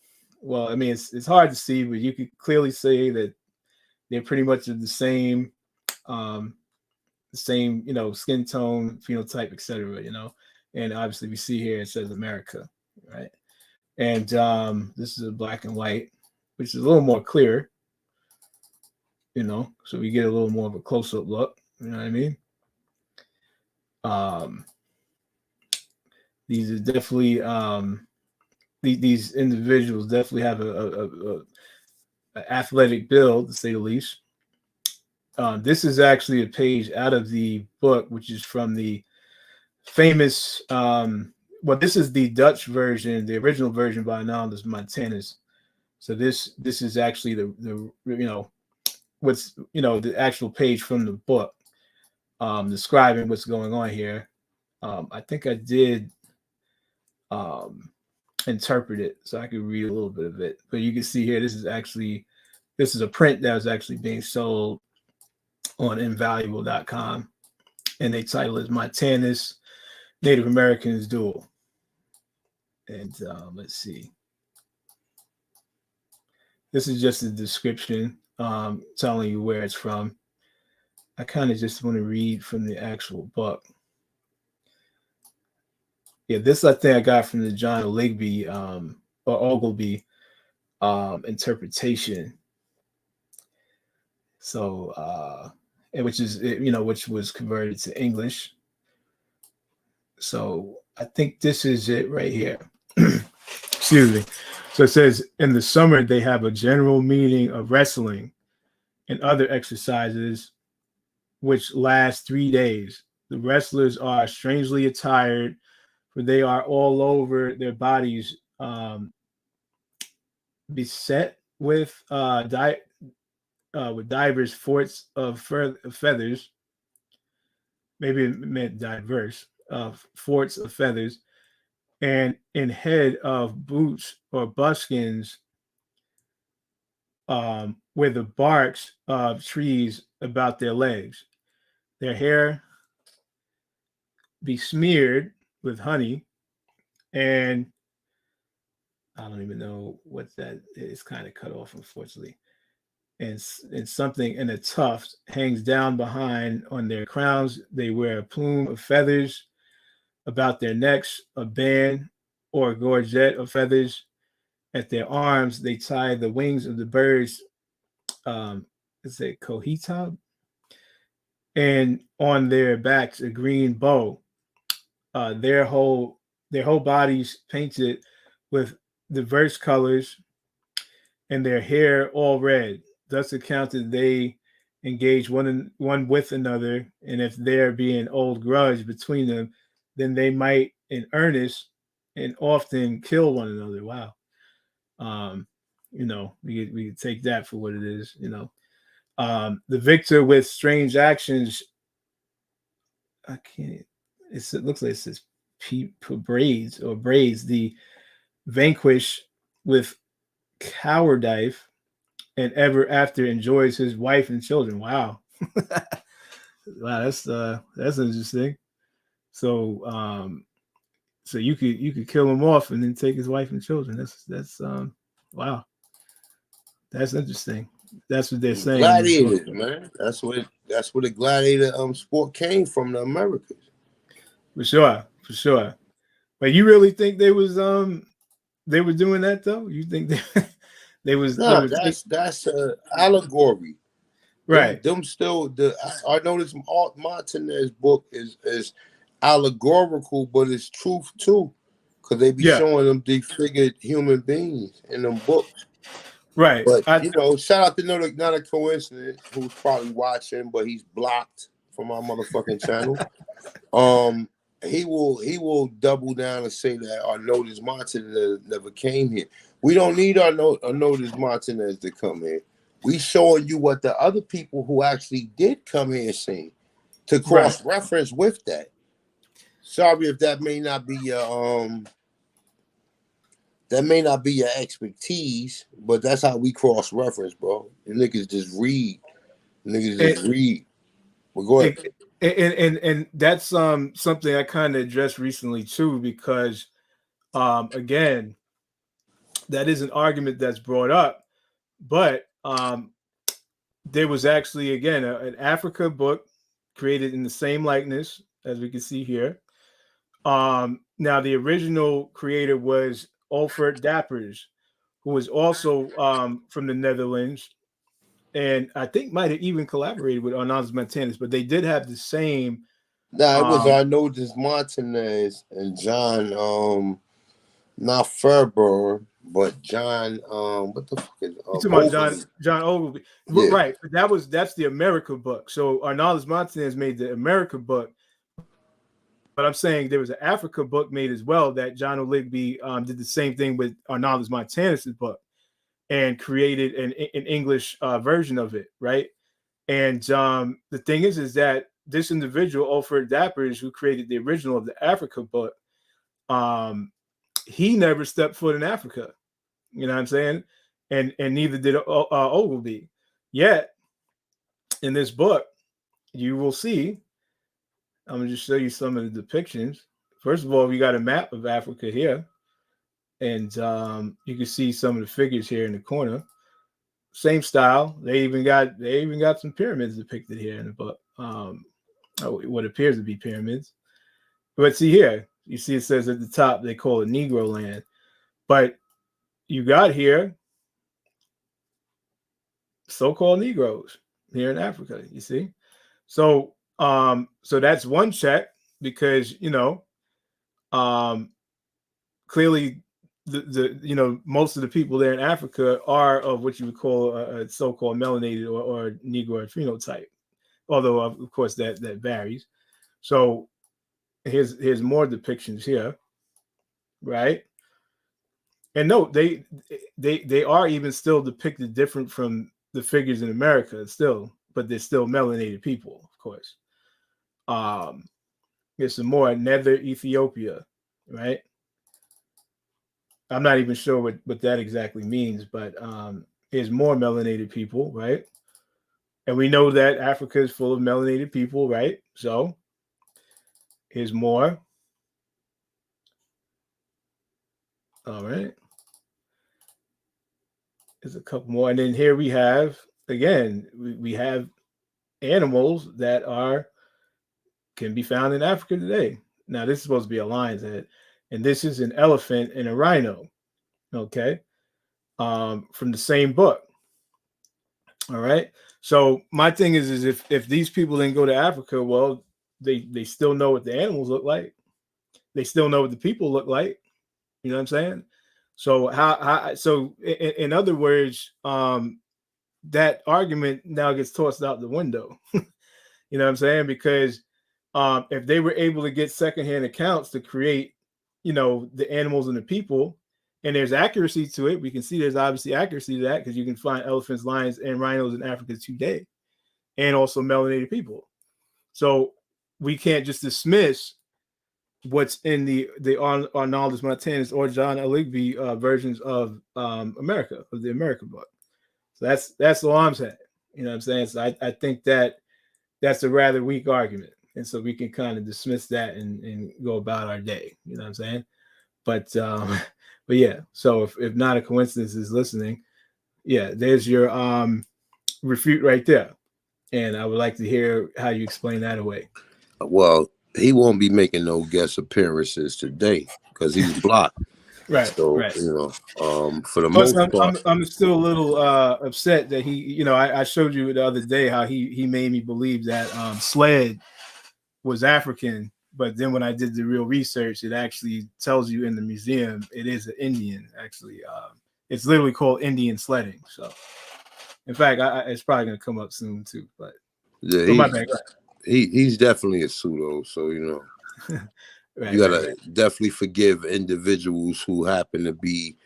Well, I mean, it's hard to see, but you could clearly say that they're pretty much of the same, skin tone, phenotype, etc. And obviously we see here it says America, right? And this is a black and white, which is a little more clear, so we get a little more of a close-up look. You know what I mean? These are definitely these individuals definitely have a athletic build, to say the least. This is actually a page out of the book, which is from the famous. This is the Dutch version, the original version by Anonymous Montanus. So this is actually the the actual page from the book, describing what's going on here. I think I did interpret it so I could read a little bit of it, but you can see here this is a print that was actually being sold on invaluable.com, and they title is Montanus Native Americans Duel. And let's see, this is just a description telling you where it's from. I kind of just want to read from the actual book. Yeah, this I think I got from the John Ogleby or Ogleby interpretation. So which was converted to English. So I think this is it right here. Excuse me. So it says, in the summer they have a general meeting of wrestling and other exercises which last 3 days. The wrestlers are strangely attired, for they are all over their bodies beset with divers forts of feathers. Maybe it meant diverse forts of feathers, and in head of boots or buskins, with the barks of trees about their legs. Their hair besmeared with honey, and I don't even know what that is. Kind of cut off, unfortunately. And something in a tuft hangs down behind on their crowns. They wear a plume of feathers about their necks, a band or a gorget of feathers at their arms. They tie the wings of the birds. Is it cohitab? And on their backs a green bow. Their whole bodies painted with diverse colors, and their hair all red. Thus accounted they engage one with another, and if there be an old grudge between them, then they might in earnest and often kill one another. Wow. We could take that for what it is. The victor with strange actions. I can't. It looks like it says braids. The vanquish with cowardice, and ever after enjoys his wife and children. Wow. Wow, that's interesting. So so you could kill him off and then take his wife and children. That's wow. That's interesting. That's what they're saying. Gladiators, man. That's where the gladiator sport came from, the Americans. For sure. But you really think they was they were doing that though? You think they was? No, that's allegory, right? Them still I know this Martinez book is allegorical, but it's truth too, because they be showing them disfigured human beings in them books. Right. But you know, shout out to not a coincidence who's probably watching, but he's blocked from our motherfucking channel. He will double down and say that Arnoldas Martinez never came here. We don't need Arnoldas Martinez to come here. We showing you what the other people who actually did come here saying to cross-reference with that. Sorry if that may not be your expertise, but that's how we cross-reference, bro. You niggas just read. Read. Well, go ahead. And that's something I kind of addressed recently too, because again, that is an argument that's brought up, but there was actually again an Africa book created in the same likeness as we can see here. Now the original creator was Alfred Dappers, who was also from the Netherlands, and I think might have even collaborated with Arnoldas Martinez, but they did have the same. Nah, it was Arnoldas Martinez and John, not Ferber, but John, what the fuck is talking about John Ogilvy. Yeah. Right. But that's the America book. So Arnoldas Martinez made the America book. But I'm saying there was an Africa book made as well that John O'Ligby did the same thing with Arnoldas Martinez's book and created an English version of it, right? And the thing is that this individual, Alfred Dappers, who created the original of the Africa book, he never stepped foot in Africa. You know what I'm saying? And neither did Ogilvy. Yet, in this book, you will see, I'm going to just show you some of the depictions. First of all, we got a map of Africa here. And you can see some of the figures here in the corner. Same style. They even got some pyramids depicted here in the book. What appears to be pyramids. But see here, you see it says at the top they call it Negro land. But you got here so-called Negroes here in Africa, you see? So that's one check because, you know, clearly the most of the people there in Africa are of what you would call a so-called melanated or Negro phenotype, although of course that varies. So here's more depictions here, right? And note they are even still depicted different from the figures in America still, but they're still melanated people, of course. Here's some more Nether Ethiopia, right? I'm not even sure what that exactly means, but here's more melanated people, right? And we know that Africa is full of melanated people, right? So here's more. All right. There's a couple more. And then here we have, again, we have animals that can be found in Africa today. Now, this is supposed to be a lion's head. And this is an elephant and a rhino, okay, from the same book. All right. So my thing is if these people didn't go to Africa, well, they still know what the animals look like. They still know what the people look like. You know what I'm saying? So so in other words, that argument now gets tossed out the window. You know what I'm saying? Because if they were able to get secondhand accounts to create, you know, the animals and the people, and there's accuracy to it, we can see there's obviously accuracy to that because you can find elephants, lions, and rhinos in Africa today, and also melanated people. So we can't just dismiss what's in the Arnoldas Martinez or John O'Ligby versions of America, of the American book. So that's all I'm saying. You know what I'm saying? So I think that's a rather weak argument. And so we can kind of dismiss that and go about our day. You know what I'm saying? But yeah, so if not a coincidence is listening, yeah, there's your refute right there. And I would like to hear how you explain that away. Well, he won't be making no guest appearances today because he's blocked. Right. So, right. You know, for the most part, I'm still a little upset that he, you know, I showed you the other day how he made me believe that Sled was African, but then when I did the real research, it actually tells you in the museum it is an Indian, actually, It's literally called Indian sledding. So, in fact, it's probably gonna come up soon too. But Yeah, my bad. he's definitely a pseudo. So Right, you gotta definitely forgive individuals who happen to be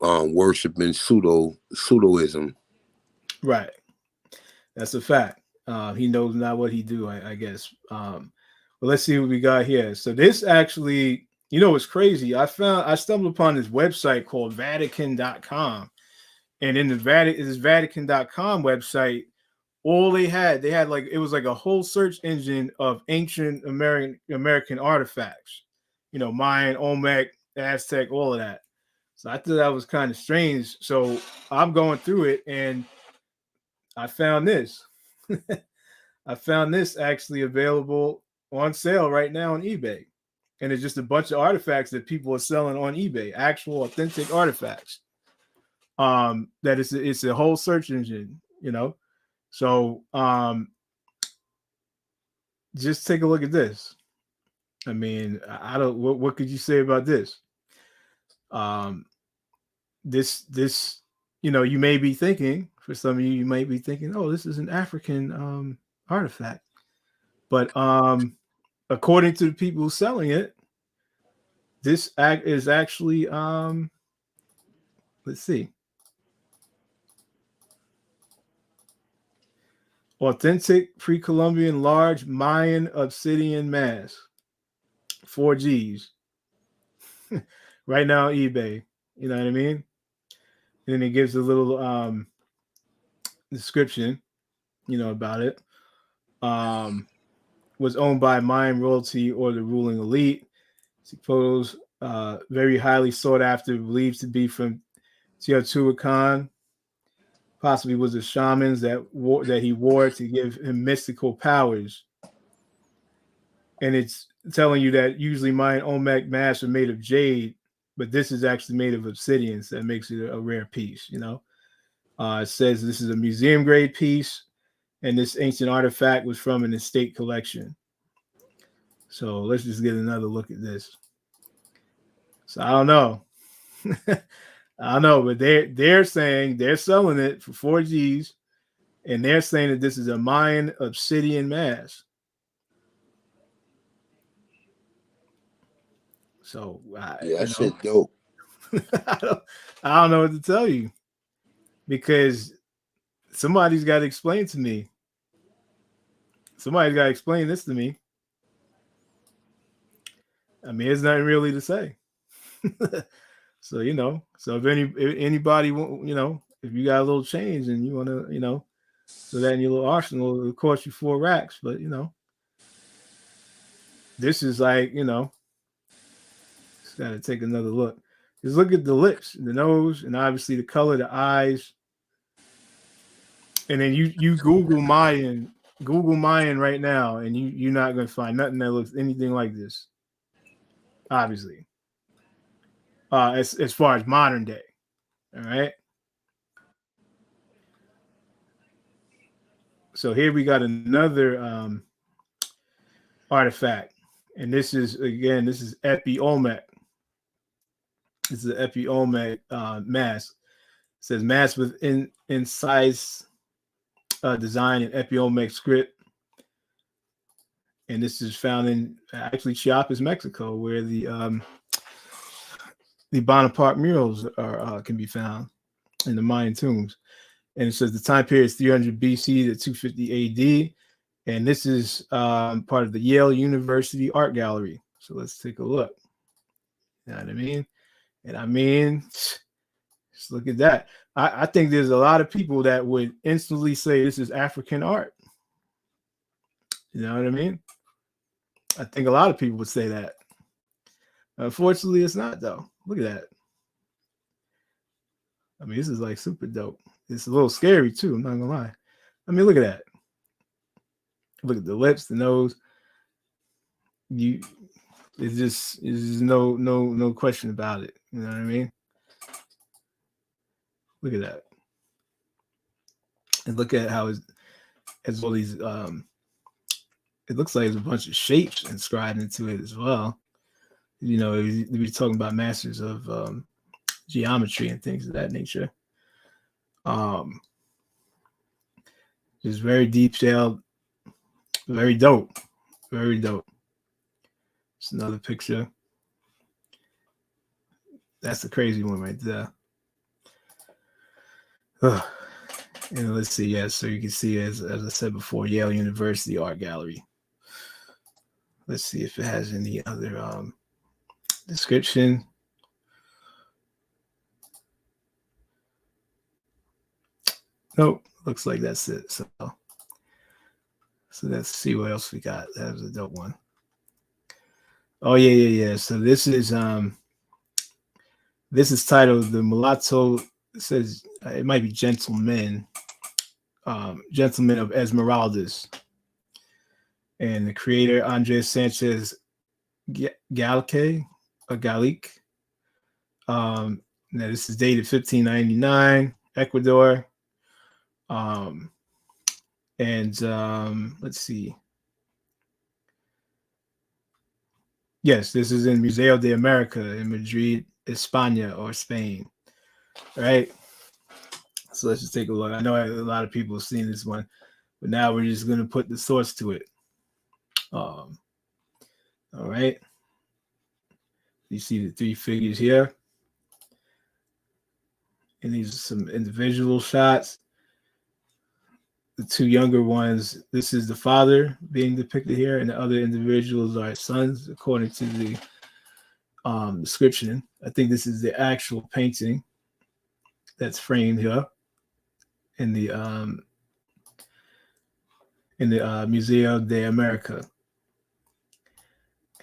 worshiping pseudoism. Right, that's a fact. He knows not what he do, I guess. But let's see what we got here. So this actually, what's crazy? I stumbled upon this website called Vatican.com, and in this Vatican.com website, all they had like, it was like a whole search engine of ancient American artifacts, Mayan, Olmec, Aztec, all of that. So I thought that was kind of strange. So I'm going through it, and I found this. I found this actually available on sale right now on eBay. And it's just a bunch of artifacts that people are selling on eBay, actual authentic artifacts. That it's a whole search engine, So just take a look at this. I mean, I don't what could you say about this? This you may be thinking, for some of you might be thinking, oh, this is an African artifact. But according to the people selling it, this act is actually let's see, authentic pre-Columbian large Mayan obsidian mass, 4 Gs. Right now on eBay, you know what I mean? And then it gives a little description, about it. Was owned by Mayan royalty or the ruling elite. See photos, very highly sought after, believed to be from Teotihuacan. Possibly was the shamans that he wore to give him mystical powers. And it's telling you that usually Mayan Olmec masks are made of jade, but this is actually made of obsidian, so that makes it a rare piece, It says this is a museum grade piece, and this ancient artifact was from an estate collection. So let's just get another look at this. So I don't know. I don't know, but they're saying they're selling it for 4 Gs, and they're saying that this is a Mayan obsidian mask. So that shit dope. I don't know what to tell you, because somebody's got to explain to me. Somebody's got to explain this to me. I mean, there's nothing really to say. So so if anybody, if you got a little change and you want to, so that in your little arsenal, it'll cost you 4 racks. But this is like, just got to take another look. Just look at the lips, the nose, and obviously the color of the eyes. And then you Google Mayan right now, and you're not gonna find nothing that looks anything like this. Obviously, as far as modern day, all right. So here we got another artifact, and this is Epi Olmec. This is an Epi Olmec mask. It says mask with incise design in Epi Olmec script, and this is found in actually Chiapas, Mexico, where the Bonaparte murals can be found in the Mayan tombs. And it says the time period is 300 BC to 250 AD. And this is part of the Yale University Art Gallery. So let's take a look. You know what I mean? And I mean, just look at that. I think there's a lot of people that would instantly say this is African art. You know what I mean? I think a lot of people would say that. Unfortunately, it's not, though. Look at that. I mean, this is like super dope. It's a little scary too, I'm not gonna lie. I mean, look at that. Look at the lips, the nose. It's just no question about it. You know what I mean? Look at that. And look at how it has all these it looks like there's a bunch of shapes inscribed into it as well. We're talking about masters of geometry and things of that nature. Just very detailed, very dope, very dope. It's another picture. That's the crazy one right there. And let's see, yeah, so you can see, as I said before, Yale University Art Gallery. Let's see if it has any other description. Nope, looks like that's it. So let's see what else we got. That was a dope one. Oh yeah. So this is titled The Mulatto. It says it might be Gentlemen of Esmeraldas. And the creator, Andres Sanchez Gallique. Now this is dated 1599, Ecuador. Let's see. Yes, this is in Museo de America in Madrid, España, or Spain. Right? So let's just take a look. I know a lot of people have seen this one, but now we're just going to put the source to it. All right. You see the three figures here. And these are some individual shots. The two younger ones, this is the father being depicted here, and the other individuals are sons, according to the description. I think this is the actual painting that's framed here in the Museo de America.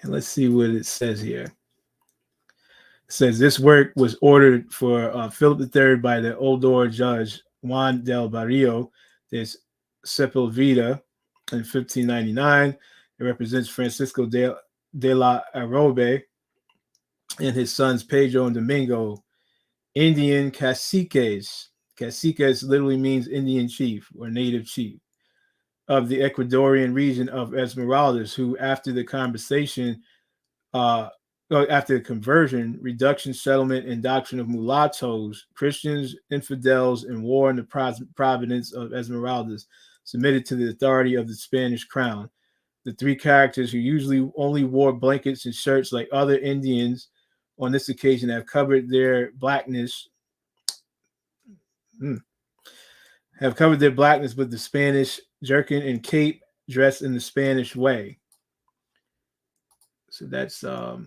And let's see what it says here. It says this work was ordered for Philip III by the Oldor judge Juan del Barrio de Sepulveda in 1599. It represents Francisco de la Arobe and his sons Pedro and Domingo, Indian caciques. Caciques literally means Indian chief or native chief of the Ecuadorian region of Esmeraldas, who after the conversation, after the conversion, reduction, settlement, and doctrine of mulattoes, Christians, infidels, and war in the province of Esmeraldas, submitted to the authority of the Spanish crown. The three characters, who usually only wore blankets and shirts like other Indians, on this occasion have covered their blackness. Have covered their blackness with the Spanish jerkin and cape, dressed in the Spanish way. So that's to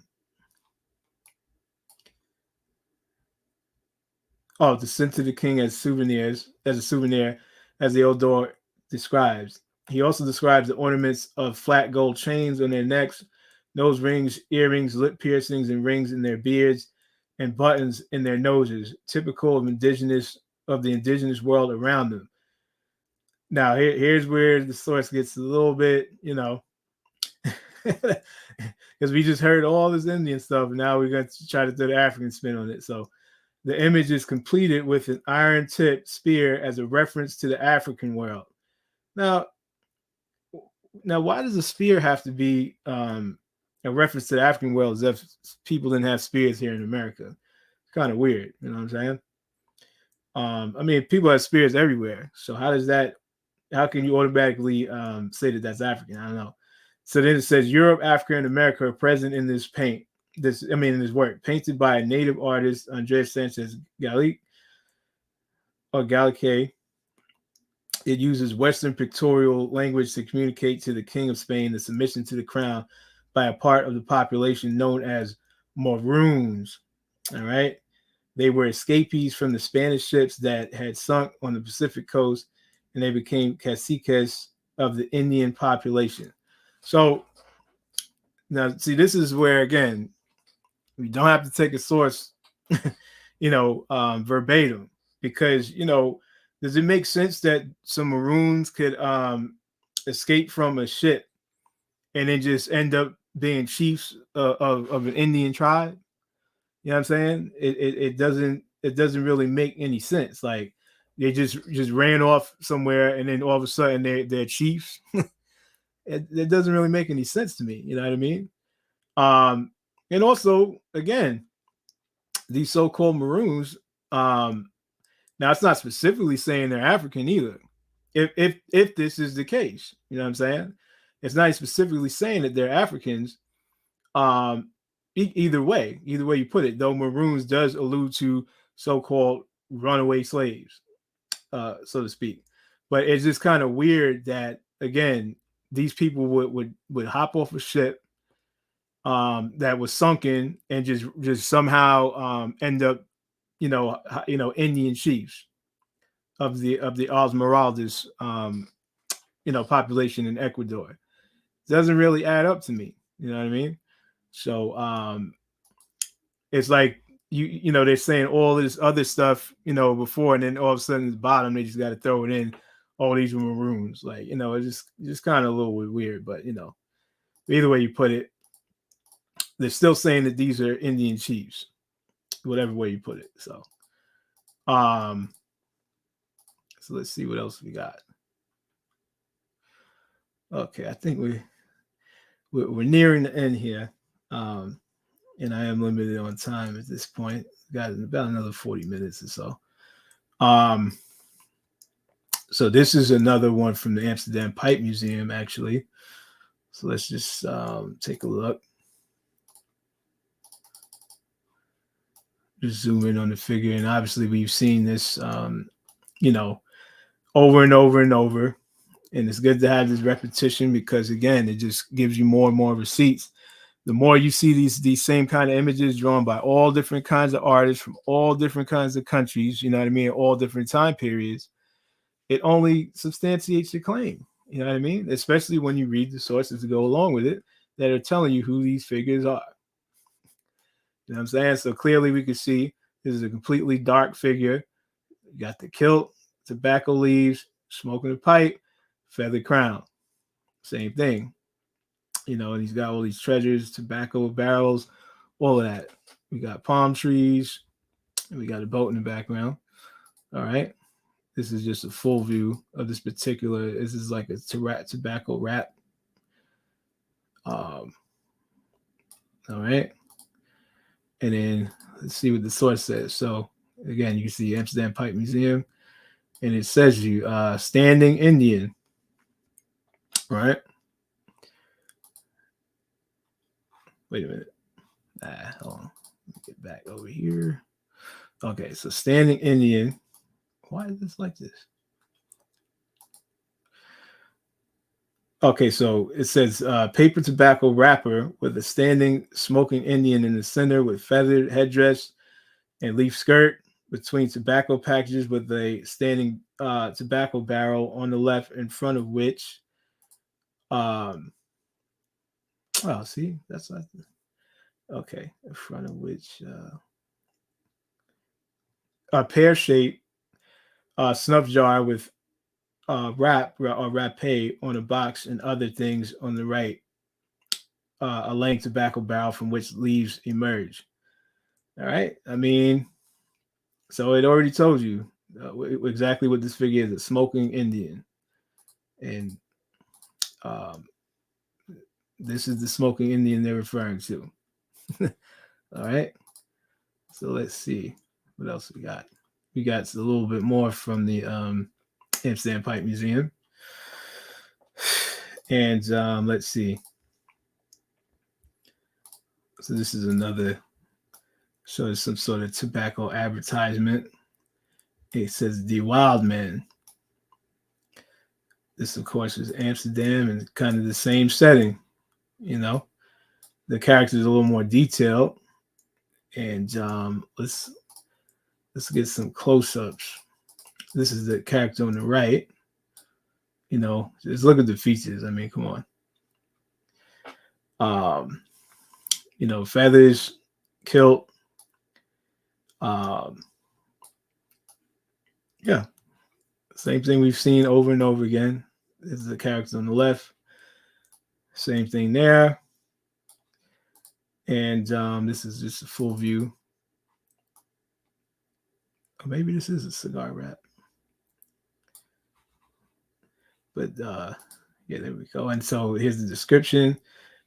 send to the king as a souvenir, as the Odor describes. He also describes the ornaments of flat gold chains on their necks, nose rings, earrings, lip piercings, and rings in their beards, and buttons in their noses, typical of the indigenous world around them. Now, here's where the source gets a little bit, because we just heard all this Indian stuff, and now we're going to try to do the African spin on it. So the image is completed with an iron-tipped spear as a reference to the African world. Now, why does a spear have to be a reference to the African world as if people didn't have spears here in America? It's kind of weird, you know what I'm saying? I mean, people have spears everywhere. So how can you automatically say that that's African? I don't know. So then it says Europe, Africa, and America are present in this in this work, painted by a native artist, Andres Sanchez Gallique. It uses Western pictorial language to communicate to the King of Spain the submission to the crown by a part of the population known as Maroons. All right. They were escapees from the Spanish ships that had sunk on the Pacific coast, and they became caciques of the Indian population. So now, see, this is where, again, we don't have to take a source, verbatim, because, does it make sense that some Maroons could escape from a ship and then just end up being chiefs of an Indian tribe? You know what I'm saying? It doesn't really make any sense. Like, they just ran off somewhere, and then all of a sudden they're chiefs. It doesn't really make any sense to me. You know what I mean? And also, again, these so-called Maroons, now it's not specifically saying they're African either. If this is the case, you know what I'm saying? It's not specifically saying that they're Africans. Either way you put it, though Maroons does allude to so-called runaway slaves, so to speak. But it's just kind of weird that, again, these people would hop off a ship that was sunken and just somehow end up, Indian chiefs of the Osmeraldis, population in Ecuador. It doesn't really add up to me. You know what I mean? So it's like they're saying all this other stuff, before, and then all of a sudden at the bottom they just got to throw it in. All these Maroons, like, it's just kind of a little bit weird, but either way you put it, they're still saying that these are Indian chiefs, whatever way you put it. So let's see what else we got. Okay, I think we're nearing the end here, and I am limited on time at this point. Got about another 40 minutes or so. So this is another one from the Amsterdam Pipe Museum, actually. So let's just take a look. Just zoom in on the figure, and obviously we've seen this, over and over and over. And it's good to have this repetition because, again, it just gives you more and more receipts. The more you see these same kind of images drawn by all different kinds of artists from all different kinds of countries, all different time periods, it only substantiates your claim. You know what I mean? Especially when you read the sources that go along with it that are telling you who these figures are. You know what I'm saying? So clearly we can see this is a completely dark figure. You got the kilt, tobacco leaves, smoking a pipe, feather crown. Same thing. And he's got all these treasures, tobacco barrels, all of that. We got palm trees, and we got a boat in the background. All right. This is just a full view of this particular. This is like a tobacco wrap. All right. And then let's see what the source says. So again, you can see Amsterdam Pipe Museum, and it says standing Indian. Right. Wait a minute. Hold on. Let me get back over here. Okay, so standing Indian. Why is this like this? Okay, so it says paper tobacco wrapper with a standing smoking Indian in the center with feathered headdress and leaf skirt between tobacco packages with a standing tobacco barrel on the left in front of which see, that's not okay, in front of which a pear-shaped snuff jar with wrap or râpé on a box and other things on the right. A length tobacco barrel from which leaves emerge. All right. I mean, so it already told you exactly what this figure is: a smoking Indian, and this is the smoking Indian they're referring to. All right. So let's see what else we got. We got a little bit more from the Amsterdam Pipe Museum. And let's see. So this is another, shows some sort of tobacco advertisement. It says The Wild Man. This, of course, is Amsterdam and kind of the same setting. The character is a little more detailed. And let's get some close-ups. This is the character on the right. Just look at the features. I mean, come on. Feathers, kilt. Yeah. Same thing we've seen over and over again. This is the character on the left. Same thing there. And this is just a full view. Or maybe this is a cigar wrap. But yeah, there we go. And so here's the description.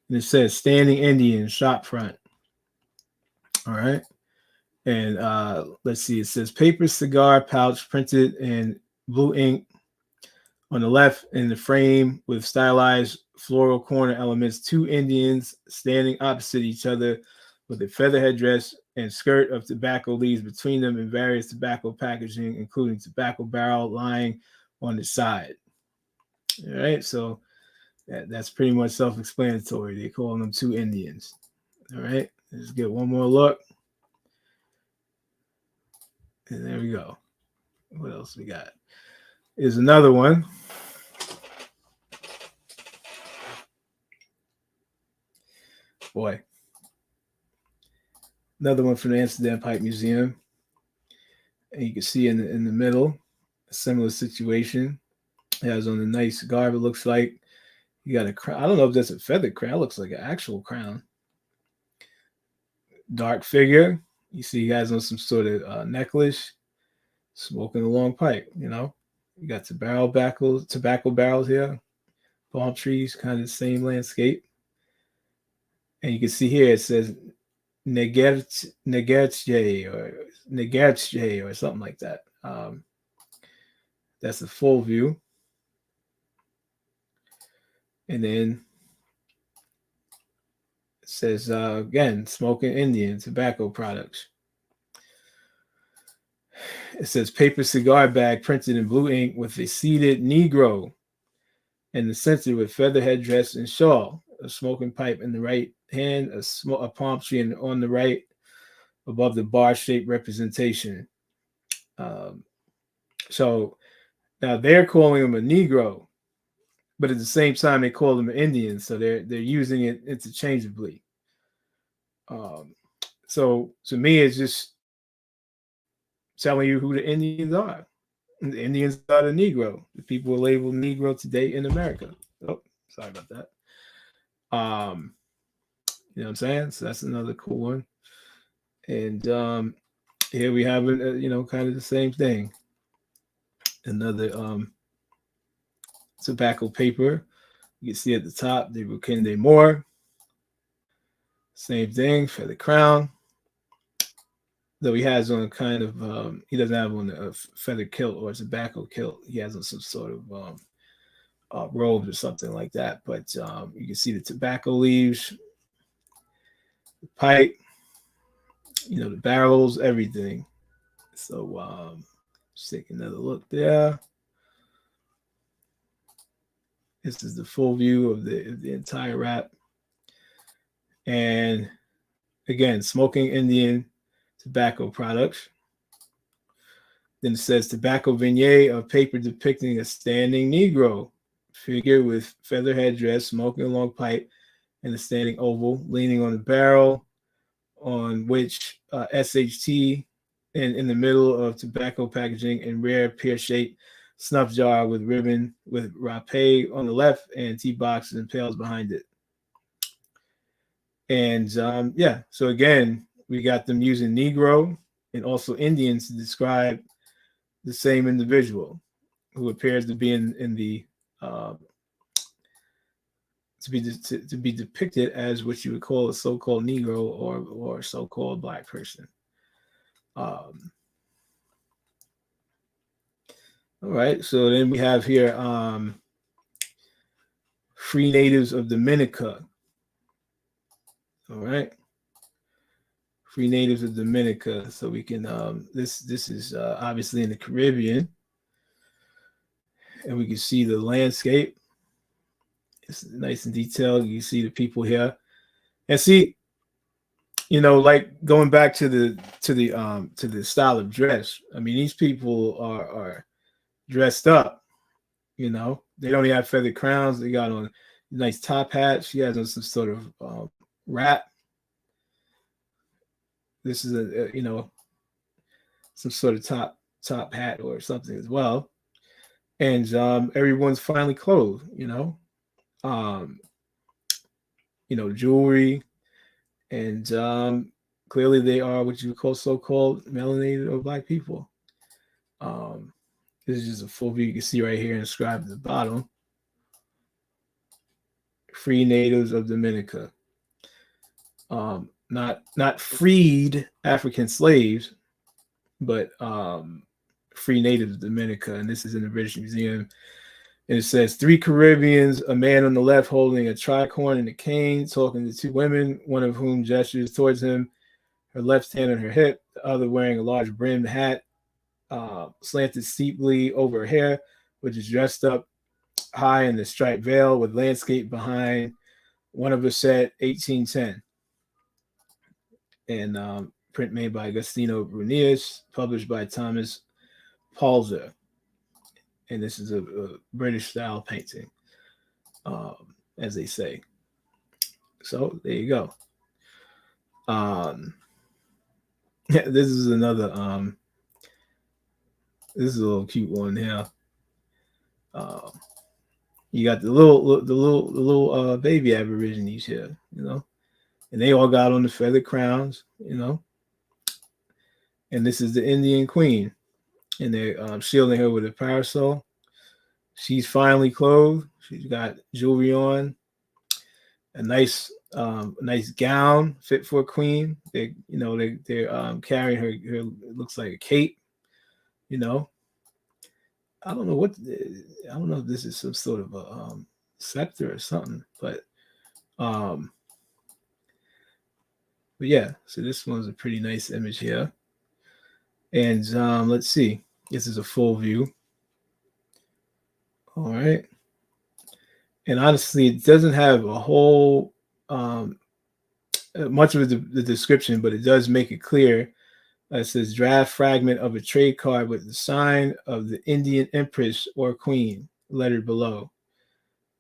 And it says standing Indian shop front. All right. And let's see, it says paper cigar pouch printed in blue ink on the left in the frame with stylized floral corner elements, 2 Indians standing opposite each other with a feather headdress and skirt of tobacco leaves between them and various tobacco packaging, including tobacco barrel lying on the side. All right, so that's pretty much self-explanatory. They call them 2 Indians. All right, let's get one more look. And there we go. What else we got? Is another one. Boy. Another one from the Amsterdam Pipe Museum. And you can see in the middle, a similar situation. It has on a nice garb, it looks like. You got a crown. I don't know if that's a feather crown. It looks like an actual crown. Dark figure. You see he has on some sort of necklace, smoking a long pipe, you know. You got tobacco barrels here, palm trees, kind of the same landscape. And you can see here it says Negertje or something like that. That's the full view. And then it says, again, smoking Indian tobacco products. It says paper cigar bag printed in blue ink with a seated Negro in the center with feather headdress and shawl, a smoking pipe in the right hand, a palm tree on the right above the bar-shaped representation. So now they're calling him a Negro, but at the same time they call him an Indian, so they're using it interchangeably. So to me, it's just telling you who the Indians are. The Indians are the Negro. The people are labeled Negro today in America. Oh, sorry about that. You know what I'm saying? So that's another cool one. And here we have, kind of the same thing. Another tobacco paper. You can see at the top, the Wakende Moore. Same thing for the crown. Though he has on kind of, he doesn't have on a feather kilt or a tobacco kilt. He has on some sort of robes or something like that. But you can see the tobacco leaves, the pipe, the barrels, everything. So let's take another look there. This is the full view of the entire wrap. And again, smoking Indian tobacco products. Then it says tobacco vignette of paper depicting a standing Negro figure with feather headdress, smoking a long pipe, and a standing oval, leaning on the barrel, on which SHT in the middle of tobacco packaging and rare pear-shaped snuff jar with ribbon with rapé on the left and tea boxes and pails behind it. And so again, we got them using Negro and also Indians to describe the same individual who appears to be in the to be depicted as what you would call a so-called Negro or so-called Black person. All right, so then we have here Free Natives of Dominica. All right, Free Natives of Dominica. So we can this is obviously in the Caribbean, and we can see the landscape. It's nice and detailed. You see the people here, and see, like going back to the style of dress. I mean, these people are dressed up. They don't have feather crowns. They got on nice top hats. She has on some sort of wrap. This is some sort of top hat or something as well. And everyone's finely clothed. Jewelry, and clearly they are what you would call so-called melanated or Black people. This is just a full view you can see right here inscribed at the bottom. Free Natives of Dominica. not freed African slaves, but free natives of Dominica. And this is in the British Museum. And it says 3 Caribbeans, a man on the left holding a tricorn and a cane, talking to 2 women, one of whom gestures towards him, her left hand on her hip, the other wearing a large brimmed hat, slanted steeply over her hair, which is dressed up high in the striped veil with landscape behind. One of us said 1810. And print made by Agostino Brunius, published by Thomas Palzer. And this is a British style painting, as they say. So there you go. This is another. This is a little cute one here. You got the little baby Aborigines here, you know, and they all got on the feather crowns, you know. And this is the Indian queen, and they're shielding her with a parasol. She's finely clothed. She's got jewelry on, a nice gown fit for a queen. They're carrying her. It looks like a cape, you know. I don't know if this is some sort of a scepter or something, but yeah. So this one's a pretty nice image here, and let's see. This is a full view. All right, and honestly, it doesn't have a whole much of the description, but it does make it clear. It says draft fragment of a trade card with the sign of the Indian Empress or Queen lettered below.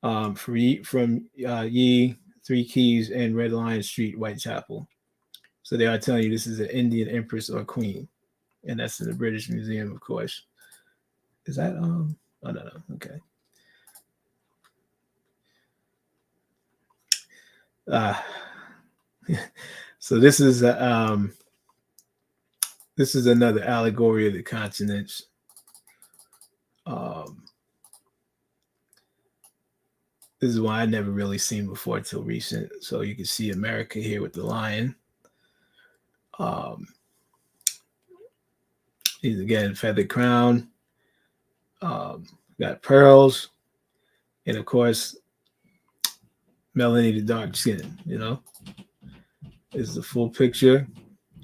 From Ye, 3 Keys, and Red Lion Street, Whitechapel. So they are telling you this is an Indian Empress or Queen, and that's in the British Museum, of course. Is that Oh no, okay. So this is another allegory of the continents. This is one I never really seen before till recent. So you can see America here with the lion. He's again feathered crown. Got pearls, and of course, melanated dark skin. You know, this is the full picture.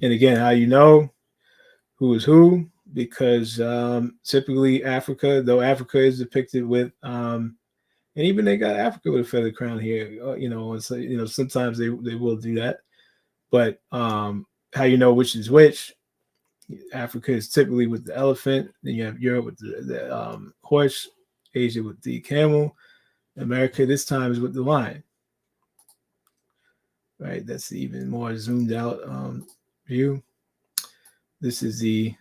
And again, how you know who is who, because typically Africa, though Africa is depicted with, and even they got Africa with a feather crown here, you know, and so, you know, sometimes they will do that. But how you know which is which? Africa is typically with the elephant, then you have Europe with the horse, Asia with the camel, America this time is with the lion. Right, that's the even more zoomed out view. This is the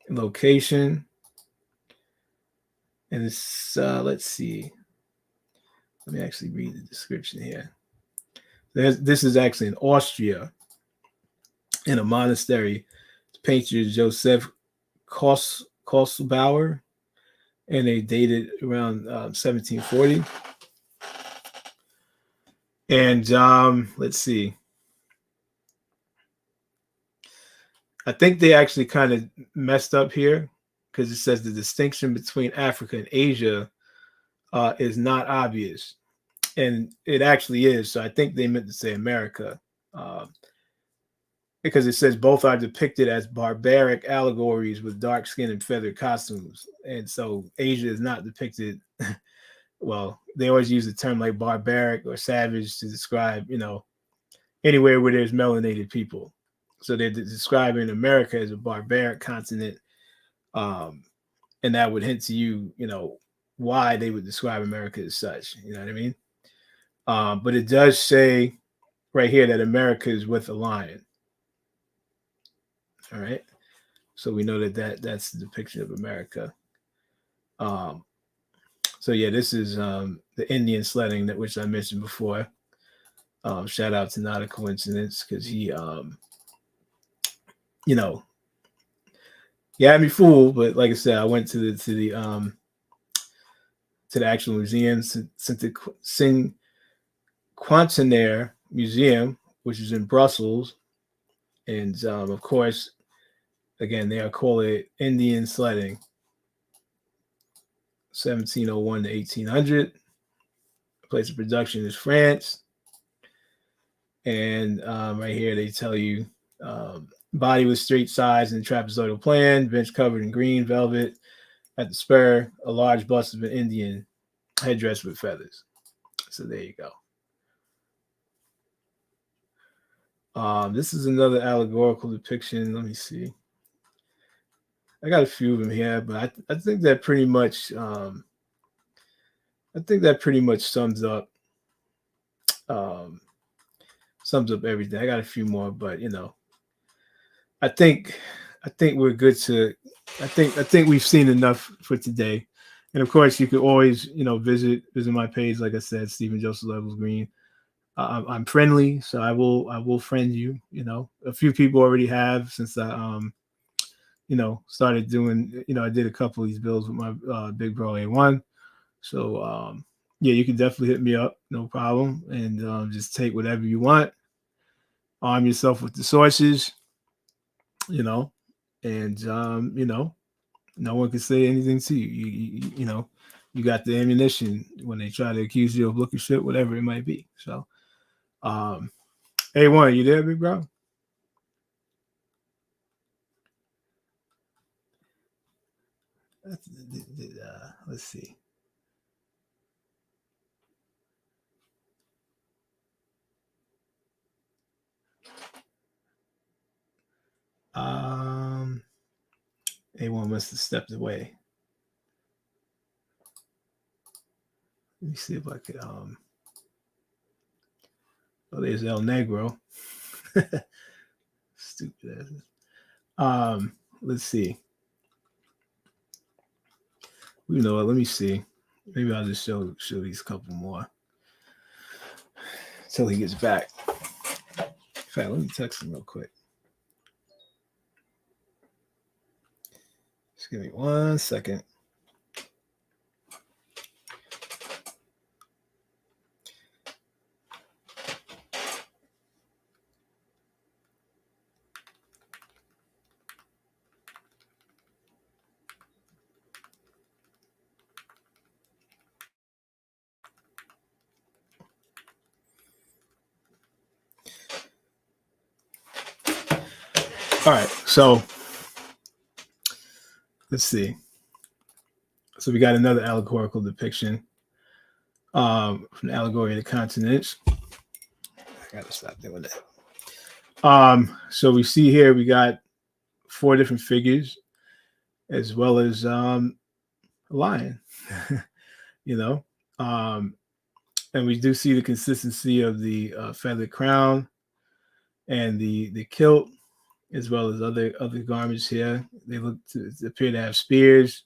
location, and it's let's see. Let me actually read the description here. This is actually in Austria, in a monastery. The painter is Joseph Kosselbauer, and they dated around 1740. And let's see. I think they actually kind of messed up here because it says the distinction between Africa and Asia is not obvious. And it actually is. So I think they meant to say America because it says both are depicted as barbaric allegories with dark skin and feathered costumes. And so Asia is not depicted. Well, they always use the term like barbaric or savage to describe, you know, anywhere where there's melanated people. So they're describing America as a barbaric continent. And that would hint to you, you know, why they would describe America as such. You know what I mean? But it does say right here that America is with a lion. All right. So we know that's the depiction of America. So yeah, this is the Indian sledding which I mentioned before. Shout out to Not a Coincidence because he, you know, he had me fooled. But like I said, I went to the actual museum, Cinquantenaire Museum, which is in Brussels. And of course, again, they are called it Indian sledding, 1701 to 1800. Place of production is France. And right here, they tell you body with straight sides and trapezoidal plan, bench covered in green velvet. At the spur, a large bust of an Indian headdress with feathers. So there you go. This is another allegorical depiction. Let me see. I got a few of them here, but I think that pretty much sums up everything. I got a few more, but I think we're good to. I think we've seen enough for today. And of course, you could always visit my page. Like I said, Stephen Joseph Levels Green. I'm friendly, so I will friend you. A few people already have since I started doing. I did a couple of these builds with my big bro A1. So yeah, you can definitely hit me up, no problem, and just take whatever you want. Arm yourself with the sources, and no one can say anything to you. You got the ammunition when they try to accuse you of looking shit, whatever it might be. So, A1, you there, big bro? Let's see. A1 must have stepped away. Let me see if I could. Oh, there's El Negro. Stupid ass. Let's see. You know what? Let me see. Maybe I'll just show these couple more until he gets back. In fact, let me text him real quick. Just give me 1 second. All right, so let's see. So we got another allegorical depiction from the allegory of the continents. I gotta stop doing that. So we see here we got 4 different figures, as well as a lion. And we do see the consistency of the feathered crown and the kilt, as well as other garments here. They appear to have spears.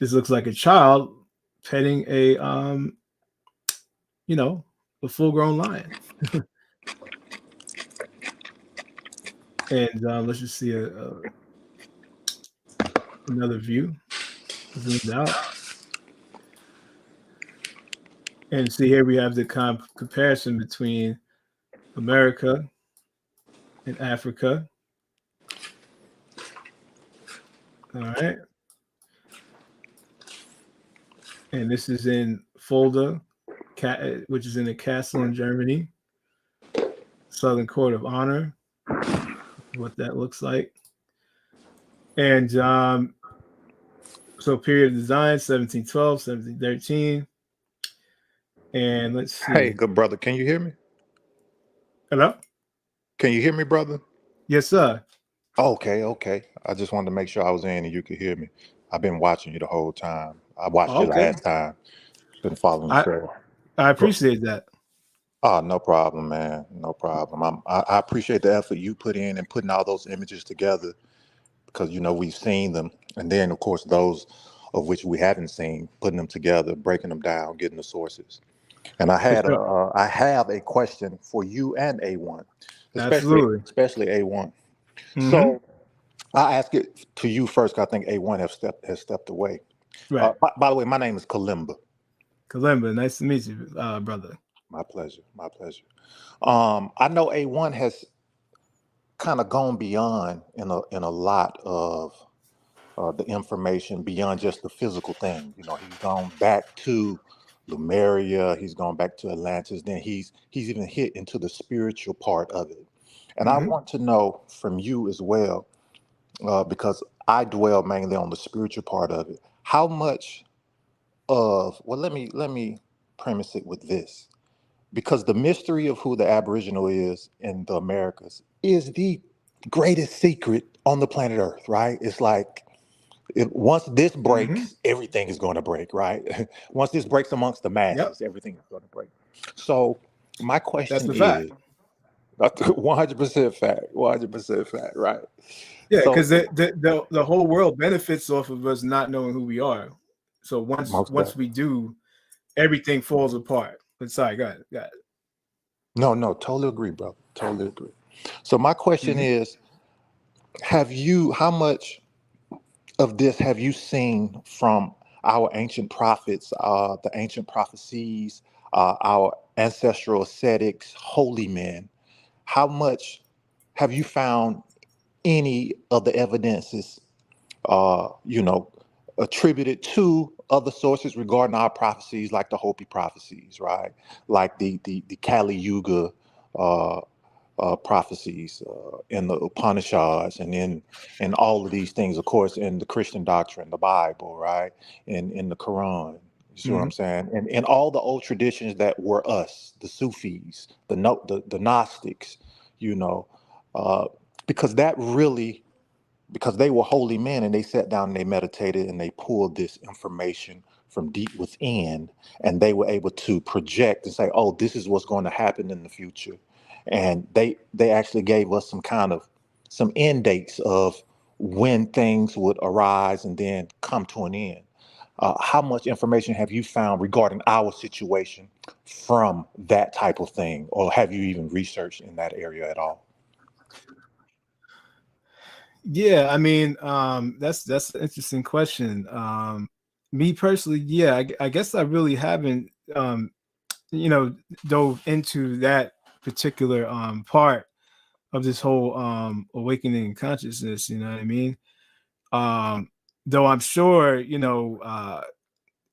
This looks like a child petting a full-grown lion. And let's just see another view zoomed out. And see here we have the comparison between America and Africa. All right. And this is in Fulda, which is in a castle in Germany. Southern Court of Honor. What that looks like. And so period of design, 1712, 1713. And let's see. Hey, good brother. Can you hear me? Hello? Can you hear me, brother? Yes, sir. Okay. I just wanted to make sure I was in and you could hear me. I've been watching you the whole time. I watched you last time. Been following the trail. I appreciate that. Oh, no problem, man. No problem. I appreciate the effort you put in and putting all those images together because, we've seen them. And then, of course, those of which we haven't seen, putting them together, breaking them down, getting the sources. And I have a question for you and A1, especially A1. Mm-hmm. So I ask it to you first. I think A1 has stepped away. Right. By the way, my name is Kalimba. Kalimba, nice to meet you, brother. My pleasure. My pleasure. I know A1 has kind of gone beyond in a lot of the information beyond just the physical thing. You know, he's gone back to Lemuria, he's gone back to Atlantis, then he's even hit into the spiritual part of it. And I want to know from you as well, because I dwell mainly on the spiritual part of it. How much of let me premise it with this, because the mystery of who the Aboriginal is in the Americas is the greatest secret on the planet Earth, right? It's like once this breaks, everything is going to break, right? Once this breaks amongst the Yep, masses, everything is going to break. So my that's question the fact. is, 100% fact, 100% fact, right? Yeah, So because the whole world benefits off of us not knowing who we are. So most once definitely. we do, everything falls apart. But sorry, go ahead. Go ahead. No, totally agree, brother. Totally agree. So my question is, how much of this have you seen from our ancient prophets, the ancient prophecies, our ancestral ascetics, holy men? How much have you found any of the evidences, you know, attributed to other sources regarding our prophecies, like the Hopi prophecies, right? Like the Kali Yuga uh, prophecies in the Upanishads, and in all of these things, of course, in the Christian doctrine, the Bible, right, in the Quran. You see what I'm saying? And in all the old traditions that were us, the Sufis, the Gnostics, you know, uh, because that really, because they were holy men and they sat down and they meditated and they pulled this information from deep within, and they were able to project and say, oh, this is what's going to happen in the future. And they actually gave us some end dates of when things would arise and then come to an end. How much information have you found regarding our situation from that type of thing, or have you even researched in that area at all? Yeah, I mean, that's an interesting question. Me personally, yeah, I guess I really haven't, you know, dove into that particular part of this whole awakening consciousness. You know what I mean? Though I'm sure, you know,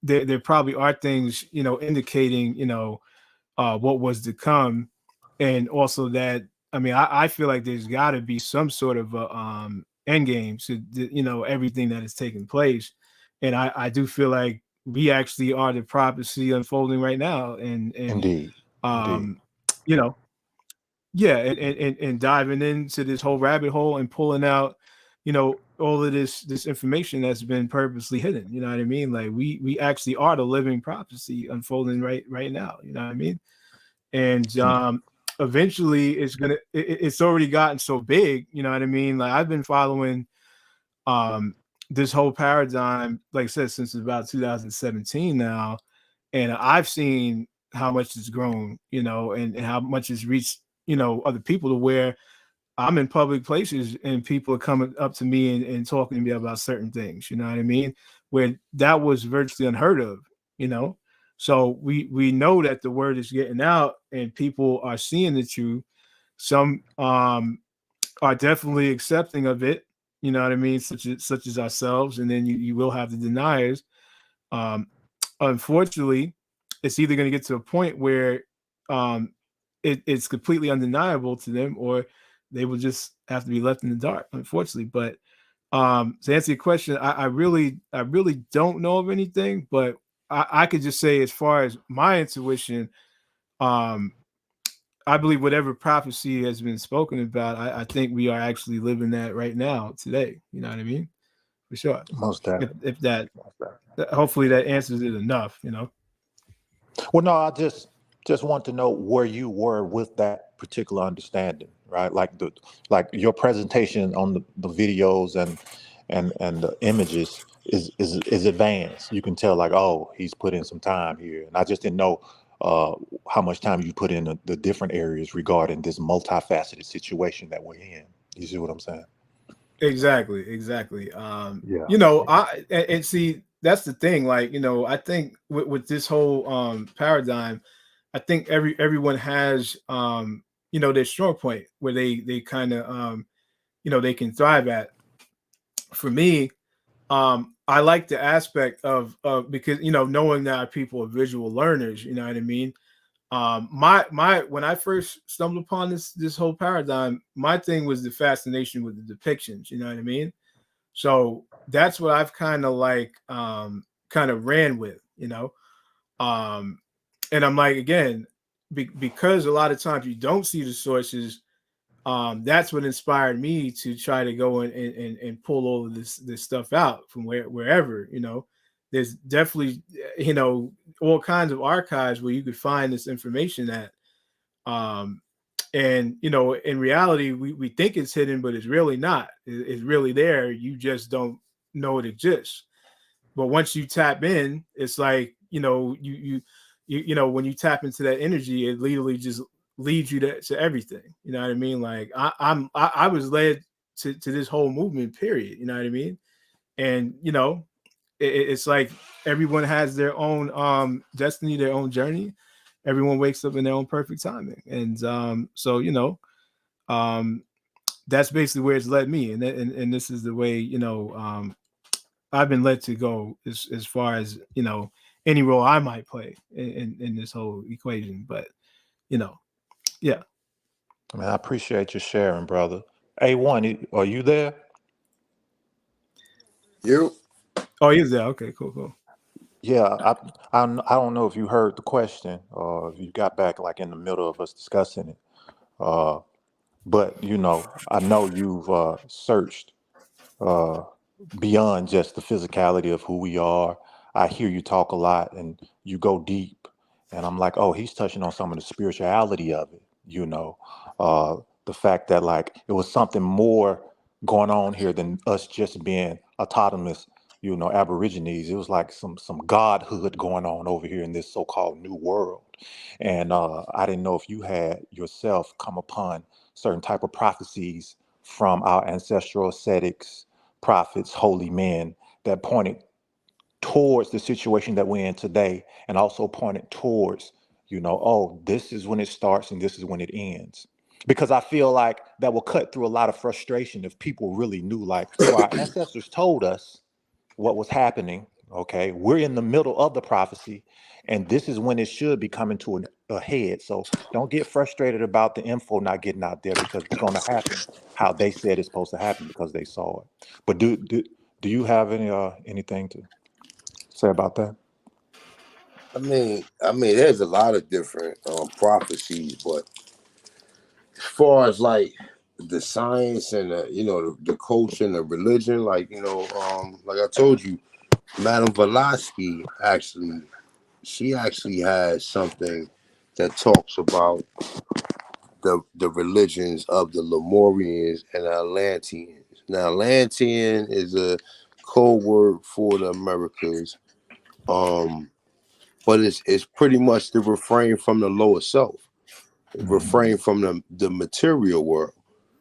there probably are things, you know, indicating, you know, what was to come, and also that, I mean, I feel like there's got to be some sort of a end game to you know, everything that is taking place, and I do feel like we actually are the prophecy unfolding right now, and Indeed, indeed. um, you know, yeah, and diving into this whole rabbit hole and pulling out, you know, all of this information that's been purposely hidden. You know what I mean? Like we actually are the living prophecy unfolding right now. You know what I mean? And eventually it's already gotten so big. You know what I mean? Like I've been following this whole paradigm, like I said, since about 2017 now, and I've seen how much it's grown, you know, and how much it's reached, you know, other people, to where I'm in public places and people are coming up to me and talking to me about certain things, you know what I mean? Where that was virtually unheard of, you know. So we know that the word is getting out and people are seeing the truth. Some are definitely accepting of it, you know what I mean, such as ourselves, and then you will have the deniers. Um, Unfortunately, it's either going to get to a point where um, it's completely undeniable to them, or they will just have to be left in the dark, unfortunately. But to answer your question, I really don't know of anything, but I could just say, as far as my intuition, um, I believe whatever prophecy has been spoken about, I think we are actually living that right now, today. You know what I mean? For sure. Most definitely. If that, Most definitely. hopefully that answers it enough, you know? Well, no, I just want to know where you were with that particular understanding, right? Like your presentation on the videos and the images is advanced. You can tell, like, oh, he's put in some time here, and I just didn't know how much time you put in the different areas regarding this multifaceted situation that we're in. You see what I'm saying? Exactly. Yeah. You know, and see, that's the thing. Like, you know, I think with this whole paradigm, I think everyone has their strong point where they kind of they can thrive at. For me, I like the aspect of because knowing that people are visual learners, you know what I mean. My when I first stumbled upon this whole paradigm, my thing was the fascination with the depictions, you know what I mean. So that's what I've kind of like kind of ran with, and I'm like, again, because a lot of times you don't see the sources. That's what inspired me to try to go and pull all of this stuff out from wherever. There's definitely all kinds of archives where you could find this information at. And in reality, we think it's hidden, but it's really not. It's really there. You just don't know it exists. But once you tap in, it's like when you tap into that energy, it literally just leads you to everything. You know what I mean? Like I was led to this whole movement. Period. You know what I mean? And it's like everyone has their own destiny, their own journey. Everyone wakes up in their own perfect timing, and so that's basically where it's led me, and this is the way I've been led to go as far as any role I might play in this whole equation. But yeah. I mean, I appreciate you sharing, brother. A1, are you there? You. Oh, he's there. Okay, cool. Yeah, I don't know if you heard the question or if you got back like in the middle of us discussing it. But I know you've searched uh, beyond just the physicality of who we are. I hear you talk a lot and you go deep, and I'm like, oh, he's touching on some of the spirituality of it. The fact that like it was something more going on here than us just being autonomous. Aborigines. It was like some godhood going on over here in this so-called new world. And I didn't know if you had yourself come upon certain type of prophecies from our ancestral ascetics, prophets, holy men that pointed towards the situation that we're in today, and also pointed towards, oh, this is when it starts and this is when it ends. Because I feel like that will cut through a lot of frustration if people really knew, like, well, our ancestors told us what was happening. Okay, we're in the middle of the prophecy, and this is when it should be coming to a head. So don't get frustrated about the info not getting out there, because it's going to happen how they said it's supposed to happen because they saw it. But do you have anything to say about that? I mean, there's a lot of different prophecies, but as far as like the science and the culture and the religion, like like I told you, Madame Blavatsky she actually has something that talks about the religions of the Lemurians and the Atlanteans. Now, Atlantean is a code word for the Americas, but it's pretty much the refrain from the lower self, refrain from the material world.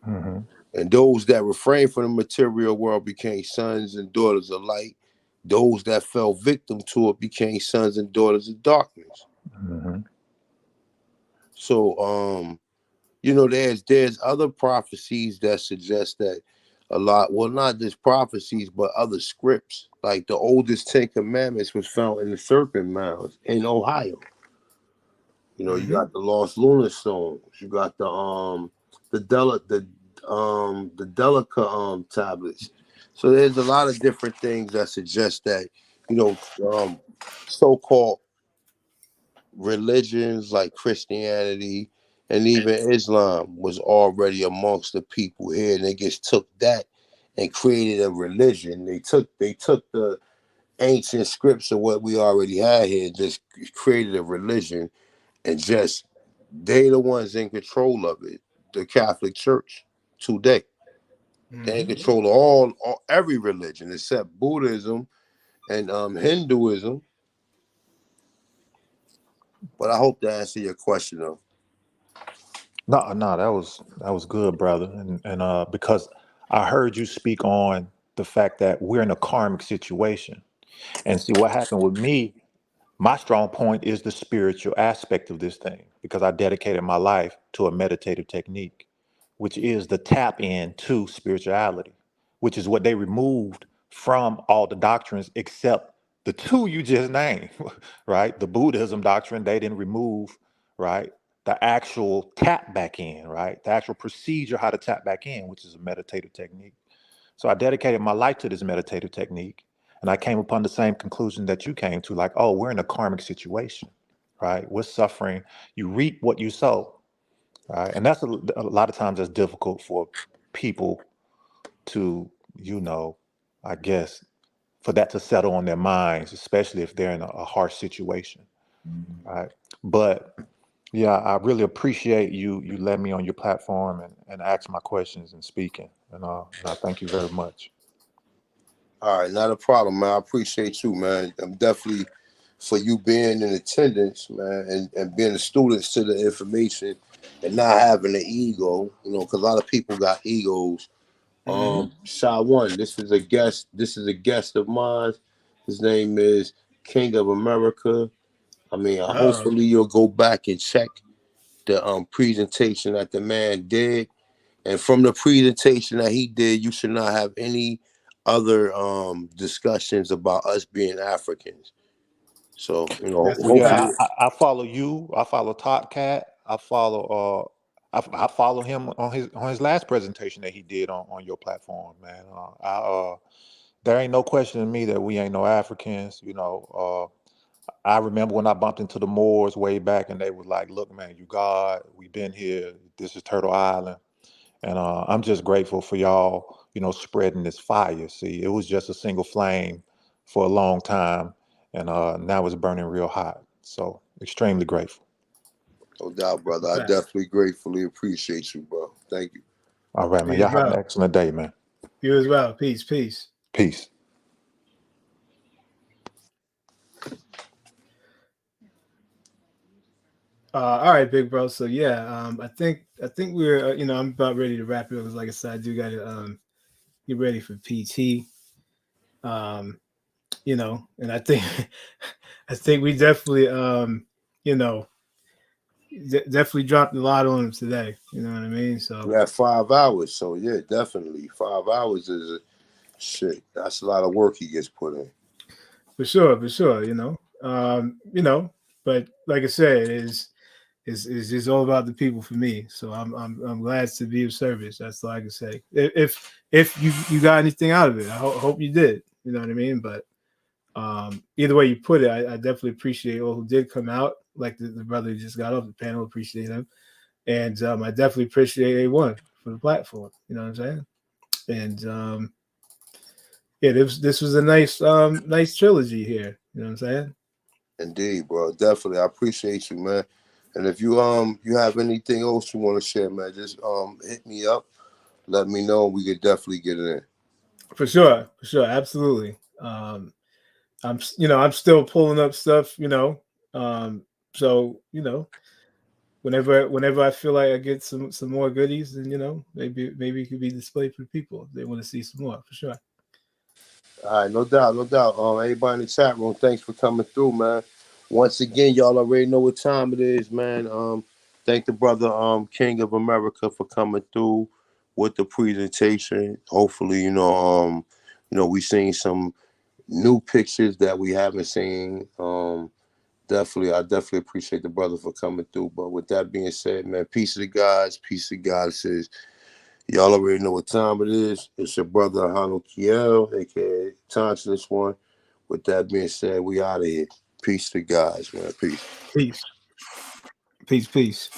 Mm-hmm. And those that refrained from the material world became sons and daughters of light. Those that fell victim to it became sons and daughters of darkness. Mm-hmm. So, there's other prophecies that suggest that a lot, well, not just prophecies, but other scripts. Like the oldest 10 Commandments was found in the Serpent Mounds in Ohio. You got the Lost Lunar Stones. You got the Delica tablets. So there's a lot of different things that suggest that so-called religions like Christianity and even Islam was already amongst the people here, and they just took that and created a religion. They took the ancient scripts of what we already had here, and just created a religion, and just they the ones in control of it. The Catholic Church today. They in control of all every religion except Buddhism and Hinduism. But I hope to answer your question though. No, that was good, brother. And because I heard you speak on the fact that we're in a karmic situation. And see what happened with me, My strong point is the spiritual aspect of this thing because I dedicated my life to a meditative technique, which is the tap in to spirituality, which is what they removed from all the doctrines except the two you just named, right? The Buddhism doctrine, they didn't remove, right? The actual tap back in, right? The actual procedure how to tap back in, which is a meditative technique. So I dedicated my life to this meditative technique. And I came upon the same conclusion that you came to, like, oh, we're in a karmic situation, right? We're suffering. You reap what you sow, right? And that's a lot of times that's difficult for people to, I guess, for that to settle on their minds, especially if they're in a harsh situation, right? But yeah, I really appreciate you letting me on your platform and ask my questions and speaking. And I thank you very much. All right, not a problem, man. I appreciate you, man. I'm definitely for you being in attendance, man, and being a student to the information and not having an ego, because a lot of people got egos. Shy One, this is a guest. This is a guest of mine. His name is King of America. I mean, hopefully you'll go back and check the presentation that the man did. And from the presentation that he did, you should not have any other discussions about us being Africans. So, Well, yeah, hopefully. I follow you. I follow Top Cat. I follow. I follow him on his last presentation that he did on your platform, man. There ain't no question to me that we ain't no Africans. I remember when I bumped into the Moors way back, and they were like, "Look, man, you God. We've been here. This is Turtle Island." And I'm just grateful for y'all, spreading this fire. See, it was just a single flame for a long time, and now it's burning real hot. So extremely grateful. No doubt, brother. I definitely gratefully appreciate you, bro. Thank you. All right, man. Y'all have an excellent day, man. You as well. Peace. Peace. All right, big bro. So yeah, I think we're I'm about ready to wrap it up because, like I said, I do got to get ready for PT. And I think we definitely definitely dropped a lot on him today. You know what I mean? So we have 5 hours, so yeah, definitely 5 hours is shit. That's a lot of work he gets put in. For sure. But like I said, it's just all about the people for me. So I'm glad to be of service. That's all I can say. If you got anything out of it, I hope you did. You know what I mean? But either way you put it, I definitely appreciate all who did come out. Like the brother who just got off the panel, appreciate him, and I definitely appreciate A1 for the platform. You know what I'm saying? And yeah, this was a nice trilogy here. You know what I'm saying? Indeed, bro. Definitely, I appreciate you, man. And if you have anything else you want to share, man, just hit me up. Let me know. We could definitely get it in. For sure, absolutely. I'm still pulling up stuff. So whenever I feel like I get some more goodies, then maybe it could be displayed for the people if they want to see some more, for sure. All right, no doubt. Everybody in the chat room, thanks for coming through, man. Once again, y'all already know what time it is, man. Thank the brother King of America for coming through with the presentation. Hopefully, we seen some new pictures that we haven't seen. I definitely appreciate the brother for coming through. But with that being said, man, peace to the gods, peace to the goddesses. Y'all already know what time it is. It's your brother Hano Kiel, aka Tonsiless One. With that being said, we out of here. Peace to guys, man. Peace. Peace.